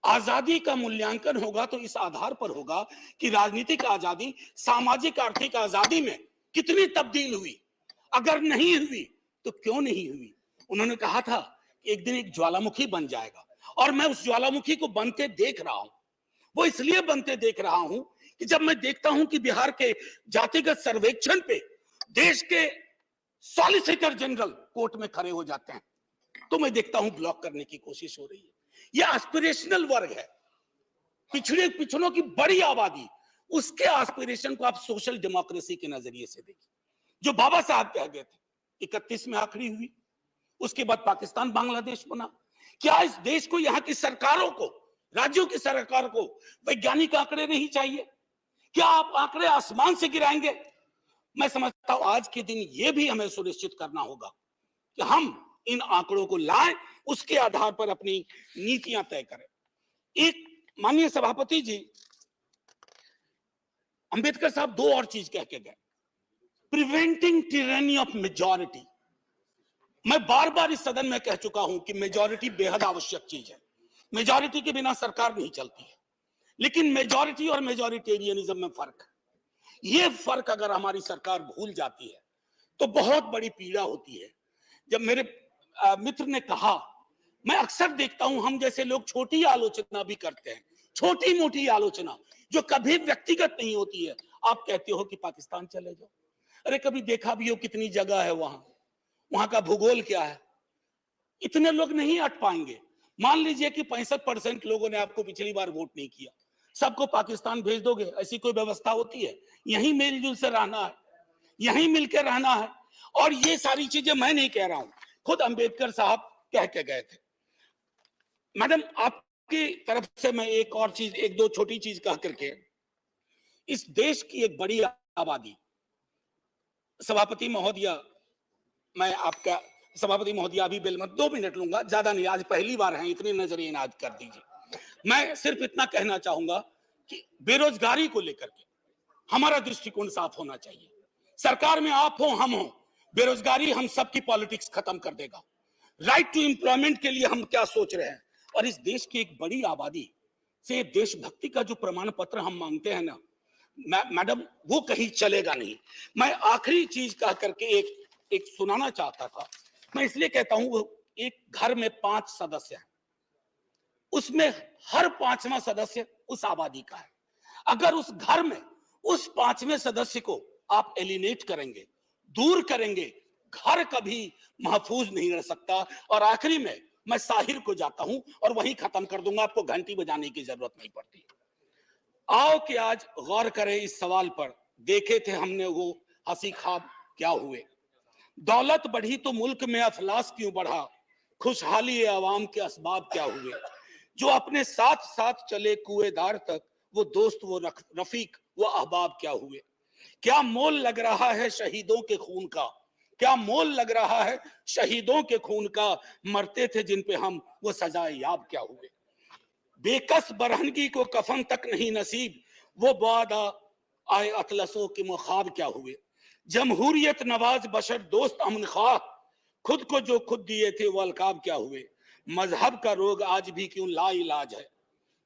आजादी का मूल्यांकन होगा तो इस आधार पर होगा कि राजनीतिक आजादी, सामाजिक आर्थिक आजादी में कितनी तब्दील हुई। अगर नहीं हुई तो क्यों नहीं हुई? उन्होंने कहा था कि एक दिन एक ज्वालामुखी बन जाएगा, और मैं उस ज्वालामुखी को बनते देख रहा हूं। वो इसलिए बनते देख रहा हूं कि जब मैं देखता हूं कि बिहार के जातिगत सर्वेक्षण पे देश के सॉलिसिटर जनरल कोर्ट में खड़े हो जाते हैं, तो मैं देखता हूं ब्लॉक करने की कोशिश हो रही है। यह एस्पिरेशनल वर्ग है, पिछड़ों की बड़ी आबादी, उसके एस्पिरेशन को आप सोशल डेमोक्रेसी के नजरिए से देखिए, जो बाबा साहब कह गए थे 31 में आखिरी हुई, उसके बाद पाकिस्तान बांग्लादेश बना। क्या इस देश को, यहाँ की सरकारों को, राज्यों की सरकार को वैज्ञानिक आंकड़े नहीं चाहिए? क्या आप आंकड़े आसमान से गिराएंगे? मैं समझता हूं आज के दिन यह भी हमें सुनिश्चित करना होगा कि हम इन आंकड़ों को लाएं, उसके आधार पर अपनी नीतियां तय करें। एक माननीय सभापति जी, अंबेडकर साहब दो और चीज कह के गए, प्रिवेंटिंग टिरेनी ऑफ मेजॉरिटी। मैं बार बार इस सदन में कह चुका हूं कि मेजॉरिटी बेहद आवश्यक चीज है, मेजॉरिटी के बिना सरकार नहीं चलती है, लेकिन मेजॉरिटी और मेजॉरिटेरियनिज्म में फर्क है। ये फर्क अगर हमारी सरकार भूल जाती है तो बहुत बड़ी पीड़ा होती है। जब मेरे मित्र ने कहा, मैं अक्सर देखता हूं हम जैसे लोग छोटी आलोचना भी करते हैं, छोटी मोटी आलोचना जो कभी व्यक्तिगत नहीं होती है। आप कहते हो कि पाकिस्तान चले जाओ, अरे कभी देखा भी हो कितनी जगह है वहां का भूगोल क्या है? इतने लोग नहीं अट पाएंगे। मान लीजिए कि 65% लोगों ने आपको पिछली बार वोट नहीं किया, सबको पाकिस्तान भेज दोगे? ऐसी कोई व्यवस्था होती है? यहीं मेलजुल से रहना है, यहीं मिलकर रहना है। और ये सारी चीजें मैं नहीं कह रहा हूं, खुद अंबेडकर साहब कह के गए थे। मैडम, आपकी तरफ से मैं एक और चीज, एक दो छोटी चीज कह करके, इस देश की एक बड़ी आबादी, सभापति महोदया, मैं आपका सभापति महोदया अभी बिल मत 2 मिनट लूंगा, ज्यादा नहीं, आज पहली बार है, इतनी नजरिए इनाद कर दीजिए। मैं सिर्फ इतना कहना चाहूंगा कि बेरोजगारी को लेकर के हमारा दृष्टिकोण साफ होना चाहिए। सरकार में आप हो, हम हो, बेरोजगारी हम सबकी पॉलिटिक्स खत्म कर देगा। राइट टू एम्प्लॉयमेंट के लिए हम क्या सोच रहे हैं? और इस देश की एक बड़ी आबादी से देशभक्ति का जो प्रमाण पत्र हम मांगते हैं ना मैडम, वो कहीं चलेगा नहीं। मैं आखिरी चीज कह करके एक सुनाना चाहता था। मैं इसलिए कहता हूं, एक घर में 5 सदस्य हैं, उसमें हर 5वां सदस्य उस आबादी का है। अगर उस घर में उस 5वें सदस्य को आप एलिनेट करेंगे, दूर करेंगे, घर कभी महफूज नहीं रह सकता। और आखिरी में मैं साहिर को जाता हूं और वहीं खत्म कर दूंगा, आपको घंटी बजाने की जरूरत नहीं पड़ती। आओ कि आज गौर करें इस सवाल पर, देखे थे हमने वो हंसी ख्वाब क्या हुए। दौलत बढ़ी तो मुल्क में अफलास क्यों बढ़ा, खुशहाली आवाम के असबाब क्या हुए। जो अपने साथ साथ चले कुएदार तक, वो दोस्त, वो रफीक, वो अहबाब क्या हुए। क्या मोल लग रहा है शहीदों के खून का, क्या मोल लग रहा है शहीदों के खून का, मरते थे जिन पे हम, वो सजाए याब क्या हुए। बेकस बरहनगी को कफन तक नहीं नसीब, वो वादा आए अतलसों के मुखाब क्या हुए। जमहूरियत नवाज बशर दोस्त अमन ख्वाह, खुद को जो खुद दिए थे वो अलकाब क्या हुए। मजहब का रोग आज भी क्यों लाइलाज है,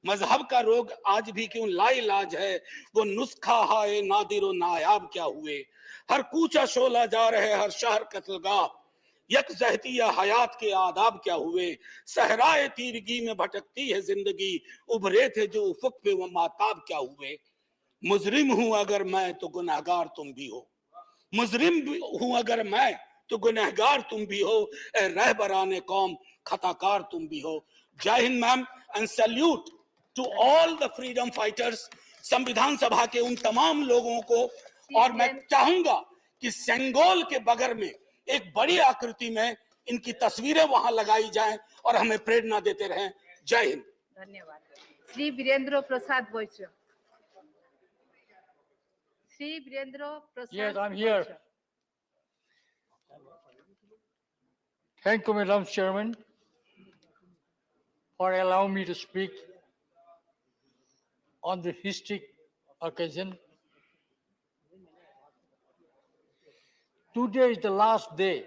मजहब का रोग आज भी क्यों लाइलाज है, वो नुस्खा हाय नादिर नायाब क्या हुए। हर कूचा शोला जा रहे, हर शहर कत्लगाह, यकजहती हयात के आदाब क्या हुए। सहराए तीरगी में भटकती है जिंदगी, उभरे थे जो उफक पे वो माताब क्या हुए। मुजरिम हूं अगर मैं तो गुनहगार तुम भी हो, मुजरिम हूं अगर मैं तो गुनहगार तुम भी हो, रहबरान कौम खताकार तुम भी हो। जय Hind ma'am, and salute to all the freedom fighters, संविधान सभा के उन तमाम लोगों को। और मैं चाहूंगा कि सेंगोल के बगल में एक बड़ी आकृति में इनकी तस्वीरें वहां लगाई जाएं और हमें प्रेरणा देते रहें। जय हिंद। धन्यवाद। श्री वीरेंद्र प्रसाद वैश्य। श्री वीरेंद्र प्रसाद। Yes, I'm here. Thank you, Madam Chairman, for allowing me to speak on the historic occasion. Today is the last day.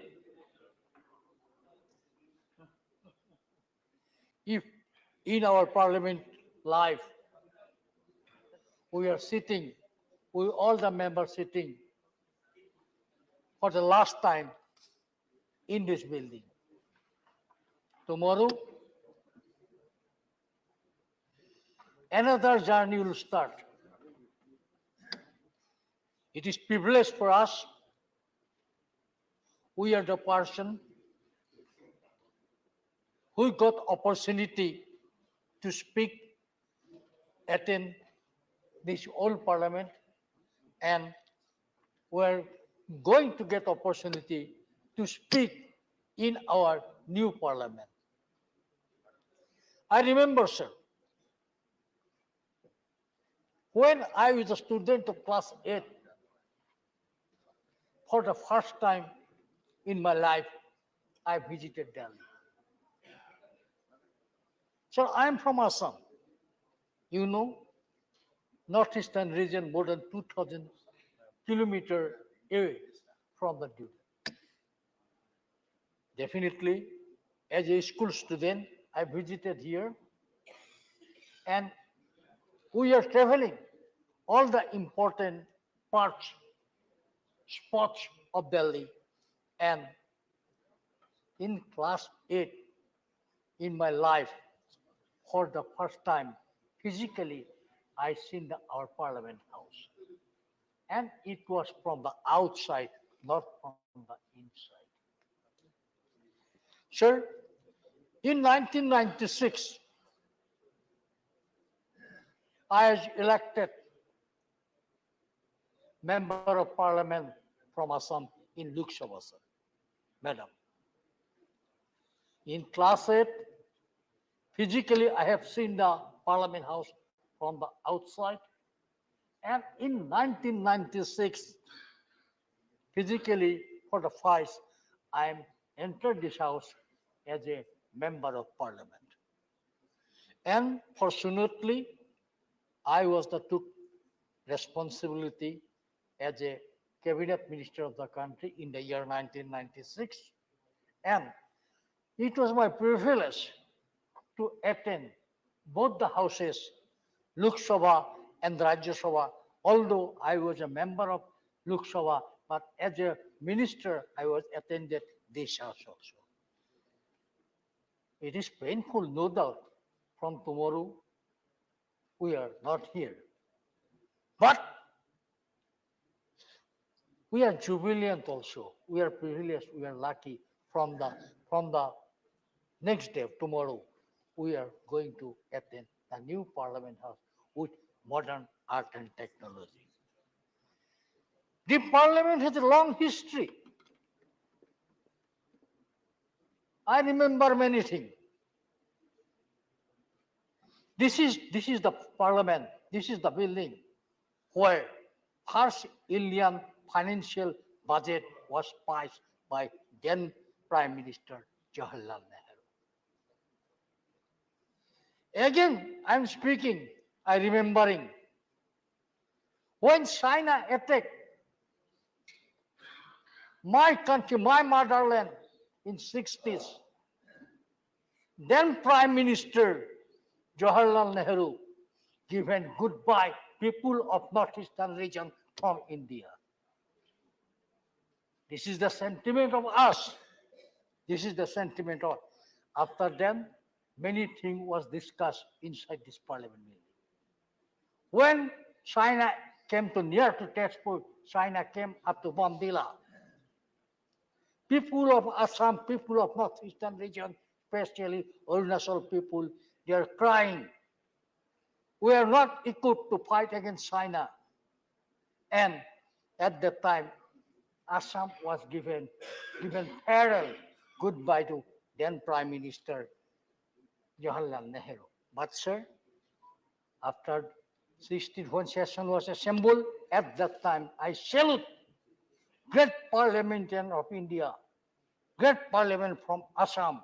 If in our parliament life, we are sitting, we all the members sitting for the last time in this building. Tomorrow, another journey will start. It is privilege for us. We are the person who got opportunity to speak, attend this old parliament, and we're going to get opportunity to speak in our new parliament. I remember, sir, when I was a student of class 8, for the first time in my life, I visited Delhi. So I'm from Assam. You know, northeastern region, more than 2,000 kilometers away from the duty. Definitely, as a school student, I visited here, and we are traveling all the important parts, spots of Delhi. And in class 8, in my life, for the first time, physically, I seen our Parliament House. And it was from the outside, not from the inside. Sir, in 1996, I was elected member of Parliament from Assam in Lok Sabha, sir, madam. In class 8, physically, I have seen the Parliament House from the outside. And in 1996, physically, for the first, I entered this house as a member of Parliament. And fortunately, I was the took responsibility as a cabinet minister of the country in the year 1996. And it was my privilege to attend both the houses, Lok Sabha and Rajya Sabha, although I was a member of Lok Sabha, but as a minister, I was attended this house also. It is painful, no doubt, from tomorrow, we are not here. But we are jubilant also. We are privileged, we are lucky from the next day, tomorrow, we are going to attend the new Parliament House with modern art and technology. The Parliament has a long history. I remember many things. This is the Parliament, this is the building where first Indian financial budget was passed by then Prime Minister Jawaharlal Nehru. Again, I'm speaking, I'm remembering when China attacked my country, my motherland in 60s, then Prime Minister Jawaharlal Nehru given goodbye people of northeastern region from India. This is the sentiment of us. This is the sentiment of. After them, many things was discussed inside this parliament meeting. When China came to near to Tezpur, China came up to Bombila. People of Assam, people of northeastern region, especially Arunachal people, they are crying. We are not equipped to fight against China. And at that time, Assam was given farewell goodbye to then Prime Minister Jawaharlal Nehru. But sir, after 61 session was assembled, at that time I salute great parliamentarian of India, great parliament from Assam,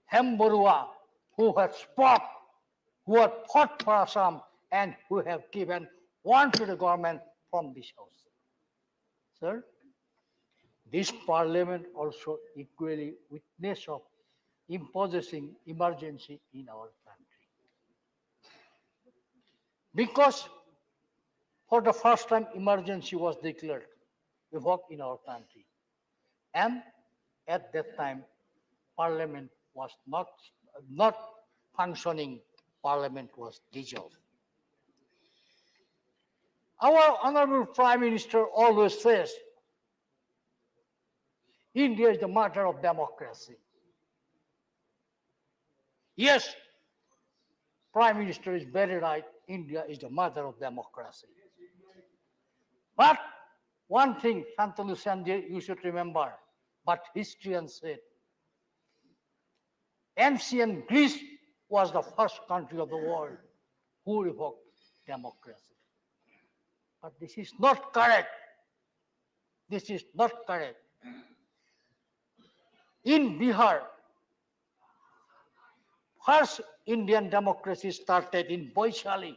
Hem Borua, who had spoke, who had fought for Assam, and who have given one to the government from this house. Sir, this parliament also equally witness of imposing emergency in our country. Because for the first time, emergency was declared, evoked in our country. And at that time, Parliament was not functioning, Parliament was dissolved. Our Honorable Prime Minister always says, India is the mother of democracy. Yes, Prime Minister is very right, India is the mother of democracy. But one thing, Shantanu Sanjay, you should remember, but historians said, ancient Greece was the first country of the world who evoked democracy. But this is not correct. This is not correct. In Bihar, first Indian democracy started in Vaishali.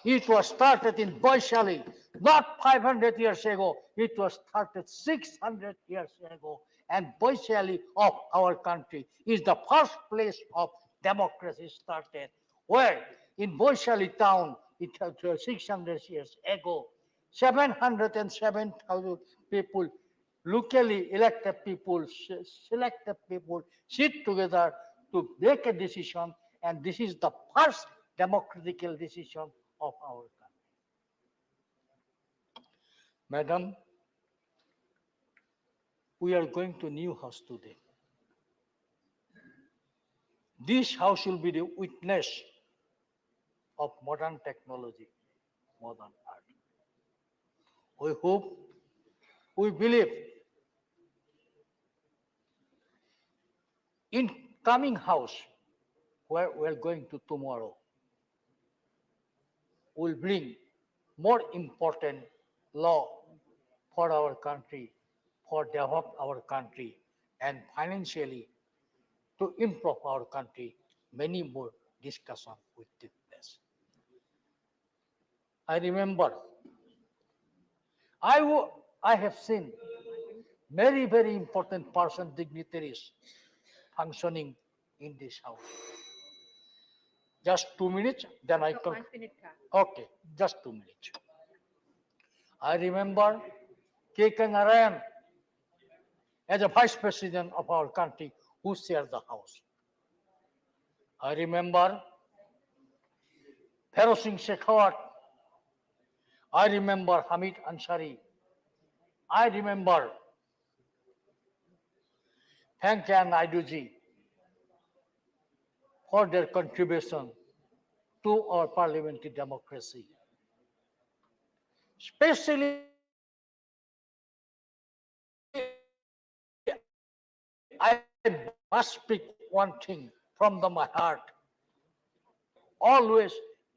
It was started in Vaishali, not 500 years ago. It was started 600 years ago. And Vaishali of our country is the first place of democracy started, where in Vaishali town, it was 600 years ago, 707,000 people, locally elected people, selected people, sit together to make a decision, and this is the first democratical decision of our country. Madam, we are going to new house today. This house will be the witness of modern technology, modern art. We hope, we believe in coming house where we are going to tomorrow will bring more important law for our country, for develop our country, and financially to improve our country. Many more discussion will take place. I remember, I have seen very, very important person, dignitaries functioning in this house. Just 2 minutes, then I come. Okay, just 2 minutes. I remember K.K. Narayan as a vice president of our country who shared the house. I remember Pharaoh Singh Shekhawat. I remember Hamid Ansari. I remember Venkaiah Naidu ji for their contribution to our parliamentary democracy. Especially, I must speak one thing from my heart. Always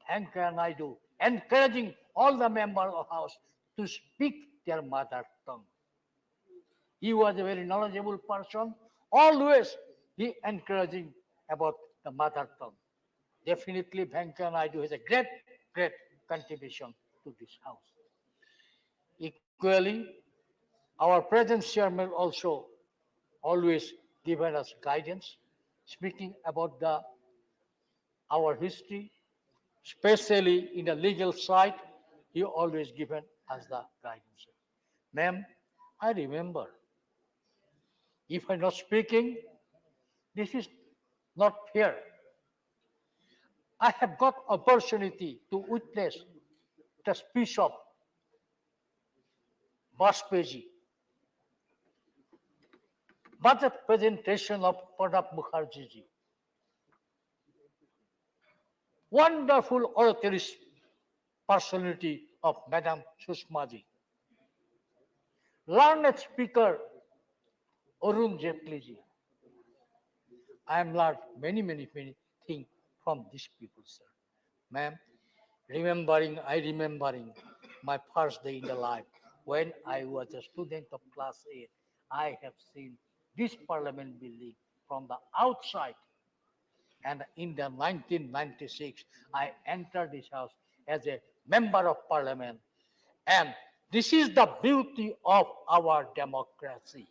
Venkaiah Naidu, encouraging all the members of the House to speak their mother tongue. He was a very knowledgeable person. Always he encouraging about the mother tongue. Definitely Venkaiah Naidu has a great, great contribution to this House. Equally, our present chairman also always given us guidance, speaking about our history, especially in the legal side, he always given us the guidance. Ma'am, I remember, if I'm not speaking, this is not fair. I have got opportunity to witness the speech of Vajpayee, budget presentation of Pranab Mukherjee ji. Wonderful oratory personality of Madam Sushma ji. Learned speaker Arun Jaitley ji. I am learned many things from these people, sir. Ma'am, I remembering my first day in the life when I was a student of class 8. I have seen this parliament building from the outside. And in the 1996, I entered this house as a member of parliament. And this is the beauty of our democracy.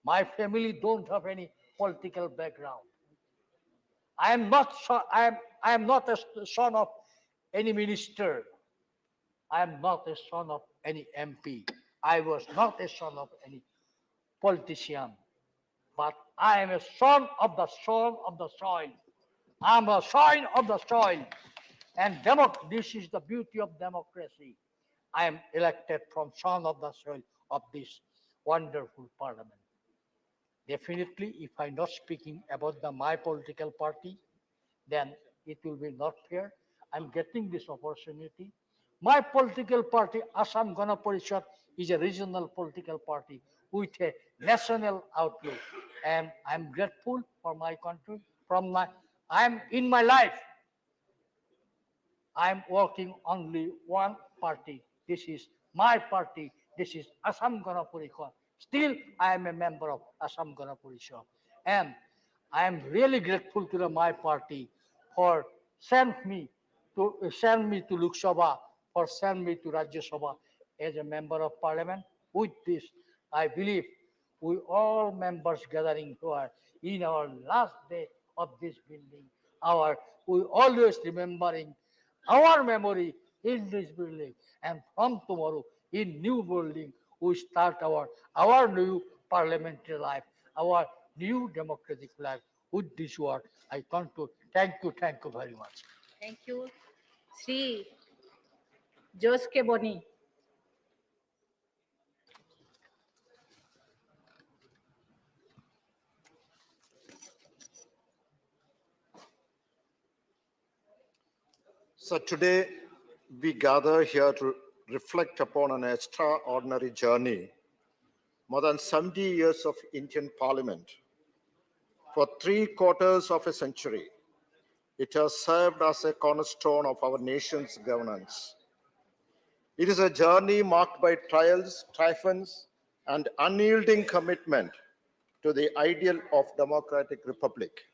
My family don't have any political background. I am not a son of any minister. I am not a son of any MP. I was not a son of any politician. But I am a son of the soil. I am a son of the soil. And this is the beauty of democracy. I am elected from son of the soil of this wonderful parliament. Definitely, if I'm not speaking about my political party, then it will be not fair. I'm getting this opportunity. My political party, Assam Gana Parishad, is a regional political party with a national outlook. And I'm grateful for my country. I'm in my life, I'm working only one party. This is my party. This is Assam Gana Parishad. Still, I am a member of Assam Gana Parishad. And I am really grateful to my party for send me to Lok Sabha, for send me to Rajya Sabha as a member of parliament. With this, I believe we all members gathering here in our last day of this building, we always remembering our memory in this building, and from tomorrow in new building we start our new parliamentary life, our new democratic life. With this word, I come to thank you very much. Thank you. Sri Jose K. Boni. So today we gather here to reflect upon an extraordinary journey, more than 70 years of Indian Parliament. For 3/4 of a century, it has served as a cornerstone of our nation's governance. It is a journey marked by trials, triumphs, and unyielding commitment to the ideal of democratic republic.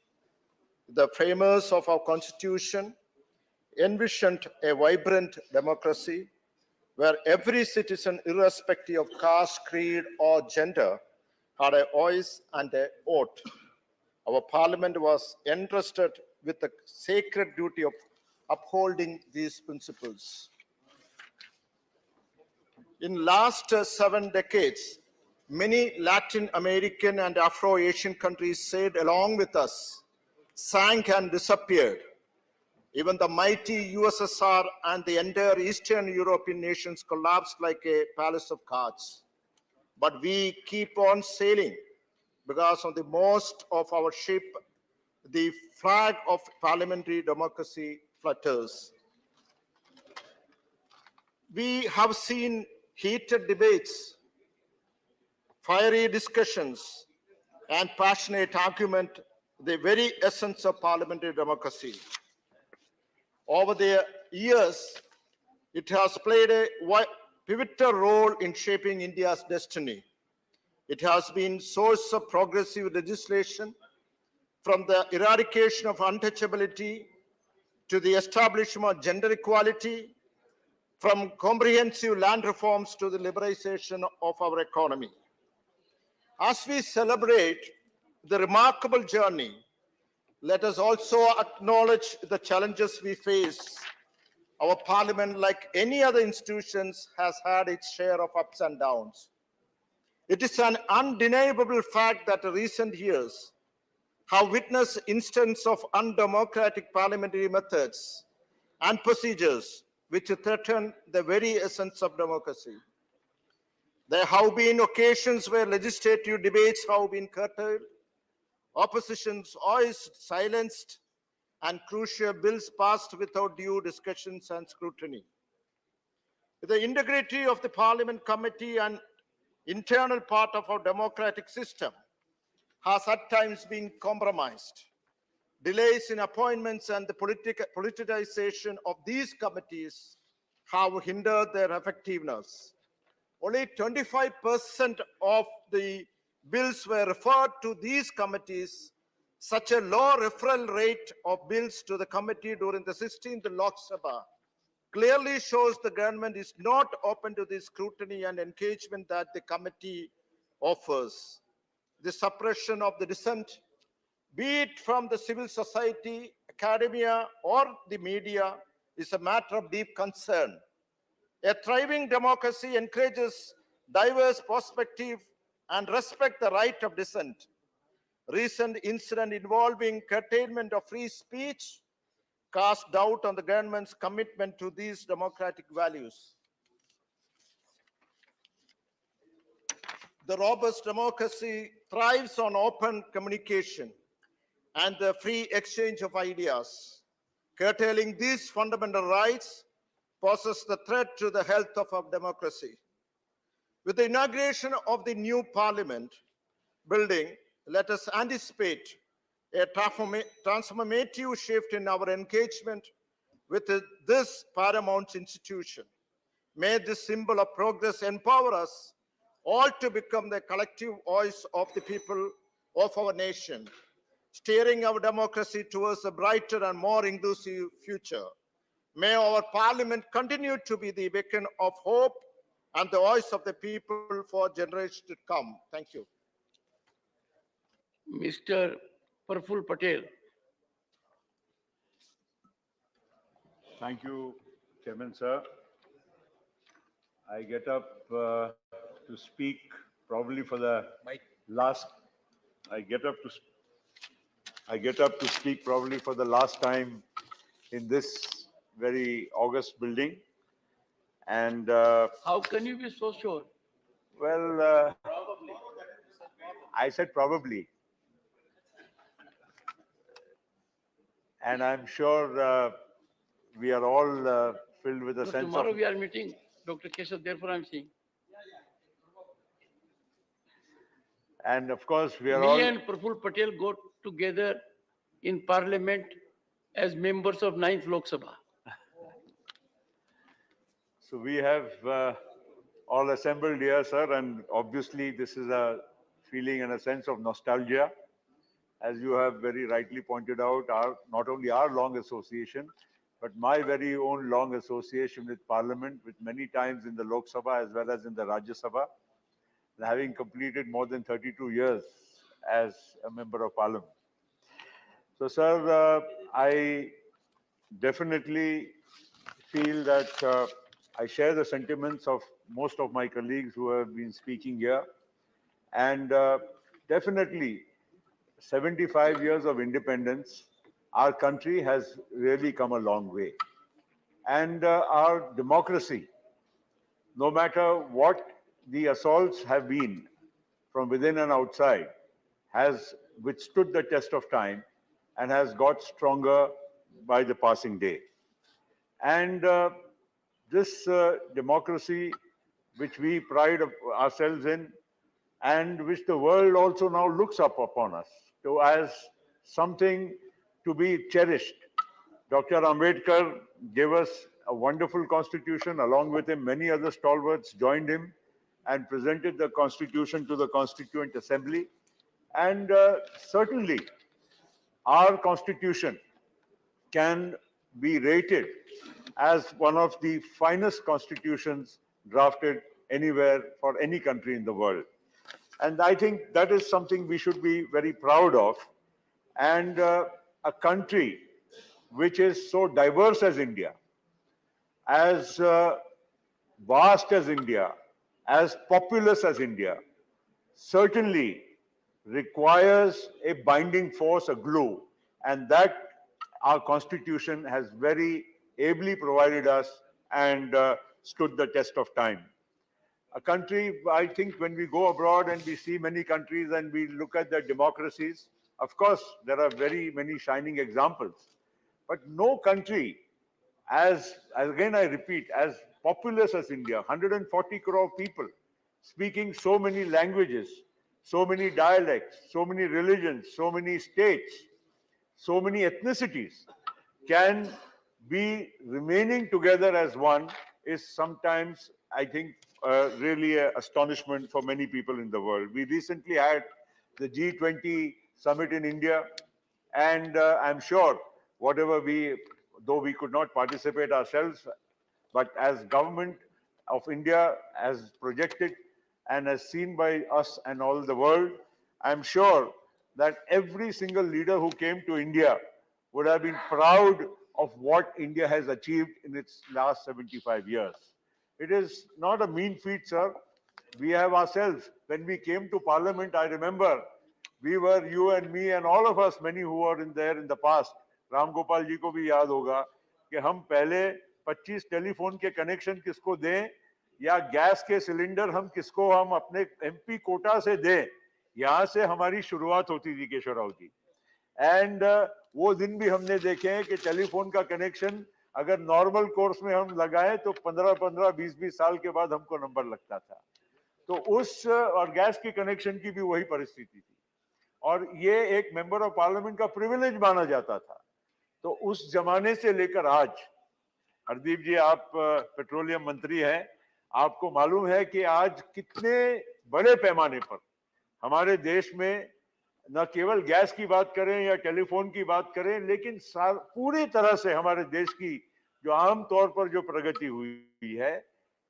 The framers of our Constitution envisioned a vibrant democracy where every citizen, irrespective of caste, creed, or gender, had a voice and a vote. Our parliament was entrusted with the sacred duty of upholding these principles. In last 7 decades, many Latin American and Afro-Asian countries sailed along with us, sank and disappeared. Even the mighty USSR and the entire Eastern European nations collapsed like a palace of cards. But we keep on sailing because on the most of our ship, the flag of parliamentary democracy flutters. We have seen heated debates, fiery discussions, and passionate argument, the very essence of parliamentary democracy. Over the years, it has played a pivotal role in shaping India's destiny. It has been source of progressive legislation, from the eradication of untouchability to the establishment of gender equality, from comprehensive land reforms to the liberalization of our economy. As we celebrate the remarkable journey, let us also acknowledge the challenges we face. Our parliament, like any other institutions, has had its share of ups and downs. It is an undeniable fact that recent years have witnessed instances of undemocratic parliamentary methods and procedures which threaten the very essence of democracy. There have been occasions where legislative debates have been curtailed, opposition's voice silenced, and crucial bills passed without due discussions and scrutiny. The integrity of the Parliament committee and internal part of our democratic system has at times been compromised. Delays in appointments and the politicization of these committees have hindered their effectiveness. Only 25% of the bills were referred to these committees. Such a low referral rate of bills to the committee during the 16th Lok Sabha clearly shows the government is not open to the scrutiny and engagement that the committee offers. The suppression of the dissent be it from the civil society, academia, or the media, is a matter of deep concern. A thriving democracy encourages diverse perspective and respect the right of dissent. Recent incident involving curtailment of free speech cast doubt on the government's commitment to these democratic values. The robust democracy thrives on open communication and the free exchange of ideas. Curtailing these fundamental rights poses the threat to the health of our democracy. With the inauguration of the new parliament building, let us anticipate a transformative shift in our engagement with this paramount institution. May this symbol of progress empower us all to become the collective voice of the people of our nation, steering our democracy towards a brighter and more inclusive future. May our parliament continue to be the beacon of hope and the voice of the people for generations to come. Thank you. Mr. Praful Patel. Thank you, Chairman, sir. I get up to speak probably for the last. I get up to speak probably for the last time in this very august building. And how can you be so sure? Well, I said probably. And I'm sure we are all filled with a sense tomorrow of... we are meeting Dr. Keshav, therefore I'm saying. And of course, we are Me all... and Praful Patel go together in Parliament as members of 9th Lok Sabha. So we have all assembled here, sir, and obviously this is a feeling and a sense of nostalgia. As you have very rightly pointed out, not only our long association, but my very own long association with Parliament, with many times in the Lok Sabha as well as in the Rajya Sabha, having completed more than 32 years as a member of Parliament. So, sir, I definitely feel that I share the sentiments of most of my colleagues who have been speaking here. And definitely, 75 years of independence, our country has really come a long way. And our democracy, no matter what the assaults have been from within and outside, has withstood the test of time and has got stronger by the passing day. And this democracy, which we pride ourselves in, and which the world also now looks up upon us as something to be cherished. Dr. Ambedkar gave us a wonderful constitution. Along with him, many other stalwarts joined him and presented the constitution to the Constituent Assembly. And certainly, our constitution can be rated as one of the finest constitutions drafted anywhere for any country in the world. And I think that is something we should be very proud of. And a country which is so diverse as India, as vast as India, as populous as India, certainly requires a binding force, a glue, and that our constitution has very ably provided us and stood the test of time. A country, I think when we go abroad and we see many countries and we look at their democracies, of course, there are very many shining examples, but no country, as again I repeat, as populous as India, 140 crore people, speaking so many languages, so many dialects, so many religions, so many states, so many ethnicities, can be remaining together as one is sometimes, I think, really an astonishment for many people in the world. We recently had the G20 summit in India, and I'm sure whatever though we could not participate ourselves, but as government of India as projected and as seen by us and all the world, I'm sure that every single leader who came to India would have been proud of what India has achieved in its last 75 years. It is not a mean feat, sir. We have ourselves, when we came to Parliament, I remember, we were, you and me and all of us, many who were in there in the past, Ram Gopal ji को भी याद होगा कि हम पहले 25 telephone के connection किसको दें या गैस के सिलेंडर हम किसको हम अपने एमपी कोटा से दें, यहाँ से हमारी शुरुआत होती थी केशव राव जी। एंड वो दिन भी हमने देखे हैं कि टेलीफोन का कनेक्शन अगर नॉर्मल कोर्स में हम लगाएं तो 15-15, 20-20 साल के बाद हमको नंबर लगता था। तो उस और गैस के कनेक्शन की भी वही परिस्थिति थी और ये एक मेंबर ऑफ पार्लियामेंट का प्रिविलेज माना जाता था। तो उस जमाने से लेकर आज, हरदीप जी आप पेट्रोलियम मंत्री हैं, आपको मालूम है कि आज कितने बड़े पैमाने पर हमारे देश में न केवल गैस की बात करें या टेलीफोन की बात करें, लेकिन पूरी तरह से हमारे देश की जो आम तौर पर जो प्रगति हुई है,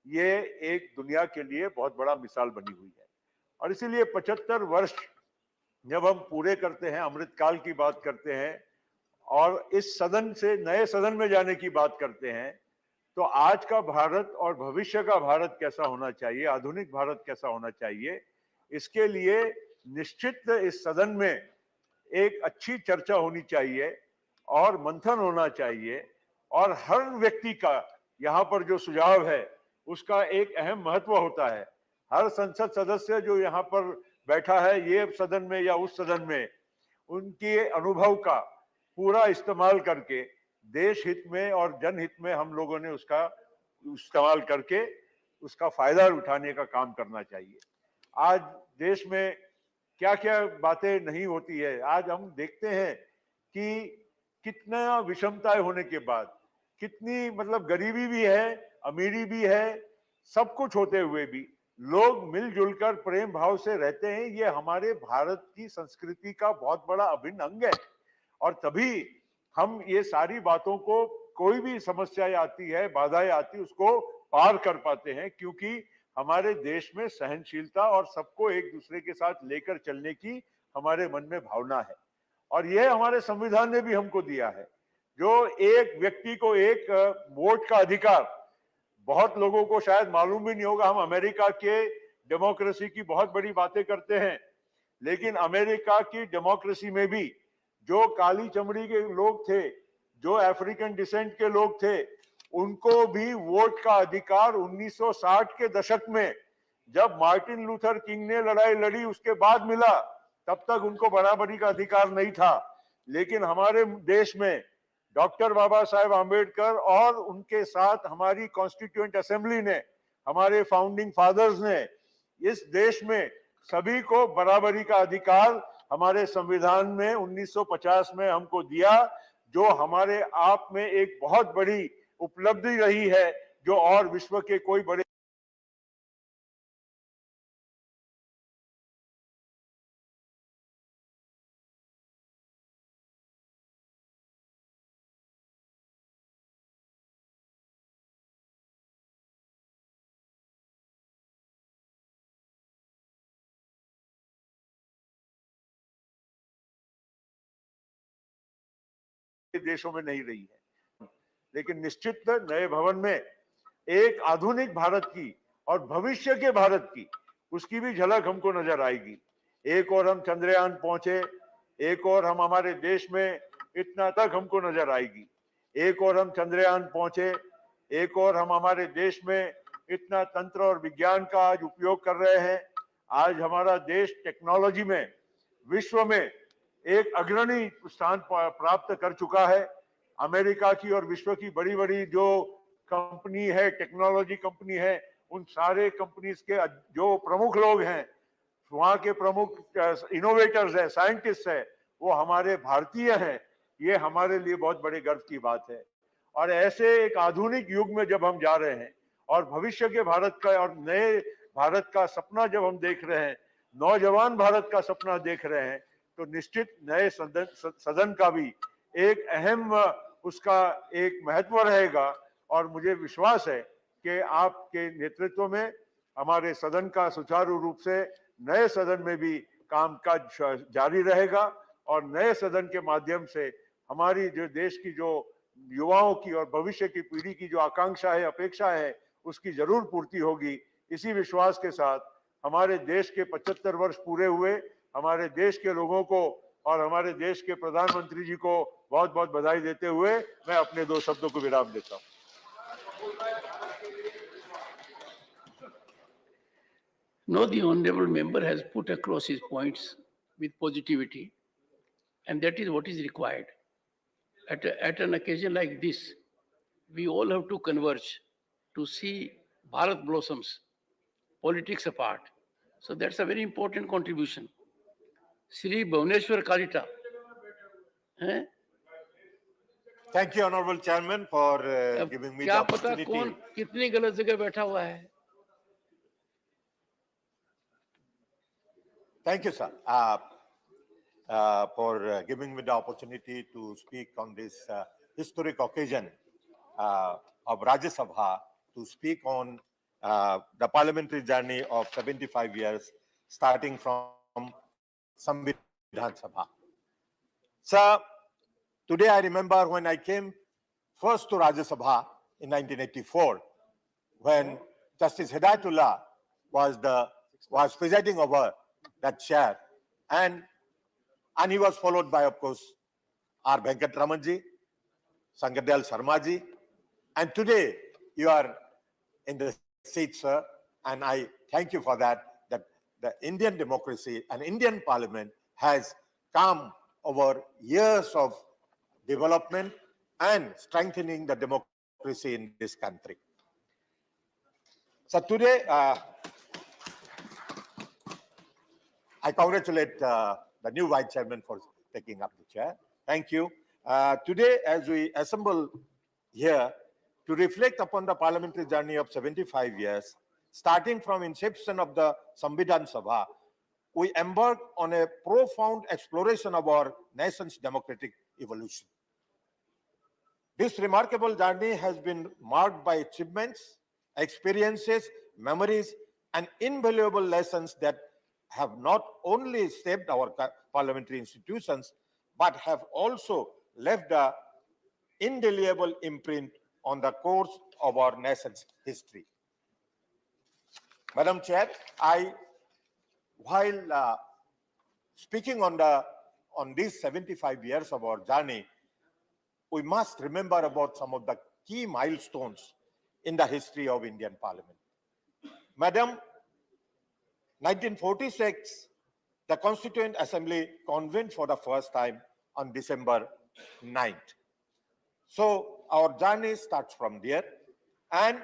ये एक दुनिया के लिए बहुत बड़ा मिसाल बनी हुई है। और इसीलिए 75 वर्ष जब हम पूरे करते हैं, अमृतकाल की बात करते हैं और इस सदन से नए सदन में जाने की बात करते हैं, तो आज का भारत और भविष्य का भारत कैसा होना चाहिए, आधुनिक भारत कैसा होना चाहिए, इसके लिए निश्चित इस सदन में एक अच्छी चर्चा होनी चाहिए और मंथन होना चाहिए और हर व्यक्ति का यहाँ पर जो सुझाव है उसका एक अहम महत्व होता है। हर संसद सदस्य जो यहाँ पर बैठा है, ये सदन में या उस सदन में, उनके अनुभव का पूरा इस्तेमाल करके देश हित में और जनहित में हम लोगों ने उसका इस्तेमाल करके उसका फायदा उठाने का काम करना चाहिए। आज देश में क्या क्या बातें नहीं होती है, आज हम देखते हैं कि कितना विषमताएं होने के बाद, कितनी मतलब गरीबी भी है, अमीरी भी है, सब कुछ होते हुए भी लोग मिलजुल कर प्रेम भाव से रहते हैं। ये हमारे भारत की संस्कृति का बहुत बड़ा अभिन्न अंग है और तभी हम ये सारी बातों को, कोई भी समस्याएं आती है, बाधाएं आती है, उसको पार कर पाते हैं क्योंकि हमारे देश में सहनशीलता और सबको एक दूसरे के साथ लेकर चलने की हमारे मन में भावना है। और यह हमारे संविधान ने भी हमको दिया है, जो एक व्यक्ति को एक वोट का अधिकार। बहुत लोगों को शायद मालूम भी नहीं होगा, हम अमेरिका के डेमोक्रेसी की बहुत बड़ी बातें करते हैं, लेकिन अमेरिका की डेमोक्रेसी में भी जो काली चमड़ी के लोग थे, जो अफ्रीकन डिसेंट के लोग थे, उनको भी वोट का अधिकार 1960 के दशक में जब मार्टिन लूथर किंग ने लड़ाई लड़ी उसके बाद मिला। तब तक उनको बराबरी का अधिकार नहीं था, लेकिन हमारे देश में डॉक्टर बाबा साहेब आम्बेडकर और उनके साथ हमारी कॉन्स्टिट्यूएंट असेंबली ने, हमारे फाउंडिंग फादर्स ने इस देश में सभी को बराबरी का अधिकार हमारे संविधान में 1950 में हमको दिया, जो हमारे आप में एक बहुत बड़ी उपलब्धि रही है, जो और विश्व के कोई बड़े देशों में नहीं रही है। लेकिन निश्चित नए भवन में एक आधुनिक भारत की और भविष्य के भारत की, उसकी भी झलक हमको नजर आएगी। एक और हम चंद्रयान पहुंचे, एक और हम हमारे देश में इतना तक हमको नजर आएगी। एक और हम चंद्रयान पहुंचे, एक और हम हमारे देश में इतना तंत्र और विज्ञान का आज उपयोग कर रहे हैं। आज हमारा देश टेक्नोलॉजी में विश्व में एक अग्रणी स्थान प्राप्त कर चुका है। अमेरिका की और विश्व की बड़ी बड़ी जो कंपनी है, टेक्नोलॉजी कंपनी है, उन सारे कंपनीज के जो प्रमुख लोग हैं, वहाँ के प्रमुख इनोवेटर्स है, साइंटिस्ट है, वो हमारे भारतीय हैं। ये हमारे लिए बहुत बड़े गर्व की बात है। और ऐसे एक आधुनिक युग में जब हम जा रहे हैं और भविष्य के भारत का और नए भारत का सपना जब हम देख रहे हैं, नौजवान भारत का सपना देख रहे हैं, तो निश्चित नए सदन का भी एक अहम उसका एक महत्व रहेगा। और मुझे विश्वास है कि आपके नेतृत्व में हमारे सदन का सुचारू रूप से नए सदन में भी कामकाज जारी रहेगा और नए सदन के माध्यम से हमारी जो देश की जो युवाओं की और भविष्य की पीढ़ी की जो आकांक्षा है, अपेक्षा है, उसकी जरूर पूर्ति होगी। इसी विश्वास के साथ हमारे देश के 75 वर्ष पूरे हुए, हमारे देश के लोगों को और हमारे देश के प्रधानमंत्री जी को बहुत बहुत बधाई देते हुए मैं अपने 2 शब्दों को विराम देता हूं। No, the honorable member has put across his points with positivity, and that is what is required. At an occasion like this, we all have to converge to see Bharat blossoms, politics apart. So that's a very important contribution. Sri Bhuvaneshwar Kalita. Thank you, Honorable Chairman, for giving me the क्या पता opportunity. कौन कितनी गलत जगह बैठा हुआ है? Thank you, sir, for giving me the opportunity to speak on this historic occasion of Rajya Sabha, to speak on the parliamentary journey of 75 years, starting from Samvidhan Sabha. Sir, today I remember when I came first to Rajya Sabha in 1984, when Justice Hidayatullah was presiding over that chair, and he was followed by, of course, R. Venkataramanji, Sangadal Sharmaji, and today you are in the seat, sir, and I thank you for that, that the Indian democracy and Indian parliament has come over years of development and strengthening the democracy in this country. So today, I congratulate the new Vice Chairman for taking up the chair. Thank you. Today, as we assemble here to reflect upon the parliamentary journey of 75 years, starting from inception of the Samvidhan Sabha, we embark on a profound exploration of our nation's democratic evolution. This remarkable journey has been marked by achievements, experiences, memories, and invaluable lessons that have not only shaped our parliamentary institutions, but have also left an indelible imprint on the course of our nation's history. Madam Chair, while speaking on these 75 years of our journey, we must remember about some of the key milestones in the history of Indian Parliament. Madam, 1946, the Constituent Assembly convened for the first time on December 9th. So our journey starts from there. And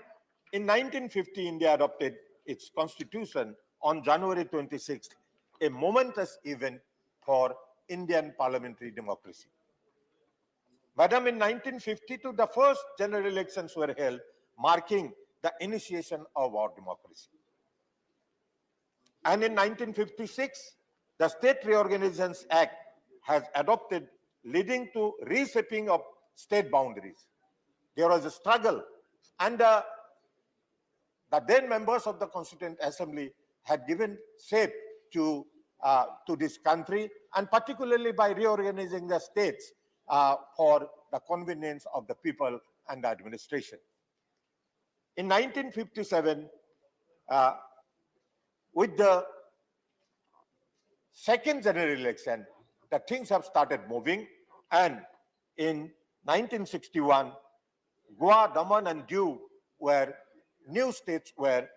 in 1950, India adopted its constitution on January 26th, a momentous event for Indian parliamentary democracy. Madam, in 1952, the first general elections were held, marking the initiation of our democracy. And in 1956, the State Reorganizations Act has adopted, leading to reshaping of state boundaries. There was a struggle, and the then members of the Constituent Assembly had given shape to this country, and particularly by reorganizing the states for the convenience of the people and the administration. In 1957, with the second general election, the things have started moving, and in 1961, Goa, Daman, and Diu were new states where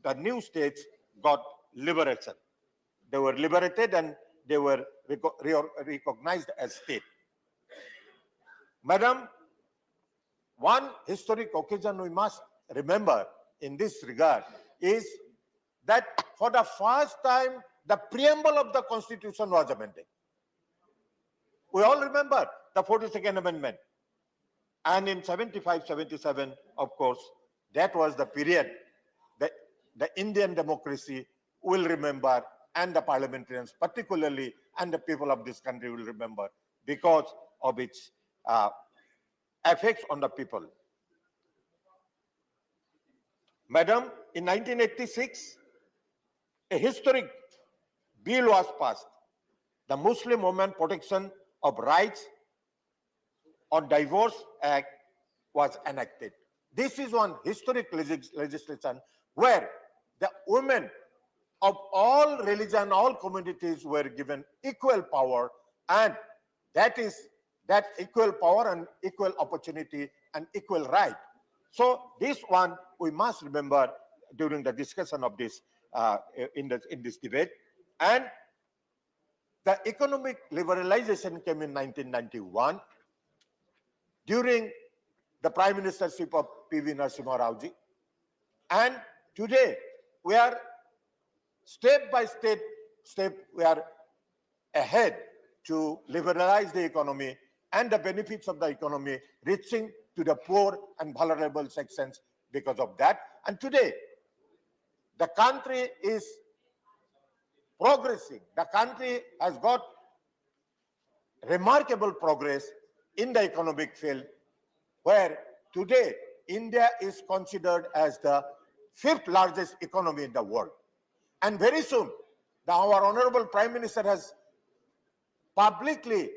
the new states got liberation. They were liberated and they were recognized as state. Madam, one historic occasion we must remember in this regard is that for the first time, the preamble of the Constitution was amended. We all remember the 42nd Amendment. And in 75, 77, of course, that was the period that the Indian democracy will remember, and the parliamentarians particularly, and the people of this country will remember because of its effects on the people. Madam, in 1986, a historic bill was passed. The Muslim Women Protection of Rights on Divorce Act was enacted. This is one historic legislation where the women of all religion, all communities were given equal power, and that equal power and equal opportunity and equal right. So this one we must remember during the discussion of this in this debate. And the economic liberalization came in 1991 during the Prime Ministership of P.V. Narasimha Rao ji. And today we are step by step we are ahead to liberalize the economy and the benefits of the economy reaching to the poor and vulnerable sections because of that. And today the country is progressing. The country has got remarkable progress in the economic field, where today India is considered as the 5th largest economy in the world. And very soon, our Honorable Prime Minister has publicly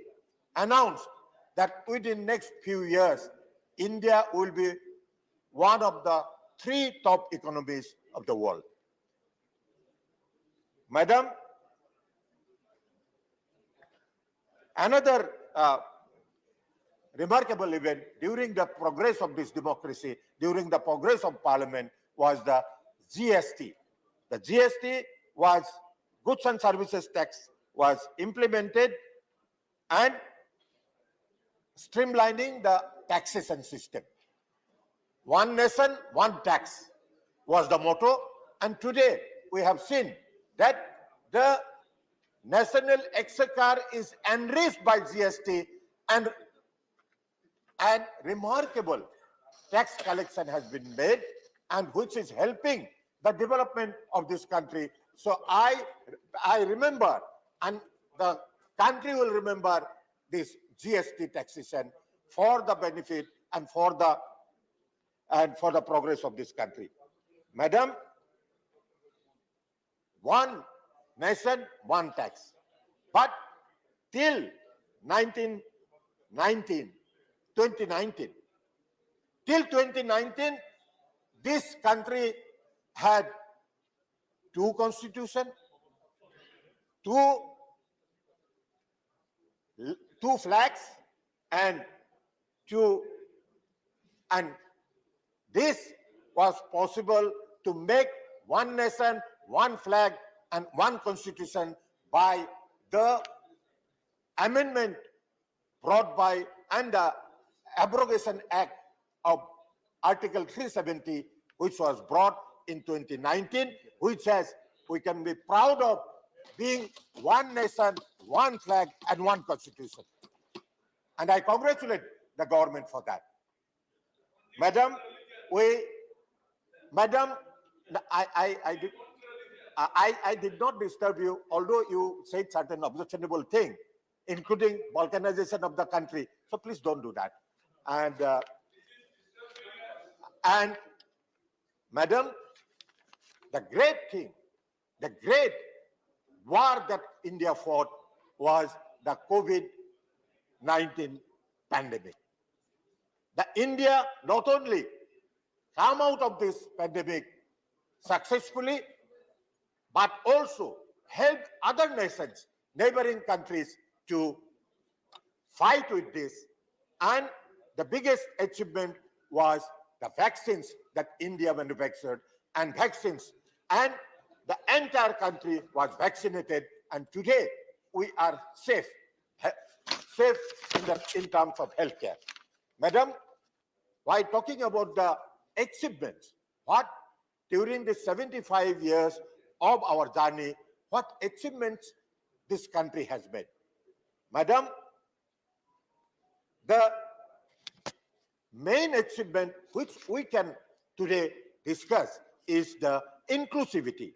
announced that within next few years, India will be one of the 3 top economies of the world. Madam, another remarkable event during the progress of this democracy, during the progress of Parliament, was the GST. The GST was Goods and Services Tax was implemented and streamlining the taxation system. One nation, one tax was the motto, and today we have seen that the national exchequer is enriched by GST, and remarkable tax collection has been made, and which is helping the development of this country. So I remember, and the country will remember this GST taxation for the benefit and for the progress of this country. Madam, one nation, one tax. But till 2019, this country had 2 constitutions, two flags, and this was possible to make one nation, one flag, and one constitution by the amendment brought by and the abrogation act of Article 370, which was brought in 2019, which says we can be proud of being one nation, one flag, and one constitution. And I congratulate the government for that. Madam, I did not disturb you, although you said certain objectionable things, including balkanization of the country. So please don't do that. And Madam, the great thing, the great war that India fought was the COVID-19 pandemic. The India not only come out of this pandemic successfully, but also help other nations, neighboring countries, to fight with this. And the biggest achievement was the vaccines that India manufactured, and vaccines, and the entire country was vaccinated, and today we are safe in terms of healthcare. Madam, while talking about the achievements, what during the 75 years of our journey, what achievements this country has made? Madam, the main achievement which we can today discuss is the inclusivity.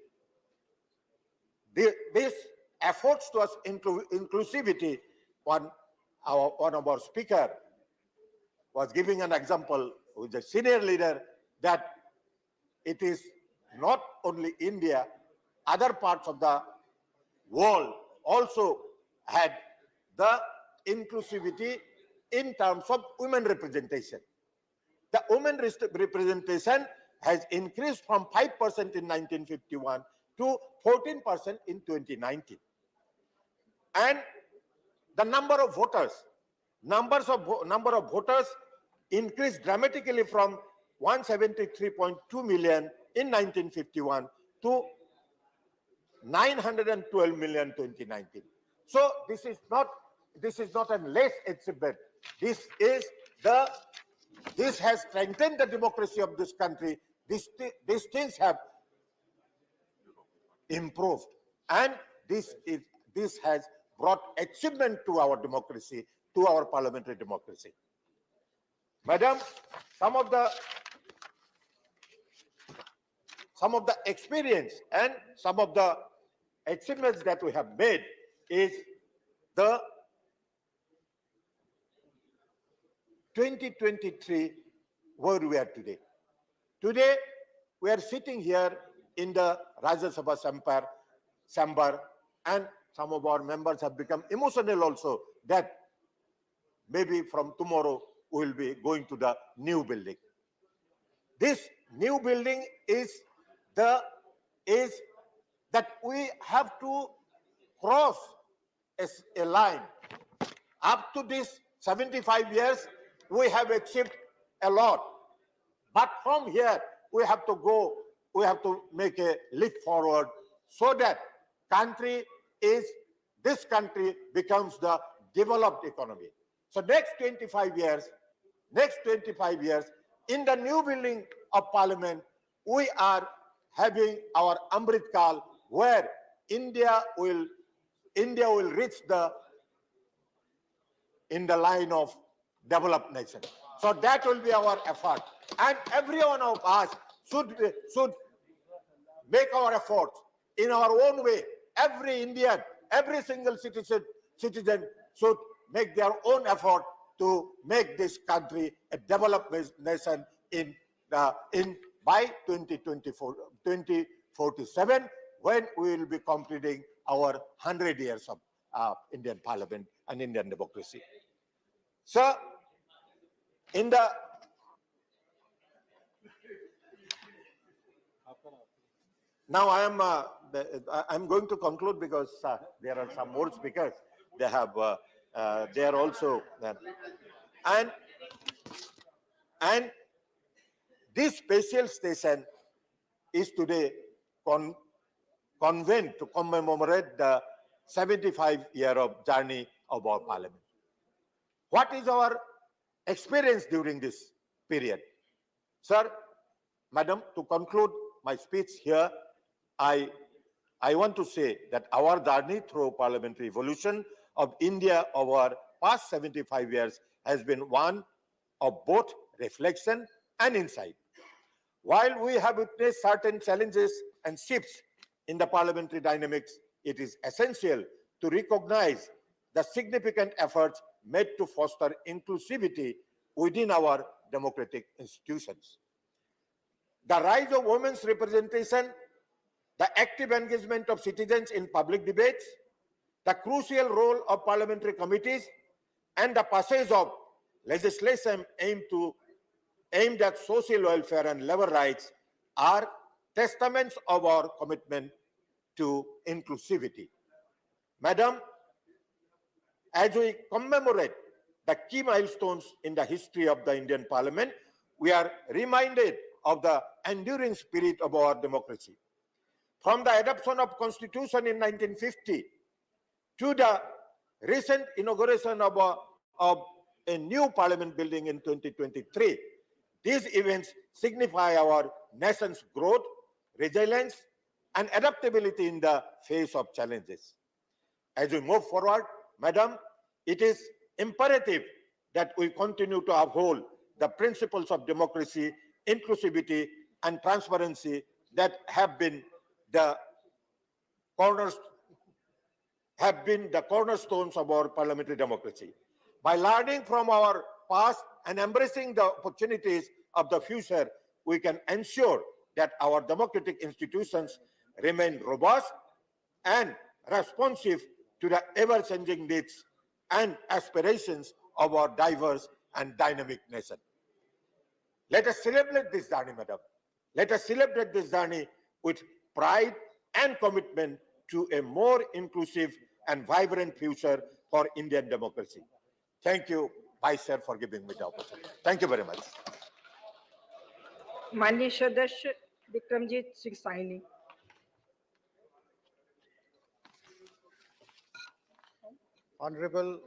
This efforts towards inclusivity, one of our speaker was giving an example with a senior leader that it is not only India, other parts of the world also had the inclusivity in terms of women representation. The women representation has increased from 5% in 1951 to 14% in 2019. And the number of voters increased dramatically from 173.2 million in 1951 to 912 million 2019. So this is not a less achievement. This has strengthened the democracy of this country. These things have improved, and this has brought achievement to our democracy, to our parliamentary democracy. Madam, some of the experience and some of the achievements that we have made is the 2023 where we are today. Today, we are sitting here in the Rajya Sabha chamber, and some of our members have become emotional also that maybe from tomorrow we will be going to the new building. This new building is that we have to cross a line. Up to this 75 years, we have achieved a lot. But from here, we have to make a leap forward so that this country becomes the developed economy. So next 25 years, in the new building of parliament, we are having our Amrit Kal, where India will reach in the line of developed nation. So that will be our effort, and every one of us should make our effort in our own way. Every Indian, every single citizen should make their own effort to make this country a developed nation by 2047, when we will be completing our 100 years of Indian Parliament and Indian democracy. So, now I'm going to conclude because there are some more speakers. They are also and this special station is today convened to commemorate the 75-year of journey of our parliament. What is our experience during this period? Sir, madam, to conclude my speech here, I want to say that our journey through parliamentary evolution of India over past 75 years has been one of both reflection and insight. While we have witnessed certain challenges and shifts in the parliamentary dynamics, it is essential to recognize the significant efforts made to foster inclusivity within our democratic institutions. The rise of women's representation, the active engagement of citizens in public debates, the crucial role of parliamentary committees, and the passage of legislation aimed at social welfare and labor rights are testaments of our commitment to inclusivity. Madam, as we commemorate the key milestones in the history of the Indian Parliament, we are reminded of the enduring spirit of our democracy. From the adoption of Constitution in 1950 to the recent inauguration of a new Parliament building in 2023, these events signify our nation's growth, resilience, and adaptability in the face of challenges. As we move forward, Madam, it is imperative that we continue to uphold the principles of democracy, inclusivity, and transparency that have been the cornerstones of our parliamentary democracy. By learning from our past and embracing the opportunities of the future, we can ensure that our democratic institutions remain robust and responsive to the ever-changing needs and aspirations of our diverse and dynamic nation. Let us celebrate this journey, madam. Let us celebrate this journey with pride and commitment to a more inclusive and vibrant future for Indian democracy. Thank you, Vice Chair, for giving me the opportunity. Thank you very much. माननीय सदस्य Vikramjit Singh Saini. Honorable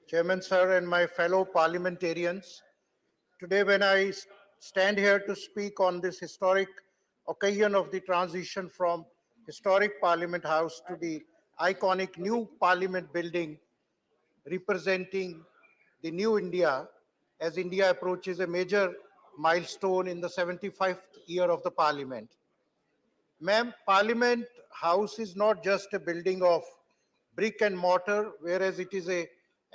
Chairman, sir, and my fellow parliamentarians, today when I stand here to speak on this historic occasion of the transition from historic Parliament House to the iconic new Parliament building representing the new India, as India approaches a major milestone in the 75th year of the Parliament. Ma'am, Parliament House is not just a building of brick and mortar, whereas it is a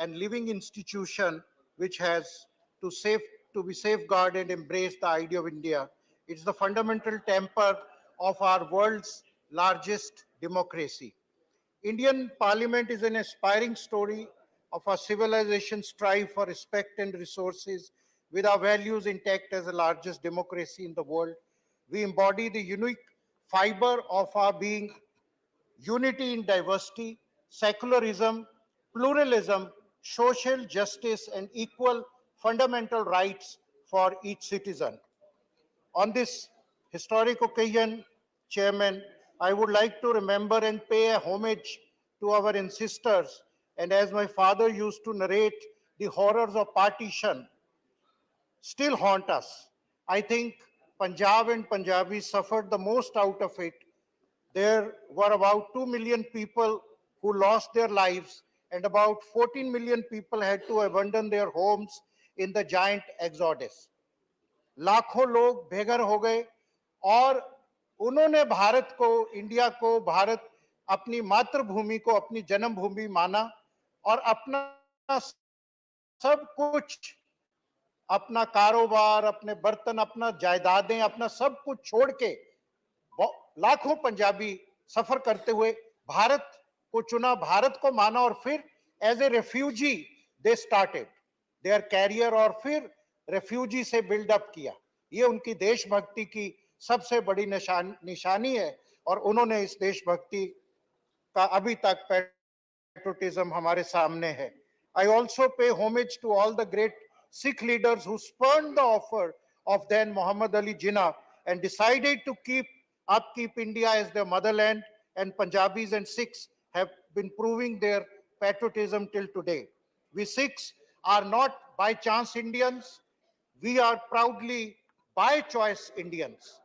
living institution which has to be safeguarded and embrace the idea of India. It's the fundamental temper of our world's largest democracy. Indian Parliament is an aspiring story of our civilization's strive for respect and resources. With our values intact as the largest democracy in the world, we embody the unique fiber of our being: unity in diversity, secularism, pluralism, social justice, and equal fundamental rights for each citizen. On this historic occasion, Chairman, I would like to remember and pay a homage to our ancestors, and as my father used to narrate, the horrors of partition still haunt us. I think Punjab and Punjabis suffered the most out of it. There were about 2 million people who lost their lives, and about 14 million people had to abandon their homes in the giant exodus. लाखों लोग बेघर हो गए और उन्होंने भारत को, India को, भारत अपनी मातृभूमि को अपनी जन्मभूमि माना और अपना सब कुछ, अपना कारोबार, अपने बर्तन, अपना जायदादें, अपना सब कुछ छोड़ के लाखों पंजाबी सफर करते हुए भारत को चुना, भारत को माना और फिर as a refugee they started their career और फिर रेफ्यूजी से बिल्डअप किया। ये उनकी देशभक्ति की सबसे बड़ी निशानी है और उन्होंने इस देशभक्ति का अभी तक पैट्रियोटिज्म हमारे सामने है। I also pay homage to all the great Sikh leaders who spurned the offer of then Muhammad Ali Jinnah and decided to upkeep India as their motherland, and Punjabis and Sikhs have been proving their patriotism till today. We Sikhs are not by chance Indians, we are proudly by choice Indians.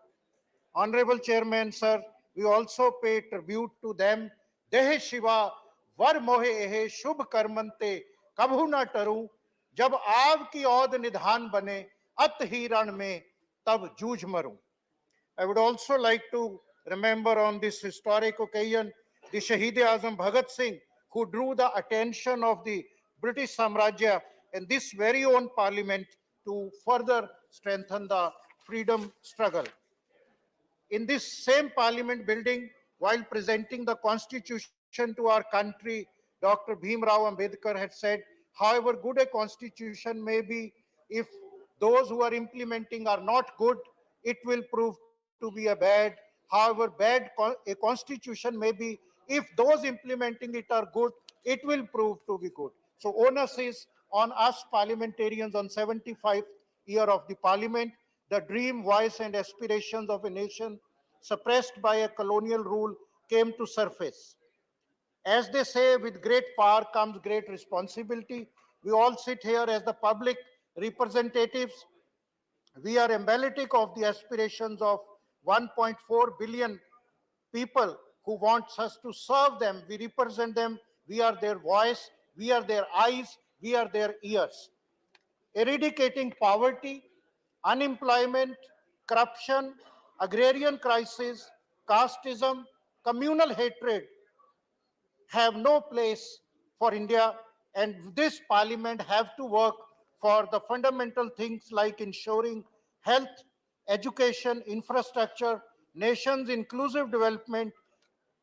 Honorable Chairman, sir, we also pay tribute to them. Dehe Shiva, Var Mohe Ehe, Shubh Karmante, Kabhu na Taru, Jab Aав ki Aud Nidhan Bane, At hi Ran mein, Tab Jooj Maru. I would also like to remember on this historic occasion the Shaheed-e-Azam Bhagat Singh, who drew the attention of the British Samrajya and this very own parliament to further strengthen the freedom struggle. In this same parliament building, while presenting the constitution to our country, Dr. Bhim Rao Ambedkar had said, however good a constitution may be, if those who are implementing are not good, it will prove to be a bad. However bad a constitution may be, if those implementing it are good, it will prove to be good. So onus is on us parliamentarians on 75th year of the parliament. The dream, voice and aspirations of a nation suppressed by a colonial rule came to surface. As they say, with great power comes great responsibility. We all sit here as the public representatives. We are emblematic of the aspirations of 1.4 billion people who want us to serve them. We represent them. We are their voice. We are their eyes. We are their ears. Eradicating poverty, unemployment, corruption, agrarian crisis, casteism, communal hatred have no place for India, and this parliament have to work for the fundamental things like ensuring health, education, infrastructure, nation's inclusive development,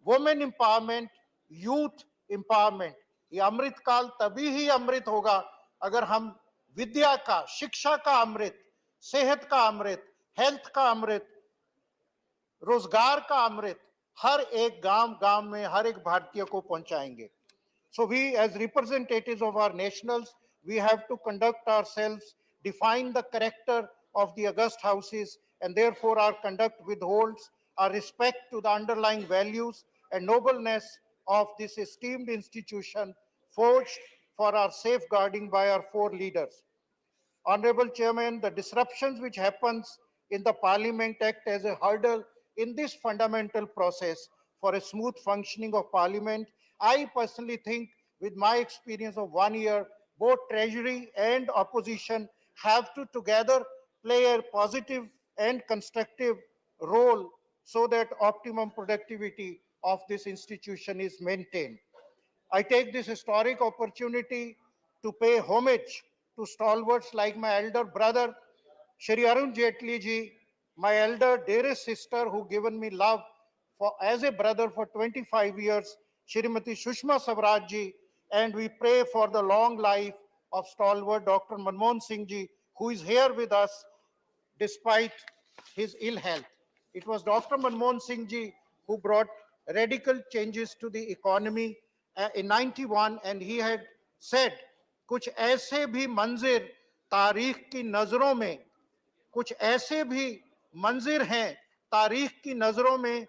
women empowerment, youth empowerment. ये अमृत काल तभी ही अमृत होगा अगर हम विद्या का, शिक्षा का अमृत, सेहत का अमृत, हेल्थ का अमृत, रोजगार का अमृत हर एक गांव में हर एक भारतीय को पहुंचाएंगे। So we, as representatives of our nationals, we have to conduct ourselves, define the character of the august houses, and therefore our conduct withholds our respect to the underlying values and nobleness of this esteemed institution forged for our safeguarding by our four leaders. Honorable Chairman, the disruptions which happens in the Parliament act as a hurdle in this fundamental process for a smooth functioning of Parliament. I personally think, with my experience of 1 year, both Treasury and opposition have to together play a positive and constructive role so that optimum productivity of this institution is maintained. I take this historic opportunity to pay homage to stalwarts like my elder brother, Shri Arun Jaitley ji, my elder dearest sister who given me love as a brother for 25 years, Shrimati Sushma Swaraj ji, and we pray for the long life of stalwart Dr. Manmohan Singh ji, who is here with us despite his ill health. It was Dr. Manmohan Singh ji who brought radical changes to the economy in 91, and he had said, कुछ ऐसे भी मंजिर तारीख की नजरों में, कुछ ऐसे भी मंजिर हैं तारीख की नजरों में,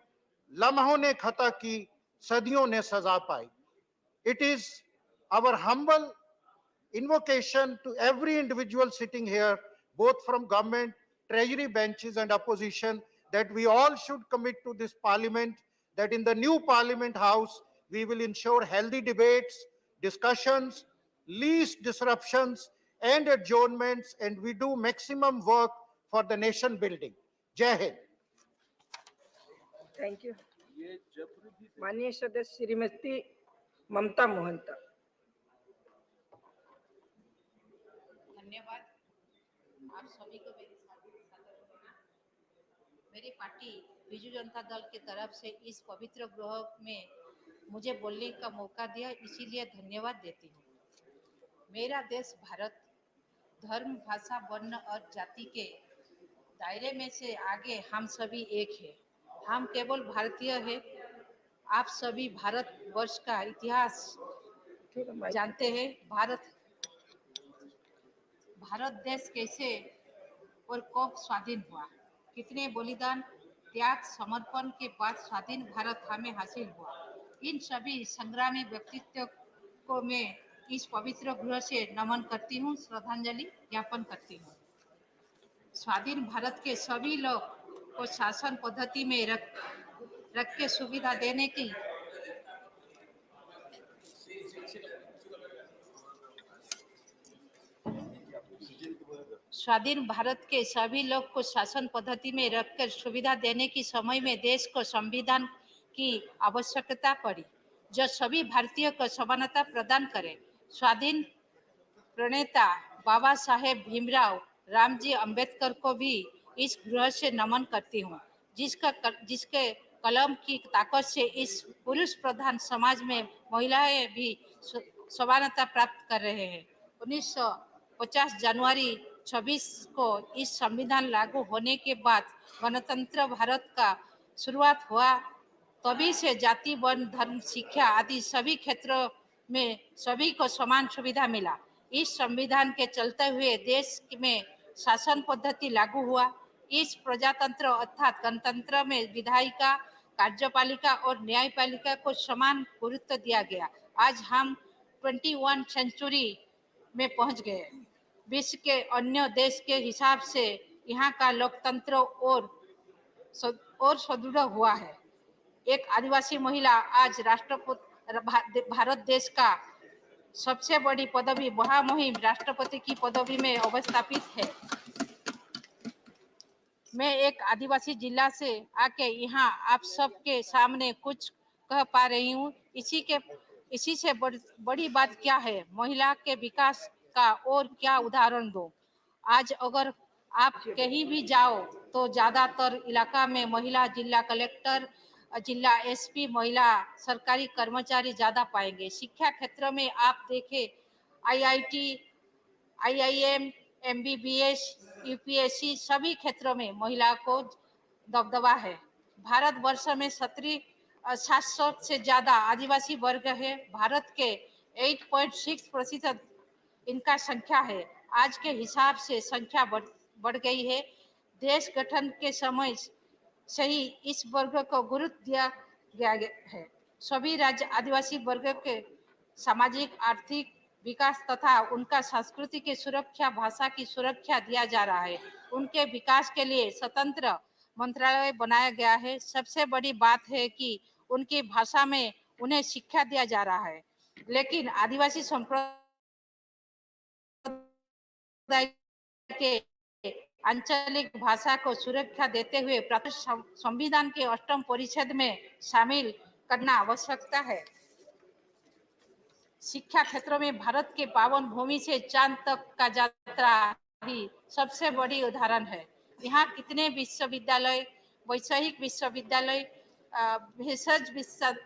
लम्हों ने खता की, सदियों ने सजा पाई. It is our humble invocation to every individual sitting here, both from government, treasury benches and opposition, that we all should commit to this parliament, that in the new parliament house, we will ensure healthy debates, discussions, least disruptions and adjournments, and we do maximum work for the nation building. Jai Hind. Thank you. माननीय सदस्य श्रीमती ममता मोहंता। धन्यवाद आप सभी को मेरी party Biju Janata Dal की तरफ से इस पवित्र गृह में मुझे बोलने का मौका दिया, इसीलिए धन्यवाद देती हूँ। मेरा देश भारत धर्म, भाषा, वर्ण और जाति के दायरे में से आगे हम सभी एक हैं। हम केवल भारतीय हैं। आप सभी भारत वर्ष का इतिहास जानते हैं। भारत देश कैसे और कब स्वाधीन हुआ, कितने बलिदान, त्याग, समर्पण के बाद स्वाधीन भारत हमें हासिल हुआ। इन सभी संग्रामी व्यक्तित्व को मैं इस पवित्र गृह से नमन करती हूँ, श्रद्धांजलि ज्ञापन करती हूँ। स्वाधीन भारत के सभी लोग को शासन पद्धति में रख के सुविधा देने की स्वाधीन भारत के सभी लोग को शासन पद्धति में रखकर सुविधा देने की समय में देश को संविधान की आवश्यकता पड़ी, जो सभी भारतीयों को समानता प्रदान करे। स्वाधीन प्रणेता बाबा साहेब भीमराव रामजी अंबेडकर को भी इस गृह से नमन करती हूँ, जिसके कलम की ताकत से इस पुरुष प्रधान समाज में महिलाएं भी समानता प्राप्त कर रहे हैं। 1950 जनवरी 26 को इस संविधान लागू होने के बाद गणतंत्र भारत का शुरुआत हुआ। तभी से जाति, वर्ण, धर्म, शिक्षा आदि सभी क्षेत्रों में सभी को समान सुविधा मिला। इस संविधान के चलते हुए देश में शासन पद्धति लागू हुआ। इस प्रजातंत्र अर्थात गणतंत्र में विधायिका, कार्यपालिका और न्यायपालिका को समान गुरुत्व दिया गया। आज हम 21 सेंचुरी में पहुंच गए। विश्व के अन्य देश के हिसाब से यहाँ का लोकतंत्र और सुदृढ़ हुआ है। एक आदिवासी महिला आज राष्ट्रपति भारत देश का सबसे बड़ी पदवी महामहिम राष्ट्रपति की पदवी में अवस्थापित है। मैं एक आदिवासी जिला से आके यहाँ आप सबके सामने कुछ कह पा रही हूँ। इसी से बड़ी बात क्या है, महिला के विकास का और क्या उदाहरण दो। आज अगर आप कहीं भी जाओ तो ज्यादातर इलाका में महिला जिला कलेक्टर, जिला एसपी महिला सरकारी कर्मचारी ज्यादा पाएंगे। शिक्षा क्षेत्र में आप देखें आईआईटी, आईआईएम, एमबीबीएस, यूपीएससी सभी क्षेत्रों में महिला को दबदबा है। भारत वर्ष में 700 से ज्यादा आदिवासी वर्ग है। भारत के 8.6% इनका संख्या है। आज के हिसाब से संख्या बढ़ गई है। देश गठन के समय से ही इस वर्ग को गुरुत्व दिया गया है। सभी राज्य आदिवासी वर्ग के सामाजिक आर्थिक विकास तथा उनका संस्कृति की सुरक्षा, भाषा की सुरक्षा दिया जा रहा है। उनके विकास के लिए स्वतंत्र मंत्रालय बनाया गया है। सबसे बड़ी बात है कि उनकी भाषा में उन्हें शिक्षा दिया जा रहा है। लेकिन आदिवासी संप्रदाय के आंचलिक भाषा को सुरक्षा देते हुए संविधान के 8वें परिच्छेद में शामिल करना आवश्यकता है। शिक्षा क्षेत्र में भारत के पावन भूमि से चांद तक का यात्रा ही सबसे बड़ी उदाहरण है। यहाँ कितने विश्वविद्यालय, वैश्विक विश्वविद्यालय, भेषज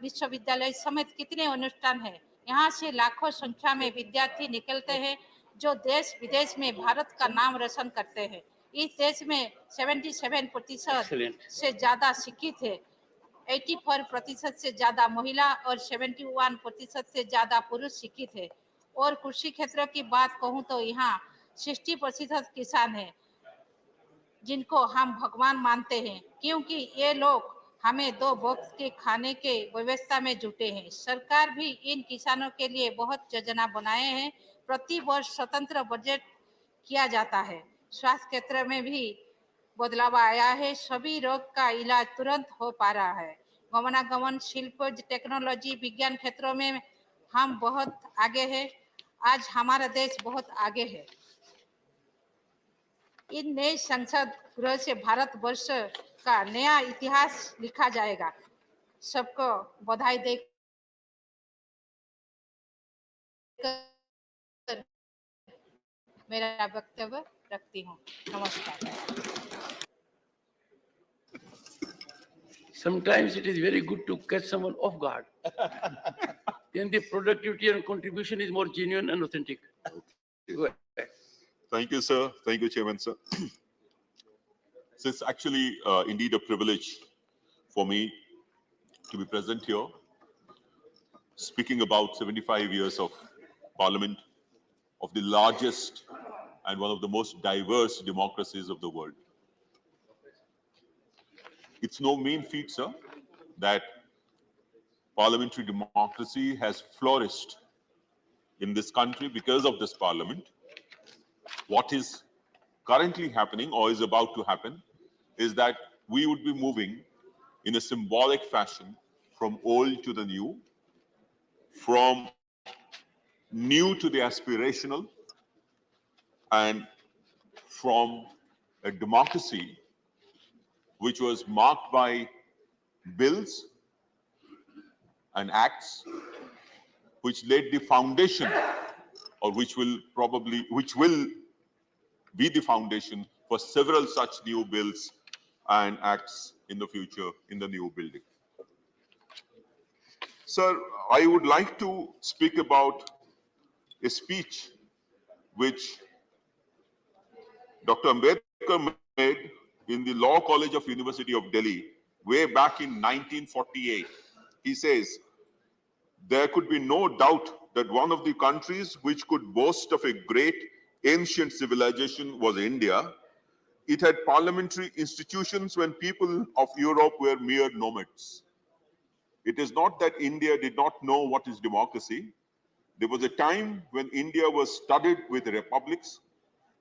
विश्वविद्यालय समेत कितने अनुष्ठान हैं। यहाँ से लाखों संख्या में विद्यार्थी निकलते हैं जो देश विदेश में भारत का नाम रोशन करते हैं। इस देश में 77% से ज्यादा शिक्षित है, 84% से ज्यादा महिला और 71% से ज्यादा पुरुष शिक्षित है। और कृषि क्षेत्र की बात कहूँ तो यहाँ 60% किसान हैं जिनको हम भगवान मानते हैं, क्योंकि ये लोग हमें 2 वक्त के खाने के व्यवस्था में जुटे हैं। सरकार भी इन किसानों के लिए बहुत योजना बनाए हैं। प्रति वर्ष स्वतंत्र बजट किया जाता है। स्वास्थ्य क्षेत्र में भी बदलाव आया है। सभी रोग का इलाज तुरंत हो पा रहा है। गमनागमन, शिल्प, टेक्नोलॉजी, विज्ञान क्षेत्रों में हम बहुत आगे हैं। आज हमारा देश बहुत आगे है। इन नए संसद गृह से भारत वर्ष का नया इतिहास लिखा जाएगा। सबको बधाई देकर मेरा वक्तव्य रखती हूँ। नमस्कार। Sometimes it is very good to catch someone off guard. Then the productivity and contribution is more genuine and authentic. Go ahead. Thank you, sir. Thank you, Chairman, sir. So it's actually indeed a privilege for me to be present here, speaking about 75 years of Parliament, of the largest and one of the most diverse democracies of the world. It's no mean feat, sir, that parliamentary democracy has flourished in this country because of this Parliament. What is currently happening or is about to happen is that we would be moving in a symbolic fashion from old to the new, from new to the aspirational, and from a democracy which was marked by bills and acts which laid the foundation, or which will be the foundation for several such new bills and acts in the future in the new building. Sir, I would like to speak about a speech which Dr. Ambedkar made in the Law College of University of Delhi way back in 1948. He says, there could be no doubt that one of the countries which could boast of a great ancient civilization was India. It had parliamentary institutions when people of Europe were mere nomads. It is not that India did not know what is democracy. There was a time when India was studded with republics,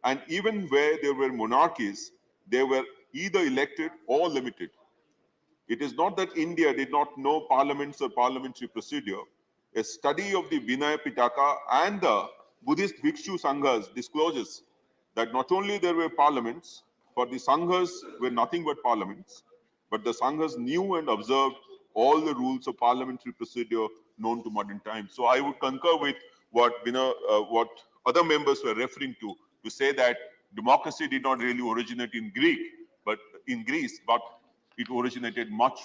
and even where there were monarchies, they were either elected or limited. It is not that India did not know parliaments or parliamentary procedure. A study of the Vinaya Pitaka and the Buddhist Bhikshu Sanghas discloses that not only there were parliaments, for the Sanghas were nothing but parliaments, but the Sanghas knew and observed all the rules of parliamentary procedure known to modern times. So I would concur with what other members were referring to say that democracy did not really originate in Greece, but it originated much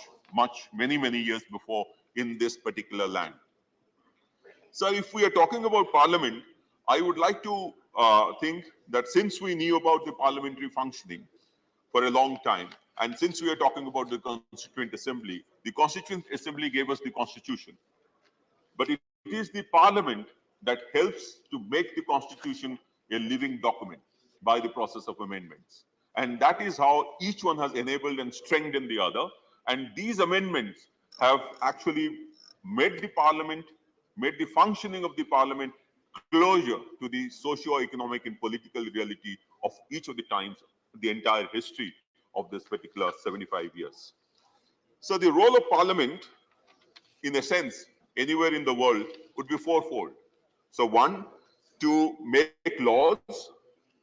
many years before in this particular land. So if we are talking about parliament, I would like to think that since we knew about the parliamentary functioning for a long time, and since we are talking about the Constituent Assembly gave us the Constitution. But it is the Parliament that helps to make the Constitution a living document by the process of amendments. And that is how each one has enabled and strengthened the other. And these amendments have actually made the Parliament, made the functioning of the Parliament closer to the socio-economic and political reality of each of the times, the entire history of this particular 75 years. So the role of Parliament, in a sense, anywhere in the world would be fourfold. So one, to make laws,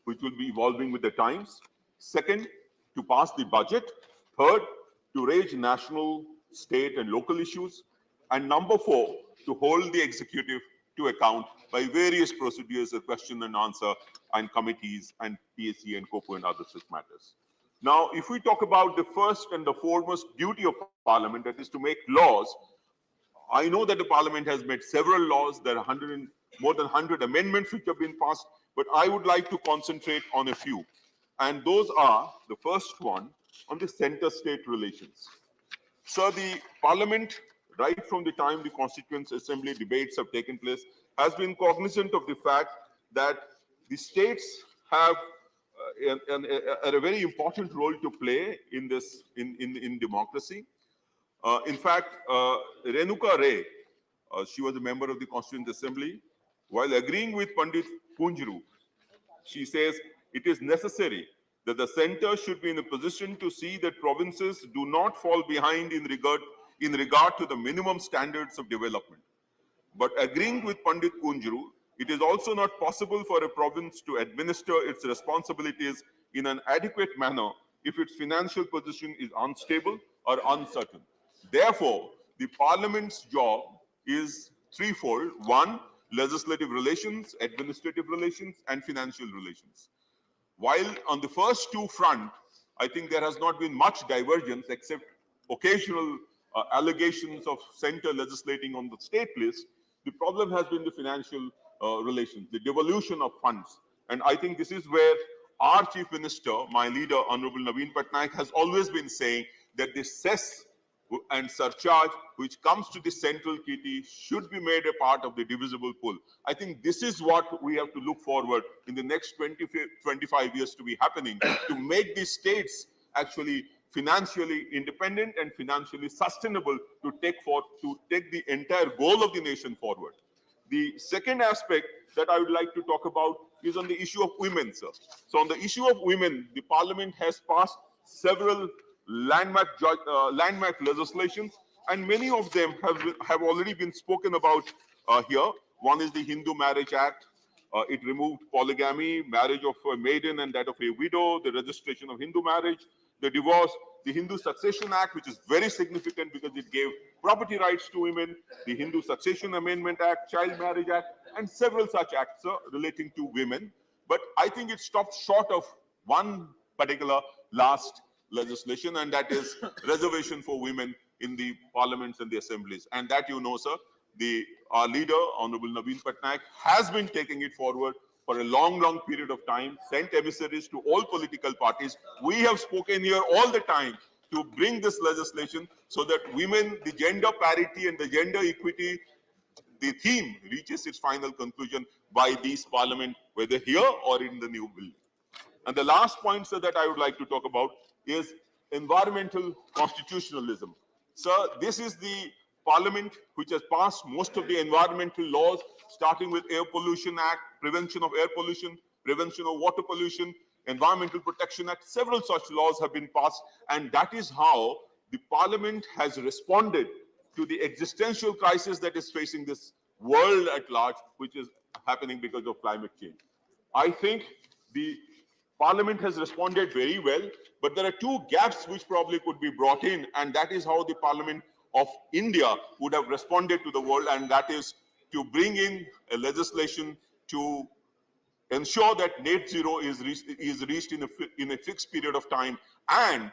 which will be evolving with the times. Second, to pass the budget. Third, to raise national, state, and local issues. And number four, to hold the executive to account by various procedures of question and answer and committees and PSC and COPO and other such matters. Now, if we talk about the first and the foremost duty of Parliament, that is to make laws, I know that the Parliament has made several laws. There are more than 100 amendments which have been passed, but I would like to concentrate on a few. And those are, the first one, on the center-state relations. So the Parliament, right from the time the Constituent Assembly debates have taken place, has been cognizant of the fact that the states have a very important role to play in this in democracy. In fact, Renuka Ray, she was a member of the Constituent Assembly, while agreeing with Pandit Kunjru, she says it is necessary that the center should be in a position to see that provinces do not fall behind in regard to the minimum standards of development. But agreeing with Pandit Kunjru, it is also not possible for a province to administer its responsibilities in an adequate manner if its financial position is unstable or uncertain. Therefore, the Parliament's job is threefold. One, legislative relations, administrative relations, and financial relations. While on the first two fronts, I think there has not been much divergence except occasional allegations of center legislating on the state list. The problem has been the financial relations, the devolution of funds. And I think this is where our Chief Minister, my leader, Honorable Naveen Patnaik, has always been saying that the cess and surcharge which comes to the central kitty should be made a part of the divisible pool. I think this is what we have to look forward in the next 25 years to be happening, to make the states actually financially independent and financially sustainable to take the entire goal of the nation forward. The second aspect that I would like to talk about is on the issue of women, sir. So on the issue of women, the Parliament has passed several landmark legislations, and many of them have already been spoken about here. One is the Hindu Marriage Act. It removed polygamy, marriage of a maiden and that of a widow, the registration of Hindu marriage, the divorce, the Hindu Succession Act, which is very significant because it gave property rights to women, the Hindu Succession Amendment Act, Child Marriage Act, and several such acts relating to women. But I think it stopped short of one particular last legislation, and that is reservation for women in the parliaments and the assemblies. And that, you know, sir, our leader, Honorable Naveen Patnaik, has been taking it forward for a long period of time, sent emissaries to all political parties. We have spoken here all the time to bring this legislation so that women, the gender parity and the gender equity, the theme reaches its final conclusion by this parliament, whether here or in the new building. And the last point, sir, that I would like to talk about is environmental constitutionalism. Sir, this is the parliament which has passed most of the environmental laws, starting with Air Pollution Act, Prevention of Air Pollution, Prevention of Water Pollution, Environmental Protection Act. Several such laws have been passed, and that is how the parliament has responded to the existential crisis that is facing this world at large, which is happening because of climate change. I think the Parliament has responded very well, but there are two gaps which probably could be brought in, and that is how the Parliament of India would have responded to the world, and that is to bring in a legislation to ensure that net zero is reached in a fixed period of time, and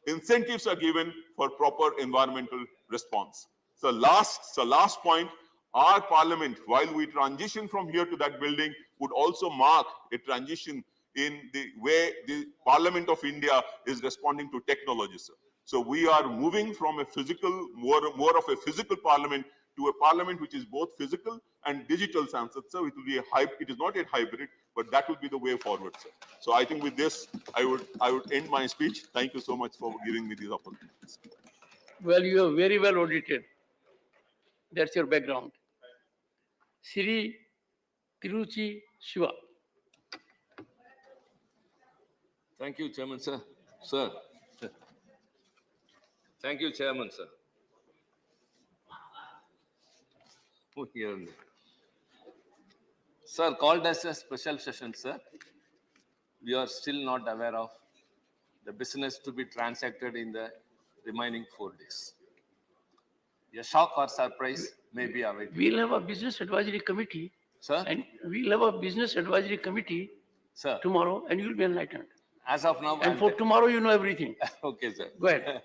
incentives are given for proper environmental response. So last point, our parliament, while we transition from here to that building, would also mark a transition in the way the Parliament of India is responding to technology, sir. So we are moving from a physical, more of a physical parliament to a parliament which is both physical and digital, Sansad, sir. It will be it is not yet hybrid, but that will be the way forward, sir. So I think with this, I would end my speech. Thank you so much for giving me these opportunities. Well, you are very well audited. That's your background. Sri Tiruchi Shiva. Thank you, Chairman, sir. Sir. Thank you, Chairman, sir. Oh, here and there. Sir, called as a special session, sir. We are still not aware of the business to be transacted in the remaining 4 days. A shock or surprise may be awaited. We'll have a business advisory committee. Sir? And we'll have a business advisory committee, sir, tomorrow, and you'll be enlightened. As of now, and for tomorrow, you know everything. Okay, sir. Go ahead.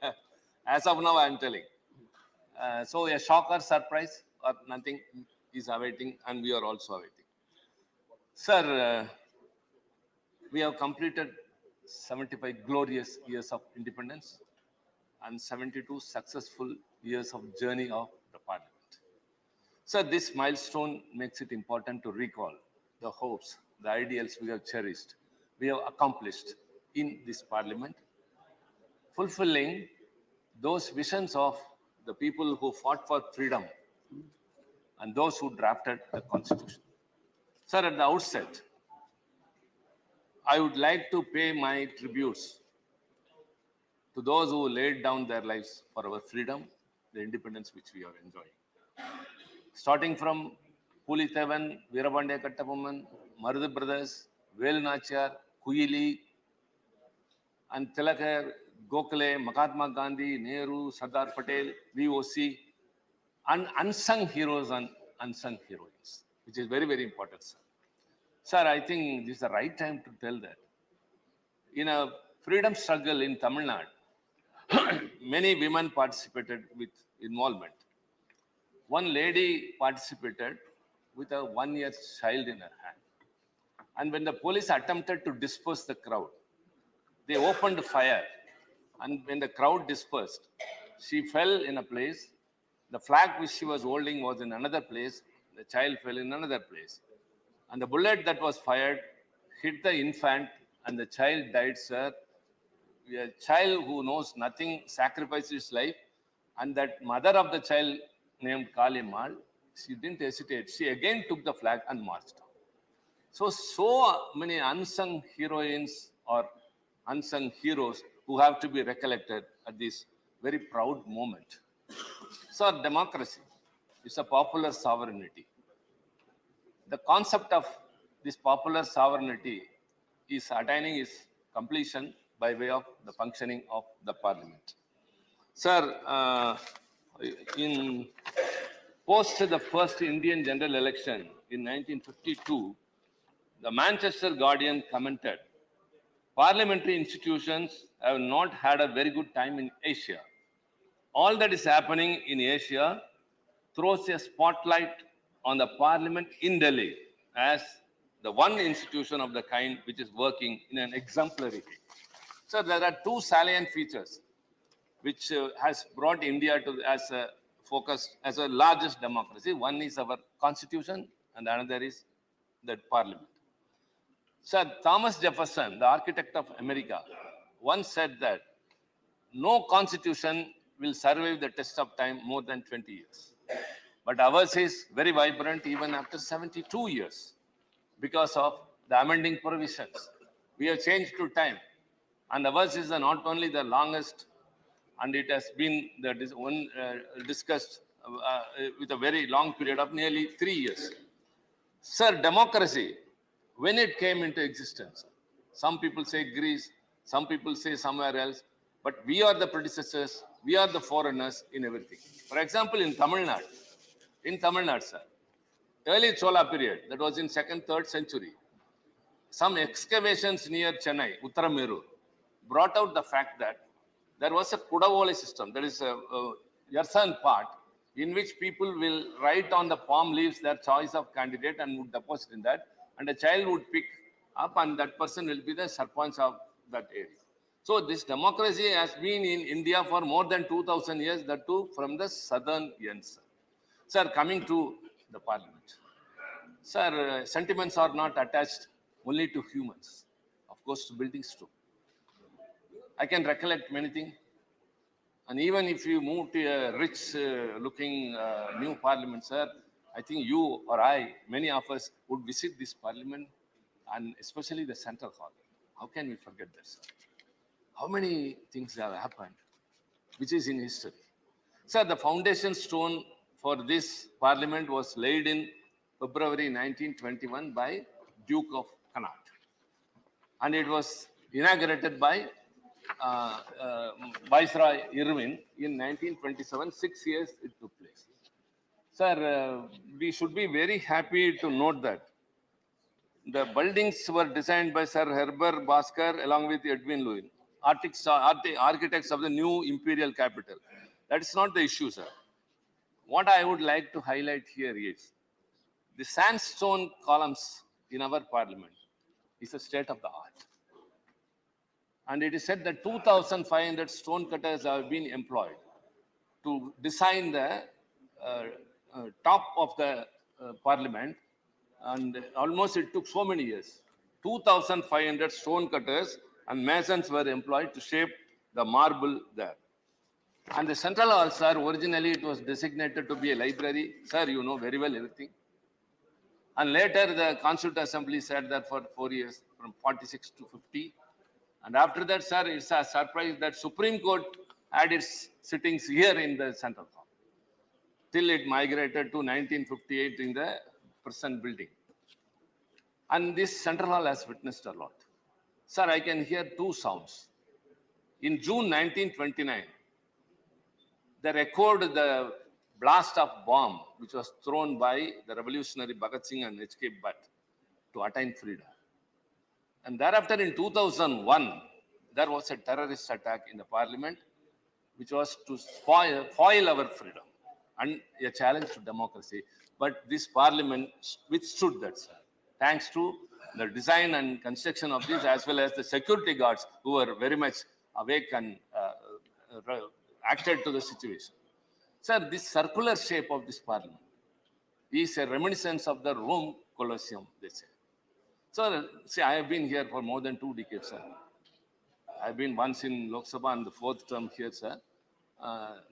As of now, I'm telling. So a shock or surprise or nothing is awaiting, and we are also awaiting. Sir, we have completed 75 glorious years of independence and 72 successful years of journey of the parliament. Sir, this milestone makes it important to recall the hopes, the ideals we have cherished, we have accomplished in this parliament, fulfilling those visions of the people who fought for freedom and those who drafted the Constitution. Sir, at the outset, I would like to pay my tributes to those who laid down their lives for our freedom, the independence which we are enjoying. Starting from Pulitevan, Veerabande Kattapomman, Marudu brothers, Velu Nachiyar, Kuyili, and Tilakar, Gokhale, Mahatma Gandhi, Nehru, Sardar Patel, VOC, and unsung heroes and unsung heroines, which is very, very important, sir. Sir, I think this is the right time to tell that. In a freedom struggle in Tamil Nadu, many women participated with involvement. One lady participated with a 1-year child in her hand. And when the police attempted to disperse the crowd, they opened fire. And when the crowd dispersed, she fell in a place. The flag which she was holding was in another place. The child fell in another place. And the bullet that was fired hit the infant and the child died, sir. A child who knows nothing sacrificed his life. And that mother of the child named Kali Mal, she didn't hesitate. She again took the flag and marched. So many unsung heroines or unsung heroes who have to be recollected at this very proud moment. So democracy is a popular sovereignty. The concept of this popular sovereignty is attaining its completion by way of the functioning of the parliament. Sir, in post the first Indian general election in 1952, the Manchester Guardian commented, parliamentary institutions have not had a very good time in Asia. All that is happening in Asia throws a spotlight on the parliament in Delhi as the one institution of the kind which is working in an exemplary way. So there are two salient features which has brought India to as a focus as a largest democracy. One is our constitution and another is the parliament. Sir, Thomas Jefferson, the architect of America, once said that no constitution will survive the test of time more than 20 years. But ours is very vibrant even after 72 years because of the amending provisions. We have changed to time. And ours is not only the longest, and it has been discussed with a very long period of nearly 3 years. Sir, democracy, when it came into existence, some people say Greece, some people say somewhere else, but we are the predecessors, we are the foreigners in everything. For example, in Tamil Nadu, sir, early Chola period, that was in 2nd, 3rd century, some excavations near Chennai, Uttarameru, brought out the fact that there was a Kudavole system, that is a Yersan part, in which people will write on the palm leaves their choice of candidate and would deposit in that, and a child would pick up, and that person will be the Sarpanch of that area. So this democracy has been in India for more than 2000 years, that too from the southern ends. Sir, coming to the parliament. Sir, sentiments are not attached only to humans, of course to buildings too. I can recollect many things. And even if you move to a rich looking new parliament, sir, I think you or I, many of us would visit this parliament, and especially the central hall. How can we forget that, sir? How many things have happened, which is in history. Sir, the foundation stone for this parliament was laid in February 1921 by Duke of Connaught. And it was inaugurated by Viceroy Irwin in 1927. 6 years it took place. Sir, we should be very happy to note that the buildings were designed by Sir Herbert Bhaskar along with Edwin Lewin, architects of the new imperial capital. That is not the issue, sir. What I would like to highlight here is the sandstone columns in our parliament is a state of the art. And it is said that 2,500 stone cutters have been employed to design the top of the parliament, and almost it took so many years. 2,500 stone cutters and masons were employed to shape the marble there. And the central hall, sir, originally it was designated to be a library. Sir, you know very well everything. And later the Constituent Assembly sat there for 4 years, from 46 to 50. And after that, sir, it's a surprise that Supreme Court had its sittings here in the central hall, till it migrated to 1958 in the present building. And this central hall has witnessed a lot. Sir, I can hear two sounds. In June 1929, there echoed the blast of bomb which was thrown by the revolutionary Bhagat Singh and H.K. Bhatt to attain freedom. And thereafter in 2001, there was a terrorist attack in the parliament which was to foil our freedom and a challenge to democracy. But this parliament withstood that, sir, thanks to the design and construction of this, as well as the security guards who were very much awake and acted to the situation. Sir, this circular shape of this parliament is a reminiscence of the Rome Colosseum, they say. So, see, I have been here for more than 2 decades, sir. I've been once in Lok Sabha and the 4th term here, sir.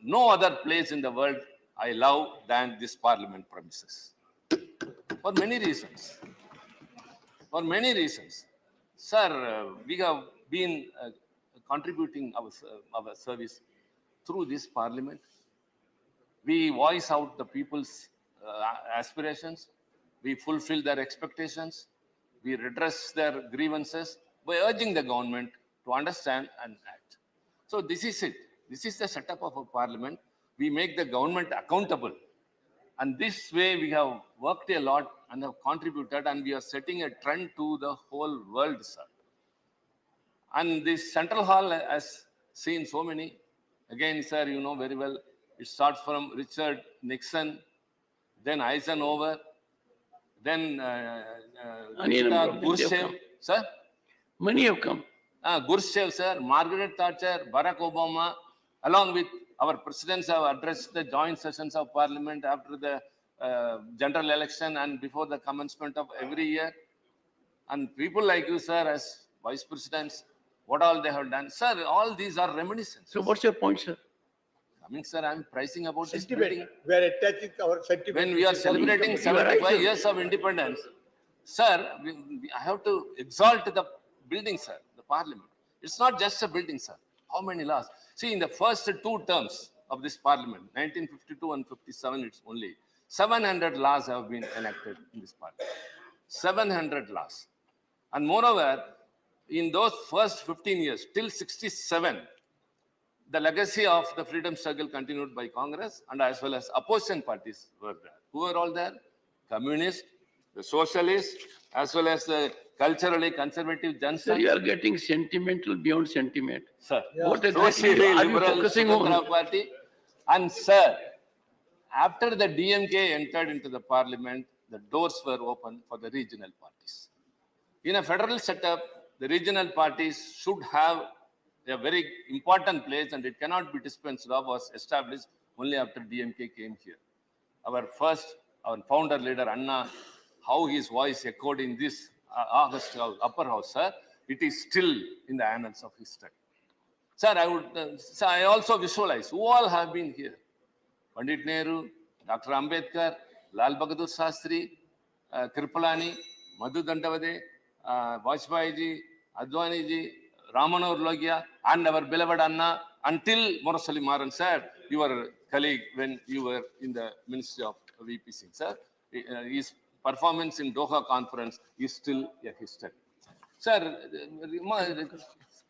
No other place in the world I love than this parliament premises. For many reasons. For many reasons. Sir, we have been contributing our service through this parliament. We voice out the people's aspirations. We fulfill their expectations. We redress their grievances by urging the government to understand and act. So this is it. This is the setup of a parliament. We make the government accountable. And this way we have worked a lot and have contributed, and we are setting a trend to the whole world, sir. And this central hall has seen so many. Again, sir, you know very well, it starts from Richard Nixon, then Eisenhower, then Khrushchev, sir? Many have come. Khrushchev, sir, Margaret Thatcher, Barack Obama, along with our presidents have addressed the joint sessions of parliament after the general election and before the commencement of every year. And people like you, sir, as vice presidents, what all they have done. Sir, all these are reminiscences. So what's your point, sir? I mean, sir, I'm pricing about this Sentiment. building. We are attaching our sentiment. When we are celebrating 75 years of independence, sir, I have to exalt the building, sir, the parliament. It's not just a building, sir. How many laws? See, in the first 2 terms of this parliament, 1952 and 57, it's only 700 laws have been enacted in this parliament. 700 laws. And moreover, in those first 15 years, till 67, the legacy of the freedom struggle continued by Congress, and as well as opposition parties were there. Who were all there? Communists, the Socialists, as well as the culturally conservative Sir, Jansan. you are getting sentimental beyond sentiment. Sir, What exactly socially are you liberal focusing Swathantra on? Party. And sir, after the DMK entered into the parliament, the doors were open for the regional parties. In a federal setup, the regional parties should have a very important place and it cannot be dispensed of, was established only after DMK came here. Our founder leader Anna, how his voice echoed in this August upper house, sir, it is still in the annals of history. Sir, I also visualize who all have been here. Pandit Nehru, Dr. Ambedkar, Lal Bahadur Shastri, Kripalani, Madhu Dandavade, Vajpayee ji, Advani ji, Ramanohar Logia, and our beloved Anna, until Murasali Maran, sir, your colleague when you were in the Ministry of VP Singh, sir. His performance in Doha conference is still a history. Sir,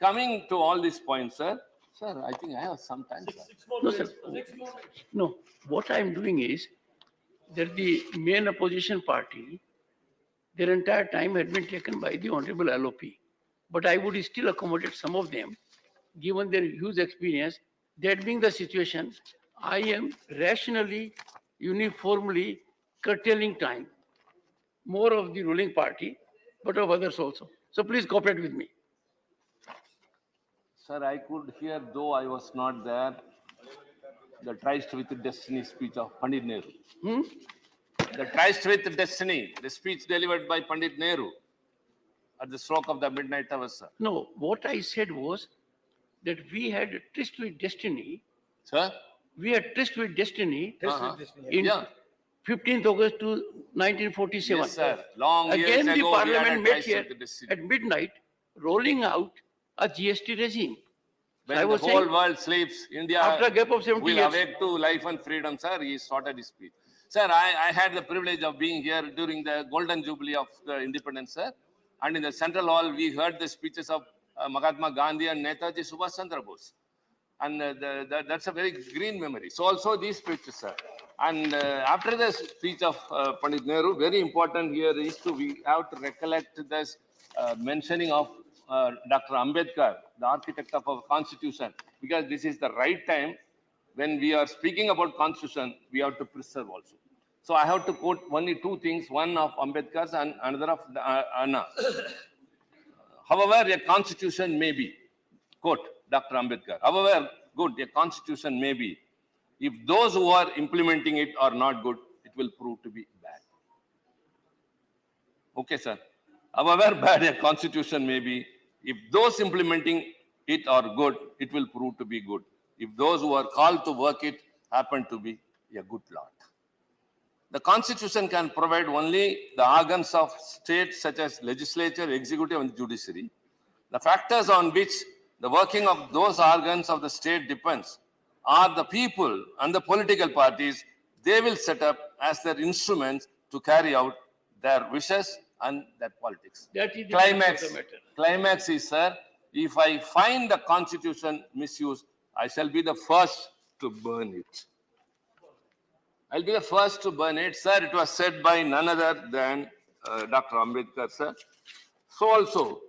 coming to all these points, sir, I think I have some time, sir. No, sir. No, what I am doing is that the main opposition party, their entire time had been taken by the Honorable LOP. But I would still accommodate some of them, given their huge experience. That being the situation, I am rationally, uniformly curtailing time, more of the ruling party, but of others also. So please cooperate with me. Sir, I could hear, though I was not there, the Tryst with Destiny speech of Pandit Nehru. The Tryst with Destiny, the speech delivered by Pandit Nehru at the stroke of the midnight hour, sir. No, what I said was that we had a tryst with destiny. Sir? We had tryst with destiny in Yeah. 15th August to 1947. Yes, sir. Long years Again, the ago, we had a parliament met tryst here with destiny. at midnight, rolling out a GST regime. When I the was whole saying, world sleeps, India after a gap of 70 will years. awake to life and freedom, sir. He started his speech. Sir, I had the privilege of being here during the golden jubilee of the independence, sir. And in the central hall, we heard the speeches of Mahatma Gandhi and Netaji Subhash Chandra Bose. And that's a very green memory. So also these speeches, sir. And after the speech of Pandit Nehru, very important here is we have to recollect this mentioning of Dr. Ambedkar, the architect of our constitution, because this is the right time when we are speaking about constitution, we have to preserve also. So I have to quote only two things, one of Ambedkar's and another of Anna. However, a constitution may be, quote Dr. Ambedkar, however good a constitution may be, if those who are implementing it are not good, it will prove to be bad. Okay, sir. However bad a constitution may be, if those implementing it are good, it will prove to be good. If those who are called to work it happen to be a good lot. The constitution can provide only the organs of state such as legislature, executive and judiciary. The factors on which the working of those organs of the state depends are the people and the political parties they will set up as their instruments to carry out their wishes and their politics. That is the Climax. fact of the matter. Climax is, sir, if I find the constitution misused, I shall be the first to burn it. I'll be the first to burn it. Sir, it was said by none other than Dr. Ambedkar, sir. So also,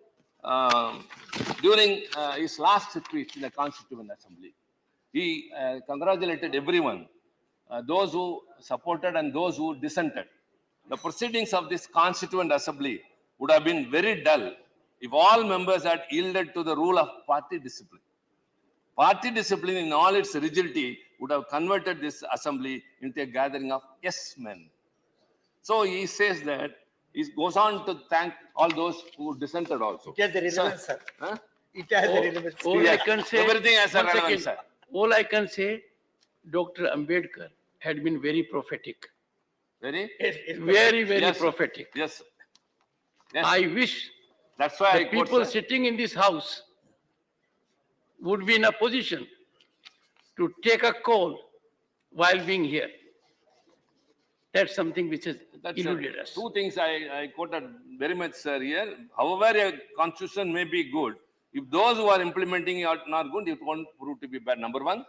during his last speech in the Constituent Assembly, he congratulated everyone, those who supported and those who dissented. The proceedings of this Constituent Assembly would have been very dull if all members had yielded to the rule of party discipline. Party discipline in all its rigidity would have converted this assembly into a gathering of yes men. So he says that, he goes on to thank all those who dissented also. It has a relevance, sir. Huh? It has a relevance. All I can say, Everything has a one relevance, second. sir. All I can say, Dr. Ambedkar had been very prophetic. Very? Very, very Yes, sir. prophetic. Yes. Yes. I wish That's why I the quote, people sir. sitting in this house would be in a position to take a call while being here. That's something which has eluded us. Two things I quoted very much, sir, here. However, a constitution may be good. If those who are implementing it are not good, it won't prove to be bad, number one.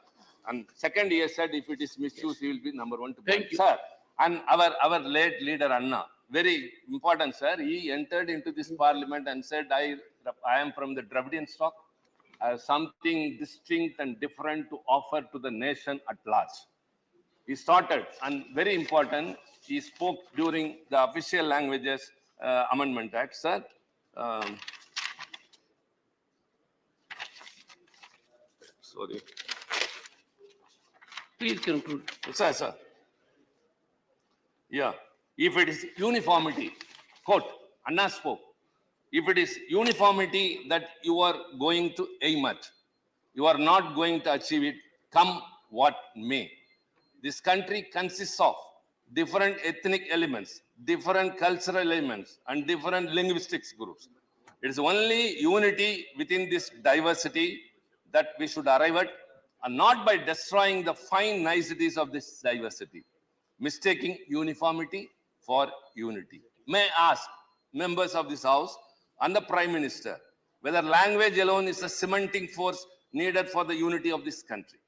And second, he has said if it is misused, he will be number one to blame. Thank you. Sir, and our late leader, Anna, very important, sir. He entered into this parliament and said, I am from the Dravidian stock. I have something distinct and different to offer to the nation at large. He started, and very important, he spoke during the official languages amendment act, sir. Sorry. Please conclude. Sir. Yeah. If it is uniformity, quote, Anna spoke. If it is uniformity that you are going to aim at, you are not going to achieve it, come what may. This country consists of different ethnic elements, different cultural elements, and different linguistics groups. It is only unity within this diversity that we should arrive at, and not by destroying the fine niceties of this diversity, mistaking uniformity for unity. May I ask members of this House and the Prime Minister whether language alone is a cementing force needed for the unity of this country.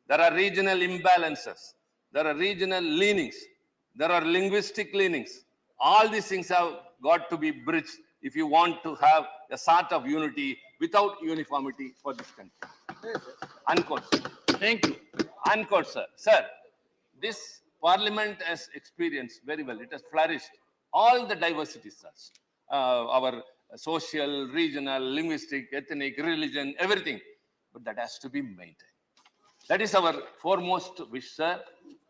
There are regional imbalances, there are regional leanings, there are linguistic leanings. All these things have got to be bridged if you want to have a sort of unity without uniformity for this country. Unquote. Thank you. Unquote, sir. Sir, this parliament has experienced very well. It has flourished all the diversities, sir. Our social, regional, linguistic, ethnic, religion, everything. But that has to be maintained. That is our foremost wish, sir.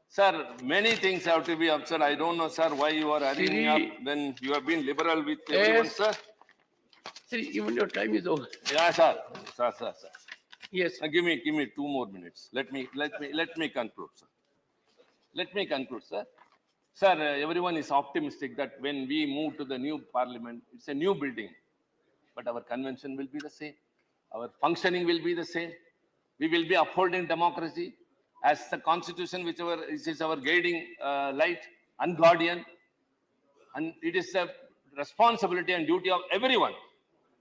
Sir, many things have to be observed. I don't know, sir, why you are hurrying up when you have been liberal with everyone, sir. Sir, even your time is over. Yeah, sir. Sir. Yes. Now give me 2 more minutes. Let me conclude, sir. Let me conclude, sir. Sir, everyone is optimistic that when we move to the new parliament, it's a new building, but our convention will be the same. Our functioning will be the same. We will be upholding democracy as the constitution, whichever is our guiding light and guardian. And it is the responsibility and duty of everyone.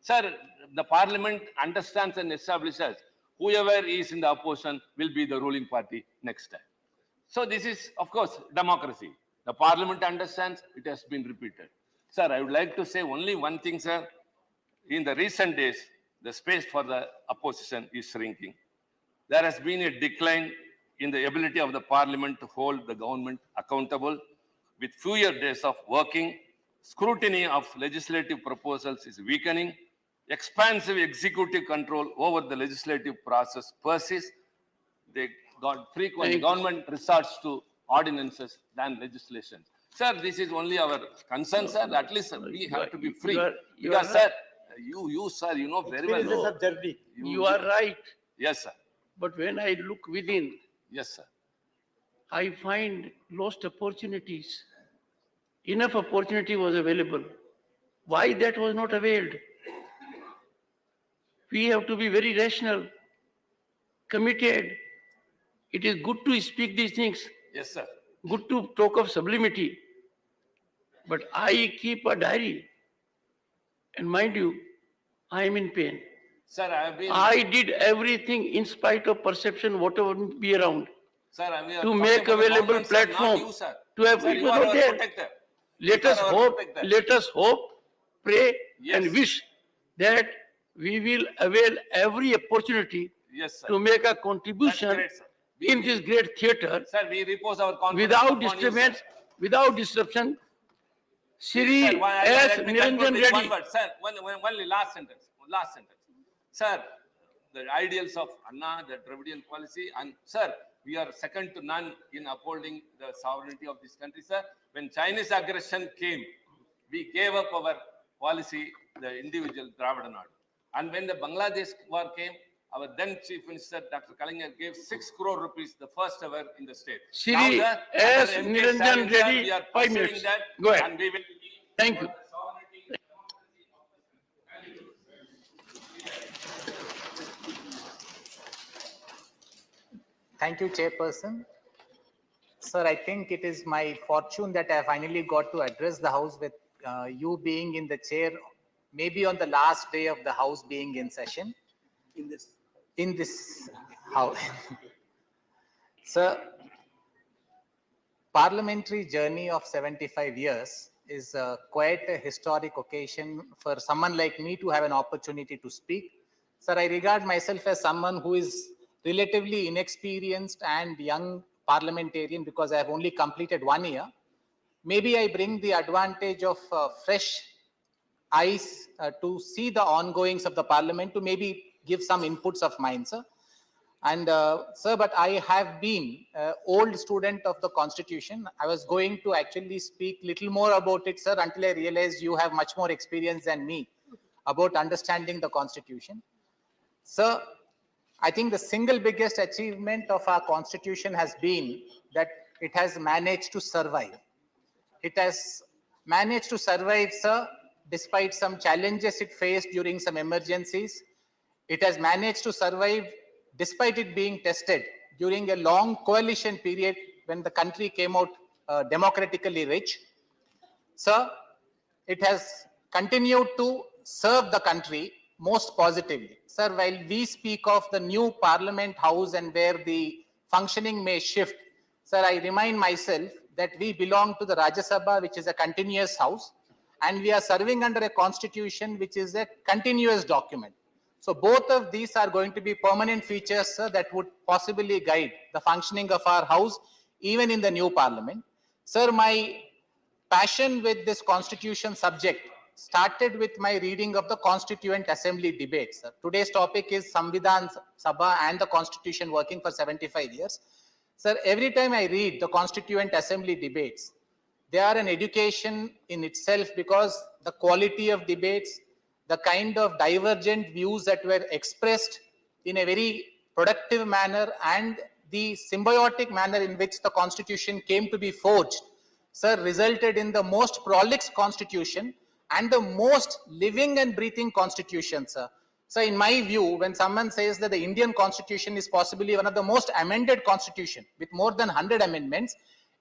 Sir, the parliament understands and establishes whoever is in the opposition will be the ruling party next time. So this is, of course, democracy. The parliament understands, it has been repeated. Sir, I would like to say only one thing, sir. In the recent days, the space for the opposition is shrinking. There has been a decline in the ability of the parliament to hold the government accountable with fewer days of working. Scrutiny of legislative proposals is weakening. Expansive executive control over the legislative process persists. Government resorts to ordinances than legislation. Sir, this is only our concern, sir. At least we have to be free. Because, sir, sir, you know very well. You are right. Yes, sir. But when I look within, yes, sir, I find lost opportunities. Enough opportunity was available. Why that was not availed? We have to be very rational, committed. It is good to speak these things. Yes, sir. Good to talk of sublimity. But I keep a diary. And mind you, I am in pain. Sir, I did everything in spite of perception, whatever be around, sir, to make available platform to have sir, it was not there. Let us hope, pray, and wish that we will avail every opportunity to make a contribution in this great theatre. Sir, we repose our confidence Without upon you, disturbance, sir. without disruption. Shri S. Niranjan Reddy. Sir, only last sentence. Sir, the ideals of Anna, the Dravidian policy, and sir, we are second to none in upholding the sovereignty of this country, sir. When Chinese aggression came, we gave up our policy, the individual Dravidian order. And when the Bangladesh war came, our then Chief Minister, Dr. Kalingar, gave 6 crore rupees, the first ever in the state. Shri Now, S. under MK Niranjan Stalin, sir, Reddy, we are 5 pursuing minutes. that, Go ahead. and we will. Thank you. Thank you, Chairperson. Sir, I think it is my fortune that I finally got to address the House with you being in the chair, maybe on the last day of the House being in session. In this House. Sir, parliamentary journey of 75 years is quite a historic occasion for someone like me to have an opportunity to speak. Sir, I regard myself as someone who is relatively inexperienced and young parliamentarian because I have only completed 1 year. Maybe I bring the advantage of fresh eyes to see the ongoings of the parliament, to maybe give some inputs of mine, sir. And sir, but I have been an old student of the Constitution. I was going to actually speak little more about it, sir, until I realized you have much more experience than me about understanding the Constitution. Sir, I think the single biggest achievement of our Constitution has been that it has managed to survive. It has managed to survive, sir, despite some challenges it faced during some emergencies. It has managed to survive despite it being tested during a long coalition period when the country came out democratically rich. Sir, it has continued to serve the country most positively. Sir, while we speak of the new Parliament House and where the functioning may shift, sir, I remind myself that we belong to the Rajya Sabha, which is a continuous house, and we are serving under a constitution which is a continuous document. So both of these are going to be permanent features, sir, that would possibly guide the functioning of our house, even in the new parliament. Sir, my passion with this constitution subject started with my reading of the Constituent Assembly debates. Sir. Today's topic is Hindustan Sabha and the Constitution working for 75 years. Sir, every time I read the Constituent Assembly debates, they are an education in itself because the quality of debates, the kind of divergent views that were expressed in a very productive manner and the symbiotic manner in which the Constitution came to be forged, sir, resulted in the most prolix Constitution and the most living and breathing Constitution, sir. So in my view, when someone says that the Indian Constitution is possibly one of the most amended Constitution with more than 100 amendments,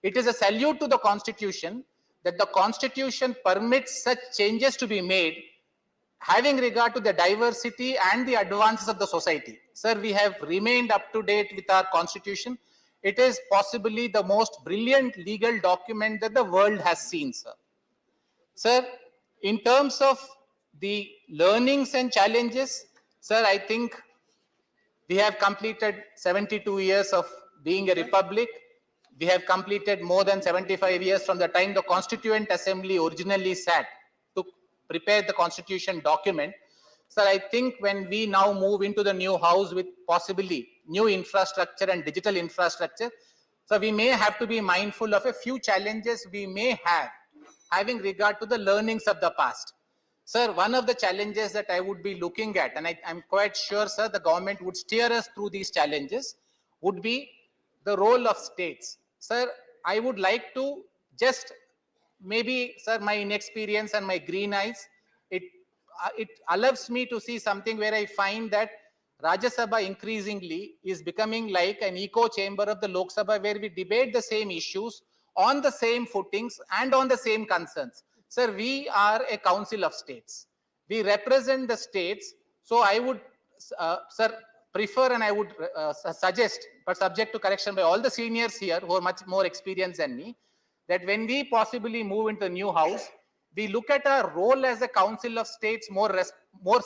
it is a salute to the Constitution that the Constitution permits such changes to be made having regard to the diversity and the advances of the society. Sir, we have remained up to date with our Constitution. It is possibly the most brilliant legal document that the world has seen, sir. Sir, in terms of the learnings and challenges, sir, I think we have completed 72 years of being a republic. We have completed more than 75 years from the time the Constituent Assembly originally sat to prepare the Constitution document. Sir, I think when we now move into the new house with possibly new infrastructure and digital infrastructure, so we may have to be mindful of a few challenges we may have having regard to the learnings of the past. Sir, one of the challenges that I would be looking at, and I'm quite sure, sir, the government would steer us through these challenges, would be the role of states. Sir, I would like to just maybe, sir, my inexperience and my green eyes, it allows me to see something where I find that Rajya Sabha increasingly is becoming like an echo chamber of the Lok Sabha where we debate the same issues on the same footings and on the same concerns. Sir, we are a council of states. We represent the states. So I would, sir, prefer and I would suggest, but subject to correction by all the seniors here who are much more experienced than me, that when we possibly move into the new house, we look at our role as a council of states more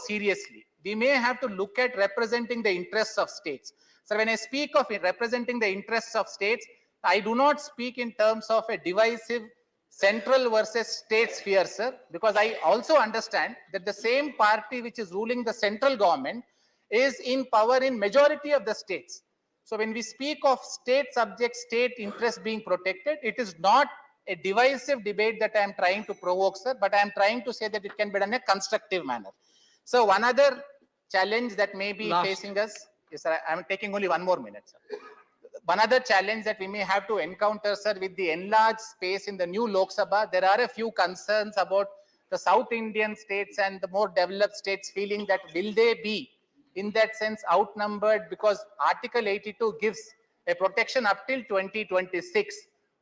seriously. We may have to look at representing the interests of states. So when I speak of representing the interests of states, I do not speak in terms of a divisive central versus state sphere, sir, because I also understand that the same party which is ruling the central government is in power in majority of the states. So when we speak of state subjects, state interests being protected, it is not a divisive debate that I am trying to provoke, sir, but I am trying to say that it can be done in a constructive manner. So one other challenge that may be facing us, yes, sir, I am taking only one more minute, sir. One other challenge that we may have to encounter, sir, with the enlarged space in the new Lok Sabha, there are a few concerns about the South Indian states and the more developed states feeling that will they be, in that sense, outnumbered because Article 82 gives a protection up till 2026.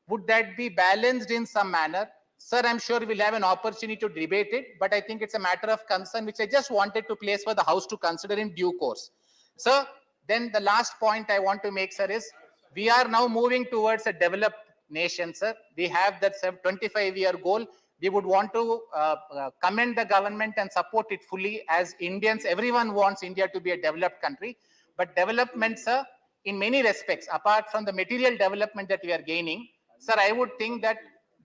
Would that be balanced in some manner? Sir, I'm sure we'll have an opportunity to debate it, but I think it's a matter of concern which I just wanted to place for the House to consider in due course. Sir, then the last point I want to make, sir, is we are now moving towards a developed nation, sir. We have that 25-year goal. we would want to commend the government and support it fully. As Indians, everyone wants India to be a developed country, but development, sir, in many respects, apart from the material development that we are gaining, sir, I would think that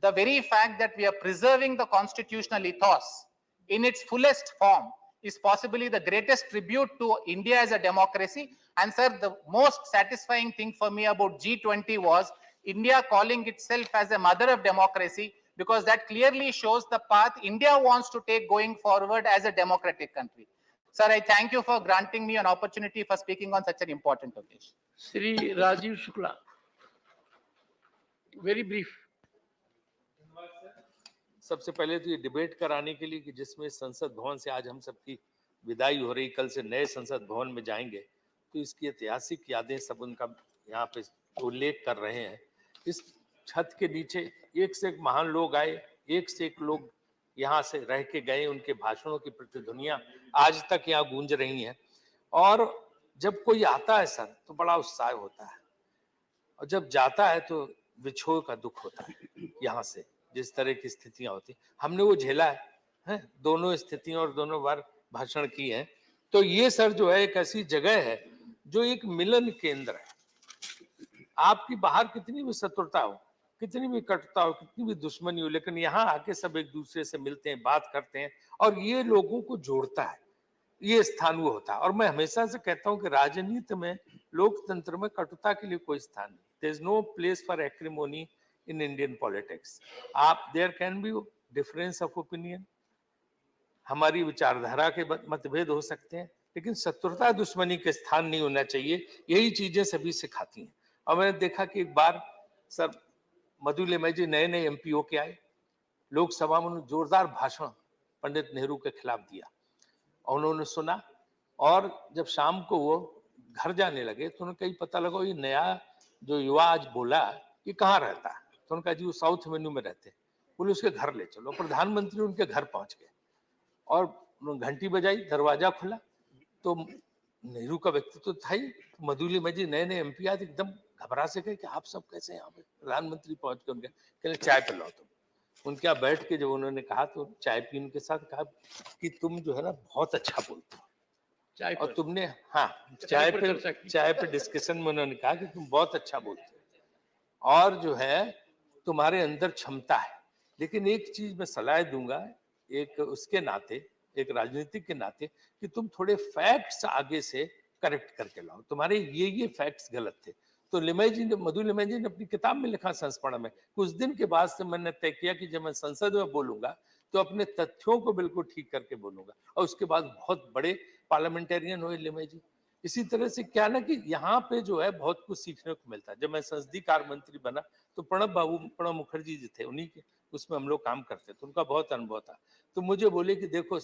the very fact that we are preserving the constitutional ethos in its fullest form is possibly the greatest tribute to India as a democracy. And sir, the most satisfying thing for me about G20 was India calling itself as a mother of democracy, because that clearly shows the path India wants to take going forward as a democratic country. Sir, I thank you for granting me an opportunity for speaking on such an important occasion. Sri Rajiv Shukla, very brief. सबसे पहले तो ये debate कराने के लिए कि जिसमें संसद भवन से आज हम सबकी विदाई हो रही, कल से नए संसद भवन में जाएंगे, तो इसकी ऐतिहासिक यादें सब उनका यहाँ पे उल्लेख कर रहे हैं। इस छत के नीचे एक से एक महान लोग आए, एक से एक लोग यहाँ से रह के गए, उनके भाषणों की प्रतिध्वनियां आज तक यहाँ गूंज रही हैं। और जब कोई आता है सर तो बड़ा उत्साह होता है, और जब जाता है तो विछोह का दुख होता है। यहाँ से जिस तरह की स्थितियां होती, हमने वो झेला है, दोनों स्थितियों और दोनों बार भाषण की है। तो ये सर जो है एक ऐसी जगह है जो एक मिलन केंद्र है। आपकी बाहर कितनी भी शत्रुता हो, कितनी भी कटुता हो, कितनी भी दुश्मनी हो, लेकिन यहाँ आके सब एक दूसरे से मिलते हैं, बात करते हैं, और ये लोगों को जोड़ता है। ये स्थान वो होता है। और मैं हमेशा से कहता हूँ कि राजनीति में, लोकतंत्र में कटुता के लिए कोई स्थान नहीं। There is no place for acrimony in Indian politics. आप there can be difference of opinion, हमारी विचारधारा के मतभेद हो सकते हैं, लेकिन शत्रुता दुश्मनी के स्थान नहीं होना चाहिए। यही चीजें सभी सिखाती हैं। और मैंने देखा कि एक बार सर मधु लिमय जी नए एमपी होके आए, लोकसभा में उन्होंने जोरदार भाषण पंडित नेहरू के खिलाफ दिया, और उन्होंने सुना। और जब शाम को वो घर जाने लगे तो उन्हें कहीं पता लगा ये नया जो युवा आज बोला ये कहाँ रहता है। तो उनका जी वो साउथ मेन्यू में रहते, बोले उसके घर ले चलो। प्रधानमंत्री उनके घर पहुंच गए और घंटी बजाई, दरवाजा खुला तो नेहरू का व्यक्तित्व था ही। मधु लिमय जी नए एमपी आज एकदम घबरा से गए कि आप सब कैसे यहाँ पे। प्रधानमंत्री पहुंच के उनके कहले चाय पिलाओ तुम। उनके यहाँ बैठ के जब उन्होंने कहा तो चाय पीने के साथ कहा कि तुम जो है ना बहुत अच्छा बोलते हो, और तुमने चाय पे डिस्कशन में उन्होंने कहा कि तुम बहुत अच्छा बोलते हो और जो है तुम्हारे अंदर क्षमता है। लेकिन एक चीज मैं सलाह दूंगा एक उसके नाते, एक राजनीतिक के नाते, कि तुम थोड़े फैक्ट्स आगे से करेक्ट करके लाओ, तुम्हारे ये फैक्ट्स गलत थे। तो लिमय जी ने, मधु लिमय जी ने अपनी किताब में लिखा संस्मरण में, कुछ दिन के बाद से मैंने तय किया कि जब मैं संसद में बोलूंगा तो अपने तथ्यों को बिल्कुल ठीक करके बोलूंगा। और उसके बाद बहुत बड़े पार्लियामेंटेरियन हुए लिमय जी। इसी तरह से क्या ना कि यहाँ पे जो है बहुत कुछ सीखने को मिलता है। जब मैं संसदीय कार्य मंत्री बना तो प्रणब मुखर्जी जी थे, उन्हीं के उसमें हम लोग काम करते तो उनका बहुत अनुभव था। तो मुझे बोले कि देखो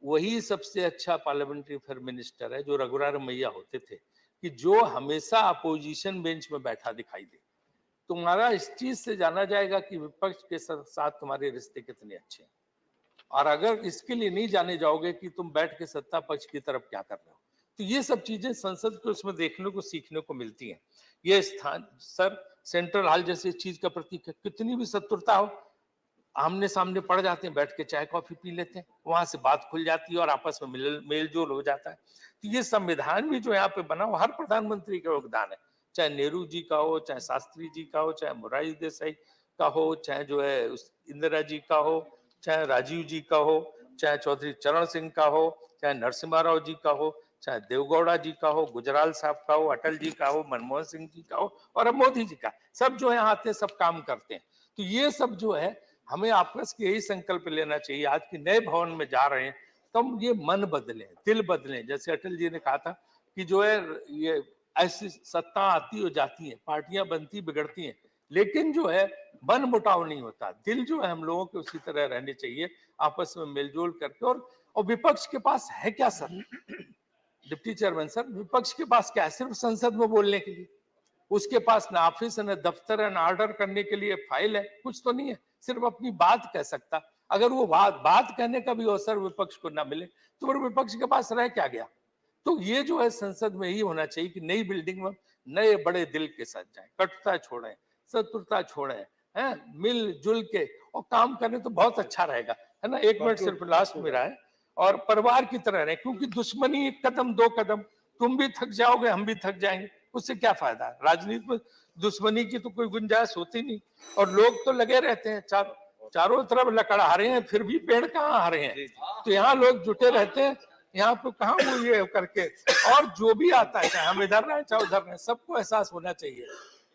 वही सबसे अच्छा पार्लियामेंट्री अफेयर मिनिस्टर है जो रघुराम मैया होते थे, कि जो हमेशा अपोजिशन बेंच में बैठा दिखाई दे। तुम्हारा इस चीज से जाना जाएगा कि विपक्ष के साथ तुम्हारे रिश्ते कितने अच्छे हैं। और अगर इसके लिए नहीं जाने जाओगे कि तुम बैठ के सत्ता पक्ष की तरफ क्या कर रहे हो, तो ये सब चीजें संसद को उसमें देखने को सीखने को मिलती हैं। ये स्थान सर सेंट्रल हॉल जैसे चीज का प्रतीक है। कितनी भी शत्रुता हो, आमने सामने पड़ जाते हैं, बैठ के चाय कॉफी पी लेते हैं, वहां से बात खुल जाती है और आपस में मेल जोल हो जाता है। तो ये संविधान भी जो यहाँ पे बना वो हर प्रधानमंत्री का योगदान है, चाहे नेहरू जी का हो, चाहे शास्त्री जी का हो, चाहे मोरारजी देसाई का हो, चाहे जो है इंदिरा जी का हो, चाहे राजीव जी का हो, चाहे चौधरी चरण सिंह का हो, चाहे नरसिम्हा राव जी का हो, चाहे देवगौड़ा जी का हो, गुजराल साहब का हो, अटल जी का हो, मनमोहन सिंह जी का हो, और अब मोदी जी का। सब जो है आते हैं, सब काम करते हैं। तो ये सब जो है हमें आपस के यही संकल्प लेना चाहिए। आज के नए भवन में जा रहे हैं तो हम ये मन बदलें, दिल बदलें। जैसे अटल जी ने कहा था कि जो है ये ऐसी सत्ता आती हो जाती है, पार्टियां बनती बिगड़ती हैं, लेकिन जो है मन मुटाव नहीं होता। दिल जो है हम लोगों के उसी तरह रहने चाहिए, आपस में मिलजुल करके। और विपक्ष के पास है क्या सर, डिप्टी चेयरमैन सर, विपक्ष के पास क्या है? सिर्फ संसद में बोलने के लिए। उसके पास ना ऑफिस है, ना दफ्तर है, ना ऑर्डर करने के लिए फाइल है, कुछ तो नहीं है। सिर्फ अपनी बात कह सकता। अगर वो बात कहने का भी अवसर विपक्ष को ना मिले तो फिर विपक्ष के पास रह क्या गया? तो ये जो है संसद में ही होना चाहिए कि नई बिल्डिंग में नए बड़े दिल के साथ जाए, कटुता छोड़ें, शत्रुता छोड़ें, हैं, मिलजुल के और काम करें तो बहुत अच्छा रहेगा, है ना। 1 मिनट सिर्फ लास्ट मेरा है। और परिवार की तरह रहे, क्योंकि दुश्मनी 1 कदम 2 कदम, तुम भी थक जाओगे हम भी थक जाएंगे, उससे क्या फायदा। राजनीति में दुश्मनी की तो कोई गुंजाइश होती नहीं, और लोग तो लगे रहते हैं चारों तरफ लकड़हारे हैं, फिर भी पेड़ कहाँ हरे हैं। तो यहाँ लोग जुटे रहते हैं, यहाँ पे कहाँ वो ये करके, और जो भी आता है चाहे हम इधर रहें चाहे उधर रहें, सबको एहसास होना चाहिए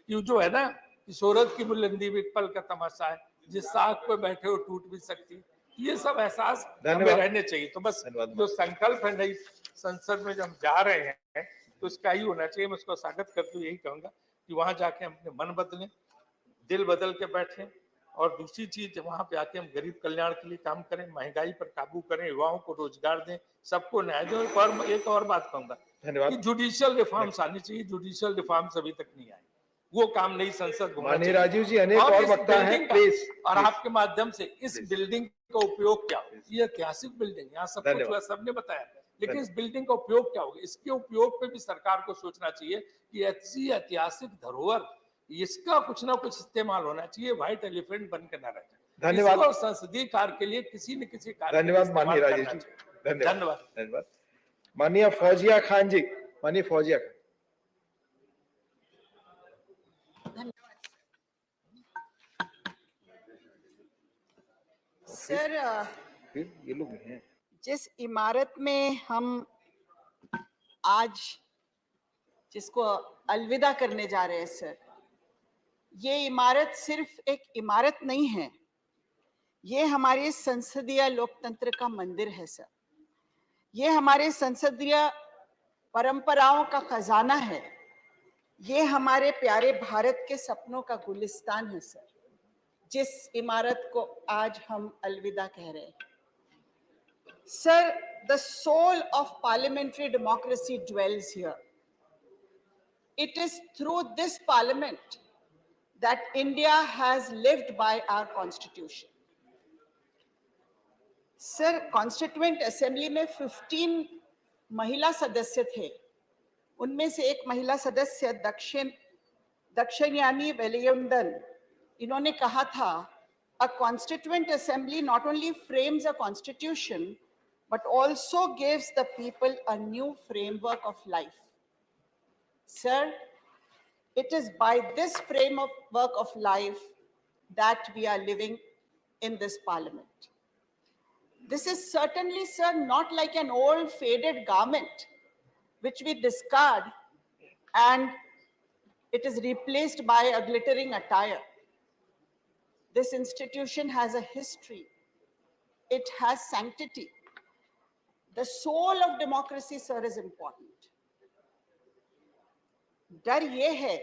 कि जो है ना कि शोहरत की बुलंदी भी एक पल का तमाशा है, जिस साख पे बैठे हो टूट भी सकती है। ये सब एहसास हमें रहने चाहिए। तो बस जो संकल्प है नई संसद में जब हम जा रहे हैं तो इसका ही होना चाहिए। मैं उसको स्वागत करते हुए यही कहूंगा कि वहां जाके हम अपने मन बदलें, दिल बदल के बैठे, और दूसरी चीज वहां पे आके हम गरीब कल्याण के लिए काम करें, महंगाई पर काबू करें, युवाओं को रोजगार दें, सबको न्याय दें। एक और बात कहूंगा कि जुडिशियल रिफॉर्म्स आनी चाहिए। जुडिशियल रिफॉर्म्स अभी तक नहीं आए, वो काम नई संसद होना चाहिए। राजीव जी, अनेक और वक्ता हैं, प्लीज। और आपके माध्यम से इस बिल्डिंग का उपयोग क्या हो, ये ऐतिहासिक बिल्डिंग, यहाँ सब कुछ हुआ, सबने बताया, लेकिन इस बिल्डिंग का उपयोग क्या होगा, इसके उपयोग पे भी सरकार को सोचना चाहिए कि ऐसी ऐतिहासिक धरोहर, इसका कुछ ना कुछ इस्तेमाल होना चाहिए, व्हाइट एलिफेंट बन के न रह जाए। धन्यवाद। इसको संसदीय कार्य के लिए किसी न किसी कार्य धन्यवाद माननीय राजीव जी, धन्यवाद। धन्यवाद। माननीय फौजिया खान जी, माननीय फौजिया खान। सर, ये लोग हैं जिस इमारत में हम आज जिसको अलविदा करने जा रहे हैं सर, ये इमारत सिर्फ एक इमारत नहीं है, ये हमारे संसदीय लोकतंत्र का मंदिर है सर। ये हमारे संसदीय परंपराओं का खजाना है, ये हमारे प्यारे भारत के सपनों का गुलिस्तान है सर, जिस इमारत को आज हम अलविदा कह रहे हैं। Sir, the soul of parliamentary democracy dwells here. It is through this parliament that India has lived by our constitution. Sir, constituent assembly में 15 महिला सदस्य थे, उनमें से एक महिला सदस्य दक्षिणयानी वेलियंदन, इन्होंने कहा था, a constituent assembly not only frames a constitution but also gives the people a new framework of life. Sir, it is by this framework of life that we are living in this parliament. This is certainly, sir, not like an old faded garment which we discard and it is replaced by a glittering attire. This institution has a history. It has sanctity. The soul of democracy, sir, is important. डर ये है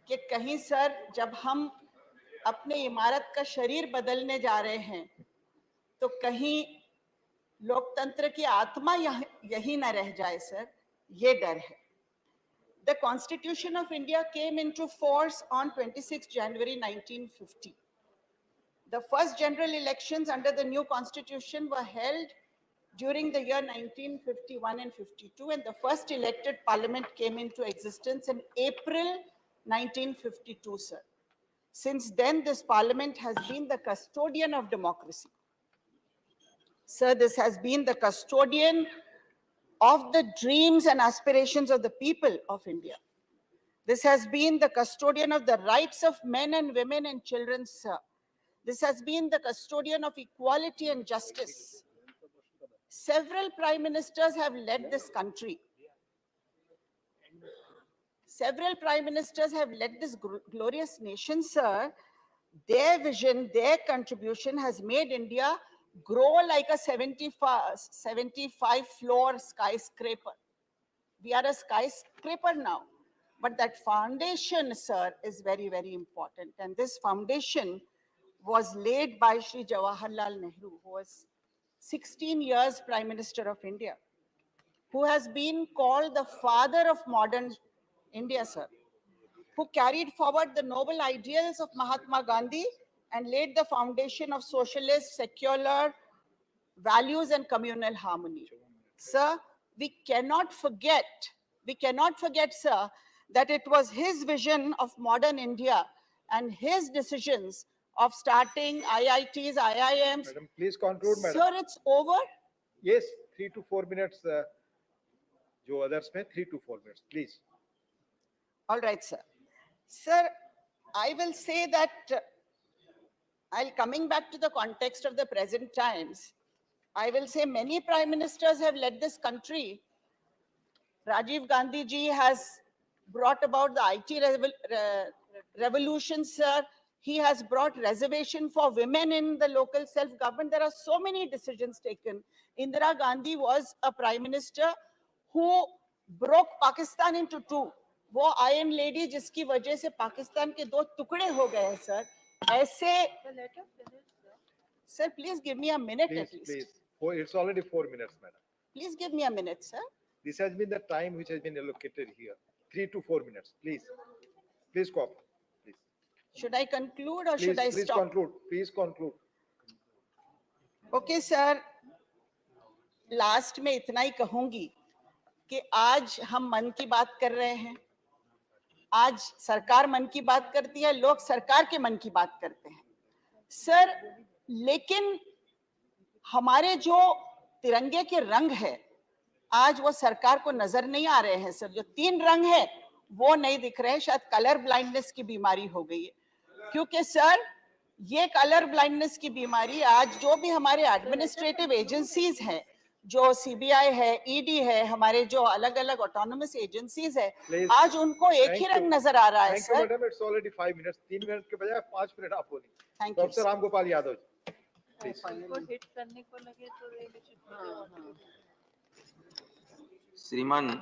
कि कहीं sir जब हम अपने इमारत का शरीर बदलने जा रहे हैं तो कहीं लोकतंत्र की आत्मा यही न रह जाए सर, ये डर है। The Constitution of India came into force on 26 January 1950. The first general elections under the new constitution were held during the year 1951 and 52, and the first elected parliament came into existence in April 1952, sir. Since then, this parliament has been the custodian of democracy. Sir, this has been the custodian of the dreams and aspirations of the people of India. This has been the custodian of the rights of men and women and children, sir. This has been the custodian of equality and justice. Several prime ministers have led this country. Several prime ministers have led this glorious nation, sir. Their vision, their contribution has made India grow like a 75 floor skyscraper. We are a skyscraper now. But that foundation, sir, is very, very important. And this foundation was laid by Shri Jawaharlal Nehru, who was 16 years Prime Minister of India, who has been called the father of modern India, sir, who carried forward the noble ideals of Mahatma Gandhi and laid the foundation of socialist, secular values and communal harmony. Sir, we cannot forget, sir, that it was his vision of modern India and his decisions of starting IITs, IIMs. Madam, please conclude, madam. Sir, it's over. Yes, 3 to 4 minutes. जो others में 3 to 4 minutes, please. All right, sir. Sir, I will say that coming back to the context of the present times, I will say many prime ministers have led this country. Rajiv Gandhi ji has brought about the IT revolution, sir. He has brought reservation for women in the local self-government. There are so many decisions taken. Indira Gandhi was a prime minister who broke Pakistan into two. वो Iron Lady जिसकी वजह से पाकिस्तान के दो टुकड़े हो गए हैं, सर. ऐसे, sir, please give me a minute at least. Please. Oh, it's already 4 minutes, madam. Please give me a minute, sir. This has been the time which has been allocated here. 3 to 4 minutes, please. Please cooperate. Please. Should I conclude or should I Please stop? conclude. Please conclude. Okay, sir. Last में इतना ही कहूंगी कि आज हम मन की बात कर रहे हैं. आज सरकार मन की बात करती है, लोग सरकार के मन की बात करते हैं. सर, लेकिन हमारे जो तिरंगे के रंग है, आज वो सरकार को नजर नहीं आ रहे हैं, सर. जो 3 रंग है वो नहीं दिख रहे हैं. शायद कलर ब्लाइंडनेस की बीमारी हो गई है, क्योंकि सर ये कलर ब्लाइंडनेस की बीमारी आज जो भी हमारे एडमिनिस्ट्रेटिव एजेंसीज हैं, जो सीबीआई है, ईडी है, हमारे जो अलग अलग ऑटोनोमस एजेंसीज है, आज उनको एक ही रंग नजर आ रहा है, सर. मैडम, इट्स ऑलरेडी 5 minutes. 3 मिनट के बजाय 5 मिनट आप बोली. Thank you. Doctor Ramgopal Yadav ji, please. Hit करने को लगे तो श्रीमान,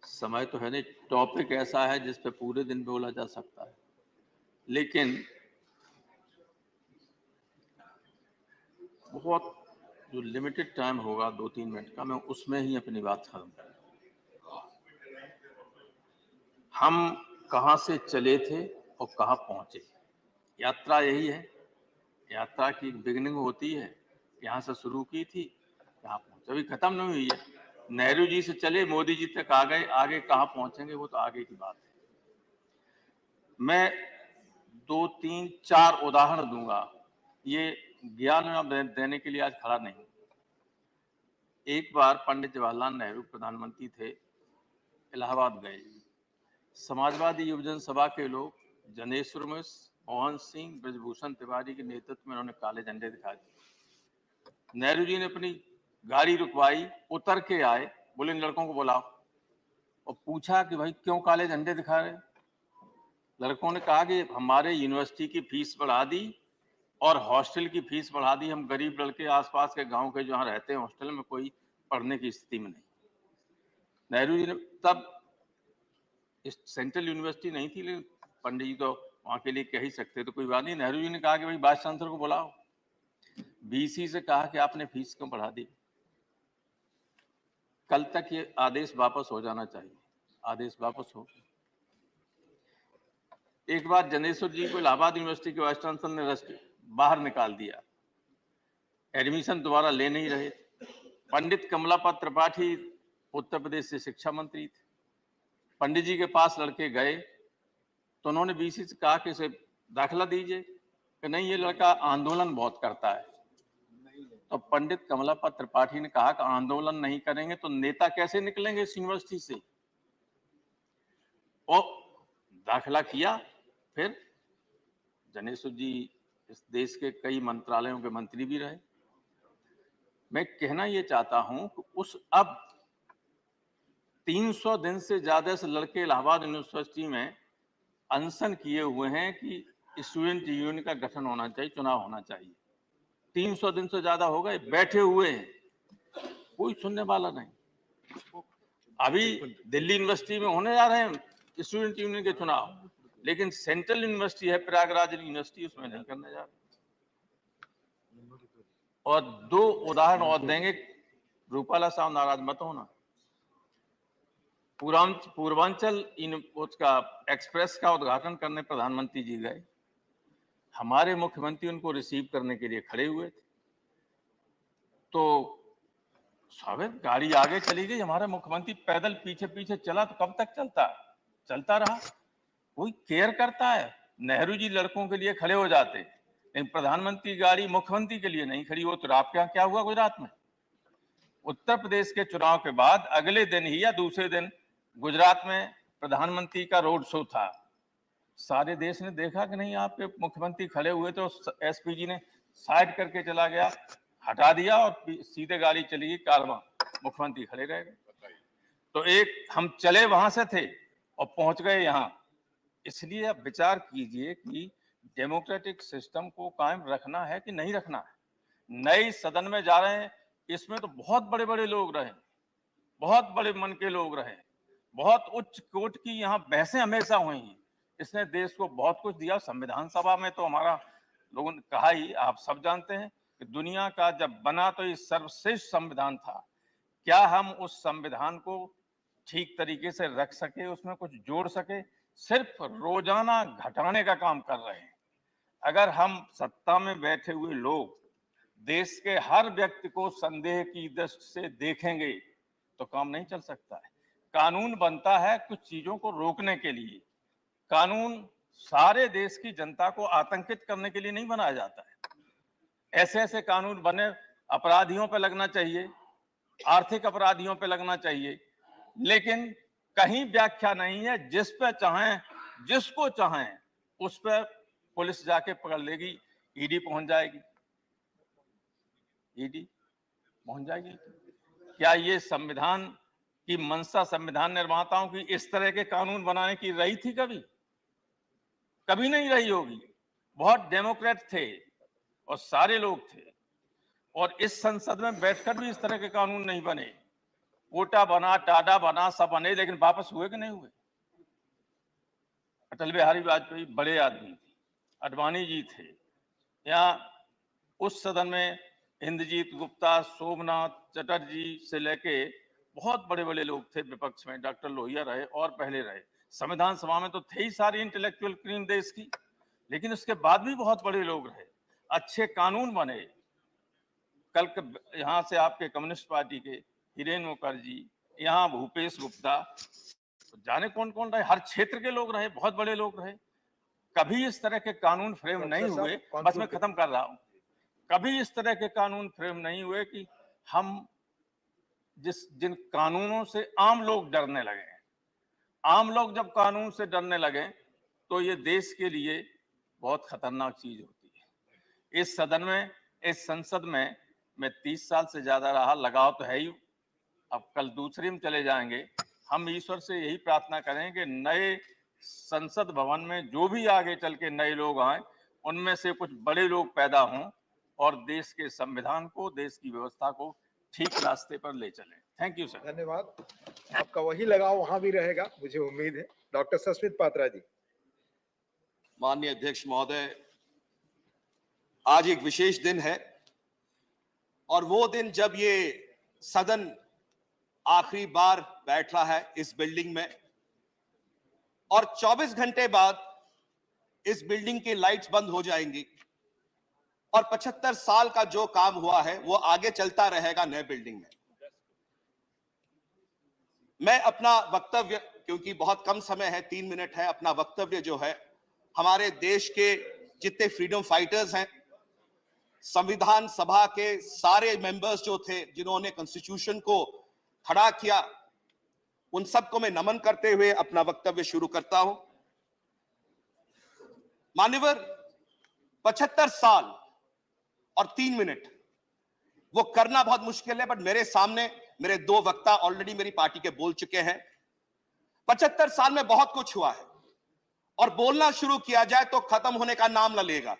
समय तो है नहीं, टॉपिक ऐसा है जिस पे पूरे दिन बोला जा सकता है, लेकिन बहुत जो लिमिटेड टाइम होगा 2-3 मिनट का, मैं उसमें ही अपनी बात खत्म करूंगा. हम कहां से चले थे और कहां पहुंचे. यात्रा यही है. यात्रा की बिगिनिंग होती है, यहाँ से शुरू की थी, यहाँ पहुंचे, अभी खत्म नहीं हुई है. नेहरू जी से चले, मोदी जी तक आ गए, आगे कहाँ पहुंचेंगे वो तो आगे की बात है. मैं 2-3-4 उदाहरण दूंगा. ये ज्ञान देने के लिए आज खड़ा नहीं. एक बार पंडित जवाहरलाल नेहरू प्रधानमंत्री थे, इलाहाबाद गए. समाजवादी युवजन सभा के लोग, जनेश्वर मिश्र, मोहन सिंह, ब्रजभूषण तिवारी के नेतृत्व में उन्होंने काले झंडे दिखा दिए. नेहरू जी ने अपनी गाड़ी रुकवाई, उतर के आए, बोले इन लड़कों को बुलाओ, और पूछा कि भाई क्यों काले झंडे दिखा रहे. लड़कों ने कहा कि हमारे यूनिवर्सिटी की फीस बढ़ा दी और हॉस्टल की फीस बढ़ा दी. हम गरीब लड़के आसपास के गांव के जहाँ रहते हैं, हॉस्टल में कोई पढ़ने की स्थिति में नहीं. नेहरू जी ने, तब सेंट्रल यूनिवर्सिटी नहीं थी, लेकिन पंडित जी तो वहाँ के लिए कह ही सकते, तो कोई बात नहीं. नेहरू जी ने कहा कि भाई वाइस चांसलर को बुलाओ. बीसी से कहा कि आपने फीस क्यों बढ़ा दी. कल तक ये आदेश वापस हो जाना चाहिए. आदेश वापस हो. एक बार जनेश्वर जी को इलाहाबाद यूनिवर्सिटी के वाइस चांसलर ने बाहर निकाल दिया. एडमिशन दोबारा ले नहीं रहे. पंडित कमलापत त्रिपाठी उत्तर प्रदेश से शिक्षा मंत्री थे. पंडित जी के पास लड़के गए तो उन्होंने बीसी से कहा कि इसे दाखिला दीजिए, कि नहीं ये लड़का आंदोलन बहुत करता है. तो पंडित कमलापत त्रिपाठी ने कहा कि आंदोलन नहीं करेंगे तो नेता कैसे निकलेंगे इस यूनिवर्सिटी से. और दाखिला किया. फिर जनेश्वर जी इस देश के कई मंत्रालयों के मंत्री भी रहे. मैं कहना ये चाहता हूं कि उस अब 300 दिन से ज्यादा से लड़के इलाहाबाद यूनिवर्सिटी में अनशन किए हुए हैं कि स्टूडेंट यूनियन का गठन होना चाहिए, चुनाव होना चाहिए. 300 दिन से ज्यादा हो गए, बैठे हुए हैं, कोई सुनने वाला नहीं. अभी दिल्ली यूनिवर्सिटी में होने जा रहे हैं स्टूडेंट यूनियन के चुनाव, लेकिन सेंट्रल यूनिवर्सिटी है प्रयागराज यूनिवर्सिटी, उसमें नहीं करने जा रहे. और 2 उदाहरण और देंगे. रूपाला साहब नाराज मत होना. पूर्वांचल उसका एक्सप्रेस का उद्घाटन करने प्रधानमंत्री जी गए. हमारे मुख्यमंत्री उनको रिसीव करने के लिए खड़े हुए थे. तो स्वागत, गाड़ी आगे चली गई, हमारा मुख्यमंत्री पैदल पीछे पीछे चला. तो कब तक चलता रहा. कोई केयर करता है? नेहरू जी लड़कों के लिए खड़े हो जाते, लेकिन प्रधानमंत्री गाड़ी मुख्यमंत्री के लिए नहीं खड़ी। वो तो आपके यहाँ क्या हुआ गुजरात में? उत्तर प्रदेश के चुनाव के बाद अगले दिन ही या दूसरे दिन गुजरात में प्रधानमंत्री का रोड शो था। सारे देश ने देखा कि नहीं, आपके मुख्यमंत्री खड़े हुए तो एसपी ने साइड करके चला गया, हटा दिया और सीधे गाड़ी चली गई कारवां, मुख्यमंत्री खड़े रह गए। तो एक हम चले वहां से थे और पहुंच गए यहाँ। इसलिए अब विचार कीजिए कि डेमोक्रेटिक सिस्टम को कायम रखना है कि नहीं रखना है। नए सदन में जा रहे हैं, इसमें तो बहुत बड़े बड़े लोग रहे, बहुत बड़े मन के लोग रहे, बहुत उच्च कोट की यहाँ बहसें हमेशा हुई हैं। इसने देश को बहुत कुछ दिया। संविधान सभा में तो हमारा लोगों ने कहा ही, आप सब जानते हैं कि दुनिया का जब बना तो ये सर्वश्रेष्ठ संविधान था। क्या हम उस संविधान को ठीक तरीके से रख सके, उसमें कुछ जोड़ सके? सिर्फ रोजाना घटाने का काम कर रहे हैं। अगर हम सत्ता में बैठे हुए लोग देश के हर व्यक्ति को संदेह की दृष्टि से देखेंगे तो काम नहीं चल सकता है। कानून बनता है कुछ चीजों को रोकने के लिए। कानून सारे देश की जनता को आतंकित करने के लिए नहीं बनाया जाता है। ऐसे ऐसे कानून बने, अपराधियों पे लगना चाहिए, आर्थिक अपराधियों पे लगना चाहिए, लेकिन कहीं व्याख्या नहीं है जिस पे चाहें, जिसको चाहें उस पर पुलिस जाके पकड़ लेगी, ईडी पहुंच जाएगी, ईडी पहुंच जाएगी। क्या ये संविधान की मंशा संविधान निर्माताओं की इस तरह के कानून बनाने की रही थी? कभी नहीं रही होगी। बहुत डेमोक्रेट थे और सारे लोग थे, और इस संसद में बैठकर भी इस तरह के कानून नहीं बने। कोटा बना, टाडा बना, सब बने, लेकिन वापस हुए कि नहीं हुए? अटल बिहारी वाजपेयी बड़े आदमी थे, अडवाणी जी थे, यहाँ उस सदन में इंद्रजीत गुप्ता, सोमनाथ चटर्जी से लेके बहुत बड़े बड़े लोग थे विपक्ष में। डॉक्टर लोहिया रहे और पहले रहे। संविधान सभा में तो थे ही सारी इंटेलेक्चुअल क्रीम देश की, लेकिन उसके बाद भी बहुत बड़े लोग रहे, अच्छे कानून बने। कल यहाँ से आपके कम्युनिस्ट पार्टी के हिरेन मुखर्जी, यहाँ भूपेश गुप्ता, जाने कौन कौन रहे, हर क्षेत्र के लोग रहे, बहुत बड़े लोग रहे। कभी इस तरह के कानून फ्रेम नहीं हुए, बस मैं खत्म कर रहा हूं, कभी इस तरह के कानून फ्रेम नहीं हुए कि हम जिन कानूनों से आम लोग डरने लगे। आम लोग जब कानून से डरने लगे तो ये देश के लिए बहुत खतरनाक चीज होती है। इस सदन में, इस संसद में मैं 30 साल से ज्यादा रहा, लगाव तो है ही। अब कल दूसरे में चले जाएंगे। हम ईश्वर से यही प्रार्थना करें कि नए संसद भवन में जो भी आगे चल के नए लोग आए, उनमें से कुछ बड़े लोग पैदा हों और देश के संविधान को, देश की व्यवस्था को ठीक रास्ते पर ले चलें। Thank you sir. धन्यवाद। आपका वही लगाव वहां भी रहेगा, मुझे उम्मीद है। डॉक्टर सस्मित पात्रा जी। माननीय अध्यक्ष महोदय, आज एक विशेष दिन है, और वो दिन जब ये सदन आखिरी बार बैठ रहा है इस बिल्डिंग में, और 24 घंटे बाद इस बिल्डिंग की लाइट्स बंद हो जाएंगी, और 75 साल का जो काम हुआ है वो आगे चलता रहेगा नए बिल्डिंग में। मैं अपना वक्तव्य, क्योंकि बहुत कम समय है, 3 मिनट है, अपना वक्तव्य जो है हमारे देश के जितने फ्रीडम फाइटर्स हैं, संविधान सभा के सारे मेंबर्स जो थे जिन्होंने कॉन्स्टिट्यूशन को खड़ा किया, उन सबको मैं नमन करते हुए अपना वक्तव्य शुरू करता हूं। मान्यवर, 75 साल और 3 मिनट वो करना बहुत मुश्किल है, बट मेरे सामने मेरे 2 वक्ता ऑलरेडी मेरी पार्टी के बोल चुके हैं। 75 साल में बहुत कुछ हुआ है, और बोलना शुरू किया जाए तो खत्म होने का नाम न लेगा।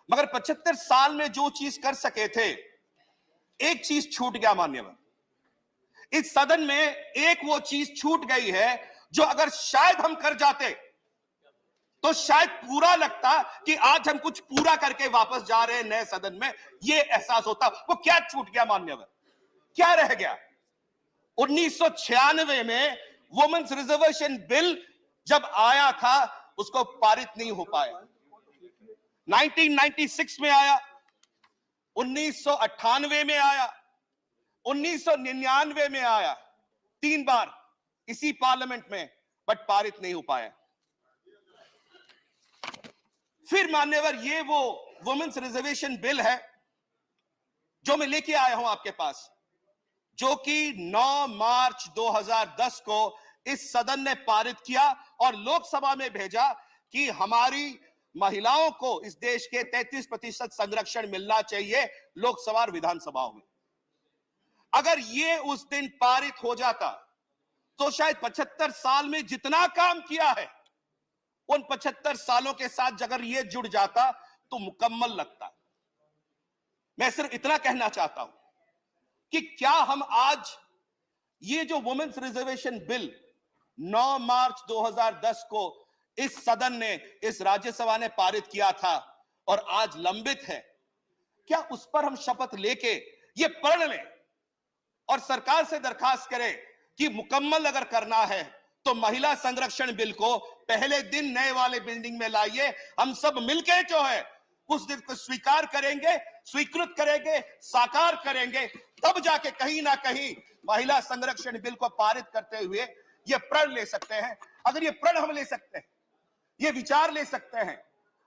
मगर 75 साल में जो चीज कर सके थे, एक चीज छूट गया मान्यवर। इस सदन में एक वो चीज छूट गई है जो अगर शायद हम कर जाते तो शायद पूरा लगता कि आज हम कुछ पूरा करके वापस जा रहे हैं नए सदन में, ये एहसास होता। वो क्या छूट गया मान्यवर? क्या रह गया? 1996 में वुमेन्स रिजर्वेशन बिल जब आया था, उसको पारित नहीं हो पाया। 1996 में आया, 1998 में आया, 1999 में आया, 3 बार इसी पार्लियामेंट में, बट पारित नहीं हो पाया। फिर मान्यवर ये वो वुमेन्स रिजर्वेशन बिल है जो मैं लेके आया हूं आपके पास, जो कि 9 मार्च 2010 को इस सदन ने पारित किया और लोकसभा में भेजा कि हमारी महिलाओं को इस देश के 33% संरक्षण मिलना चाहिए लोकसभा और विधानसभाओं में। अगर ये उस दिन पारित हो जाता तो शायद 75 साल में जितना काम किया है उन 75 सालों के साथ अगर ये जुड़ जाता तो मुकम्मल लगता। मैं सिर्फ इतना कहना चाहता हूं कि क्या हम आज ये जो वुमेन्स रिजर्वेशन बिल 9 मार्च 2010 को इस सदन ने, इस राज्यसभा ने पारित किया था और आज लंबित है, क्या उस पर हम शपथ लेके ये पढ़ लें और सरकार से दरखास्त करें कि मुकम्मल अगर करना है तो महिला संरक्षण बिल को पहले दिन नए वाले बिल्डिंग में लाइए, हम सब मिलके जो है उस दिन को स्वीकार करेंगे, स्वीकृत करेंगे, साकार करेंगे, तब जाके कहीं ना कहीं महिला संरक्षण बिल को पारित करते हुए ये प्रण ले सकते हैं। अगर ये प्रण हम ले सकते हैं, ये विचार ले सकते हैं,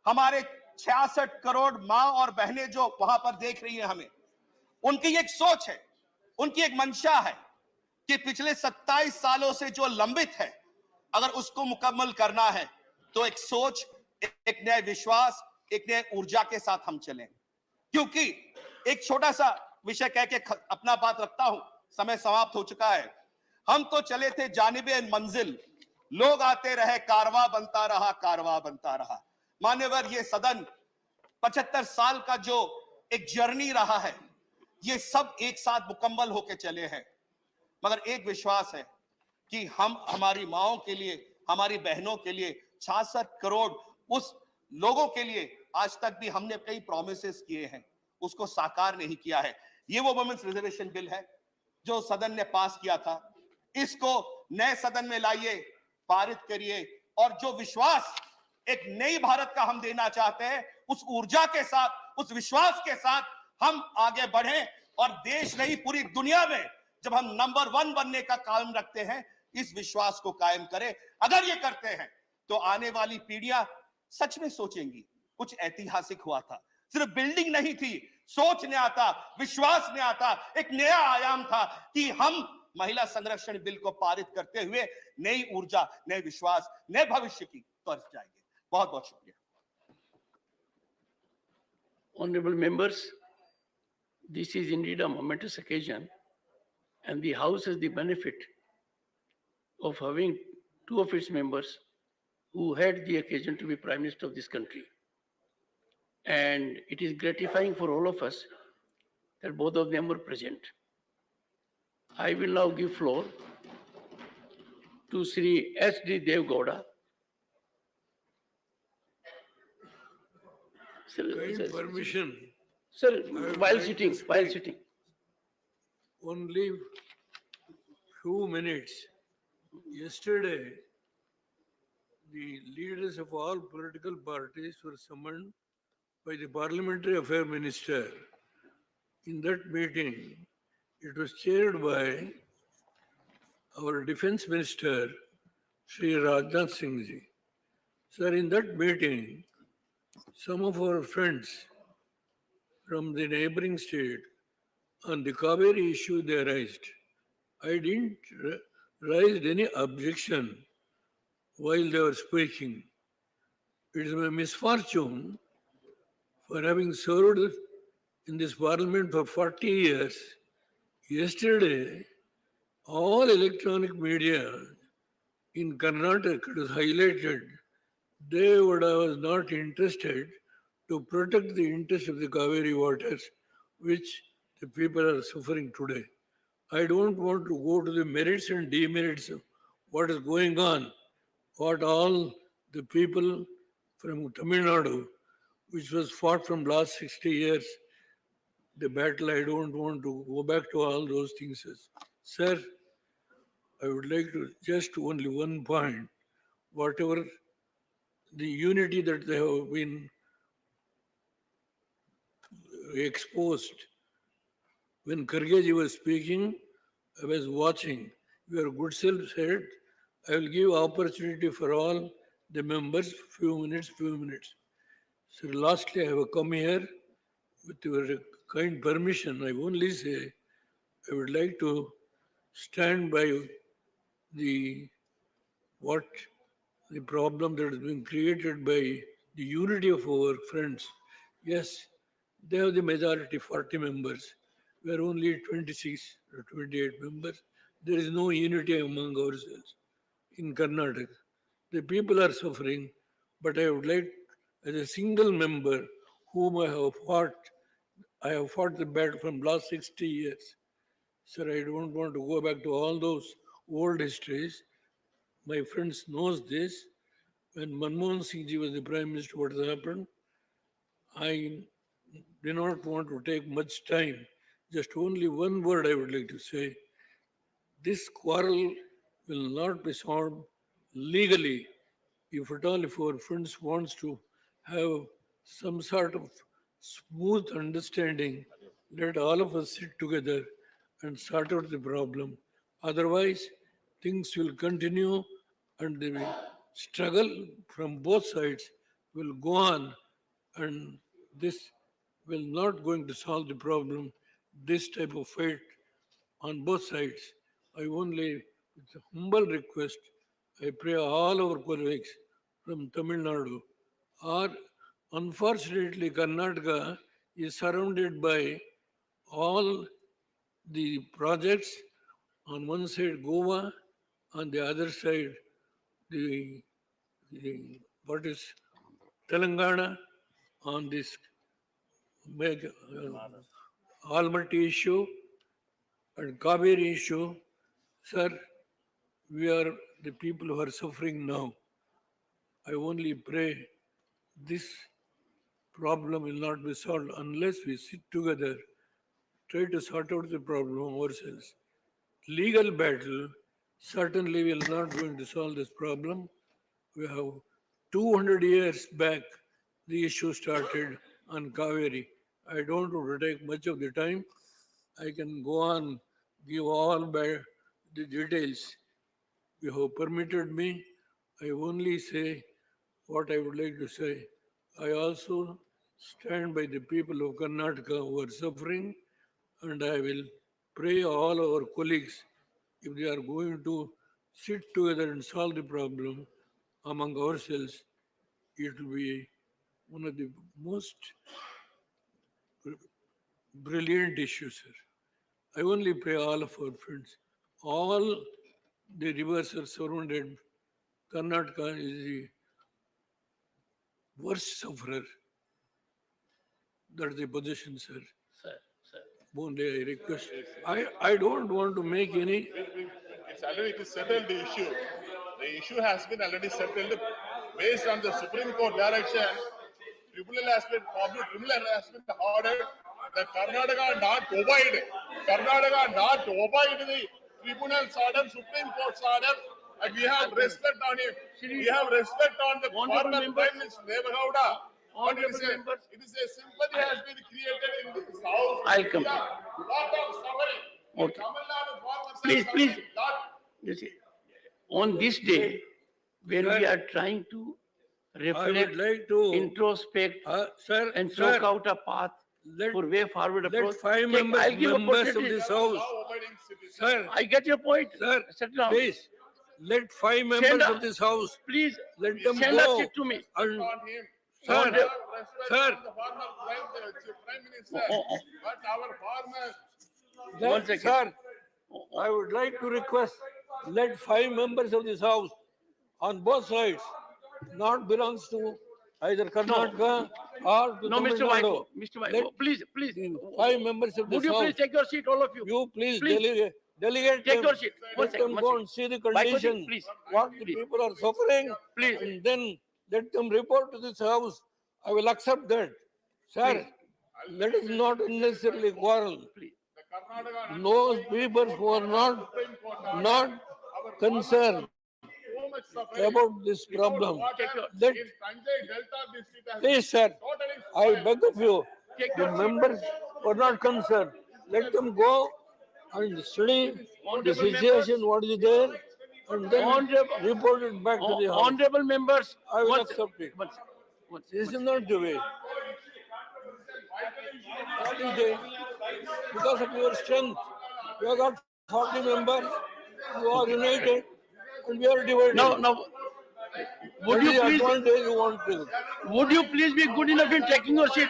हमारे 66 करोड़ मां और बहनें जो वहां पर देख रही हैं हमें, उनकी एक सोच है, उनकी एक मंशा है कि पिछले 27 सालों से जो लंबित है अगर उसको मुकम्मल करना है तो एक सोच, एक नया विश्वास, एक नए ऊर्जा के साथ हम चलें। क्योंकि एक छोटा सा विषय कह के अपना बात रखता हूं, समय समाप्त हो चुका है। हम तो चले थे जानिबे मंजिल, लोग आते रहे, कारवां बनता रहा, कारवां बनता रहा। मान्यवर, ये सदन 75 साल का जो एक जर्नी रहा है, ये सब एक साथ मुकम्मल होके चले हैं। मगर एक विश्वास है कि हम हमारी माओं के लिए, हमारी बहनों के लिए, 66 करोड़ उस लोगों के लिए आज तक भी हमने कई प्रोमिसेस किए हैं, उसको साकार नहीं किया है। ये वो वुमेन्स रिजर्वेशन बिल है जो सदन ने पास किया था, इसको नए सदन में लाइए, पारित करिए और जो विश्वास एक नई भारत का हम देना चाहते हैं, उस ऊर्जा के साथ, उस विश्वास के साथ हम आगे बढ़ें और देश नहीं पूरी दुनिया में जब हम नंबर 1 बनने का काम रखते हैं, इस विश्वास को कायम करें। अगर ये करते हैं तो आने वाली पीढ़ियां सच में सोचेंगी कुछ ऐतिहासिक हुआ था। सिर्फ बिल्डिंग नहीं थी, सोच ने आता, विश्वास ने आता, एक नया आयाम था कि हम महिला संरक्षण बिल को पारित करते हुए नई ऊर्जा, नए विश्वास, नए भविष्य की तरफ जाएंगे। बहुत बहुत शुक्रिया। Honorable members, this is indeed a momentous occasion, and the House has the benefit of having two of its members who had the occasion to be Prime Minister of this country. And it is gratifying for all of us that both of them were present. I will now give floor to Sri S.D. Dev Gowda. Kind permission. Sir, I while would like to sitting, speak Only few minutes. Yesterday, the leaders of all political parties were summoned by the Parliamentary Affairs Minister. In that meeting, it was chaired by our Defense Minister, Sri Rajnath Singh ji. Sir, in that meeting, some of our friends from the neighboring state on the Kaveri issue they raised. I didn't raise any objection while they were speaking. It is my misfortune for having served in this parliament for 40 years. Yesterday, all electronic media in Karnataka was highlighted. They was not interested to protect the interest of the Kaveri waters, which the people are suffering today. I don't want to go to the merits and demerits of what is going on, what all the people from Tamil Nadu, which was fought from last 60 years, the battle, I don't want to go back to all those things. Sir, I would like to just only one point, whatever the unity that they have been exposed. When Khargeji was speaking, I was watching. Your good self said, I will give opportunity for all the members, few minutes. So lastly, I have come here with your kind permission. I only say I would like to stand by the what the problem that has been created by the unity of our friends. Yes, they have the majority, 40 members. We are only 26 or 28 members. There is no unity among ourselves in Karnataka. The people are suffering, but I would like, as a single member whom I have fought the battle from last 60 years. Sir, I don't want to go back to all those old histories. My friends knows this. When Manmohan Singh ji was the Prime Minister, what has happened? I do not want to take much time. Just only one word I would like to say. This quarrel will not be solved legally. If at all, if our friends wants to have some sort of smooth understanding, let all of us sit together and sort out the problem. Otherwise, things will continue and the struggle from both sides will go on, and this will not going to solve the problem. This type of fight on both sides. I only, with a humble request, I pray all our colleagues from Tamil Nadu are, unfortunately, Karnataka is surrounded by all the projects. On one side Goa, on the other side the what is Telangana, on this Almaty issue and Kaveri issue. Sir, we are the people who are suffering now. I only pray this problem will not be solved unless we sit together, try to sort out the problem ourselves. Legal battle certainly will not going to solve this problem. We have 200 years back, the issue started on Kaveri. I don't want to take much of the time. I can go on, give all by the details. You have permitted me. I only say what I would like to say. I also stand by the people of Karnataka who are suffering, and I will pray all our colleagues, if they are going to sit together and solve the problem among ourselves, it will be one of the most brilliant issues, sir. I only pray all of our friends. All the rivers are surrounded. Karnataka is the worst sufferer. That's the position, sir. Only I request. I don't want to make any. It's already settled the issue. The issue has been already settled based on the Supreme Court direction. Tribunal has been ordered that Karnataka not obeyed. Karnataka not obeyed the Tribunal's order, Supreme Court's order, and we have respect on him. We have respect on the former Prime Minister Devagowda. But it is a sympathy has been created in this house. I'll come. Lot of suffering. Okay. Tamil Nadu farmers are Please, suffering please. lot. You see, on this day, when we are trying to reflect, like to, introspect, sir, and sir, chalk out a path for way forward approach. let five I'll members, give members of opportunity. this house. Sir, I get your point. Sir, Sit down. please, let five members of this house, please, let them send go. a it to me. And, Sir, sir, respect sir, on the former Prime Minister, Oh. but our farmers. One second. Sir, I would like to request, let five members of this house on both sides not belongs to either Karnataka or to No, Tamil Mr. Nadu. Vaiko, Mr. Let Vaiko, please. five members of Would this you house. please take your seat, all of you? You please, Please. delegate Take them. your seat. One Let second, them one go second. and see the Vaiko ji, condition, please. what the Please. people are suffering. Please. And then let them report to this house. I will accept that. Sir, let us not unnecessarily quarrel. Those people who are not concerned So much suffering. about this problem. Let, In Tanjai Delta district has please, sir, totally I spoiled. beg of you, the members who are not concerned, let them go and study the situation, what is there, and then report it back to the house. Honorable members, I will one accept it. This is not the way. What is it? Because of your strength, you have got 40 members, you are united, and we are divided. Now, would you please, you want to? would you please be good enough in taking your seat?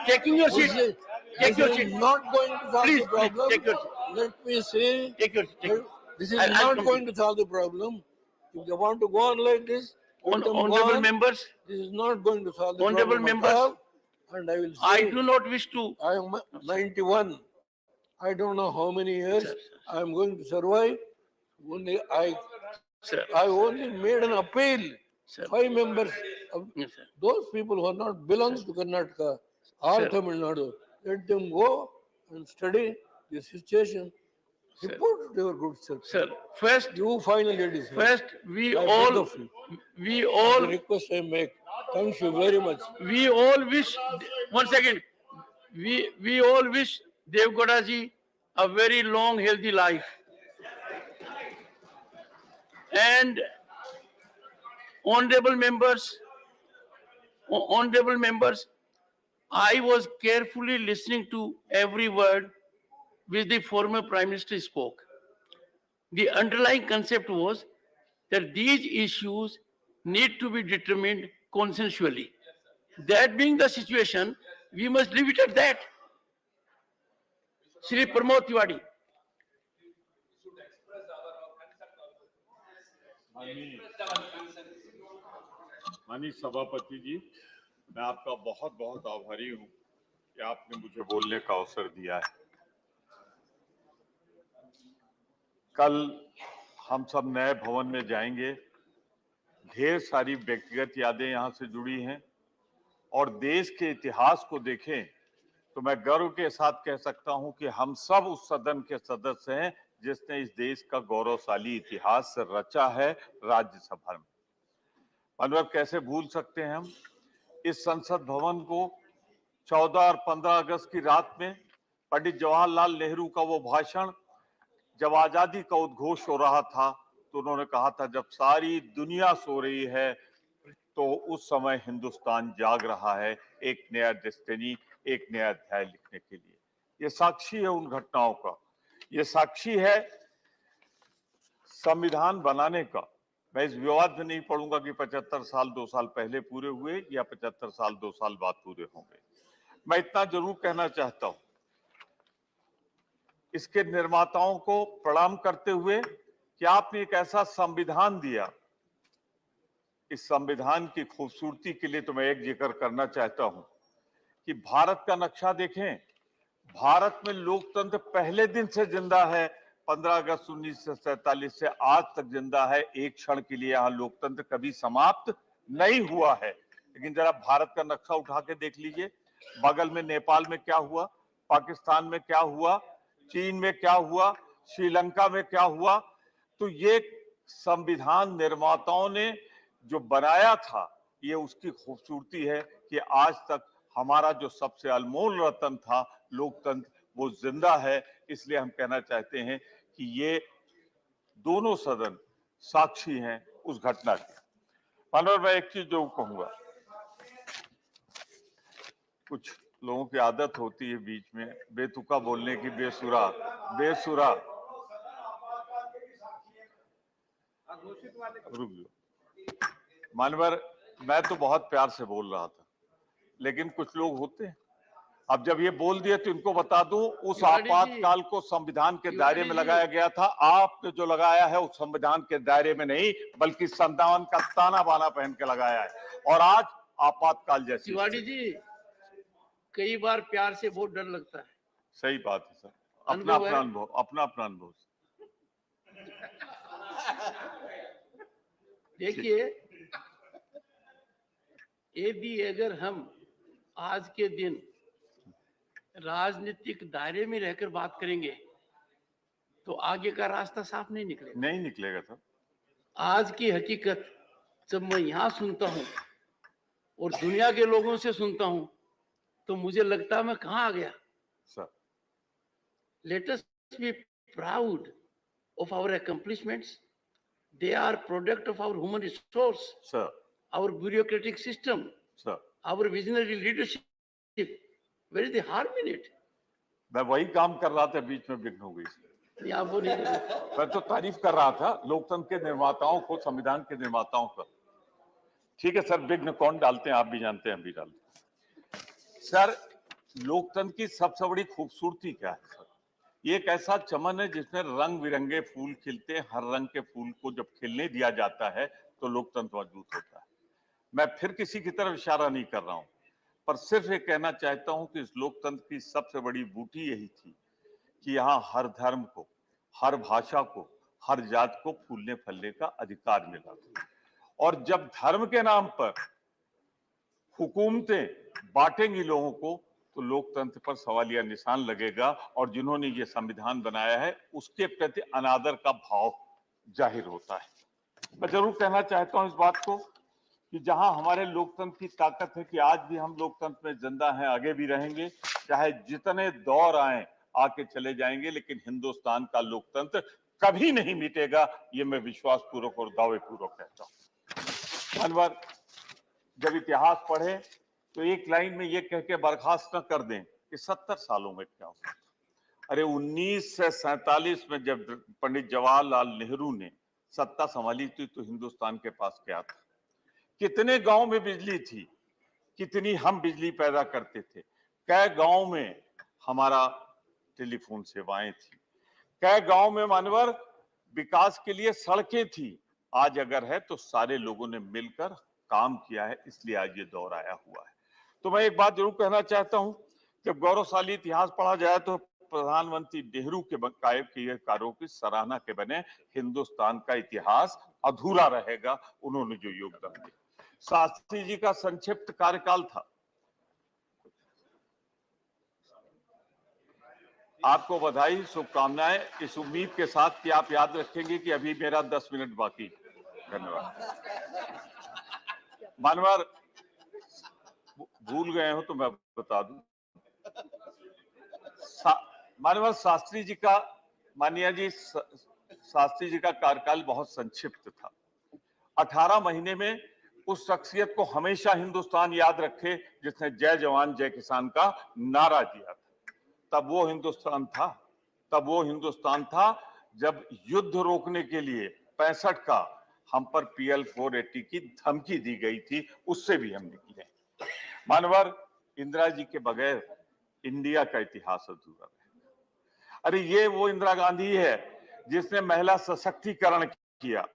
Taking your seat. Take your seat. Not going to solve Please, the problem. take your seat. Let me say, Take your seat. this is I'll not come going to solve the problem. If they want to go on like this, let them go Honorable on. members, This is not going to solve the honorable problem. members, And I will say, I do not wish to. I am 91. I don't know how many years I am going to survive. Only I only made an appeal. 5 members of those people who are not belongs to Karnataka or Tamil Nadu. Let them go and study the situation. Report your good self. Sir, first, you finally decide. First, we I all, beg of you. we all, The request I make. Thank you very much. we all wish, one second, we all wish Devgowda ji a very long, healthy life. And honorable members, I was carefully listening to every word which the former Prime Minister spoke. The underlying concept was that these issues need to be determined consensually. That being the situation, we must leave it at that. Shri Pramod Tiwari. माननीय सभापति जी, मैं आपका बहुत बहुत आभारी हूं कि आपने मुझे बोलने का अवसर दिया है। कल हम सब नए भवन में जाएंगे। ढेर सारी व्यक्तिगत यादें यहां से जुड़ी हैं और देश के इतिहास को देखें तो मैं गर्व के साथ कह सकता हूं कि हम सब उस सदन के सदस्य हैं जिसने इस देश का गौरवशाली इतिहास रचा है राज्यसभा में। मानव कैसे भूल सकते हैं हम इस संसद भवन को 14 और 15 अगस्त की रात में पंडित जवाहरलाल नेहरू का वो भाषण, जब आजादी का उद्घोष हो रहा था तो उन्होंने कहा था जब सारी दुनिया सो रही है तो उस समय हिंदुस्तान जाग रहा है एक नया डेस्टिनी, एक नया अध्याय लिखने के लिए। ये साक्षी है उन घटनाओं का, ये साक्षी है संविधान बनाने का। मैं इस विवाद में नहीं पढ़ूंगा कि 75 साल 2 साल पहले पूरे हुए या 75 साल 2 साल बाद पूरे होंगे। मैं इतना जरूर कहना चाहता हूं, इसके निर्माताओं को प्रणाम करते हुए कि आपने एक ऐसा संविधान दिया। इस संविधान की खूबसूरती के लिए तो मैं एक जिक्र करना चाहता हूं कि भारत का नक्शा देखें। भारत में लोकतंत्र पहले दिन से जिंदा है, 15 अगस्त 1947 से आज तक जिंदा है। एक क्षण के लिए यहाँ लोकतंत्र कभी समाप्त नहीं हुआ है। लेकिन जरा भारत का नक्शा उठा के देख लीजिए, बगल में नेपाल में क्या हुआ, पाकिस्तान में क्या हुआ, चीन में क्या हुआ, श्रीलंका में क्या हुआ। तो ये संविधान निर्माताओं ने जो बनाया था, ये उसकी खूबसूरती है कि आज तक हमारा जो सबसे अनमोल रत्न था लोकतंत्र, वो जिंदा है। इसलिए हम कहना चाहते हैं कि ये दोनों सदन साक्षी हैं उस घटना के। मानव मैं एक चीज जो कहूंगा, कुछ लोगों की आदत होती है बीच में बेतुका बोलने की, बेसुरा रुक जाओ मानवर, मैं तो बहुत प्यार से बोल रहा था, लेकिन कुछ लोग होते हैं, अब जब ये बोल दिए तो इनको बता दूं, उस आपातकाल को संविधान के दायरे में लगाया गया था। आपने जो लगाया है उस संविधान के दायरे में नहीं, बल्कि संविधान का ताना बाना पहन के लगाया है। और आज आपातकाल जैसी तिवारी जी, कई बार प्यार से बहुत डर लगता है। सही बात है सर, अपना अपना अनुभव। देखिए, यदि अगर हम आज के दिन राजनीतिक दायरे में रहकर बात करेंगे तो आगे का रास्ता साफ नहीं निकलेगा सर। आज की हकीकत जब मैं यहाँ सुनता हूँ और दुनिया के लोगों से सुनता हूँ तो मुझे लगता है मैं कहाँ आ गया। Sir, let us be proud of our accomplishments. They are product of our human resource. Sir. our bureaucratic system, Sir, our visionary leadership. Where is the harm in it? मैं वही काम कर रहा था, बीच में विघ्न हो गई। आप वो नहीं कर रहे। मैं तो तारीफ कर रहा था लोकतंत्र के निर्माताओं को, संविधान के निर्माताओं का। ठीक है सर, विघ्न कौन डालते हैं आप भी जानते हैं, हम भी डालते हैं। सर, लोकतंत्र की सबसे बड़ी खूबसूरती क्या है सर? ये एक ऐसा चमन है जिसमें रंग बिरंगे फूल खिलते हैं। हर रंग के फूल को जब खिलने दिया जाता है तो लोकतंत्र मजबूत होता है। मैं फिर किसी की तरफ इशारा नहीं कर रहा हूं, पर सिर्फ ये कहना चाहता हूं कि इस लोकतंत्र की सबसे बड़ी बूटी यही थी कि यहाँ हर धर्म को, हर भाषा को, हर जात को फूलने फलने का अधिकार मिला था। और जब धर्म के नाम पर हुकूमतें बांटेंगी लोगों को, तो लोकतंत्र पर सवालिया निशान लगेगा और जिन्होंने ये संविधान बनाया है उसके प्रति अनादर का भाव जाहिर होता है। मैं जरूर कहना चाहता हूं इस बात को कि जहां हमारे लोकतंत्र की ताकत है कि आज भी हम लोकतंत्र में जिंदा हैं, आगे भी रहेंगे, चाहे जितने दौर आए आके चले जाएंगे, लेकिन हिंदुस्तान का लोकतंत्र कभी नहीं मिटेगा, ये मैं विश्वास पूर्वक और दावे पूर्वक कहता हूं। अनवर, जब इतिहास पढ़े तो एक लाइन में ये कह के बर्खास्त न कर दें कि 70 सालों में क्या हुआ। अरे 1947 में जब पंडित जवाहरलाल नेहरू ने सत्ता संभाली थी तो हिंदुस्तान के पास क्या था? कितने गांव में बिजली थी, कितनी हम बिजली पैदा करते थे, कै गांव में हमारा टेलीफोन सेवाएं थी, कै गांव में मानवर विकास के लिए सड़कें थी। आज अगर है तो सारे लोगों ने मिलकर काम किया है, इसलिए आज ये दौर आया हुआ है। तो मैं एक बात जरूर कहना चाहता हूं, जब गौरवशाली इतिहास पढ़ा जाए तो प्रधानमंत्री नेहरू के कायम किए कार्यों की सराहना के बने हिंदुस्तान का इतिहास अधूरा रहेगा, उन्होंने जो योगदान दिया। शास्त्री जी का संक्षिप्त कार्यकाल था। आपको बधाई, शुभकामनाएं, इस उम्मीद के साथ कि आप याद रखेंगे कि अभी मेरा 10 मिनट बाकी। धन्यवाद। मानवर, भूल गए हो तो मैं बता दूं, मानवर शास्त्री जी का, माननीय जी, शास्त्री जी का कार्यकाल बहुत संक्षिप्त था। 18 महीने में उस शख्सियत को हमेशा हिंदुस्तान याद रखे जिसने जय जवान जय किसान का नारा दिया था। तब वो हिंदुस्तान था, तब वो हिंदुस्तान था जब युद्ध रोकने के लिए 65 का हम पर PL 480 की धमकी दी गई थी, उससे भी हम निकले। मानवर, इंदिरा जी के बगैर इंडिया का इतिहास अधूरा रहेगा। अरे ये वो इंदिरा गांधी है जिसने महिला सशक्तिकरण किया,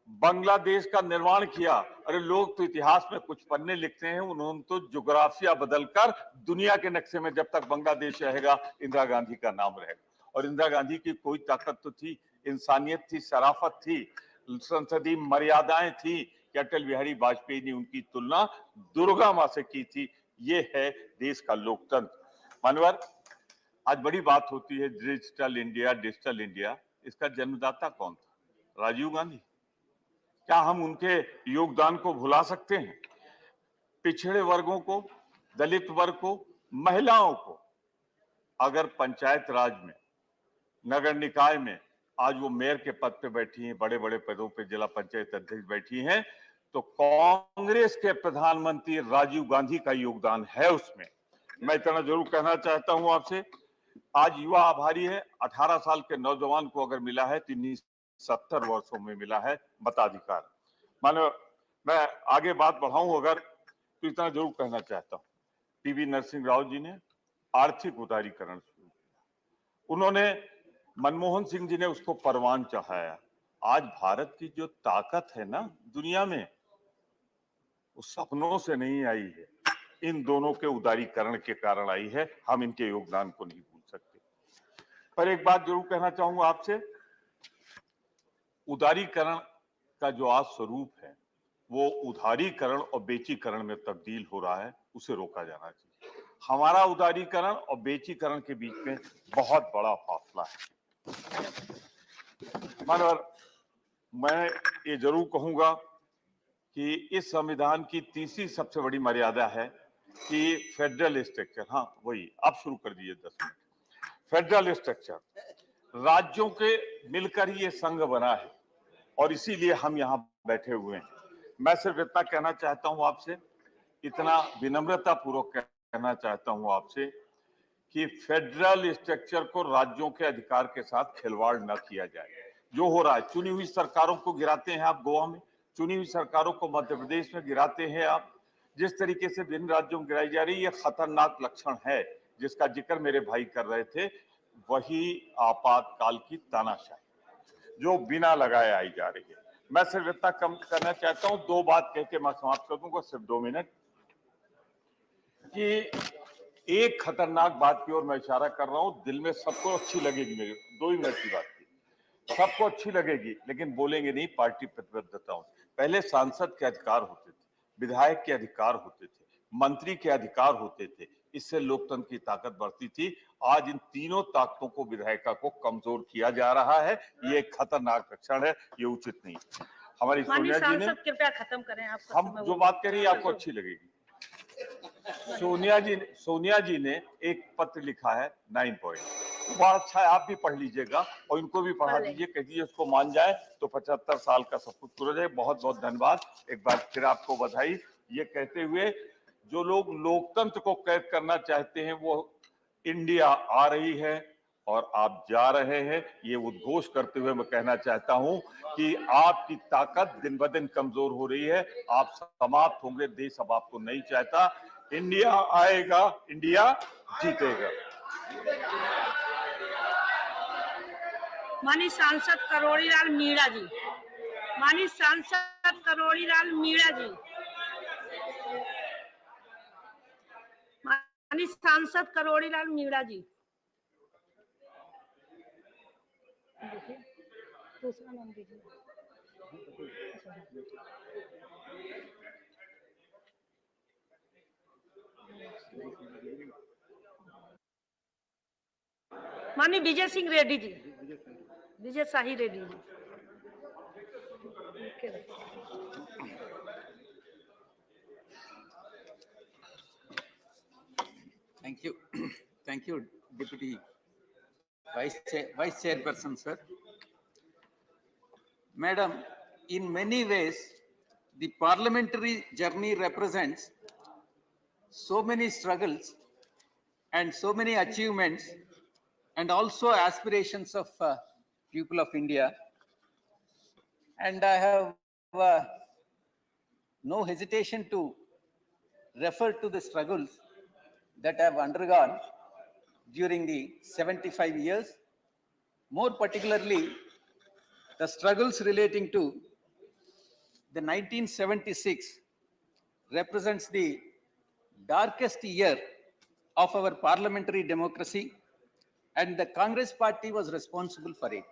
बांग्लादेश का निर्माण किया। अरे लोग तो इतिहास में कुछ पन्ने लिखते हैं, उन्होंने तो ज्योग्राफिया बदलकर दुनिया के नक्शे में जब तक बांग्लादेश रहेगा इंदिरा गांधी का नाम रहेगा। और इंदिरा गांधी की कोई ताकत तो थी, इंसानियत थी, शराफत थी, संसदीय मर्यादाएं थी कि अटल बिहारी वाजपेयी ने उनकी तुलना दुर्गा मां से की थी। ये है देश का लोकतंत्र। मानवर, आज बड़ी बात होती है डिजिटल इंडिया, डिजिटल इंडिया। इसका जन्मदाता कौन था? राजीव गांधी। क्या हम उनके योगदान को भुला सकते हैं? पिछड़े वर्गों को, दलित वर्ग को, महिलाओं को अगर पंचायत राज में, नगर निकाय में आज वो मेयर के पद पे बैठी हैं, बड़े बड़े पदों पे जिला पंचायत अध्यक्ष बैठी हैं, तो कांग्रेस के प्रधानमंत्री राजीव गांधी का योगदान है उसमें। मैं इतना जरूर कहना चाहता हूं आपसे, आज युवा आभारी है। 18 साल के नौजवान को अगर मिला है तो 70 वर्षों में मिला है मताधिकार। मानो मैं आगे बात बढ़ाऊं अगर तो इतना जरूर कहना चाहता हूं, PV नरसिंह राव जी ने आर्थिक उदारीकरण शुरू किया, उन्होंने, मनमोहन सिंह जी ने उसको परवान चढ़ाया। आज भारत की जो ताकत है ना दुनिया में, वो सपनों से नहीं आई है, इन दोनों के उदारीकरण के कारण आई है। हम इनके योगदान को नहीं भूल सकते। पर एक बात जरूर कहना चाहूंगा आपसे, उदारीकरण का जो आज स्वरूप है वो उदारीकरण और बेचीकरण में तब्दील हो रहा है, उसे रोका जाना चाहिए। हमारा उदारीकरण और बेचीकरण के बीच में बहुत बड़ा फासला है। मानवर, मैं ये जरूर कहूंगा कि इस संविधान की तीसरी सबसे बड़ी मर्यादा है कि फेडरल स्ट्रक्चर, हाँ वही आप शुरू कर दीजिए 10 मिनट। फेडरल स्ट्रक्चर, राज्यों के मिलकर ही ये संघ बना है और इसीलिए हम यहाँ बैठे हुए हैं। मैं सिर्फ इतना कहना चाहता हूं आपसे, इतना विनम्रता पूर्वक कहना चाहता हूं आपसे कि फेडरल स्ट्रक्चर को राज्यों के अधिकार के साथ खिलवाड़ न किया जाए। जो हो रहा है, चुनी हुई सरकारों को गिराते हैं आप गोवा में, चुनी हुई सरकारों को मध्य प्रदेश में गिराते हैं आप, जिस तरीके से विभिन्न राज्यों में गिराई जा रही है, यह खतरनाक लक्षण है जिसका जिक्र मेरे भाई कर रहे थे। वही आपातकाल की तानाशाही जो बिना लगाए आई जा रही है। मैं सिर्फ इतना कम करना चाहता हूं, दो बात कह के मैं समाप्त कर दूंगा, सिर्फ 2 मिनट, कि एक खतरनाक बात की ओर मैं इशारा कर रहा हूं, दिल में सबको अच्छी लगेगी, मेरे 2 ही मिनट की बात थी, सबको अच्छी लगेगी, लेकिन बोलेंगे नहीं पार्टी प्रतिबद्धताओं। पहले सांसद के अधिकार होते थे, विधायक के अधिकार होते थे, मंत्री के अधिकार होते थे, इससे लोकतंत्र की ताकत बढ़ती थी। आज इन तीनों ताकतों को, विधायिका को कमजोर किया जा रहा है, ये एक खतरनाक लक्षण है, ये उचित नहीं। हमारी सोनिया जी ने, कृपया खत्म करें, आपका हम जो बात कह रही है आपको अच्छी लगेगी, सोनिया जी ने एक पत्र लिखा है 9 पॉइंट, बहुत अच्छा है, आप भी पढ़ लीजिएगा और इनको भी पढ़ा दीजिए, कह दीजिए उसको मान जाए तो 75 साल का सब कुछ पूरा जाए। बहुत बहुत धन्यवाद, एक बार फिर आपको बधाई। ये कहते हुए जो लोग लोकतंत्र को कैद करना चाहते हैं वो इंडिया आ रही है और आप जा रहे हैं, ये उद्घोष करते हुए मैं कहना चाहता हूं कि आपकी ताकत दिन ब दिन कमजोर हो रही है, आप समाप्त होंगे, देश अब आपको नहीं चाहता। इंडिया आएगा, इंडिया जीतेगा। माननीय सांसद करोड़ीलाल मीणा जी, माननीय सांसद करोड़ीलाल मीणा जी, माननीय सांसद करोड़ीलाल मीणा जी, दूसरा नाम दीजिए। माननीय विजय सिंह रेड्डी जी, विजय शाही Reddy ji. Thank you, Deputy Vice Chairperson, sir. Madam, in many ways, the parliamentary journey represents so many struggles and so many achievements and also aspirations of people of India. And I have no hesitation to refer to the struggles that I have undergone during the 75 years, more particularly the struggles relating to the 1976 represents the darkest year of our parliamentary democracy, and the Congress party was responsible for it.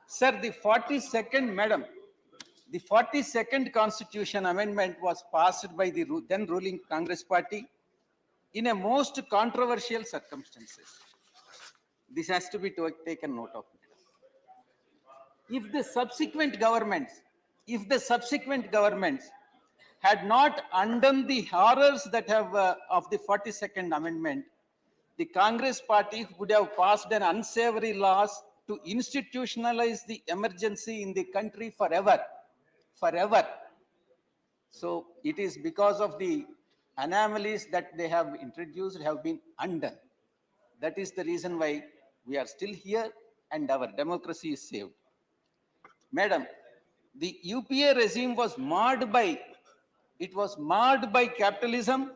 Sir, the 42nd Constitution Amendment was passed by the then ruling Congress party in a most controversial circumstances. This has to be taken note of. If the subsequent governments had not undone the horrors that have of the 42nd Amendment, the Congress party would have passed an unsavory laws to institutionalize the emergency in the country forever. So it is because of the anomalies that they have introduced have been undone. That is the reason why we are still here and our democracy is saved. Madam, the UPA regime was marred by capitalism,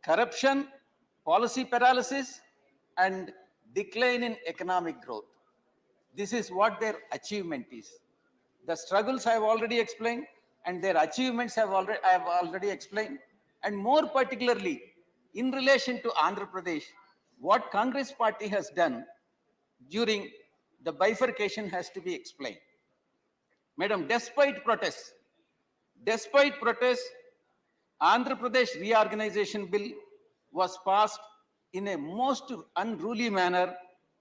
corruption, policy paralysis, and decline in economic growth. This is what their achievement is. The struggles I have already explained, and their achievements I have already explained. And more particularly, in relation to Andhra Pradesh, what Congress party has done during the bifurcation has to be explained. Madam, despite protests, Andhra Pradesh reorganization bill was passed in a most unruly manner,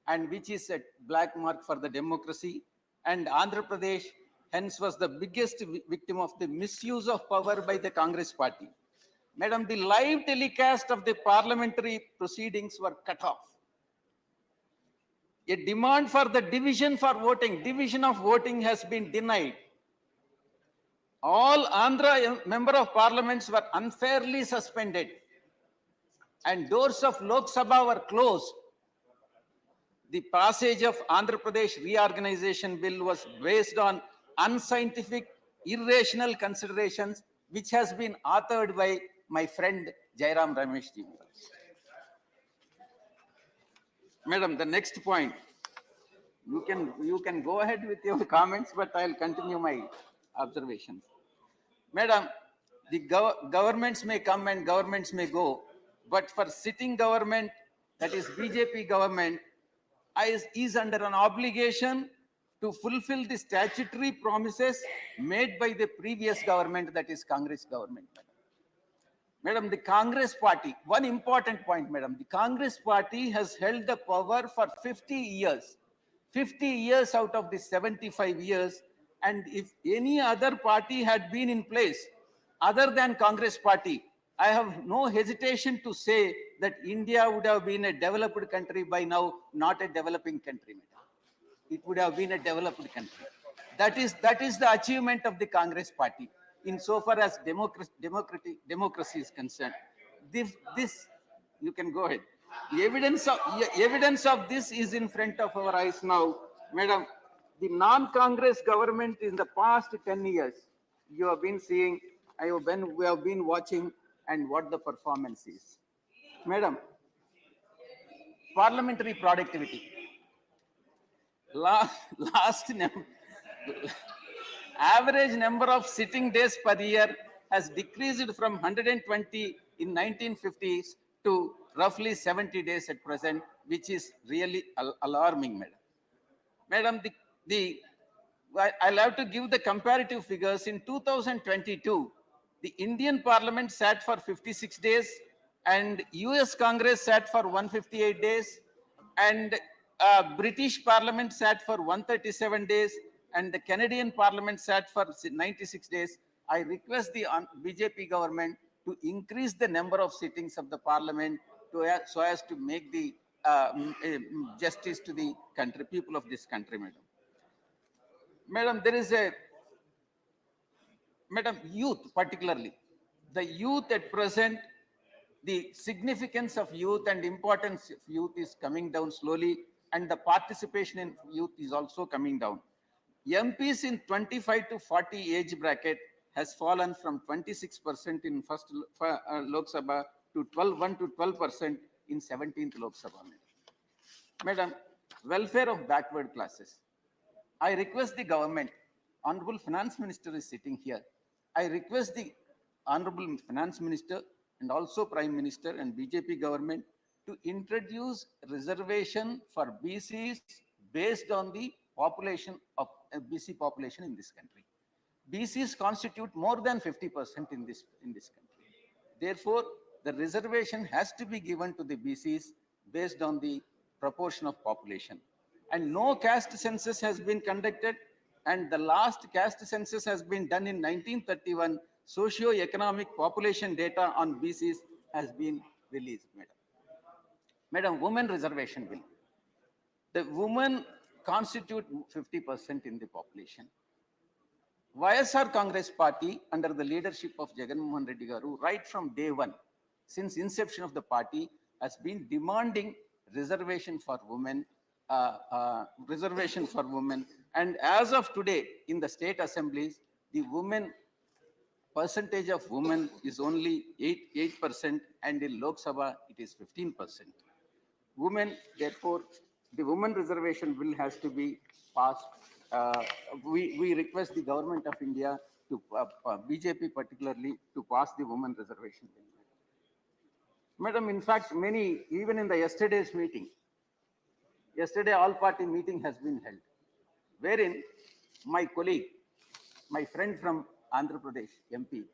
and which is a black mark for the democracy. And Andhra Pradesh hence was the biggest victim of the misuse of power by the Congress party. Madam, the live telecast of the parliamentary proceedings were cut off. A demand for the division of voting has been denied. all Andhra member of parliaments were unfairly suspended and doors of Lok Sabha were closed. The passage of Andhra Pradesh Reorganization Bill was based on unscientific, irrational considerations, which has been authored by my friend Jairam Ramesh ji. Madam, the next point. You can go ahead with your comments, but I'll continue my observations. Madam, the governments may come and governments may go, but for sitting government, that is BJP government, is under an obligation to fulfill the statutory promises made by the previous government, that is Congress government. Madam, the Congress party, one important point, madam, the Congress party has held the power for 50 years. 50 years out of the 75 years, and if any other party had been in place other than Congress party, I have no hesitation to say that India would have been a developed country by now, not a developing country. It would have been a developed country. That is the achievement of the Congress party insofar as democracy is concerned. This you can go ahead. Evidence of this is in front of our eyes now, madam. The non-Congress government in the past 10 years, you have been seeing, we have been watching, and what the performance is. Madam, parliamentary productivity. Average number of sitting days per year has decreased from 120 in 1950s to roughly 70 days at present, which is really alarming, madam. Madam, I'll have to give the comparative figures. In 2022, the Indian Parliament sat for 56 days, and US Congress sat for 158 days, and British Parliament sat for 137 days, and the Canadian Parliament sat for 96 days. I request the BJP government to increase the number of sittings of the Parliament so as to make the justice to the country, people of this country, madam. Madam, there is youth particularly. The youth at present, the significance of youth and importance of youth is coming down slowly, and the participation in youth is also coming down. MPs in 25 to 40 age bracket has fallen from 26% in first Lok Sabha to 1 to 12% in 17th Lok Sabha. Madam, welfare of backward classes. I request the government, Honorable Finance Minister is sitting here. I request the Honorable Finance Minister and also Prime Minister and BJP government to introduce reservation for BCs based on the population of BC population in this country. BCs constitute more than 50% in this country. Therefore, the reservation has to be given to the BCs based on the proportion of population. And no caste census has been conducted, and the last caste census has been done in 1931. Socio-economic population data on BCs has been released, madam. Madam, women reservation bill. The women constitute 50% in the population. YSR Congress party under the leadership of Jagan Mohan Reddy Garu, right from day one, since inception of the party, has been demanding reservation for women, and as of today in the state assemblies, the percentage of women is only 8%, and in Lok Sabha it is 15%. Women, therefore, the women reservation bill has to be passed. We request the government of India to BJP particularly to pass the women reservation bill. Madam, in fact, even in the yesterday's meeting, yesterday all-party meeting has been held, wherein my colleague, my friend from Andhra Pradesh, MP,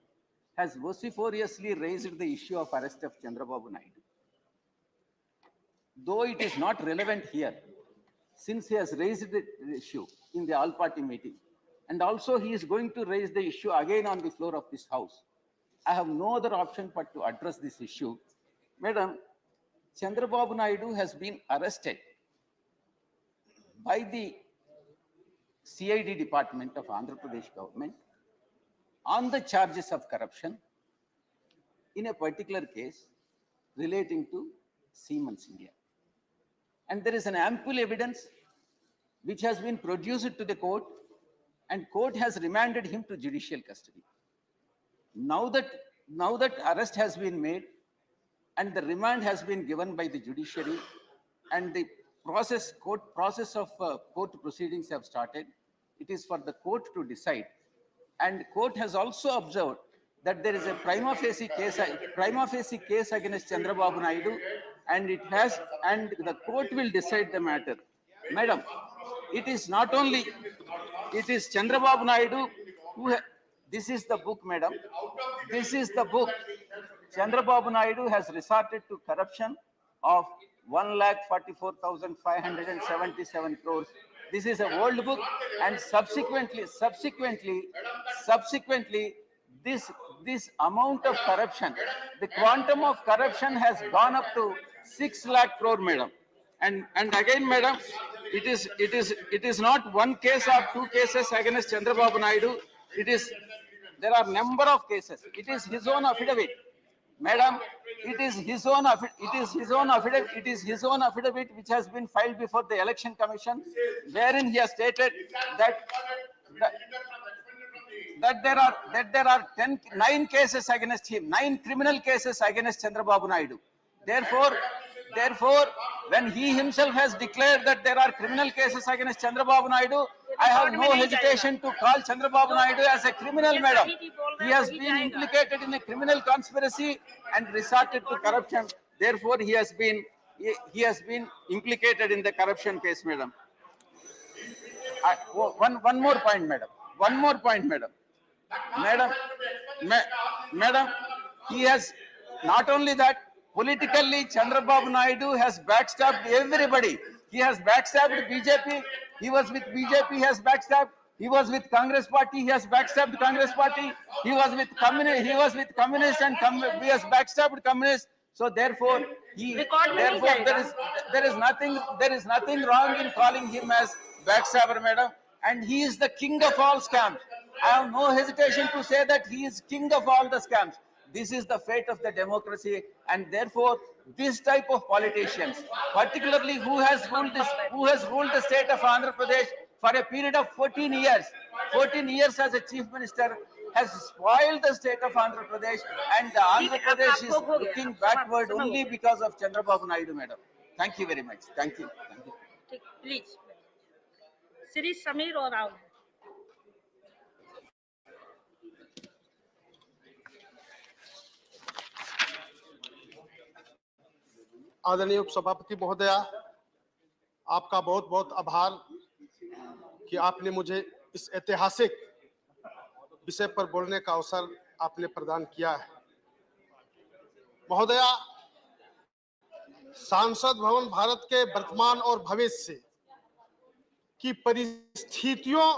has vociferously raised the issue of arrest of Chandrababu Naidu. Though it is not relevant here, since he has raised the issue in the all-party meeting, and also he is going to raise the issue again on the floor of this house, I have no other option but to address this issue. Madam, Chandrababu Naidu has been arrested by the CID department of Andhra Pradesh government on the charges of corruption in a particular case relating to Siemens India. And there is an ample evidence which has been produced to the court, and court has remanded him to judicial custody. Now that arrest has been made and the remand has been given by the judiciary, and the court proceedings have started, it is for the court to decide. And court has also observed that there is a prima facie case against Chandrababu Naidu, and the court will decide the matter. Madam, it is Chandrababu Naidu this is the book, madam. This is the book. Chandrababu Naidu has resorted to corruption of 1,44,577 crores. This is a old book, and subsequently, this amount of corruption, the quantum of corruption has gone up to 6 lakh crore, madam. And again, madam, it is not one case or two cases against Chandrababu Naidu. There are number of cases. It is his own affidavit, madam. It is his own affidavit which has been filed before the Election Commission, wherein he has stated that there are 9 cases against him, 9 criminal cases against Chandrababu Naidu. Therefore, when he himself has declared that there are criminal cases against Chandrababu Naidu, I have no hesitation to call Chandrababu Naidu as a criminal, madam. He has been implicated in a criminal conspiracy and resorted to corruption. Therefore, he has been implicated in the corruption case, madam. One more point, madam. Madam, he has not only that. Politically, Chandrababu Naidu has backstabbed everybody. He has backstabbed BJP. He was with BJP, he has backstabbed. He was with Congress Party, he has backstabbed Congress Party. He was with communists, he has backstabbed communists. So therefore, there is nothing wrong in calling him as backstabber, madam. And he is the king of all scams. I have no hesitation to say that he is king of all the scams. This is the fate of the democracy, and therefore this type of politicians, particularly who has ruled the state of Andhra Pradesh for a period of 14 years as a chief minister, has spoiled the state of Andhra Pradesh, and Andhra Pradesh is looking backward only because of Chandrababu Naidu, madam. Thank you very much. Thank you. Please, Shri Samir or Rao. आदरणीय उपसभापति महोदया, आपका बहुत बहुत आभार कि आपने मुझे इस ऐतिहासिक विषय पर बोलने का अवसर आपने प्रदान किया है। महोदया, सांसद भवन भारत के वर्तमान और भविष्य की परिस्थितियों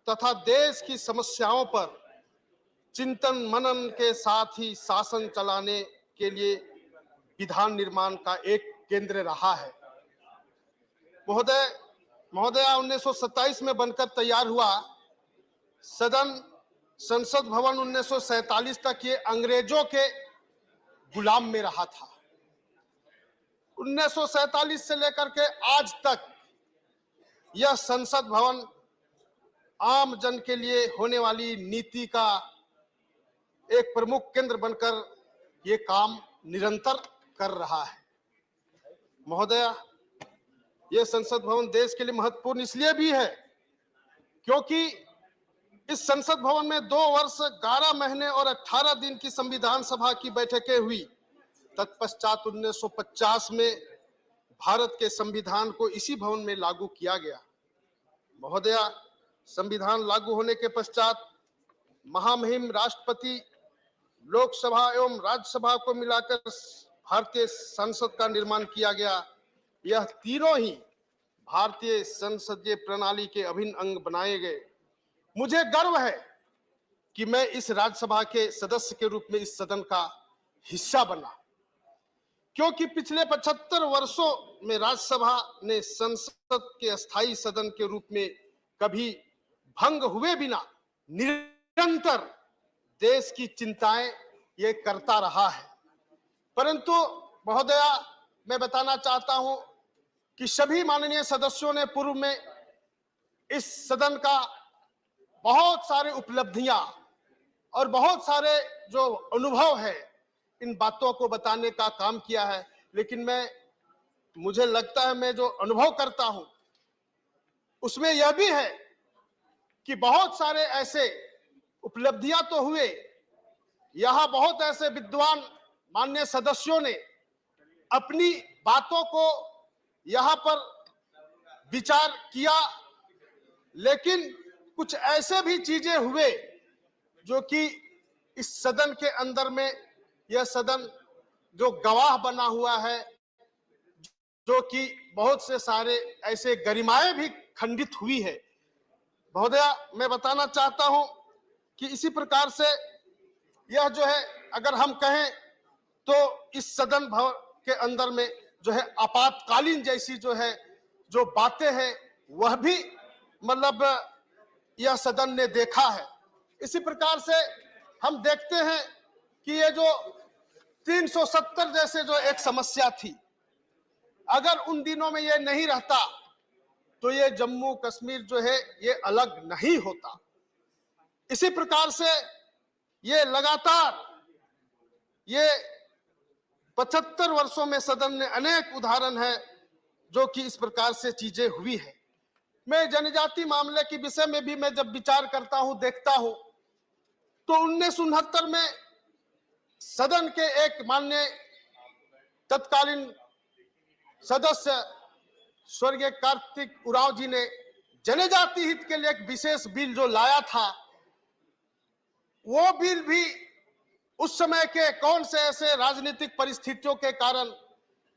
तथा देश की समस्याओं पर चिंतन मनन के साथ ही शासन चलाने के लिए विधान निर्माण का एक केंद्र रहा है। महोदया 1927 में बनकर तैयार हुआ संसद भवन 1947 तक ये अंग्रेजों के गुलाम में रहा था। 1947 से लेकर के आज तक यह संसद भवन आम जन के लिए होने वाली नीति का एक प्रमुख केंद्र बनकर ये काम निरंतर कर रहा है। महोदया, यह संसद भवन देश के लिए महत्वपूर्ण इसलिए भी है क्योंकि इस संसद भवन में 2 वर्ष 11 महीने और 18 दिन की संविधान सभा की बैठकें हुई। तत्पश्चात 1950 में भारत के संविधान को इसी भवन में लागू किया गया। महोदया, संविधान लागू होने के पश्चात महामहिम राष्ट्रपति, लोकसभा एवं राज्यसभा को मिलाकर भारतीय संसद का निर्माण किया गया। यह तीनों ही भारतीय संसदीय प्रणाली के अभिन्न अंग बनाए गए। मुझे गर्व है कि मैं इस राज्यसभा के सदस्य के रूप में इस सदन का हिस्सा बना, क्योंकि पिछले 75 वर्षों में राज्यसभा ने संसद के अस्थायी सदन के रूप में कभी भंग हुए बिना निरंतर देश की चिंताएं ये करता रहा है। परंतु महोदया, मैं बताना चाहता हूं कि सभी माननीय सदस्यों ने पूर्व में इस सदन का बहुत सारे उपलब्धियां और बहुत सारे जो अनुभव है इन बातों को बताने का काम किया है, लेकिन मुझे लगता है मैं जो अनुभव करता हूं उसमें यह भी है कि बहुत सारे ऐसे उपलब्धियां तो हुए, यहां बहुत ऐसे विद्वान माननीय सदस्यों ने अपनी बातों को यहां पर विचार किया, लेकिन कुछ ऐसे भी चीजें हुए जो कि इस सदन के अंदर में यह सदन जो गवाह बना हुआ है, जो कि बहुत से सारे ऐसे गरिमाएं भी खंडित हुई है। महोदया, मैं बताना चाहता हूं कि इसी प्रकार से यह जो है अगर हम कहें तो इस सदन भवन के अंदर में जो है आपातकालीन जैसी जो है जो बातें हैं वह भी मतलब यह सदन ने देखा है। इसी प्रकार से हम देखते हैं कि ये जो 370 जैसे जो एक समस्या थी, अगर उन दिनों में ये नहीं रहता तो ये जम्मू कश्मीर जो है ये अलग नहीं होता। इसी प्रकार से ये लगातार ये 75 वर्षों में सदन में अनेक उदाहरण है जो कि इस प्रकार से चीजें हुई है। मैं जनजाति मामले के विषय में भी मैं जब विचार करता हूं, देखता हूं, तो 1969 में सदन के एक माननीय तत्कालीन सदस्य स्वर्गीय कार्तिक उरांव जी ने जनजाति हित के लिए एक विशेष बिल जो लाया था, वो बिल भी उस समय के कौन से ऐसे राजनीतिक परिस्थितियों के कारण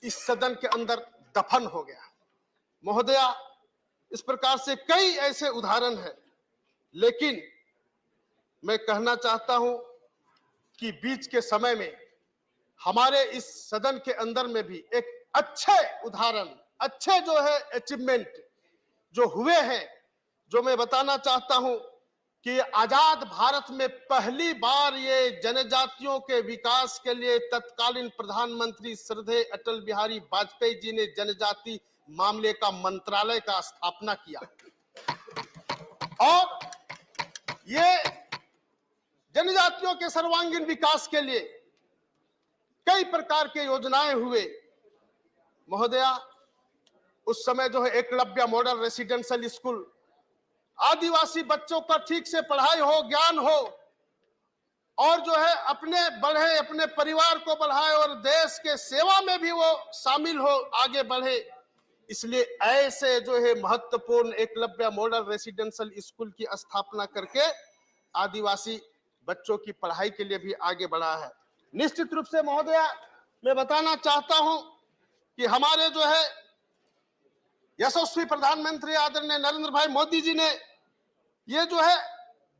इस सदन के अंदर दफन हो गया। महोदया, इस प्रकार से कई ऐसे उदाहरण हैं, लेकिन मैं कहना चाहता हूं कि बीच के समय में हमारे इस सदन के अंदर में भी एक अच्छे उदाहरण, अच्छे जो है अचीवमेंट जो हुए हैं, जो मैं बताना चाहता हूं कि आजाद भारत में पहली बार ये जनजातियों के विकास के लिए तत्कालीन प्रधानमंत्री श्रद्धेय अटल बिहारी वाजपेयी जी ने जनजाति मामले का मंत्रालय का स्थापना किया और ये जनजातियों के सर्वांगीण विकास के लिए कई प्रकार के योजनाएं हुए। महोदया, उस समय जो है एकलव्य मॉडल रेसिडेंशियल स्कूल, आदिवासी बच्चों का ठीक से पढ़ाई हो, ज्ञान हो और जो है अपने बढ़े, अपने परिवार को बढ़ाए और देश के सेवा में भी वो शामिल हो, आगे बढ़े। इसलिए ऐसे जो है महत्वपूर्ण एकलव्य मॉडल रेसिडेंशियल स्कूल की स्थापना करके आदिवासी बच्चों की पढ़ाई के लिए भी आगे बढ़ा है। निश्चित रूप से महोदया, मैं बताना चाहता हूं कि हमारे जो है यशस्वी प्रधानमंत्री आदरणीय नरेंद्र भाई मोदी जी ने ये जो है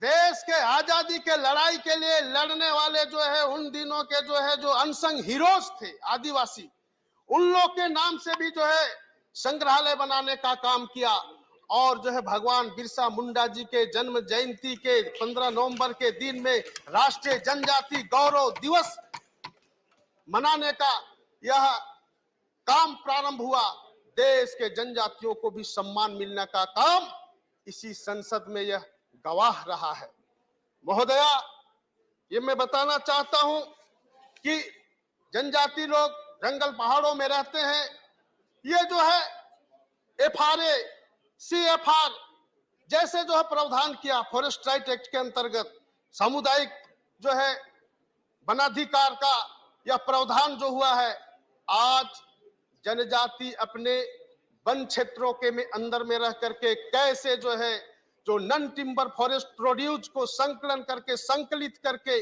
देश के आजादी के लड़ाई के लिए लड़ने वाले जो है उन दिनों के जो है जो अनसंग हीरोज थे आदिवासी, उन लोग के नाम से भी जो है संग्रहालय बनाने का काम किया और जो है भगवान बिरसा मुंडा जी के जन्म जयंती के 15 नवंबर के दिन में राष्ट्रीय जनजाति गौरव दिवस मनाने का यह काम प्रारंभ हुआ। देश के जनजातियों को भी सम्मान मिलने का काम इसी संसद में यह गवाह रहा है। महोदया, ये मैं बताना चाहता हूं कि जनजाति लोग जंगल पहाड़ों में रहते हैं। ये जो है FRA, CFR जैसे जो है प्रावधान किया फॉरेस्ट राइट एक्ट के अंतर्गत, सामुदायिक जो है वनाधिकार का यह प्रावधान जो हुआ है, आज जनजाति अपने वन क्षेत्रों के में अंदर में रह करके कैसे जो है जो नन टिम्बर फॉरेस्ट प्रोड्यूस को संकलन करके संकलित करके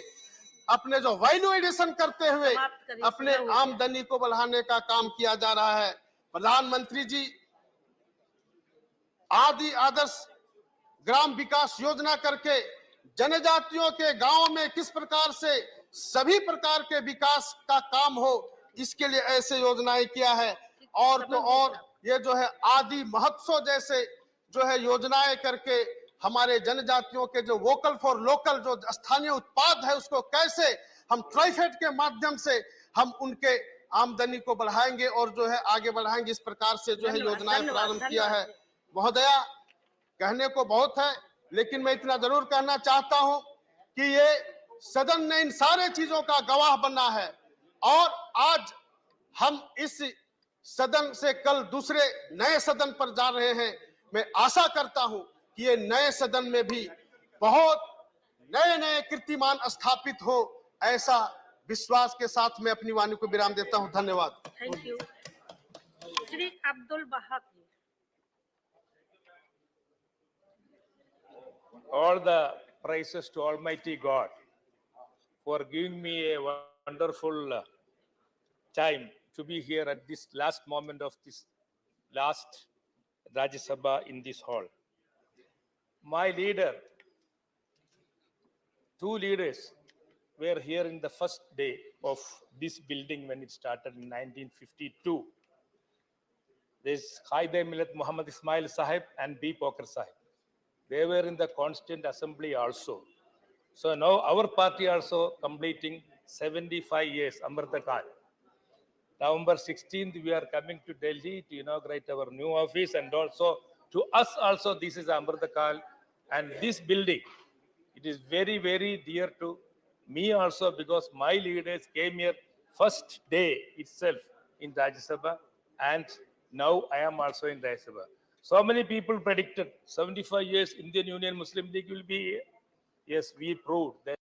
अपने जो वैल्यू एडिशन करते हुए अपने आमदनी को बढ़ाने का काम किया जा रहा है। प्रधानमंत्री जी आदि आदर्श ग्राम विकास योजना करके जनजातियों के गांवों में किस प्रकार से सभी प्रकार के विकास का काम हो, इसके लिए ऐसे योजनाएं किया है। और तो और ये जो है आदि महोत्सव जैसे जो है योजनाएं करके हमारे जनजातियों के जो वोकल फॉर लोकल जो स्थानीय उत्पाद है उसको कैसे हम ट्राइफेड के माध्यम से हम उनके आमदनी को बढ़ाएंगे और जो है आगे बढ़ाएंगे। इस प्रकार से जो है योजनाएं प्रारंभ किया है। महोदया, कहने को बहुत है, लेकिन मैं इतना जरूर कहना चाहता हूं कि ये सदन ने इन सारे चीजों का गवाह बना है और आज हम इस सदन से कल दूसरे नए सदन पर जा रहे हैं। मैं आशा करता हूं कि ये नए सदन में भी बहुत नए नए कीर्तिमान स्थापित हो, ऐसा विश्वास के साथ मैं अपनी वाणी को विराम देता हूं। धन्यवाद। Thank you. श्री अब्दुल बहाक। All the praises to Almighty God for giving me a wonderful time to be here at this last moment of this last Rajya Sabha in this hall. My leader, two leaders were here in the first day of this building when it started in 1952. There's Haidar Millat Muhammad Ismail Sahib and B. Pokar Sahib. They were in the Constituent Assembly also. So now our party also completing 75 years, Amrita Kal. November 16th, we are coming to Delhi to inaugurate our new office, and also to us also this is Amrita Kal. And this building, it is very, very dear to me also because my leaders came here first day itself in Rajya Sabha, and now I am also in Rajya Sabha. So many people predicted 75 years Indian Union Muslim League will be here. Yes, we proved that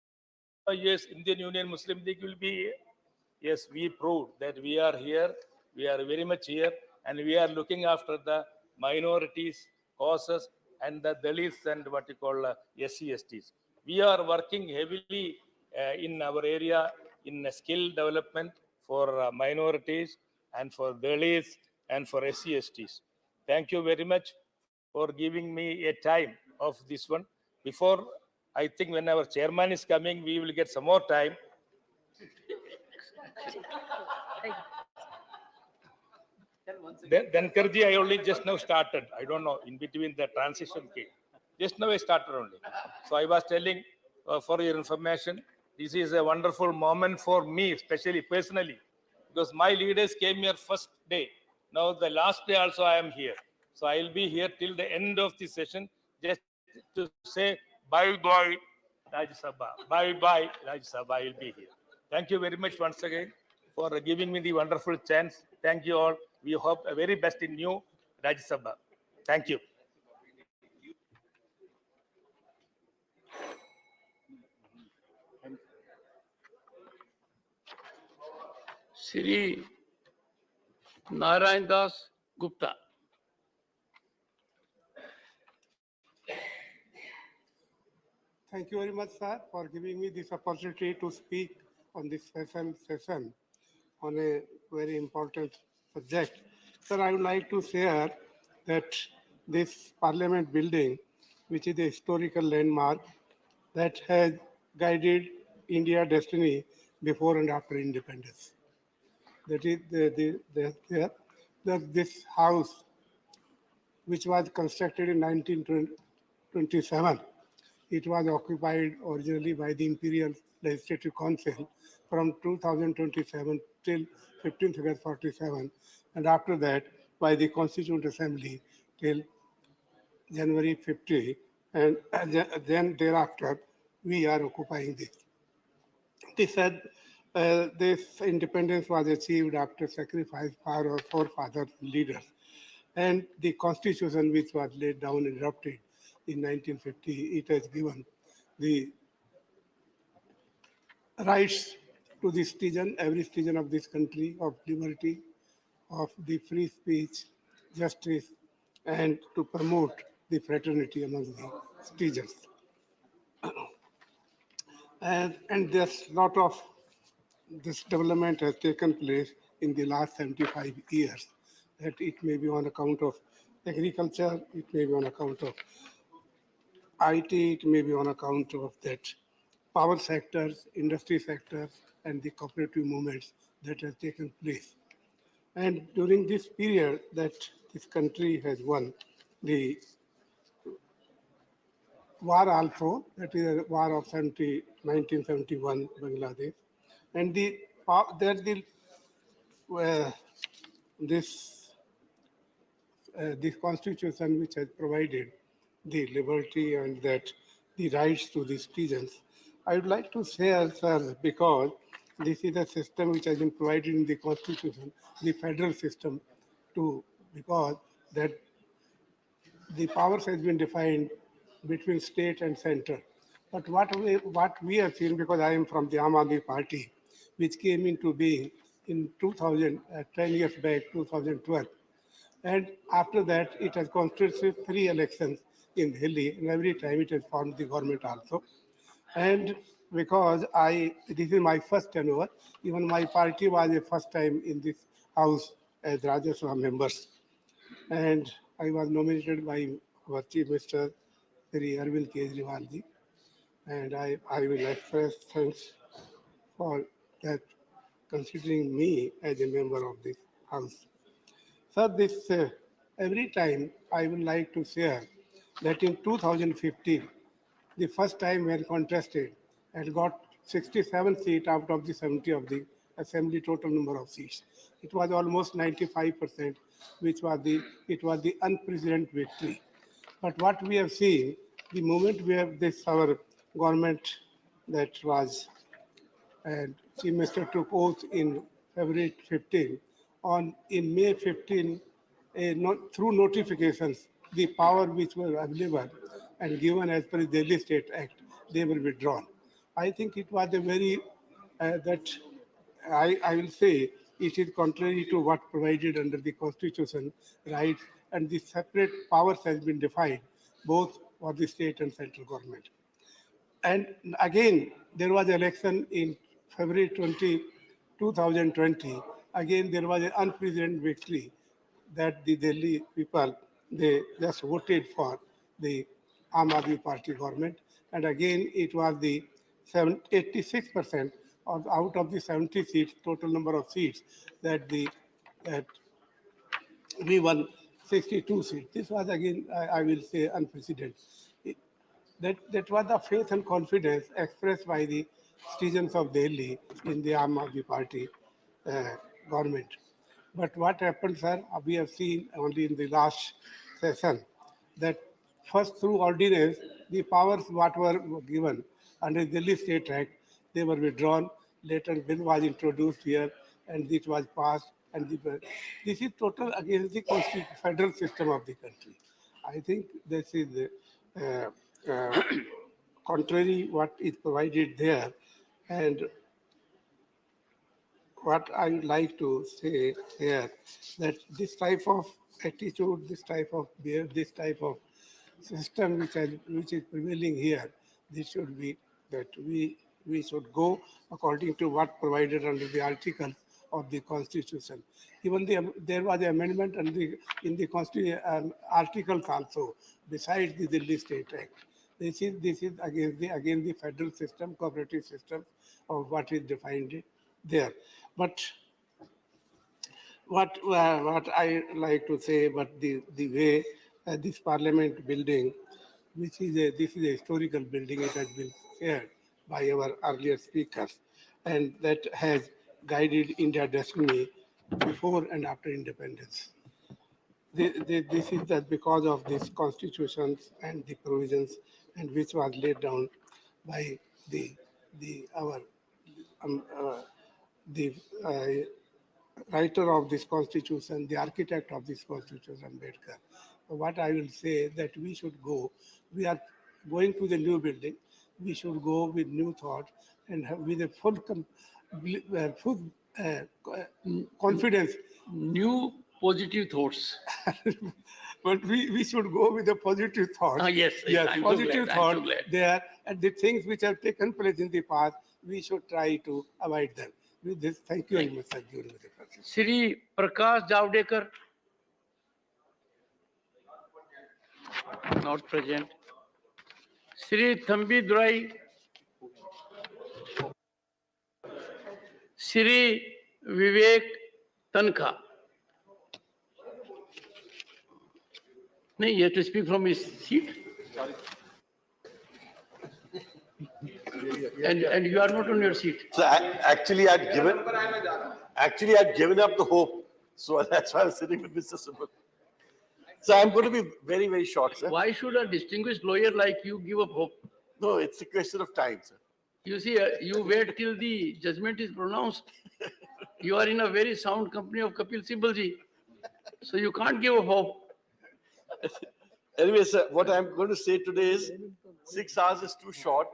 75 years Indian Union Muslim League will be here. Yes, we proved that we are here, we are very much here, and we are looking after the minorities, causes, and the Dalits and what you call SC, STs. We are working heavily in our area in skill development for minorities and for Dalits and for SC, STs. Thank you very much for giving me a time of this one. Before, I think when our chairman is coming, we will get some more time. Then Karji, I only just now started. I don't know, in between the transition came. Just now I started only. So I was telling, for your information, this is a wonderful moment for me, especially personally, because my leaders came here first day. Now the last day also I am here. So I will be here till the end of the session, just to say bye-bye Rajya Sabha. Bye-bye Rajya Sabha, I will be here. Thank you very much once again for giving me the wonderful chance. Thank you all. We hope the very best in new Rajya Sabha. Thank you. Shri Narayan Das Gupta. Thank you very much, sir, for giving me this opportunity to speak on this session on a very important subject. Sir, I would like to share that this Parliament building, which is a historical landmark that has guided India's destiny before and after independence. That is this house, which was constructed in 1927, it was occupied originally by the Imperial Legislative Council from 2027 till 15th August 47, and after that by the Constituent Assembly till January 50, and then thereafter we are occupying this. They said this independence was achieved after sacrifice by our forefathers and leaders, and the Constitution, which was laid down and adopted in 1950, it has given the rights to the citizen, every citizen of this country, of liberty, of the free speech, justice, and to promote the fraternity among the citizens. And there's lot of this development has taken place in the last 75 years, that it may be on account of agriculture, it may be on account of IT, it may be on account of that power sectors, industry sectors, and the cooperative movements that have taken place. And during this period that this country has won the war also, that is a war of 1971 Bangladesh, and this this constitution which has provided the liberty and that the rights to the citizens. I would like to say, sir, because this is a system which has been provided in the constitution, the federal system too, because that the powers has been defined between state and center. But what we have seen, because I am from the Aam Aadmi Party, which came into being in 2000, 10 years back, 2012. And after that, it has constituted 3 elections in Delhi, and every time it has formed the government also. And because this is my first tenure, even my party was the first time in this house as Rajya Sabha members. And I was nominated by our Chief Minister, Sri Arvind Kejriwal ji. And I will express thanks for that, considering me as a member of this house. Sir, this every time I would like to share that in 2015, the first time when contested and got 67 seats out of the 70 of the assembly total number of seats. It was almost 95%, which was the unprecedented victory. But what we have seen, the moment we have this our government that was, and Chief Minister took oath in February 15, in May 15, through notifications, the power which were available and given as per the Delhi State Act, they were withdrawn. I think it was a very, that I will say, it is contrary to what provided under the Constitution, rights, and the separate powers has been defined, both for the state and central government. And again, there was election in February 2020. Again, there was an unprecedented victory that the Delhi people, they just voted for the Aam Aadmi Party government. And again, it was the 86% out of the 70 seats, total number of seats, that we won 62 seats. This was again, I will say, unprecedented. That was the faith and confidence expressed by the citizens of Delhi in the Aam Aadmi Party government. But what happened, sir, we have seen only in the last session that first through ordinance, the powers what were given under the Delhi State Act, they were withdrawn. Later, bill was introduced here and it was passed. And this is total against the federal system of the country. I think this is contrary what is provided there. And what I would like to say here, that this type of attitude, this type of behavior, this type of system which is prevailing here, this should be that we should go according to what provided under the articles of the Constitution. Even there was an amendment in the Constitution articles also, besides the Delhi State Act. This is against the federal system, cooperative system of what is defined there. But what I like to say, but the way this Parliament building, this is a historical building, it has been shared by our earlier speakers, and that has guided India's destiny before and after independence. This is that because of these constitutions and the provisions, and which was laid down by the writer of this constitution, the architect of this constitution, Ambedkar. What I will say that we should go, we are going to the new building, we should go with new thought and with a full confidence. New positive thoughts. But we should go with a positive thought. Yes, I'm positive so thought glad. there, and the things which have taken place in the past, we should try to avoid them. With this, thank you very much, sir. Shri Prakash Javadekar, not present. Shri Thambi Durai, Shri Vivek Tankha. No, he has to speak from his seat. And you are not on your seat. So actually, I'd given up the hope. So that's why I was sitting with Mr. Simple. So I'm going to be very, very short, sir. Why should a distinguished lawyer like you give up hope? No, it's a question of time, sir. You see, you wait till the judgment is pronounced. You are in a very sound company of Kapil Sibal ji. So you can't give up hope. Anyway, sir, what I'm going to say today is 6 hours is too short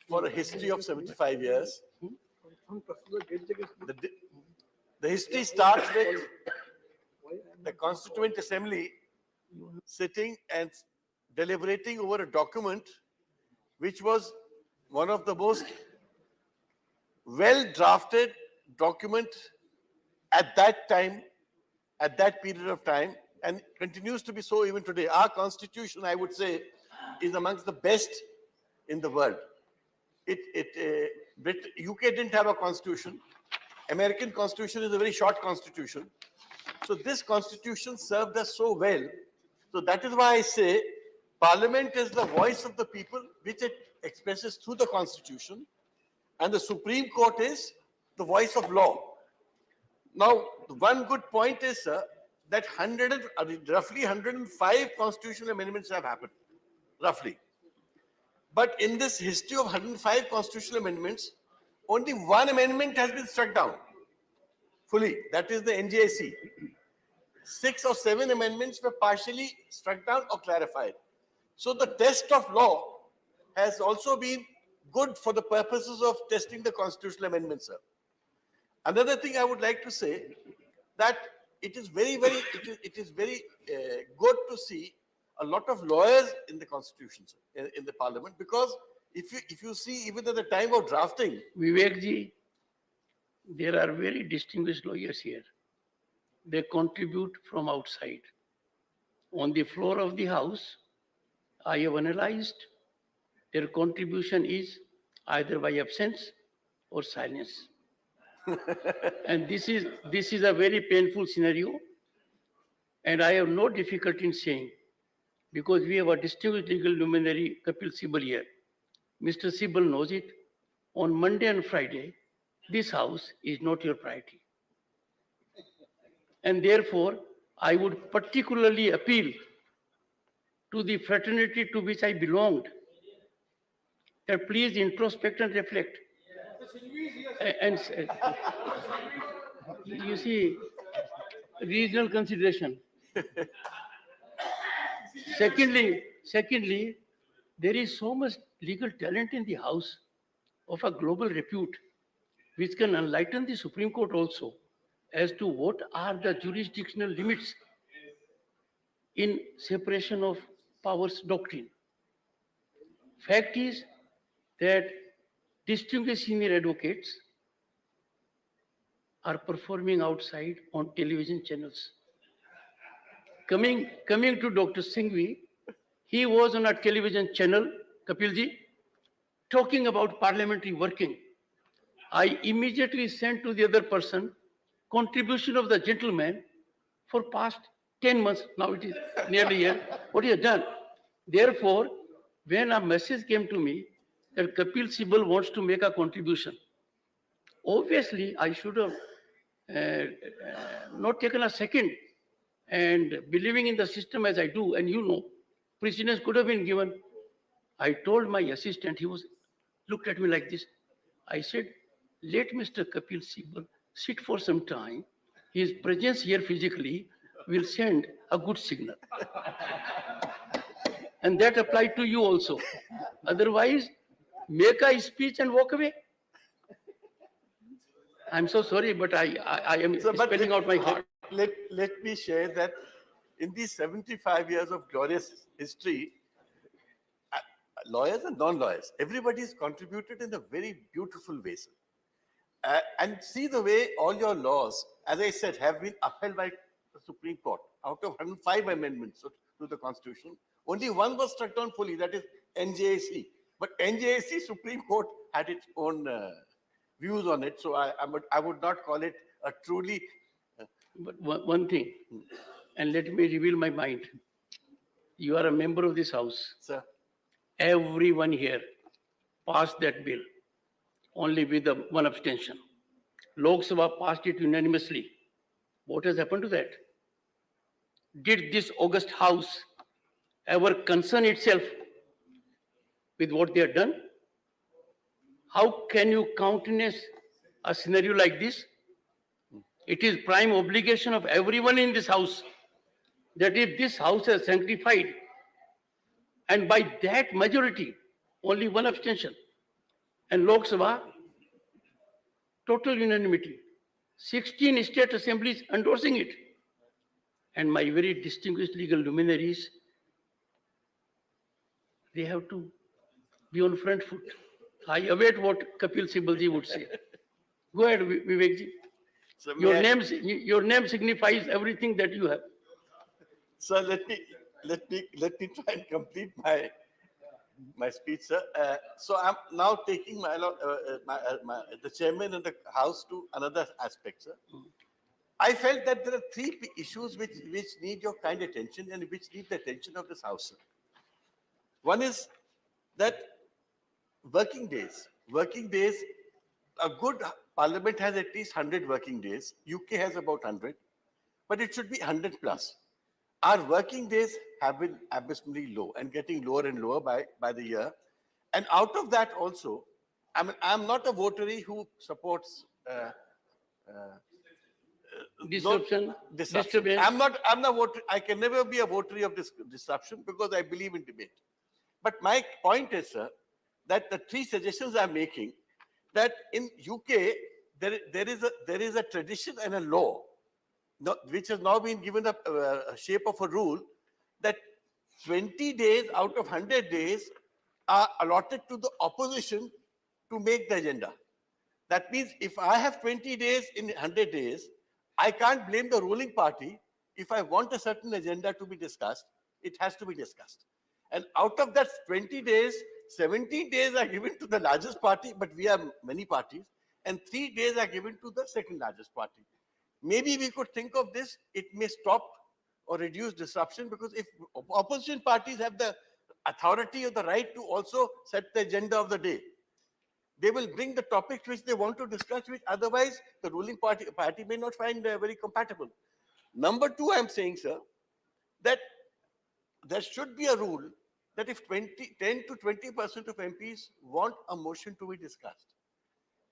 for a history of 75 years. The history starts with the Constituent Assembly sitting and deliberating over a document which was one of the most well-drafted document at that time, at that period of time, and continues to be so even today. Our constitution, I would say, is amongst the best in the world. UK didn't have a constitution. American constitution is a very short constitution. So this constitution served us so well. So that is why I say Parliament is the voice of the people, which it expresses through the constitution. And the Supreme Court is the voice of law. Now, one good point is, sir, that roughly 105 constitutional amendments have happened, roughly. But in this history of 105 constitutional amendments, only one amendment has been struck down fully. That is the NJC. 6 or 7 amendments were partially struck down or clarified. So the test of law has also been good for the purposes of testing the constitutional amendments, sir. Another thing I would like to say that it is very good to see a lot of lawyers in the constitution, sir, in the parliament, because if you see even at the time of drafting, Vivek ji, there are very distinguished lawyers here. They contribute from outside. On the floor of the house, I have analyzed their contribution is either by absence or silence. And this is a very painful scenario. And I have no difficulty in saying, because we have a distinguished legal luminary, Kapil Sibal here. Mr. Sibal knows it. On Monday and Friday, this house is not your priority. And therefore, I would particularly appeal to the fraternity to which I belonged, that please introspect and reflect. And you see, regional consideration. Secondly, there is so much legal talent in the house of a global repute, which can enlighten the Supreme Court also as to what are the jurisdictional limits in separation of powers doctrine. Fact is that distinguished senior advocates are performing outside on television channels. Coming to Dr. Singhvi, he was on a television channel, Kapilji, talking about parliamentary working. I immediately sent to the other person contribution of the gentleman for past 10 months. Now it is nearly a year. What he has done. Therefore, when a message came to me that Kapil Sibal wants to make a contribution, obviously I should have not taken a second, and believing in the system as I do, and you know, precedence could have been given. I told my assistant, he looked at me like this. I said, let Mr. Kapil Sibal sit for some time. His presence here physically will send a good signal. And that applied to you also. Otherwise, make a speech and walk away. I'm so sorry, but I am spelling out my heart. Let me share that in these 75 years of glorious history, lawyers and non-lawyers, everybody has contributed in a very beautiful way, sir. And see the way all your laws, as I said, have been upheld by the Supreme Court. Out of 105 amendments to the Constitution, only one was struck down fully, that is NJC. But NJC, Supreme Court had its own views on it, so I would not call it a truly... But one thing, and let me reveal my mind. You are a member of this house. Sir. Everyone here passed that bill, only with one abstention. Lok Sabha passed it unanimously. What has happened to that? Did this august house ever concern itself with what they have done? How can you countenance a scenario like this? It is prime obligation of everyone in this house that if this house has sanctified, and by that majority, only one abstention, and Lok Sabha, total unanimity, 16 state assemblies endorsing it. And my very distinguished legal luminaries, they have to be on front foot. I await what Kapil Sibal ji would say. Go ahead, Vivek ji. So Your name signifies everything that you have. Sir, let me try and complete my speech, sir. So I'm now taking the chairman and the house to another aspect, sir. I felt that there are three issues which need your kind attention and which need the attention of this house, sir. One is that working days, a good parliament has at least 100 working days. UK has about 100, but it should be 100 plus. Our working days have been abysmally low and getting lower and lower by the year. And out of that also, I'm not a votary who supports Disruption. I'm not votary. I can never be a votary of this disruption because I believe in debate. But my point is, sir, that the three suggestions I'm making, that in UK there is a tradition and a law, which has now been given a shape of a rule, that 20 days out of 100 days are allotted to the opposition to make the agenda. That means if I have 20 days in 100 days, I can't blame the ruling party. If I want a certain agenda to be discussed, it has to be discussed. And out of that 20 days, 17 days are given to the largest party, but we have many parties, and 3 days are given to the second largest party. Maybe we could think of this, it may stop or reduce disruption, because if opposition parties have the authority or the right to also set the agenda of the day, they will bring the topics which they want to discuss, which otherwise the ruling party may not find very compatible. Number two, I'm saying, sir, that there should be a rule that if 10 to 20% of MPs want a motion to be discussed,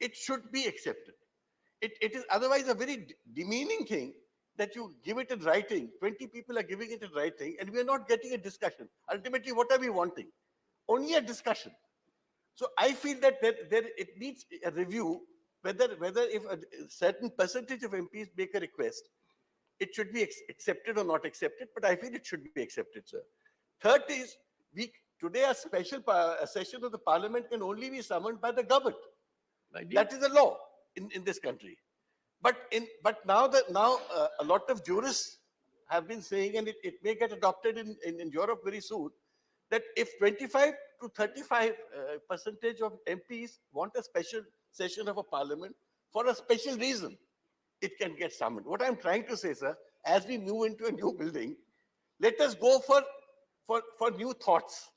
it should be accepted. It is otherwise a very demeaning thing that you give it in writing. 20 people are giving it in writing, and we are not getting a discussion. Ultimately, what are we wanting? Only a discussion. So I feel that it needs a review, whether if a certain percentage of MPs make a request, it should be accepted or not accepted, but I feel it should be accepted, sir. Third is, today a special session of the parliament can only be summoned by the government. That is a law in this country. But now a lot of jurists have been saying, and it may get adopted in Europe very soon, that if 25 to 35% of MPs want a special session of a parliament for a special reason, it can get summoned. What I'm trying to say, sir, as we move into a new building, let us go for new thoughts.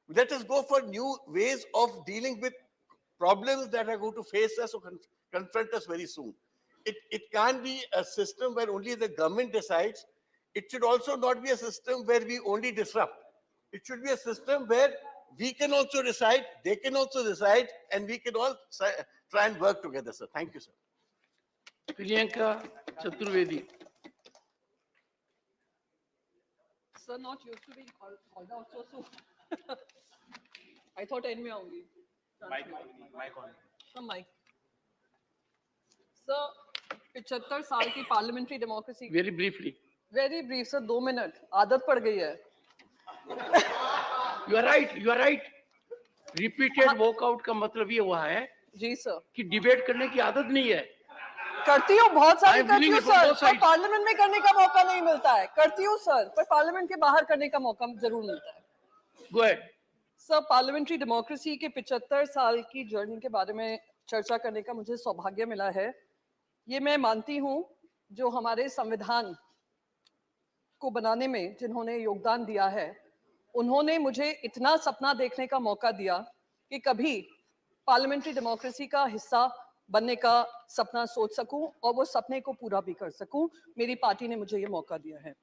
Let us go for new ways of dealing with problems that are going to face us or confront us very soon. It can't be a system where only the government decides. It should also not be a system where we only disrupt. It should be a system where we can also decide, they can also decide, and we can all try and work together, sir. Thank you, sir. Priyanka Chaturvedi. Sir, not used to be called out so soon. I thought end में आऊंगी. Mic. Sir, 75 साल की parliamentary democracy. Very briefly. Very brief, sir. 2 minute. आदत पड़ गई है. You are right. Repeated walkout का मतलब ये हुआ है जी सर कि डिबेट करने की आदत नहीं है. करती हूँ, बहुत सारी करती हूँ सर, पर पार्लियामेंट में करने का मौका नहीं मिलता है. करती हूँ सर, पर पार्लियामेंट के बाहर करने का मौका जरूर मिलता है. Go ahead. Sir, parliamentary democracy के 75 साल की जर्नी के बारे में चर्चा करने का मुझे सौभाग्य मिला है. ये मैं मानती हूँ जो हमारे संविधान को बनाने में जिन्होंने योगदान दिया है, उन्होंने मुझे इतना सपना देखने का मौका दिया कि कभी पार्लियामेंट्री डेमोक्रेसी का हिस्सा बनने का सपना सोच सकूं और वो सपने को पूरा भी कर सकूं। मेरी पार्टी ने मुझे ये मौका दिया है।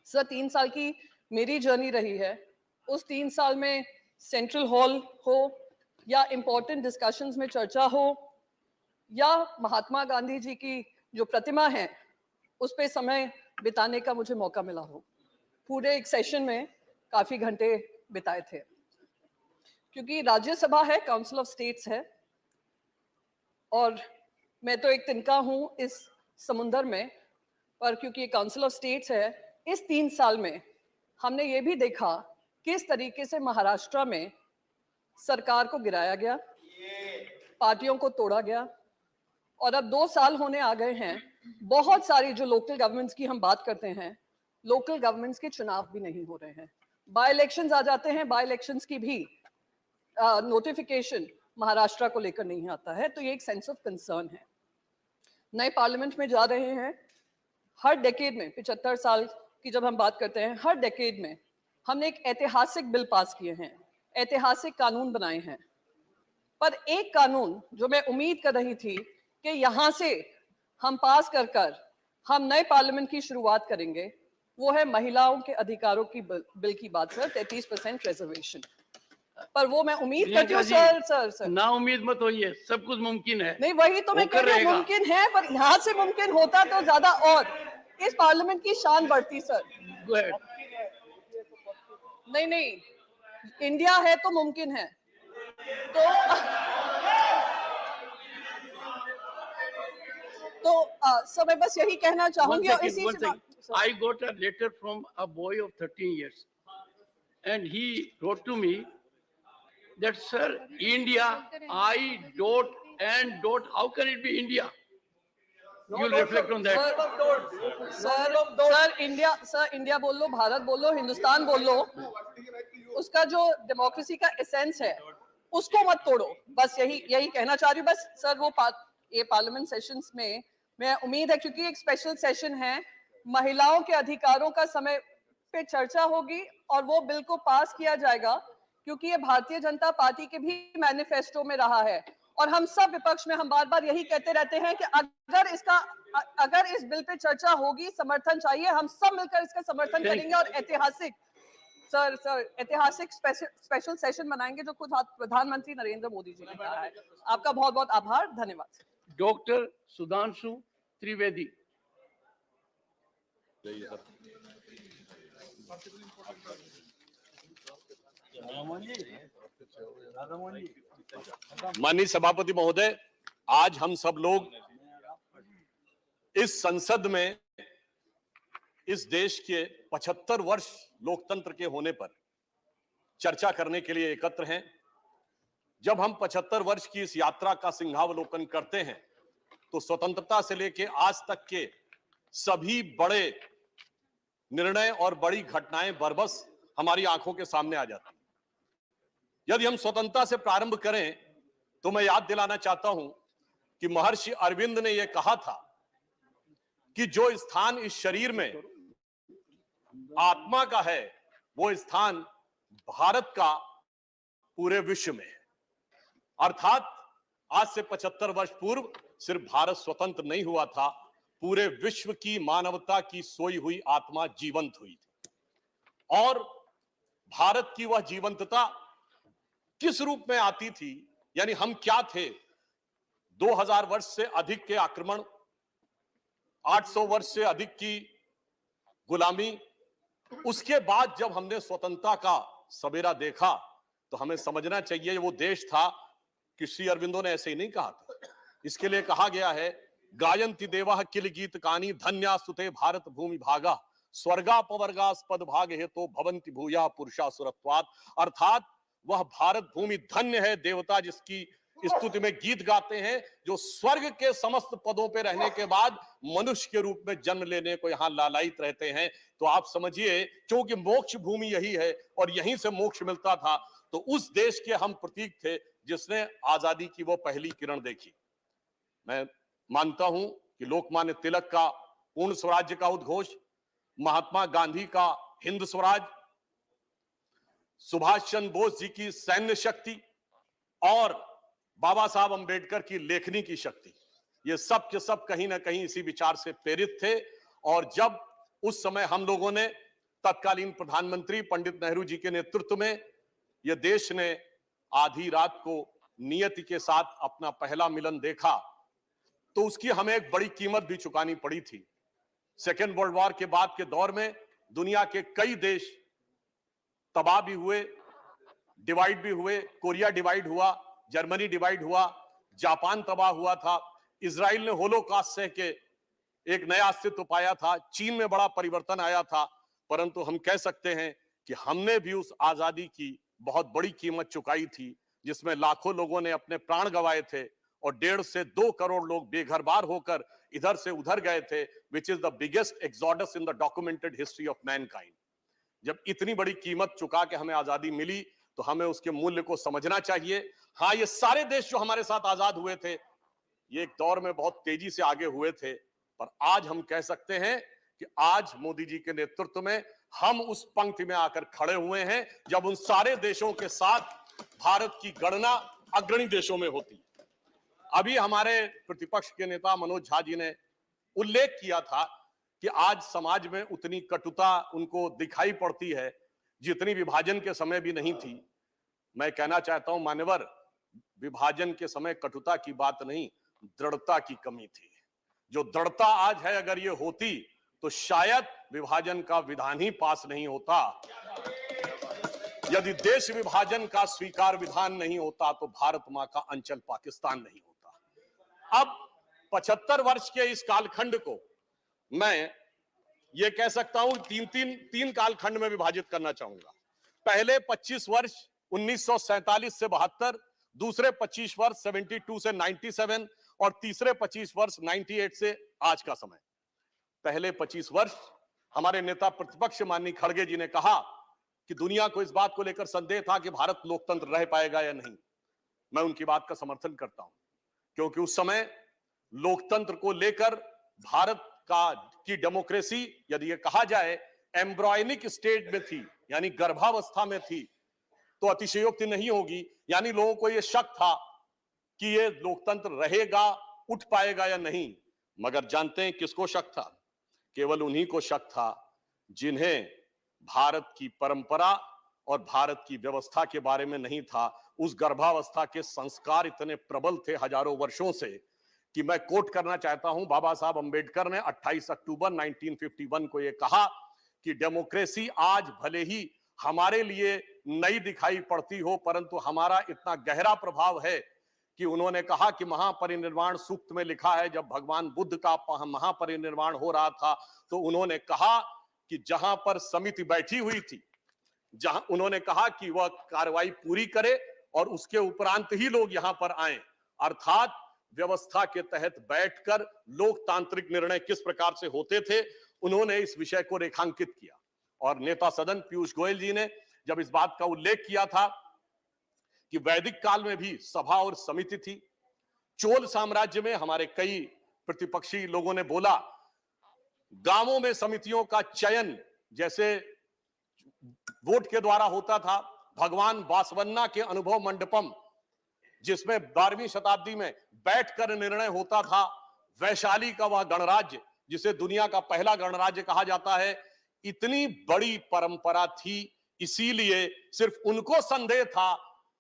सर 3 साल की मेरी जर्नी रही है। उस 3 साल में सेंट्रल हॉल हो या इम्पोर्टेंट डिस्कशंस में चर्चा हो या महात्मा गांधी जी की जो प्रतिमा है उस पे समय बिताने का मुझे मौका मिला हो। पूरे एक सेशन में काफी घंटे बिताए थे, क्योंकि राज्यसभा है, काउंसिल ऑफ स्टेट्स है, और मैं तो एक तिनका हूं इस समुंदर में, पर क्योंकि ये काउंसिल ऑफ स्टेट्स है, इस 3 साल में हमने ये भी देखा किस तरीके से महाराष्ट्र में सरकार को गिराया गया, पार्टियों को तोड़ा गया, और अब 2 साल होने आ गए हैं। बहुत सारी जो लोकल गवर्नमेंट्स की हम बात करते हैं, लोकल गवर्नमेंट्स के चुनाव भी नहीं हो रहे हैं। बाय इलेक्शंस आ जाते हैं, बाय इलेक्शंस की भी नोटिफिकेशन महाराष्ट्र को लेकर नहीं आता है, तो ये एक सेंस ऑफ कंसर्न है। नए पार्लियामेंट में जा रहे हैं। हर डेकेड में 75 साल की जब हम बात करते हैं, हर डेकेड में हमने एक ऐतिहासिक बिल पास किए हैं, ऐतिहासिक कानून बनाए हैं। पर एक कानून जो मैं उम्मीद कर रही थी कि यहाँ से हम पास कर हम नए पार्लियामेंट की शुरुआत करेंगे, वो है महिलाओं के अधिकारों की बिल की बात सर, 33% रिजर्वेशन। पर वो मैं उम्मीद करती हूँ सर ना उम्मीद मत होइए, सब कुछ मुमकिन है। नहीं, वही तो मैं कह रही हूँ, मुमकिन है, पर यहाँ से मुमकिन होता तो ज्यादा और इस पार्लियामेंट की शान बढ़ती सर। नहीं, इंडिया है तो मुमकिन है। तो सर मैं बस यही कहना चाहूंगी। I got a letter from a boy of 13 years and he wrote to me that, sir, India, I dot and dot, how can it be India? You will reflect on that. Sir India बोल लो, भारत बोल लो, हिंदुस्तान बोल लो, उसका जो democracy का essence है उसको मत तोड़ो। बस यही कहना चाह रही हूँ। बस सर वो ये पार्लियामेंट सेशंस में मैं उम्मीद है, क्योंकि एक स्पेशल सेशन है, महिलाओं के अधिकारों का समय पे चर्चा होगी और वो बिल को पास किया जाएगा, क्योंकि ये भारतीय जनता पार्टी के भी मैनिफेस्टो में रहा है। और हम सब विपक्ष में हम बार-बार यही कहते रहते हैं कि अगर इस बिल पे चर्चा होगी, समर्थन चाहिए, हम सब मिलकर इसका समर्थन करेंगे और ऐतिहासिक स्पेशल सेशन बनाएंगे जो खुद प्रधानमंत्री नरेंद्र मोदी जी ने कहा है। आपका बहुत बहुत आभार, धन्यवाद। डॉक्टर सुधांशु त्रिवेदी। माननीय सभापति महोदय, आज हम सब लोग इस संसद में इस देश के 75 वर्ष लोकतंत्र के होने पर चर्चा करने के लिए एकत्र हैं। जब हम 75 वर्ष की इस यात्रा का सिंहावलोकन करते हैं तो स्वतंत्रता से लेकर आज तक के सभी बड़े निर्णय और बड़ी घटनाएं बरबस हमारी आंखों के सामने आ जाती हैं। यदि हम स्वतंत्रता से प्रारंभ करें तो मैं याद दिलाना चाहता हूं कि महर्षि अरविंद ने यह कहा था कि जो स्थान इस शरीर में आत्मा का है वो स्थान भारत का पूरे विश्व में है। अर्थात आज से 75 वर्ष पूर्व सिर्फ भारत स्वतंत्र नहीं हुआ था, पूरे विश्व की मानवता की सोई हुई आत्मा जीवंत हुई थी। और भारत की वह जीवंतता किस रूप में आती थी, यानी हम क्या थे? 2000 वर्ष से अधिक के आक्रमण, 800 वर्ष से अधिक की गुलामी, उसके बाद जब हमने स्वतंत्रता का सवेरा देखा तो हमें समझना चाहिए वो देश था कि श्री अरविंदो ने ऐसे ही नहीं कहा था। इसके लिए कहा गया है, गायन्ति देवाः किल गीत कानी धन्या सुते भारत भूमि भागा स्वर्गा पवर्गास्पद भाग हेतो भवन्ति भूया पुरुषा सुरत्वात्। अर्थात वह भारत भूमि धन्य है, देवता जिसकी स्तुति में गीत गाते हैं, जो स्वर्ग के समस्त पदों पे रहने के बाद मनुष्य के रूप में जन्म लेने को यहाँ लालायित रहते हैं। तो आप समझिए, क्योंकि मोक्ष भूमि यही है और यहीं से मोक्ष मिलता था, तो उस देश के हम प्रतीक थे जिसने आजादी की वो पहली किरण देखी। मैं मानता हूं कि लोकमान्य तिलक का पूर्ण स्वराज्य का उद्घोष, महात्मा गांधी का हिंद स्वराज, सुभाष चंद्र बोस जी की सैन्य शक्ति, और बाबा साहब अंबेडकर की लेखनी की शक्ति, ये सब के सब कहीं ना कहीं इसी विचार से प्रेरित थे। और जब उस समय हम लोगों ने तत्कालीन प्रधानमंत्री पंडित नेहरू जी के नेतृत्व में यह देश ने आधी रात को नियति के साथ अपना पहला मिलन देखा, तो उसकी हमें एक बड़ी कीमत भी चुकानी पड़ी थी। सेकेंड वर्ल्ड वॉर के बाद के दौर में दुनिया के कई देश तबाह भी हुए, डिवाइड भी हुए। कोरिया डिवाइड हुआ, जर्मनी डिवाइड हुआ, जापान तबाह हुआ था, इजराइल ने होलोकॉस्ट सह के एक नया अस्तित्व पाया था, चीन में बड़ा परिवर्तन आया था। परंतु हम कह सकते हैं कि हमने भी उस आजादी की बहुत बड़ी कीमत चुकाई थी, जिसमें लाखों लोगों ने अपने प्राण गंवाए थे और 1.5 से 2 करोड़ लोग बेघर-बार होकर इधर से उधर गए थे, which is the biggest exodus in the documented history of Mankind. जब इतनी बड़ी कीमत चुका के हमें आजादी मिली, तो हमें उसके मूल्य को समझना चाहिए। हाँ, ये सारे देश जो हमारे साथ आजाद हुए थे, ये एक दौर में बहुत तेजी से आगे हुए थे, पर आज हम कह सकते हैं कि आज मोदी जी के नेतृत्व में हम उस पंक्ति में आकर खड़े हुए हैं जब उन सारे देशों के साथ भारत की गणना अग्रणी देशों में होती है। अभी हमारे प्रतिपक्ष के नेता मनोज झा जी ने उल्लेख किया था कि आज समाज में उतनी कटुता उनको दिखाई पड़ती है जितनी विभाजन के समय भी नहीं थी। मैं कहना चाहता हूं मान्यवर, विभाजन के समय कटुता की बात नहीं, दृढ़ता की कमी थी। जो दृढ़ता आज है, अगर ये होती तो शायद विभाजन का विधान ही पास नहीं होता। यदि देश विभाजन का स्वीकार विधान नहीं होता तो भारत मां का अंचल पाकिस्तान नहीं होता। अब 75 वर्ष के इस कालखंड को मैं ये कह सकता हूं तीन कालखंड में विभाजित करना चाहूंगा। पहले 25 वर्ष 1947 से 72, दूसरे 25 वर्ष 72 से 97 और तीसरे 25 वर्ष 98 से आज का समय। पहले 25 वर्ष हमारे नेता प्रतिपक्ष माननीय खड़गे जी ने कहा कि दुनिया को इस बात को लेकर संदेह था कि भारत लोकतंत्र रह पाएगा या नहीं। मैं उनकी बात का समर्थन करता हूं, क्योंकि उस समय लोकतंत्र को लेकर भारत की डेमोक्रेसी, यदि ये कहा जाए एम्ब्रॉयनिक स्टेज में थी, यानी गर्भावस्था में थी, तो अतिशयोक्ति नहीं होगी। यानी लोगों को यह शक था कि ये लोकतंत्र रहेगा, उठ पाएगा या नहीं। मगर जानते हैं किसको शक था? केवल उन्हीं को शक था जिन्हें भारत की परंपरा और भारत की व्यवस्था के बारे में नहीं था। उस गर्भावस्था के संस्कार इतने प्रबल थे हजारों वर्षों से कि मैं कोट करना चाहता हूं, बाबा साहब अंबेडकर ने 28 अक्टूबर 1951 को यह कहा कि डेमोक्रेसी आज भले ही हमारे लिए नई दिखाई पड़ती हो, परंतु हमारा इतना गहरा प्रभाव है कि उन्होंने कहा कि महापरिनिर्वाण सूक्त में लिखा है, जब भगवान बुद्ध का महापरिनिर्वाण हो रहा था तो उन्होंने कहा कि जहां पर समिति बैठी हुई थी, जहां उन्होंने कहा कि वह कार्रवाई पूरी करे और उसके उपरांत ही लोग यहां पर आए। अर्थात व्यवस्था के तहत बैठकर लोकतांत्रिक निर्णय किस प्रकार से होते थे, उन्होंने इस विषय को रेखांकित किया। और नेता सदन पीयूष गोयल जी ने जब इस बात का उल्लेख किया था कि वैदिक काल में भी सभा और समिति थी, चोल साम्राज्य में हमारे कई प्रतिपक्षी लोगों ने बोला गांवों में समितियों का चयन जैसे वोट के द्वारा होता था। भगवान बासवन्ना के अनुभव मंडपम, जिसमें 12वीं शताब्दी में बैठकर निर्णय होता था, वैशाली का वह गणराज्य जिसे दुनिया का पहला गणराज्य कहा जाता है, इतनी बड़ी परंपरा थी। इसीलिए सिर्फ उनको संदेह था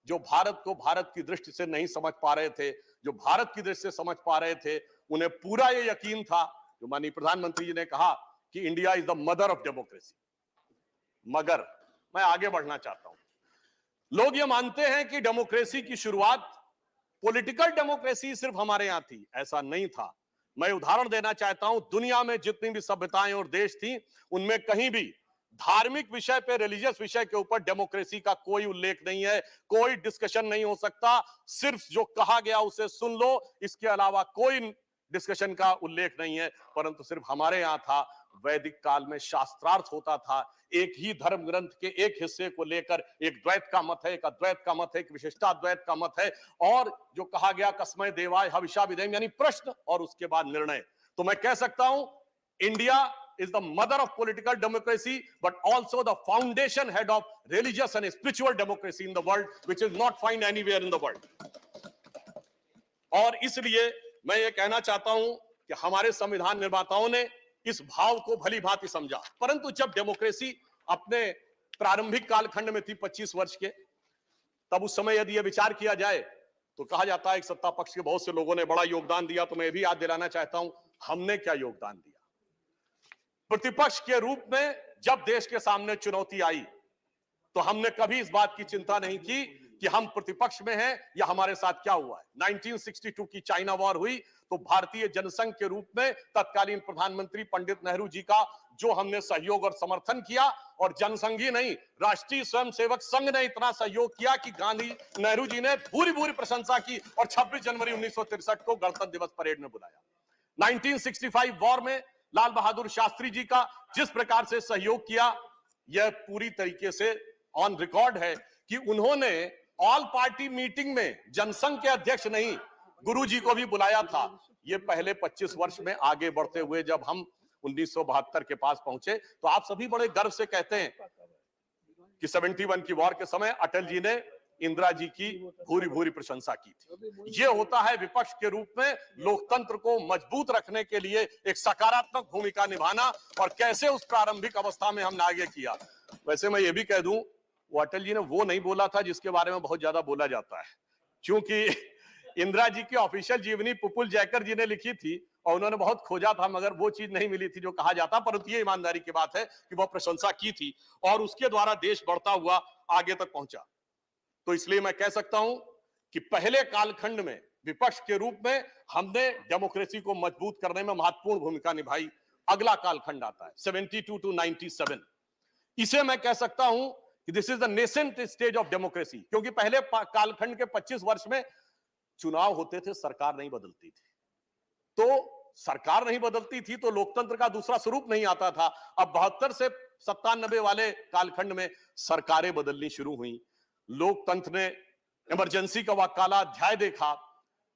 जो भारत को भारत की दृष्टि से नहीं समझ पा रहे थे। जो भारत की दृष्टि से समझ पा रहे थे उन्हें पूरा ये यकीन था, जो माननीय प्रधानमंत्री जी ने कहा कि India is the mother of democracy. मगर मैं आगे बढ़ना चाहता हूं। लोग ये मानते हैं कि डेमोक्रेसी की शुरुआत, पॉलिटिकल डेमोक्रेसी सिर्फ हमारे यहां थी। ऐसा नहीं था। मैं उदाहरण देना चाहता हूं, दुनिया में जितनी भी सभ्यताएं और देश थी, उनमें कहीं भी धार्मिक विषय पे, रिलीजियस विषय के ऊपर डेमोक्रेसी का कोई उल्लेख नहीं है, कोई डिस्कशन नहीं हो सकता। सिर्फ जो कहा गया उसे सुन लो, इसके अलावा कोई डिस्कशन का उल्लेख नहीं है। परंतु सिर्फ हमारे यहां था। वैदिक काल में शास्त्रार्थ होता था, एक ही धर्म ग्रंथ के एक हिस्से को लेकर एक द्वैत का मत है, एक अद्वैत का मत है, एक विशिष्टाद्वैत का मत है, और जो कहा गया कस्मै देवाय हविषा विधेम, यानी प्रश्न और उसके बाद निर्णय। तो मैं कह सकता हूं India is the mother of political democracy, but also the foundation head of religious and spiritual democracy in the world, which is not found anywhere in the world. और इसलिए मैं ये कहना चाहता हूं कि हमारे संविधान निर्माताओं ने इस भाव को भली भांति समझा, परंतु जब डेमोक्रेसी अपने प्रारंभिक कालखंड में थी 25 वर्ष के, तब उस समय यदि यह विचार किया जाए तो कहा जाता है कि सत्ता पक्ष के बहुत से लोगों ने बड़ा योगदान दिया। तो मैं भी याद दिलाना चाहता हूं हमने क्या योगदान दिया। प्रतिपक्ष के रूप में जब देश के सामने चुनौती आई तो हमने कभी इस बात की चिंता नहीं की कि हम प्रतिपक्ष में हैं या हमारे साथ क्या हुआ है। 1962 की चाइना वॉर हुई तो भारतीय जनसंघ के रूप में तत्कालीन प्रधानमंत्री पंडित नेहरू जी का जो हमने सहयोग और समर्थन किया, और जनसंघ ही नहीं, राष्ट्रीय स्वयंसेवक संघ ने इतना सहयोग किया कि नेहरू जी ने पूरी प्रशंसा की और 26 जनवरी 1963 को गणतंत्र दिवस परेड में बुलाया। 1965 वॉर में लाल बहादुर शास्त्री जी का जिस प्रकार से सहयोग किया, यह पूरी तरीके से ऑन रिकॉर्ड है कि उन्होंने ऑल पार्टी मीटिंग में जनसंघ के अध्यक्ष नहीं, गुरुजी को भी बुलाया था। ये पहले 25 वर्ष में आगे बढ़ते हुए जब हम 1972 के पास पहुंचे तो आप सभी बड़े गर्व से कहते हैं कि 71 की वॉर के समय अटल जी ने इंदिरा जी की भूरी प्रशंसा की थी। ये होता है विपक्ष के रूप में लोकतंत्र को मजबूत रखने के लिए एक सकारात्मक भूमिका निभाना, और कैसे उस प्रारंभिक अवस्था में हमने आगे किया। वैसे मैं ये भी कह दूं, वो अटल जी ने वो नहीं बोला था जिसके बारे में बहुत ज्यादा बोला जाता है, क्योंकि इंदिरा जी की ऑफिशियल जीवनी पुपुल जयकर जी ने लिखी थी और उन्होंने बहुत खोजा था मगर वो चीज नहीं मिली थी जो कहा जाता। परंतु ये ईमानदारी की बात है कि वह प्रशंसा की थी और उसके द्वारा देश बढ़ता हुआ आगे तक पहुंचा। तो इसलिए मैं कह सकता हूं कि पहले कालखंड में विपक्ष के रूप में हमने डेमोक्रेसी को मजबूत करने में महत्वपूर्ण भूमिका निभाई। अगला कालखंड आता है 72 to 97। इसे मैं कह सकता हूं कि this is the nascent stage of democracy, क्योंकि पहले कालखंड के 25 वर्ष में चुनाव होते थे, सरकार नहीं बदलती थी। तो सरकार नहीं बदलती थी तो लोकतंत्र का दूसरा स्वरूप नहीं आता था। अब 72 से 97 वाले कालखंड में सरकारें बदलनी शुरू हुई। लोकतंत्र ने इमरजेंसी का वह काला अध्याय देखा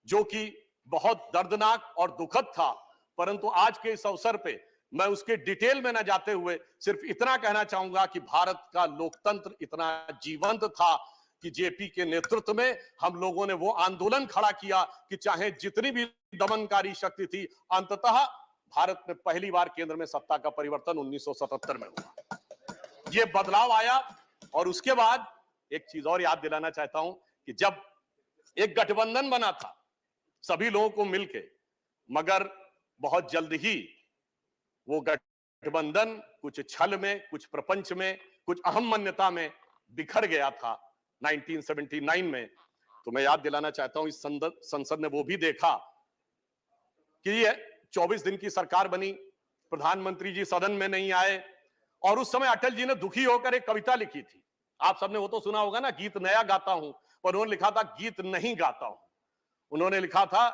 जो कि बहुत दर्दनाक और दुखद था, परंतु आज के इस अवसर पे मैं उसके डिटेल में न जाते हुए सिर्फ इतना कहना चाहूंगा कि भारत का लोकतंत्र इतना जीवंत था कि जेपी के नेतृत्व में हम लोगों ने वो आंदोलन खड़ा किया कि चाहे जितनी भी दमनकारी शक्ति थी, अंततः भारत में पहली बार केंद्र में सत्ता का परिवर्तन 1977 में हुआ। ये बदलाव आया और उसके बाद एक चीज और याद दिलाना चाहता हूं कि जब एक गठबंधन बना था सभी लोगों को मिलके, मगर बहुत जल्द ही वो गठबंधन कुछ छल में, कुछ प्रपंच में, कुछ अहम मान्यता में बिखर गया था 1979 में। तो मैं याद दिलाना चाहता हूं इस संसद ने वो भी देखा कि ये 24 दिन की सरकार बनी, प्रधानमंत्री जी सदन में नहीं आए, और उस समय अटल जी ने दुखी होकर एक कविता लिखी थी। आप सबने वो तो सुना होगा ना, गीत नया गाता हूं, पर उन्होंने लिखा था गीत नहीं गाता हूं। उन्होंने लिखा था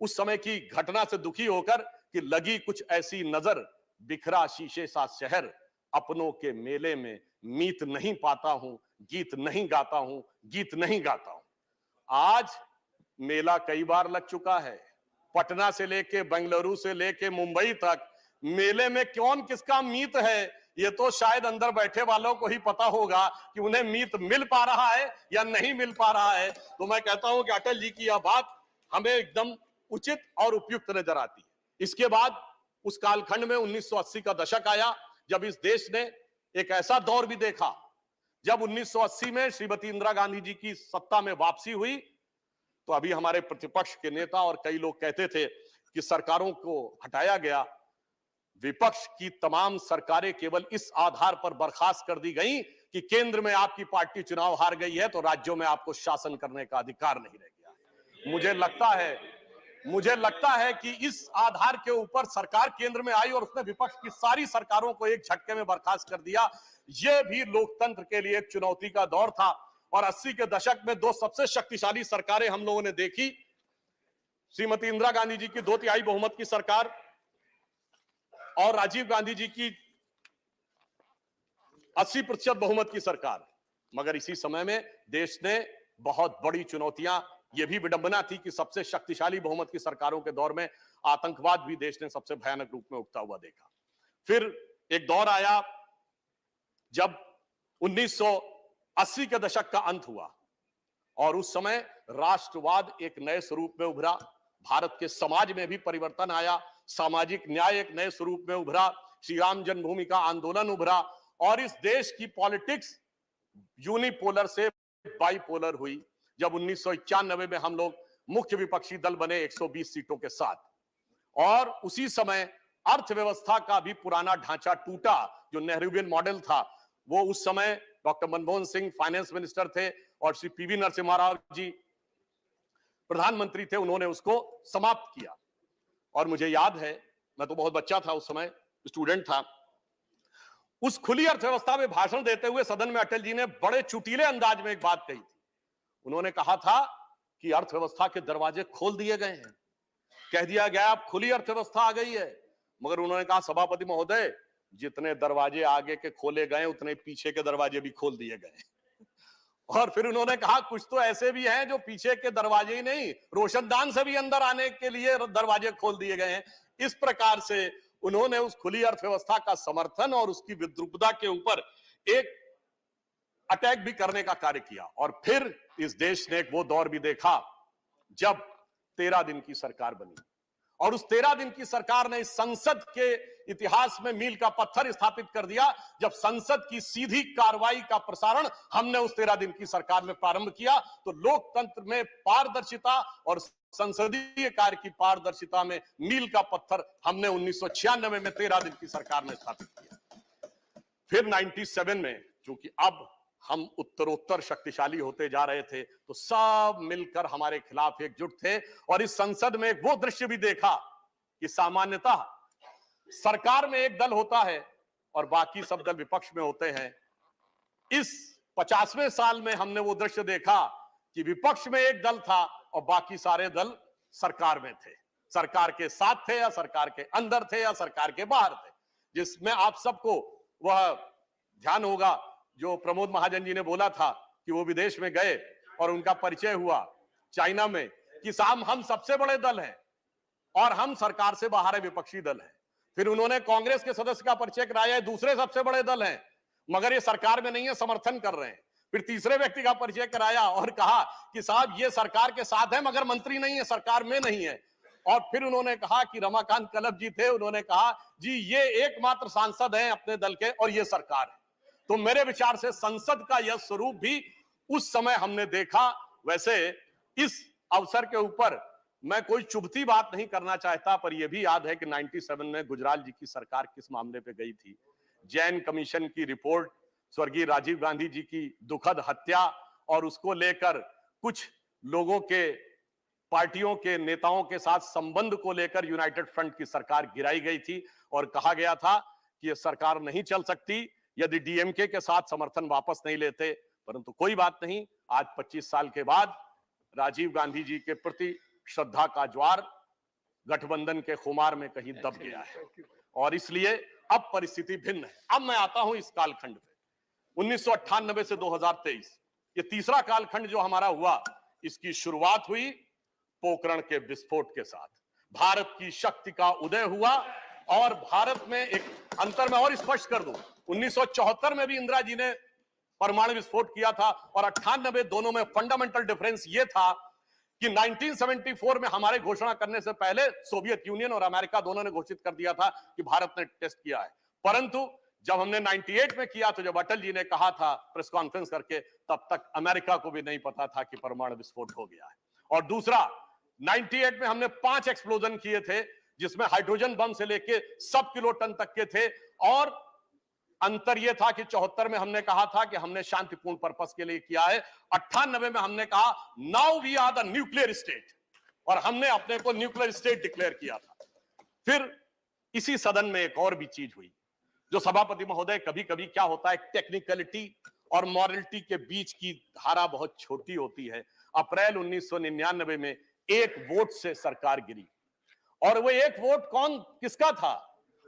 उस समय की घटना से दुखी होकर कि लगी कुछ ऐसी नजर, बिखरा शीशे सा शहर, अपनों के मेले में मीत नहीं पाता हूं, गीत नहीं गाता हूं, गीत नहीं गाता हूं। आज मेला कई बार लग चुका है, पटना से लेके बेंगलुरु से लेके मुंबई तक, मेले में कौन किसका मीत है ये तो शायद अंदर बैठे वालों को ही पता होगा कि उन्हें मीत मिल पा रहा है या नहीं मिल पा रहा है। तो मैं कहता हूं कि अटल जी की यह बात हमें एकदम उचित और उपयुक्त नजर आती है। इसके बाद उस कालखंड में 1980 का दशक आया, जब इस देश ने एक ऐसा दौर भी देखा जब 1980 में श्रीमती इंदिरा गांधी जी की सत्ता में वापसी हुई। तो अभी हमारे प्रतिपक्ष के नेता और कई लोग कहते थे कि सरकारों को हटाया गया, विपक्ष की तमाम सरकारें केवल इस आधार पर बर्खास्त कर दी गई कि केंद्र में आपकी पार्टी चुनाव हार गई है तो राज्यों में आपको शासन करने का अधिकार नहीं रह गया। मुझे लगता है कि इस आधार के ऊपर सरकार केंद्र में आई और उसने विपक्ष की सारी सरकारों को एक झटके में बर्खास्त कर दिया। यह भी लोकतंत्र के लिए एक चुनौती का दौर था। और 80 के दशक में दो सबसे शक्तिशाली सरकारें हम लोगों ने देखी, श्रीमती इंदिरा गांधी जी की 2/3 बहुमत की सरकार और राजीव गांधी जी की 80% बहुमत की सरकार। मगर इसी समय में देश ने बहुत बड़ी चुनौतियां, यह भी विडंबना थी कि सबसे शक्तिशाली बहुमत की सरकारों के दौर में आतंकवाद भी देश ने सबसे भयानक रूप में उगता हुआ देखा। फिर एक दौर आया जब 1980 के दशक का अंत हुआ और उस समय राष्ट्रवाद एक नए स्वरूप में उभरा, भारत के समाज में भी परिवर्तन आया, सामाजिक न्याय एक नए स्वरूप में उभरा, श्री राम जन्मभूमि का आंदोलन उभरा और इस देश की पॉलिटिक्स यूनिपोलर से बाइपोलर हुई। जब 1991 में हम लोग मुख्य विपक्षी दल बने 120 सीटों के साथ, और उसी समय अर्थव्यवस्था का भी पुराना ढांचा टूटा। जो नेहरूवियन मॉडल था वो उस समय doctor Manmohan Singh finance minister थे और श्री पीवी नरसिम्हा राव जी प्रधानमंत्री थे, उन्होंने उसको समाप्त किया। और मुझे याद है, मैं तो बहुत बच्चा था उस समय, स्टूडेंट था, उस खुली अर्थव्यवस्था में भाषण देते हुए सदन में अटल जी ने बड़े चुटीले अंदाज में एक बात कही थी। उन्होंने कहा था कि अर्थव्यवस्था के दरवाजे खोल दिए गए हैं, कह दिया गया अब खुली अर्थव्यवस्था आ गई है, मगर उन्होंने कहा सभापति महोदय, जितने दरवाजे आगे के खोले गए उतने पीछे के दरवाजे भी खोल दिए गए। और फिर उन्होंने कहा कुछ तो ऐसे भी हैं जो पीछे के दरवाजे ही नहीं, रोशनदान से भी अंदर आने के लिए दरवाजे खोल दिए गए हैं। इस प्रकार से उन्होंने उस खुली अर्थव्यवस्था का समर्थन और उसकी विद्रूपता के ऊपर एक अटैक भी करने का कार्य किया। और फिर इस देश ने वो दौर भी देखा जब 13 दिन की सरकार बनी, और उस 13 दिन की सरकार ने इस संसद के इतिहास में मील का पत्थर स्थापित कर दिया। जब संसद की सीधी कार्रवाई का प्रसारण हमने उस 13 दिन की सरकार में प्रारंभ किया, तो लोकतंत्र में पारदर्शिता और संसदीय कार्य की पारदर्शिता में मील का पत्थर हमने 1996 में 13 दिन की सरकार ने स्थापित किया। फिर 97 में, चूंकि अब हम उत्तरोत्तर शक्तिशाली होते जा रहे थे, तो सब मिलकर हमारे खिलाफ एकजुट थे और इस संसद में वो दृश्य भी देखा कि सामान्यतः सरकार में एक दल होता है और बाकी सब दल विपक्ष में होते हैं। इस 50वें साल में हमने वो दृश्य देखा कि विपक्ष में एक दल था और बाकी सारे दल सरकार में थे, सरकार के साथ थे या सरकार के अंदर थे या सरकार के बाहर थे। जिसमें आप सबको वह ध्यान होगा जो प्रमोद महाजन जी ने बोला था कि वो विदेश में गए और उनका परिचय हुआ चाइना में कि साहब हम सबसे बड़े दल हैं और हम सरकार से बाहर है, विपक्षी दल है। फिर उन्होंने कांग्रेस के सदस्य का परिचय कराया, दूसरे सबसे बड़े दल हैं मगर ये सरकार में नहीं है, समर्थन कर रहे हैं। फिर तीसरे व्यक्ति का परिचय कराया और कहा कि साहब ये सरकार के साथ है मगर मंत्री नहीं है, सरकार में नहीं है। और फिर उन्होंने कहा कि रमाकांत कलब जी थे, उन्होंने कहा जी ये एकमात्र सांसद हैं अपने दल के और ये सरकार है। तो मेरे विचार से संसद का यह स्वरूप भी उस समय हमने देखा। वैसे इस अवसर के ऊपर मैं कोई चुभती बात नहीं करना चाहता, पर यह भी याद है कि 97 में गुजराल जी की सरकार किस मामले पे गई थी। जैन कमीशन की रिपोर्ट, स्वर्गीय राजीव गांधी जी की दुखद हत्या और उसको लेकर कुछ लोगों के, पार्टियों के नेताओं के साथ संबंध को लेकर यूनाइटेड फ्रंट की सरकार गिराई गई थी और कहा गया था कि यह सरकार नहीं चल सकती यदि डीएमके के साथ समर्थन वापस नहीं लेते। परंतु कोई बात नहीं, आज 25 साल के बाद राजीव गांधी जी के प्रति श्रद्धा का ज्वार गठबंधन के खुमार में कहीं दब गया है और इसलिए अब परिस्थिति भिन्न है। अब मैं आता हूं इस कालखंड पे 1998 से 2023, ये तीसरा कालखंड जो हमारा हुआ, इसकी शुरुआत हुई पोखरण के विस्फोट के साथ। भारत की शक्ति का उदय हुआ और भारत में एक अंतर में और स्पष्ट कर दूं, 1974 में भी इंदिरा जी ने परमाणु विस्फोट किया था और 98 दोनों में फंडामेंटल डिफरेंस ये था कि 1974 में हमारे घोषणा करने से पहले सोवियत यूनियन और अमेरिका दोनों ने घोषित कर दिया था कि भारत ने टेस्ट किया है। परंतु जब हमने 98 में किया तो जब अटल जी ने कहा था प्रेस कॉन्फ्रेंस करके, तब तक अमेरिका को भी नहीं पता था कि परमाणु विस्फोट हो गया है। और दूसरा, 98 में हमने 5 एक्सप्लोजन किए थे जिसमें हाइड्रोजन बम से लेके सब किलो टन तक के थे। और अंतर यह था कि 74 में हमने कहा था कि हमने शांतिपूर्ण पर्पस के लिए किया है, 98 में हमने कहा now we are the nuclear state और हमने अपने को न्यूक्लियर स्टेट डिक्लेयर किया था। फिर इसी सदन में एक और भी चीज हुई जो सभापति महोदय, कभी कभी क्या होता है, टेक्निकलिटी और मॉरलिटी के बीच की धारा बहुत छोटी होती है। अप्रैल 1999 में एक वोट से सरकार गिरी और वो एक वोट किसका था?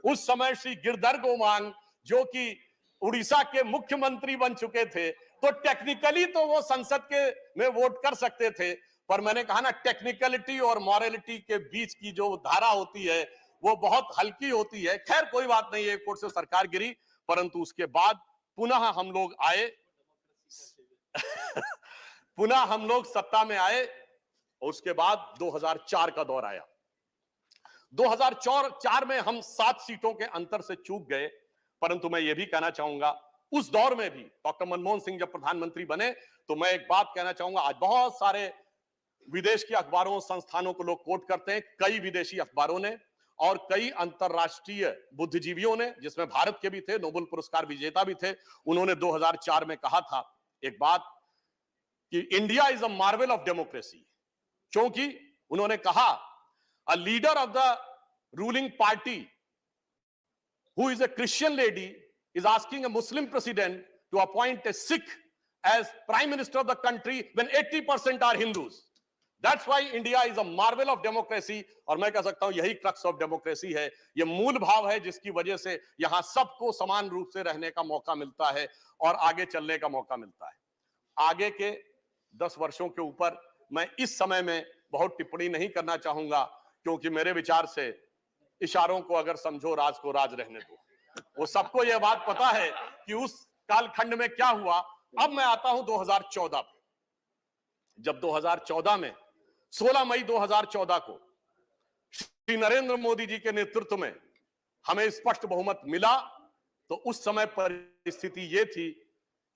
उस समय श्री गिरधर गोमांग जो कि उड़ीसा के मुख्यमंत्री बन चुके थे, तो टेक्निकली तो वो संसद के में वोट कर सकते थे, पर मैंने कहा ना, टेक्निकलिटी और मॉरलिटी के बीच की जो धारा होती है वो बहुत हल्की होती है। खैर कोई बात नहीं, एक फुट से सरकार गिरी, परंतु उसके बाद पुनः हम लोग आए पुनः हम लोग सत्ता में आए और उसके बाद 2004 का दौर आया। 2004 में हम 7 सीटों के अंतर से चूक गए, परंतु मैं ये भी कहना चाहूंगा उस दौर में भी डॉक्टर मनमोहन सिंह जब प्रधानमंत्री बने तो मैं एक बात कहना चाहूंगा, आज बहुत सारे विदेश के अखबारों संस्थानों को लोग कोट करते हैं, कई विदेशी अखबारों ने और कई अंतरराष्ट्रीय बुद्धिजीवियों ने, जिसमें भारत के भी थे, नोबेल पुरस्कार विजेता भी थे, उन्होंने 2004 में कहा था एक बात कि India is a Marvel of democracy, क्योंकि उन्होंने कहा a leader of the ruling party who is a Christian lady is asking a Muslim president to appoint a Sikh as prime minister of the country when 80% are Hindus. That's why India is a marvel of democracy. और मैं कह सकता हूं यही crux of democracy है, ये मूल भाव है जिसकी वजह से यहां सबको समान रूप से रहने का मौका मिलता है और आगे चलने का मौका मिलता है। आगे के 10 वर्षों के ऊपर मैं इस समय में बहुत टिप्पणी नहीं करना चाहूंगा, क्योंकि मेरे विचार से इशारों को अगर समझो राज को राज रहने दो, वो सबको यह बात पता है कि उस कालखंड में क्या हुआ। अब मैं आता हूं 2014 पे, जब 2014 में 16 मई 2014 को श्री नरेंद्र मोदी जी के नेतृत्व में हमें स्पष्ट बहुमत मिला, तो उस समय परिस्थिति ये थी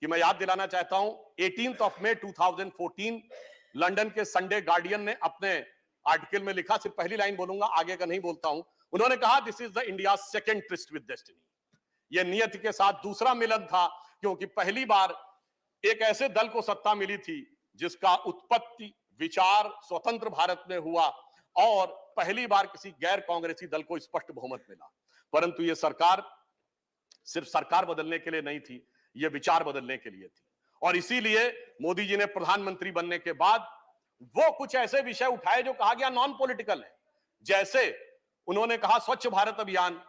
कि मैं याद दिलाना चाहता हूं 18 मई 2014 लंदन के संडे गार्डियन ने अपने आर्टिकल में लिखा, सिर्फ पहली लाइन बोलूंगा, आगे का नहीं बोलता हूं। उन्होंने कहा this is the India second tourist with destiny. यह नियति के साथ दूसरा मिलन था, क्योंकि पहली बार एक ऐसे दल को सत्ता मिली थी जिसका उत्पत्ति विचार स्वतंत्र भारत में हुआ और पहली बार किसी गैर कांग्रेसी दल को स्पष्ट बहुमत मिला। परंतु यह सरकार सिर्फ सरकार बदलने के लिए नहीं थी, यह विचार बदलने के लिए थी। और इसीलिए मोदी जी ने प्रधानमंत्री बनने के बाद वो कुछ ऐसे विषय उठाए जो कहा गया नॉन पॉलिटिकल है, जैसे उन्होंने कहा स्वच्छ भारत अभियान,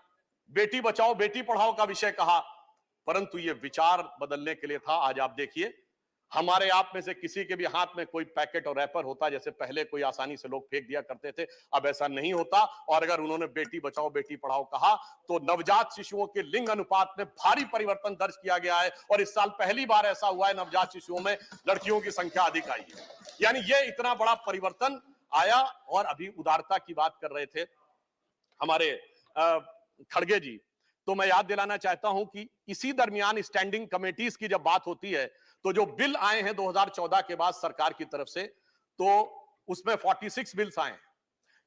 बेटी बचाओ बेटी पढ़ाओ का विषय कहा, परंतु ये विचार बदलने के लिए था। आज आप देखिए हमारे आप में से किसी के भी हाथ में कोई पैकेट और रैपर होता, जैसे पहले कोई आसानी से लोग फेंक दिया करते थे, अब ऐसा नहीं होता। और अगर उन्होंने बेटी बचाओ बेटी पढ़ाओ कहा तो नवजात शिशुओं के लिंग अनुपात में भारी परिवर्तन दर्ज किया गया है और इस साल पहली बार ऐसा हुआ है नवजात शिशुओं में लड़कियों की संख्या अधिक आई है। यानी ये इतना बड़ा परिवर्तन आया। और अभी उदारता की बात कर रहे थे हमारे खड़गे जी, तो मैं याद दिलाना चाहता हूं कि इसी दरमियान स्टैंडिंग कमेटीज की जब बात होती है तो जो बिल आए हैं 2014 के बाद सरकार की तरफ से, तो उसमें 46 बिल्स आए हैं,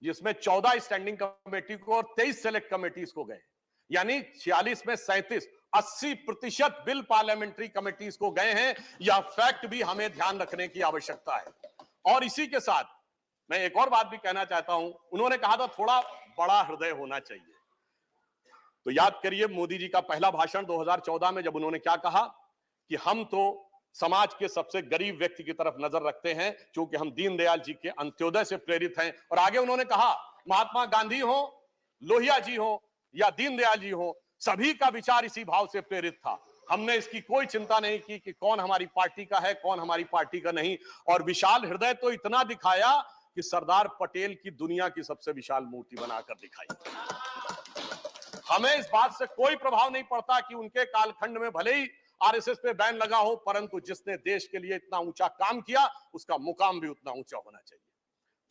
जिसमें 14 स्टैंडिंग कमेटी को और 23 सेलेक्ट कमेटीज को गए, यानी 46 में 37, 80% बिल पार्लियामेंट्री कमेटीज को गए हैं। यह फैक्ट भी हमें ध्यान रखने की आवश्यकता है। और इसी के साथ मैं एक और बात भी कहना चाहता हूं, उन्होंने कहा था थोड़ा बड़ा हृदय होना चाहिए, तो याद करिए मोदी जी का पहला भाषण 2014 में जब उन्होंने क्या कहा कि हम तो समाज के सबसे गरीब व्यक्ति की तरफ नजर रखते हैं, क्योंकि हम दीनदयाल जी के अंत्योदय से प्रेरित हैं। और आगे उन्होंने कहा महात्मा गांधी हो, लोहिया जी हो या दीनदयाल जी हो, सभी का विचार इसी भाव से प्रेरित था। हमने इसकी कोई चिंता नहीं की कि कौन हमारी पार्टी का है कौन हमारी पार्टी का नहीं। और विशाल हृदय तो इतना दिखाया कि सरदार पटेल की दुनिया की सबसे विशाल मूर्ति बनाकर दिखाई। हमें इस बात से कोई प्रभाव नहीं पड़ता कि उनके कालखंड में भले ही आरएसएस पे बैन लगा हो, परंतु जिसने देश के लिए इतना ऊंचा काम किया उसका मुकाम भी उतना ऊंचा होना चाहिए।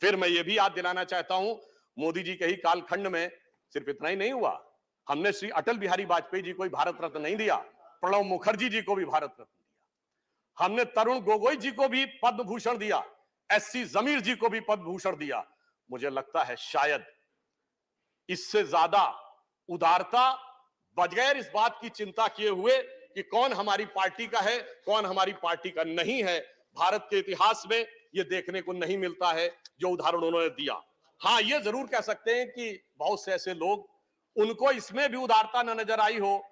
फिर मैं ये भी याद दिलाना चाहता हूं, मोदी जी के ही कालखंड में सिर्फ इतना ही नहीं हुआ, हमने श्री अटल बिहारी वाजपेयी जी को भी भारत रत्न नहीं दिया, प्रणब मुखर्जी जी को भी भारत रत्न दिया, हमने तरुण गोगोई जी को भी पद्म भूषण दिया, एससी जमीर जी को भी पद्म भूषण दिया। मुझे लगता है शायद इससे ज्यादा उदारता बगैर इस बात की चिंता किए हुए कि कौन हमारी पार्टी का है कौन हमारी पार्टी का नहीं है, भारत के इतिहास में यह देखने को नहीं मिलता है जो उदाहरण उन्होंने दिया। हाँ, यह जरूर कह सकते हैं कि बहुत से ऐसे लोग, उनको इसमें भी उदारता न नजर आई हो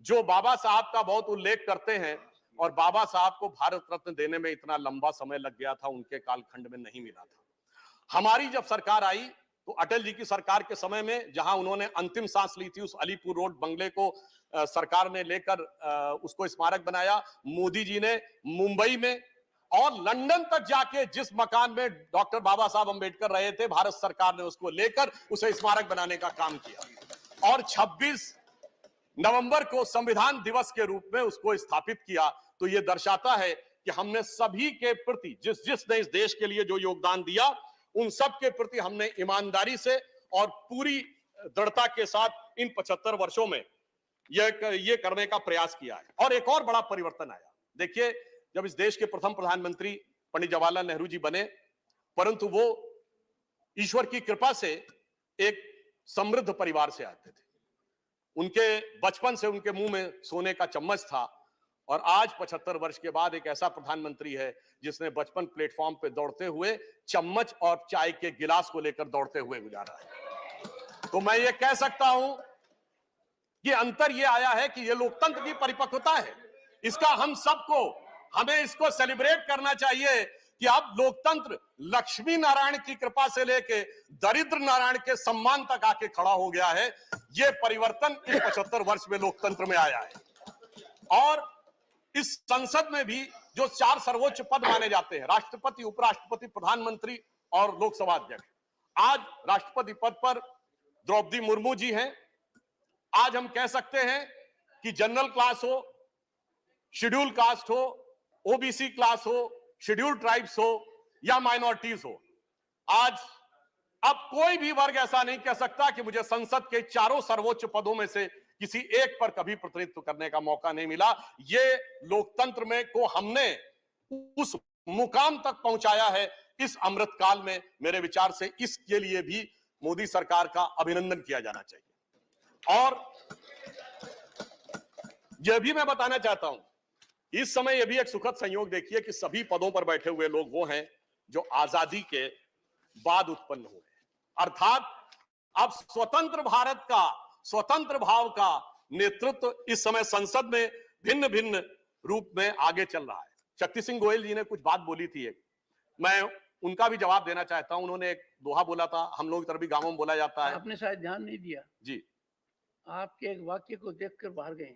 जो बाबा साहब का बहुत उल्लेख करते हैं, और बाबा साहब को भारत रत्न देने में इतना लंबा समय लग गया था, उनके कालखंड में नहीं मिला था। हमारी जब सरकार आई तो अटल जी की सरकार के समय में जहां उन्होंने अंतिम सांस ली थी, उस अलीपुर रोड बंगले को सरकार ने लेकर उसको स्मारक बनाया। मोदी जी ने मुंबई में और लंदन तक जाके जिस मकान में डॉक्टर बाबा साहब अंबेडकर रहे थे, भारत सरकार ने उसको लेकर उसे स्मारक बनाने का काम किया और 26 नवंबर को संविधान दिवस के रूप में उसको स्थापित किया। तो यह दर्शाता है कि हमने सभी के प्रति, जिसने इस देश के लिए जो योगदान दिया, उन सब के प्रति हमने ईमानदारी से और पूरी दृढ़ता के साथ इन 75 वर्षों में यह करने का प्रयास किया है। और एक और बड़ा परिवर्तन आया। देखिए, जब इस देश के प्रथम प्रधानमंत्री पंडित जवाहरलाल नेहरू जी बने, परंतु वो ईश्वर की कृपा से एक समृद्ध परिवार से आते थे। उनके बचपन से उनके मुंह में सोने का चम्मच था और आज 75 वर्ष के बाद एक ऐसा प्रधानमंत्री है जिसने बचपन प्लेटफॉर्म पे दौड़ते हुए चम्मच और चाय के गिलास को लेकर दौड़ते हुए गुजारा है। तो मैं ये कह सकता हूं कि अंतर ये आया है कि ये लोकतंत्र की परिपक्वता है। इसका हमें इसको सेलिब्रेट करना चाहिए कि अब लोकतंत्र लक्ष्मी नारायण की कृपा से लेके दरिद्र नारायण के सम्मान तक आके खड़ा हो गया है। यह परिवर्तन इस 75 वर्ष में लोकतंत्र में आया है। और इस संसद में भी जो 4 सर्वोच्च पद माने जाते हैं, राष्ट्रपति, उपराष्ट्रपति, प्रधानमंत्री और लोकसभा अध्यक्ष, आज राष्ट्रपति पद पर द्रौपदी मुर्मू जी हैं। आज हम कह सकते हैं कि जनरल क्लास हो, शेड्यूल कास्ट हो, ओबीसी क्लास हो, शेड्यूल ट्राइब्स हो या माइनॉरिटीज हो, आज अब कोई भी वर्ग ऐसा नहीं कह सकता कि मुझे संसद के 4 सर्वोच्च पदों में से किसी एक पर कभी प्रतिनिधित्व करने का मौका नहीं मिला। ये लोकतंत्र में को हमने उस मुकाम तक पहुंचाया है इस अमृतकाल में। मेरे विचार से इसके लिए भी मोदी सरकार का अभिनंदन किया जाना चाहिए। और यह भी मैं बताना चाहता हूं, इस समय यह भी एक सुखद संयोग देखिए कि सभी पदों पर बैठे हुए लोग वो हैं जो आजादी के बाद उत्पन्न हुए, अर्थात अब स्वतंत्र भारत का, स्वतंत्र भाव का नेतृत्व इस समय संसद में भिन्न भिन्न रूप में आगे चल रहा है। शक्ति सिंह गोयल जी ने कुछ बात बोली थी, मैं उनका भी जवाब देना चाहता हूं। उन्होंने एक दोहा बोला था, हम लोग की तरफ भी गांवों में बोला जाता है। आपने शायद ध्यान नहीं दिया जी, आपके एक वाक्य को देखकर बाहर गए।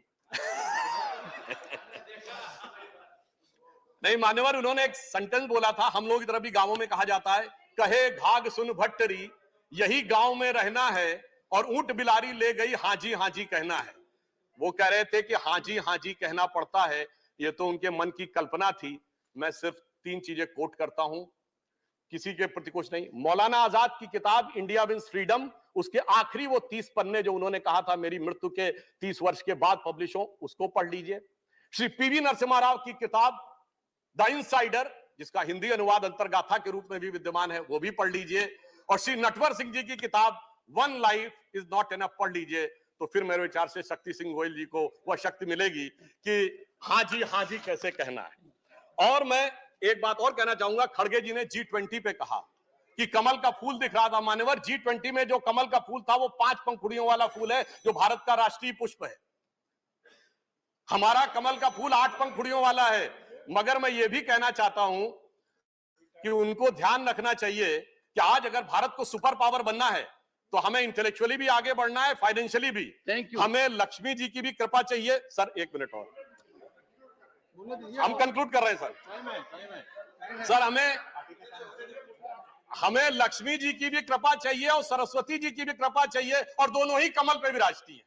नहीं मान्यवर, उन्होंने एक सेंटेंस बोला था, हम लोग की तरफ भी गांवों में कहा जाता है, कहे घाघ सुन भट्टरी यही गांव में रहना है और ऊंट बिलारी ले गई हाजी हाजी कहना है। वो कह रहे थे कि हाजी हाजी कहना पड़ता है, ये तो उनके मन की कल्पना थी। मैं सिर्फ 3 चीजें कोट करता हूं, किसी के प्रति कुछ नहीं। मौलाना आजाद की किताब इंडिया विंस फ्रीडम, उसके आखिरी वो 30 पन्ने जो उन्होंने कहा था मेरी मृत्यु के 30 वर्ष के बाद पब्लिश हो, उसको पढ़ लीजिए। श्री पीवी नरसिम्हा राव की किताब द इनसाइडर, जिसका हिंदी अनुवाद अंतर्गाथा के रूप में भी विद्यमान है, वो भी पढ़ लीजिए। और श्री नटवर सिंह जी की किताब one life is not enough पढ़ लीजिए। तो फिर मेरे विचार से शक्ति सिंह गोयल जी को वह शक्ति मिलेगी कि हाँ जी कैसे कहना है। और मैं एक बात और कहना चाहूंगा, खड़गे जी ने G20 पे कहा कि कमल का फूल दिख रहा था। मान्यवर, G20 में जो कमल का फूल था वो 5 पंखुड़ियों वाला फूल है जो भारत का राष्ट्रीय पुष्प है। हमारा कमल का फूल 8 पंखुड़ियों वाला है। मगर मैं ये भी कहना चाहता हूं कि उनको ध्यान रखना चाहिए कि आज अगर भारत को सुपर पावर बनना है तो हमें इंटेलेक्चुअली भी आगे बढ़ना है, फाइनेंशियली भी। हमें लक्ष्मी जी की भी कृपा चाहिए। सर 1 मिनट और, हम कंक्लूड कर रहे हैं सर। हमें लक्ष्मी जी की भी कृपा चाहिए और सरस्वती जी की भी कृपा चाहिए, और दोनों ही कमल पे विराजती हैं।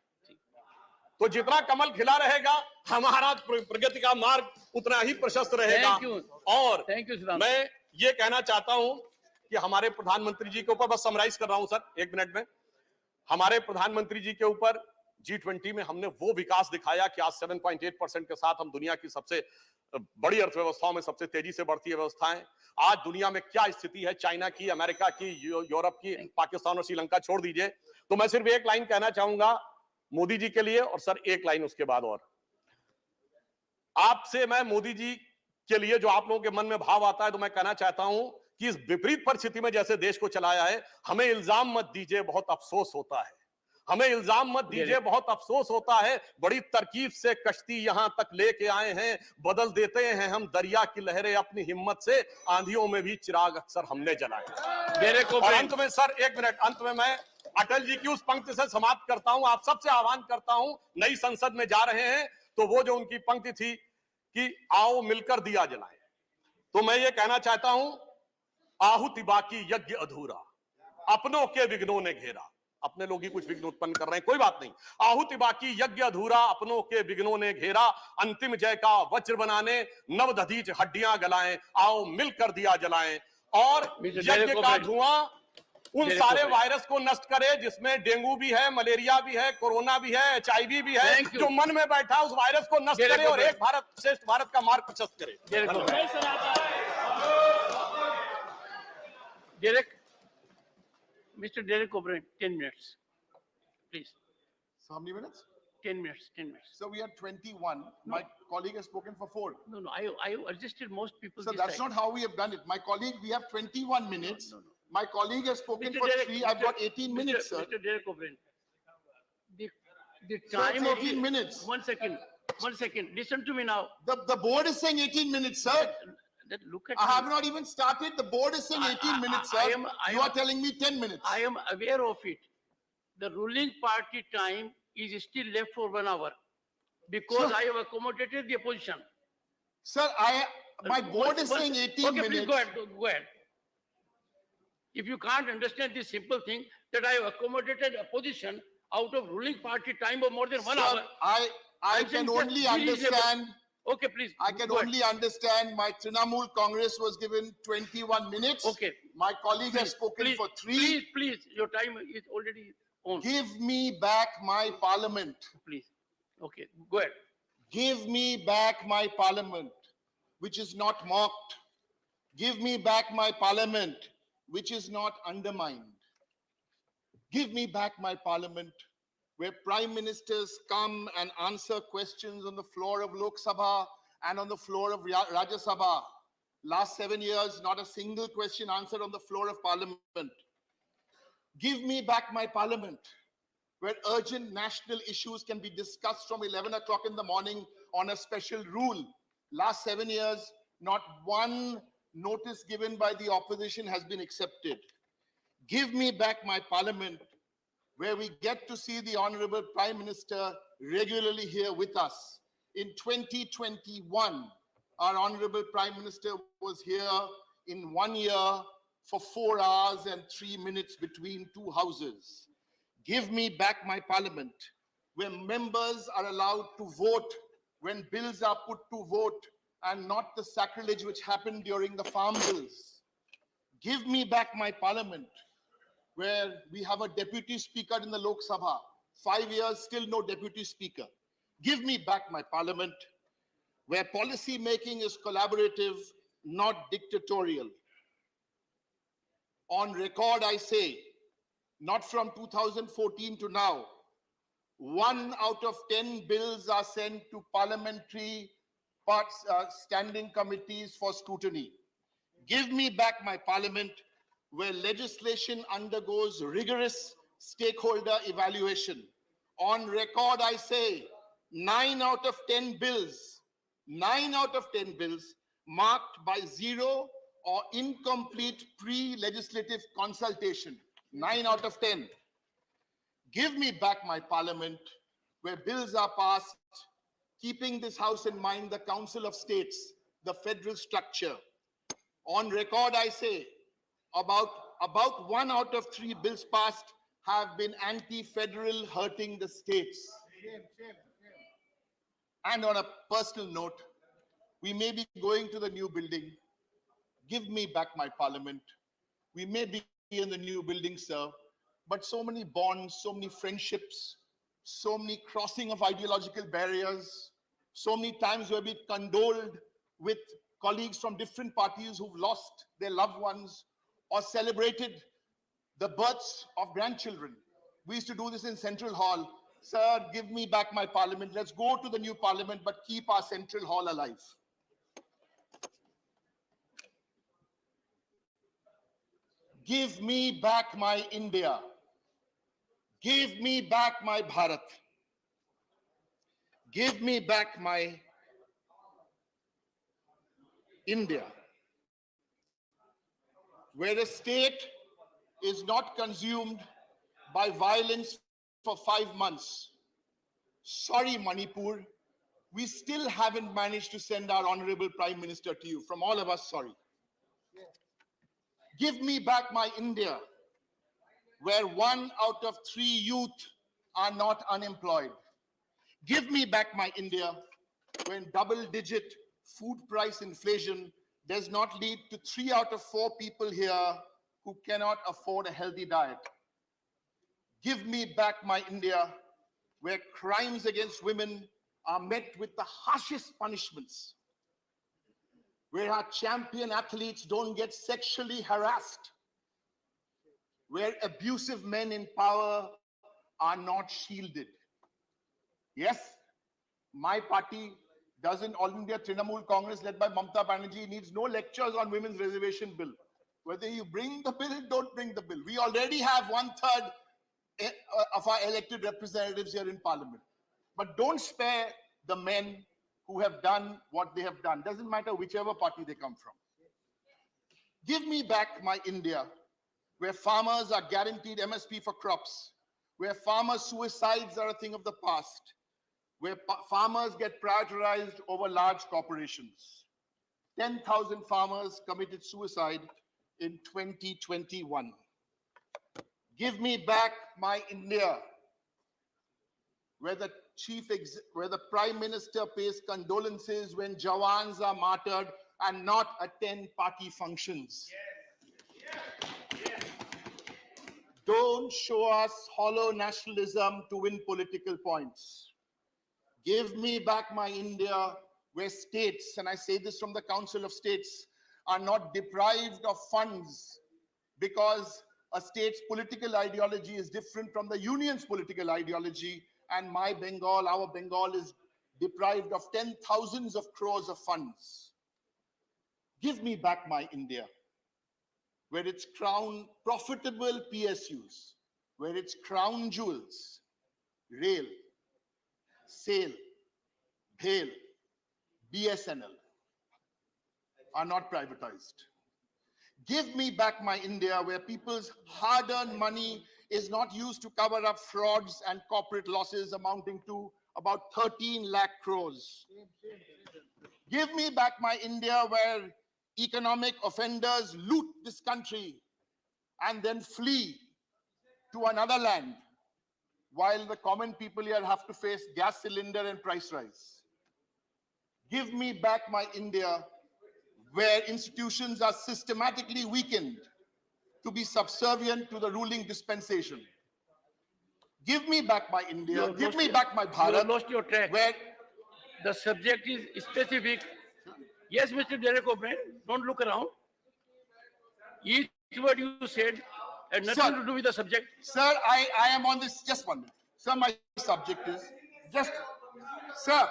तो जितना कमल खिला रहेगा हमारा प्रगति का मार्ग उतना ही प्रशस्त रहेगा। और मैं ये कहना चाहता हूं कि हमारे प्रधानमंत्री जी के ऊपर, बस समराइज कर रहा हूं सर 1 मिनट में, हमारे प्रधानमंत्री जी के ऊपर G20 में हमने वो विकास दिखाया कि आज 7.8% के साथ हम दुनिया की सबसे बड़ी अर्थव्यवस्थाओं में सबसे तेजी से बढ़ती व्यवस्थाएं। आज दुनिया में क्या स्थिति है, चाइना की, अमेरिका की, यूरोप की, पाकिस्तान और श्रीलंका छोड़ दीजिए। तो मैं सिर्फ एक लाइन कहना चाहूंगा मोदी जी के लिए, और सर एक लाइन उसके बाद और आपसे मैं मोदी जी के लिए जो आप लोगों के मन में भाव आता है, तो मैं कहना चाहता हूं कि इस विपरीत परिस्थिति में जैसे देश को चलाया है, हमें इल्जाम मत दीजिए, बहुत अफसोस होता है। हमें इल्जाम मत दीजिए, बहुत अफसोस होता है। बड़ी तरकीब से कश्ती यहां तक लेके आए हैं, बदल देते हैं हम दरिया की लहरें अपनी हिम्मत से, आंधियों में भी चिराग अक्सर हमने जलाए। मेरे को और अंत में सर 1 मिनट, अंत में मैं अटल जी की उस पंक्ति से समाप्त करता हूं। आप सबसे आह्वान करता हूं, नई संसद में जा रहे हैं तो वो जो उनकी पंक्ति थी कि आओ मिलकर दिया जलाएं, तो मैं ये कहना चाहता हूं, आहुति बाकी यज्ञ अधूरा, अपनों के विघ्नों ने घेरा। अपने लोग ही कुछ विघ्न उत्पन्न कर रहे हैं, कोई बात नहीं। आहुति बाकी यज्ञ अधूरा, अपनों के विघ्नों ने घेरा। अंतिम जय का वज्र बनाने नव दधीच हड्डियां गलाएं, आओ मिलकर दिया जलाएं। और यज्ञ का धुआं उन सारे वायरस को नष्ट करे जिसमें डेंगू भी है, मलेरिया भी है, कोरोना भी है, HIV भी है, जो मन में बैठा उस वायरस को नष्ट करे और एक भारत श्रेष्ठ भारत का मार्ग प्रशस्त करे। Mr. Derek O'Brien, 10 minutes, please. So how many minutes? 10 minutes, 10 minutes. So we are 21. My colleague has spoken for 4. No, I adjusted most people. So that's not how we have done it. My colleague, we have 21 minutes. No. My colleague has spoken for 3. I've got 18 minutes, sir. Mr. Derek O'Brien, the Sir, time it's of 18 minutes. 1 second. Listen to me now. The board is saying 18 minutes, sir. Look at I have not even started. The board is saying 18 minutes, sir. You are telling me 10 minutes. I am aware of it. The ruling party time is still left for 1 hour because Sir, I have accommodated the opposition. Sir, my board is saying 18 minutes. Please go ahead. If you can't understand this simple thing that I have accommodated opposition out of ruling party time of more than 1 hour. I can only understand. Okay, please. I can only understand my Trinamool Congress was given 21 minutes. Okay. My colleague has spoken for 3. Please, your time is already on. Give me back my parliament. Please. Okay, go ahead. Give me back my parliament, which is not mocked. Give me back my parliament, which is not undermined. Give me back my parliament, where prime ministers come and answer questions on the floor of Lok Sabha and on the floor of Rajya Sabha. Last 7 years, not a single question answered on the floor of parliament. Give me back my parliament, where urgent national issues can be discussed from 11 o'clock in the morning on a special rule. Last 7 years, not one notice given by the opposition has been accepted. Give me back my parliament, where we get to see the Honorable Prime Minister regularly here with us. In 2021, our Honorable Prime Minister was here in 1 year for 4 hours and 3 minutes between 2 houses. Give me back my parliament, where members are allowed to vote when bills are put to vote and not the sacrilege which happened during the farm bills. Give me back my parliament, where we have a deputy speaker in the Lok Sabha. 5 years, still no deputy speaker. Give me back my parliament, where policy making is collaborative, not dictatorial. On record, I say, not from 2014 to now, 1 out of 10 bills are sent to parliamentary standing committees for scrutiny. Give me back my parliament, where legislation undergoes rigorous stakeholder evaluation. On record, I say 9 out of 10 bills, 9 out of 10 bills marked by 0 or incomplete pre-legislative consultation. 9 out of 10. Give me back my parliament, where bills are passed, keeping this house in mind, the Council of States, the federal structure. On record, I say, about 1 out of 3 bills passed have been anti-federal, hurting the states. And on a personal note, we may be going to the new building. Give me back my parliament. We may be in the new building, sir, but so many bonds, so many friendships, so many crossing of ideological barriers, so many times where we condoled with colleagues from different parties who've lost their loved ones or celebrated the births of grandchildren. We used to do this in Central Hall. Sir, give me back my parliament. Let's go to the new parliament, but keep our Central Hall alive. Give me back my India. Give me back my Bharat. Give me back my India, where a state is not consumed by violence for 5 months. Sorry, Manipur, we still haven't managed to send our honorable Prime Minister to you. From all of us, sorry. Give me back my India, where 1 out of 3 youth are not unemployed. Give me back my India, when double-digit food price inflation does not lead to 3 out of 4 people here who cannot afford a healthy diet. Give me back my India, where crimes against women are met with the harshest punishments, where our champion athletes don't get sexually harassed, where abusive men in power are not shielded. Yes, my party doesn't, All India Trinamool Congress led by Mamata Banerjee needs no lectures on women's reservation bill. Whether you bring the bill, don't bring the bill. We already have 1/3 of our elected representatives here in Parliament. But don't spare the men who have done what they have done. Doesn't matter whichever party they come from. Give me back my India, where farmers are guaranteed MSP for crops, where farmer suicides are a thing of the past, where farmers get prioritized over large corporations. 10,000 farmers committed suicide in 2021. Give me back my India, where the Prime Minister pays condolences when Jawans are martyred and not attend party functions. Don't show us hollow nationalism to win political points. Give me back my India, where states, and I say this from the Council of States, are not deprived of funds because a state's political ideology is different from the union's political ideology, and my Bengal, our Bengal, is deprived of 10,000s of crores of funds. Give me back my India, where its crown profitable PSUs, where its crown jewels, rail, SAIL, BHEL, BSNL, are not privatized. Give me back my India, where people's hard-earned money is not used to cover up frauds and corporate losses amounting to about 13 lakh crores. Give me back my India, where economic offenders loot this country and then flee to another land, while the common people here have to face gas cylinder and price rise. Give me back my India, where institutions are systematically weakened to be subservient to the ruling dispensation. Give me back my India, give me back my Bharat. You have lost your track. Where the subject is specific. Yes, Mr. Derek O'Brien, don't look around. Each word you said had nothing to do with the subject. Sir, I am on this, just 1 minute. Sir, my subject is just, sir,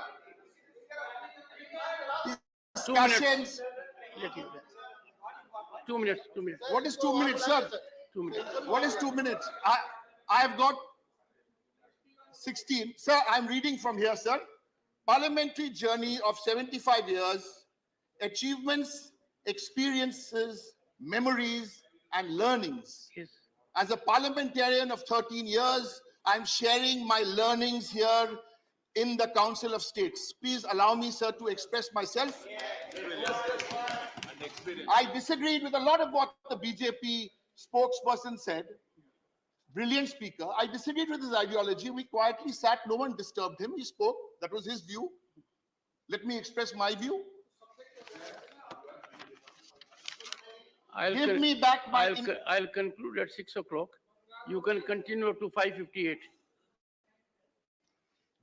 2 minutes. 2 minutes, 2 minutes. What is 2 minutes, sir? 2 minutes. What is 2 minutes? I have got 16. Sir, I'm reading from here, sir. Parliamentary journey of 75 years, achievements, experiences, memories, and learnings. Yes. As a parliamentarian of 13 years, I'm sharing my learnings here in the Council of States. Please allow me, sir, to express myself. I disagreed with a lot of what the BJP spokesperson said. Brilliant speaker. I disagreed with his ideology. We quietly sat, no one disturbed him. He spoke. That was his view. Let me express my view. Give me back my... I'll conclude at 6 o'clock. You can continue to 5:58.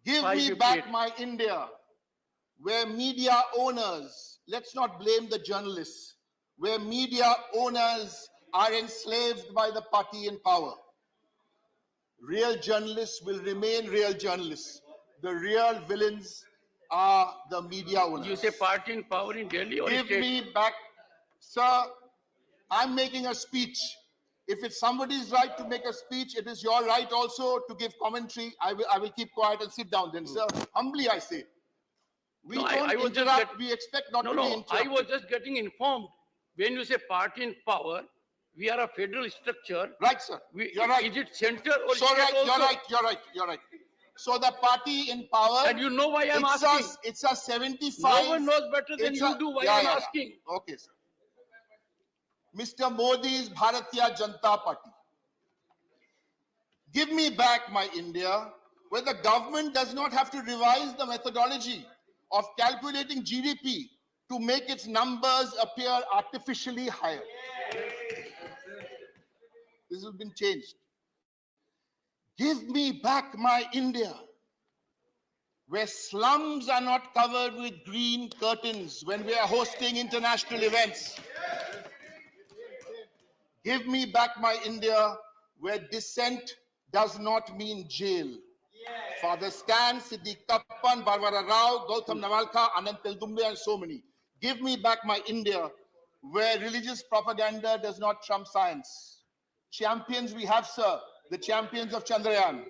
Give me back my India, where media owners, let's not blame the journalists, where media owners are enslaved by the party in power. Real journalists will remain real journalists. The real villains are the media owners. You say party in power in Delhi or Give state? me back, sir. I'm making a speech. If it's somebody's right to make a speech, it is your right also to give commentary. I will keep quiet and sit down then, sir. Humbly, I say. We don't interrupt. We expect not to be interrupted. I was just getting informed. When you say party in power, we are a federal structure. Right, sir. You're right. Is it center or so state right, also? You're right. So the party in power. And you know why I'm it's asking. It's a 75. No one knows better than it's you a- do why yeah, I'm yeah, yeah. asking. Okay, sir. Mr. Modi's Bharatiya Janata Party. Give me back my India, where the government does not have to revise the methodology of calculating GDP to make its numbers appear artificially higher. This has been changed. Give me back my India, where slums are not covered with green curtains when we are hosting international events. Give me back my India, where dissent does not mean jail. Father Stan, Siddiq Kappan, Barbara Rao, Gautam Navalkar, Anand Teldumbe, and so many. Give me back my India, where religious propaganda does not trump science. Champions we have, sir, the champions of Chandrayaan.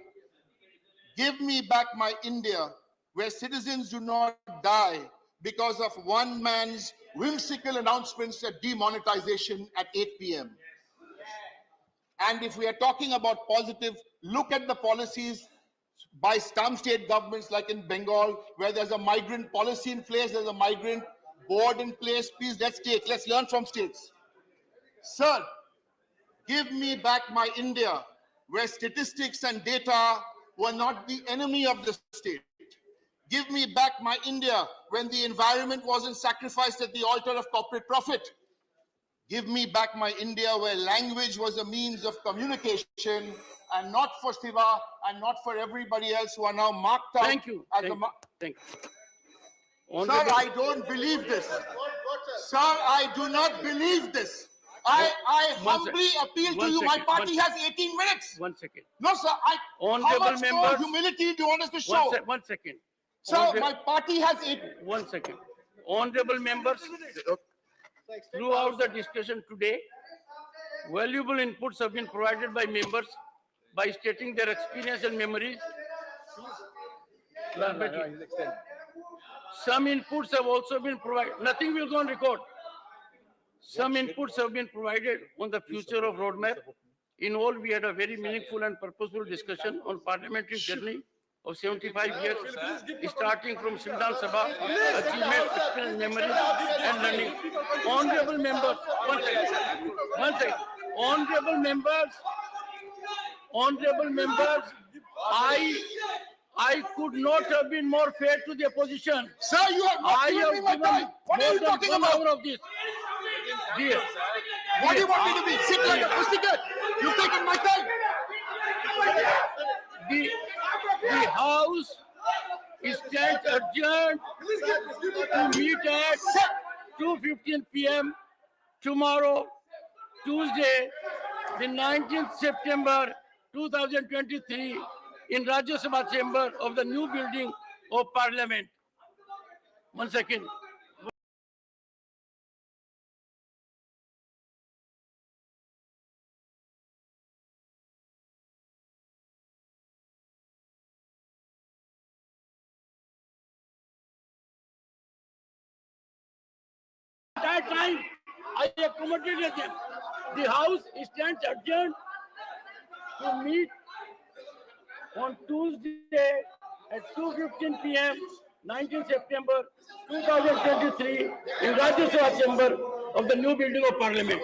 Give me back my India, where citizens do not die because of one man's whimsical announcements at demonetization at 8 p.m. And if we are talking about positive, look at the policies by some state governments like in Bengal, where there's a migrant policy in place, there's a migrant board in place. Please, let's learn from states. Sir, give me back my India, where statistics and data were not the enemy of the state. Give me back my India when the environment wasn't sacrificed at the altar of corporate profit. Give me back my India where language was a means of communication and not for Shiva and not for everybody else who are now marked out. Thank you. As Thank you. Sir, I don't believe this. Sir, I do not believe this. I humbly appeal to you. My party has 18 minutes. 1 second. No, sir. How much more humility do you want us to show? 1 second. Sir, my party has 8. 1 second. Honorable members, throughout the discussion today, valuable inputs have been provided by members by stating their experience and memories. Some inputs have also been provided. Nothing will go on record. Some inputs have been provided on the future of roadmap. In all, we had a very meaningful and purposeful discussion on parliamentary journey of 75 years, starting from Hindustan Sabha, achievements, experience, memories, and learning. Honorable members, 1 second. 1 second. Honorable members, I could not have been more fair to the opposition. Sir, you have not given me my time. What are you talking about? Of this. Dear. What do you want me to be? Sit like a pussycat. You've taken my time. The House stands adjourned to meet at 2:15 p.m. tomorrow, Tuesday, the 19th September 2023, in Rajya Sabha chamber of the new building of Parliament. 1 second. At that time, I accommodated them. The House stands adjourned to meet on Tuesday at 2:15 p.m. 19 September 2023 in Rajya Sabha chamber of the new building of Parliament.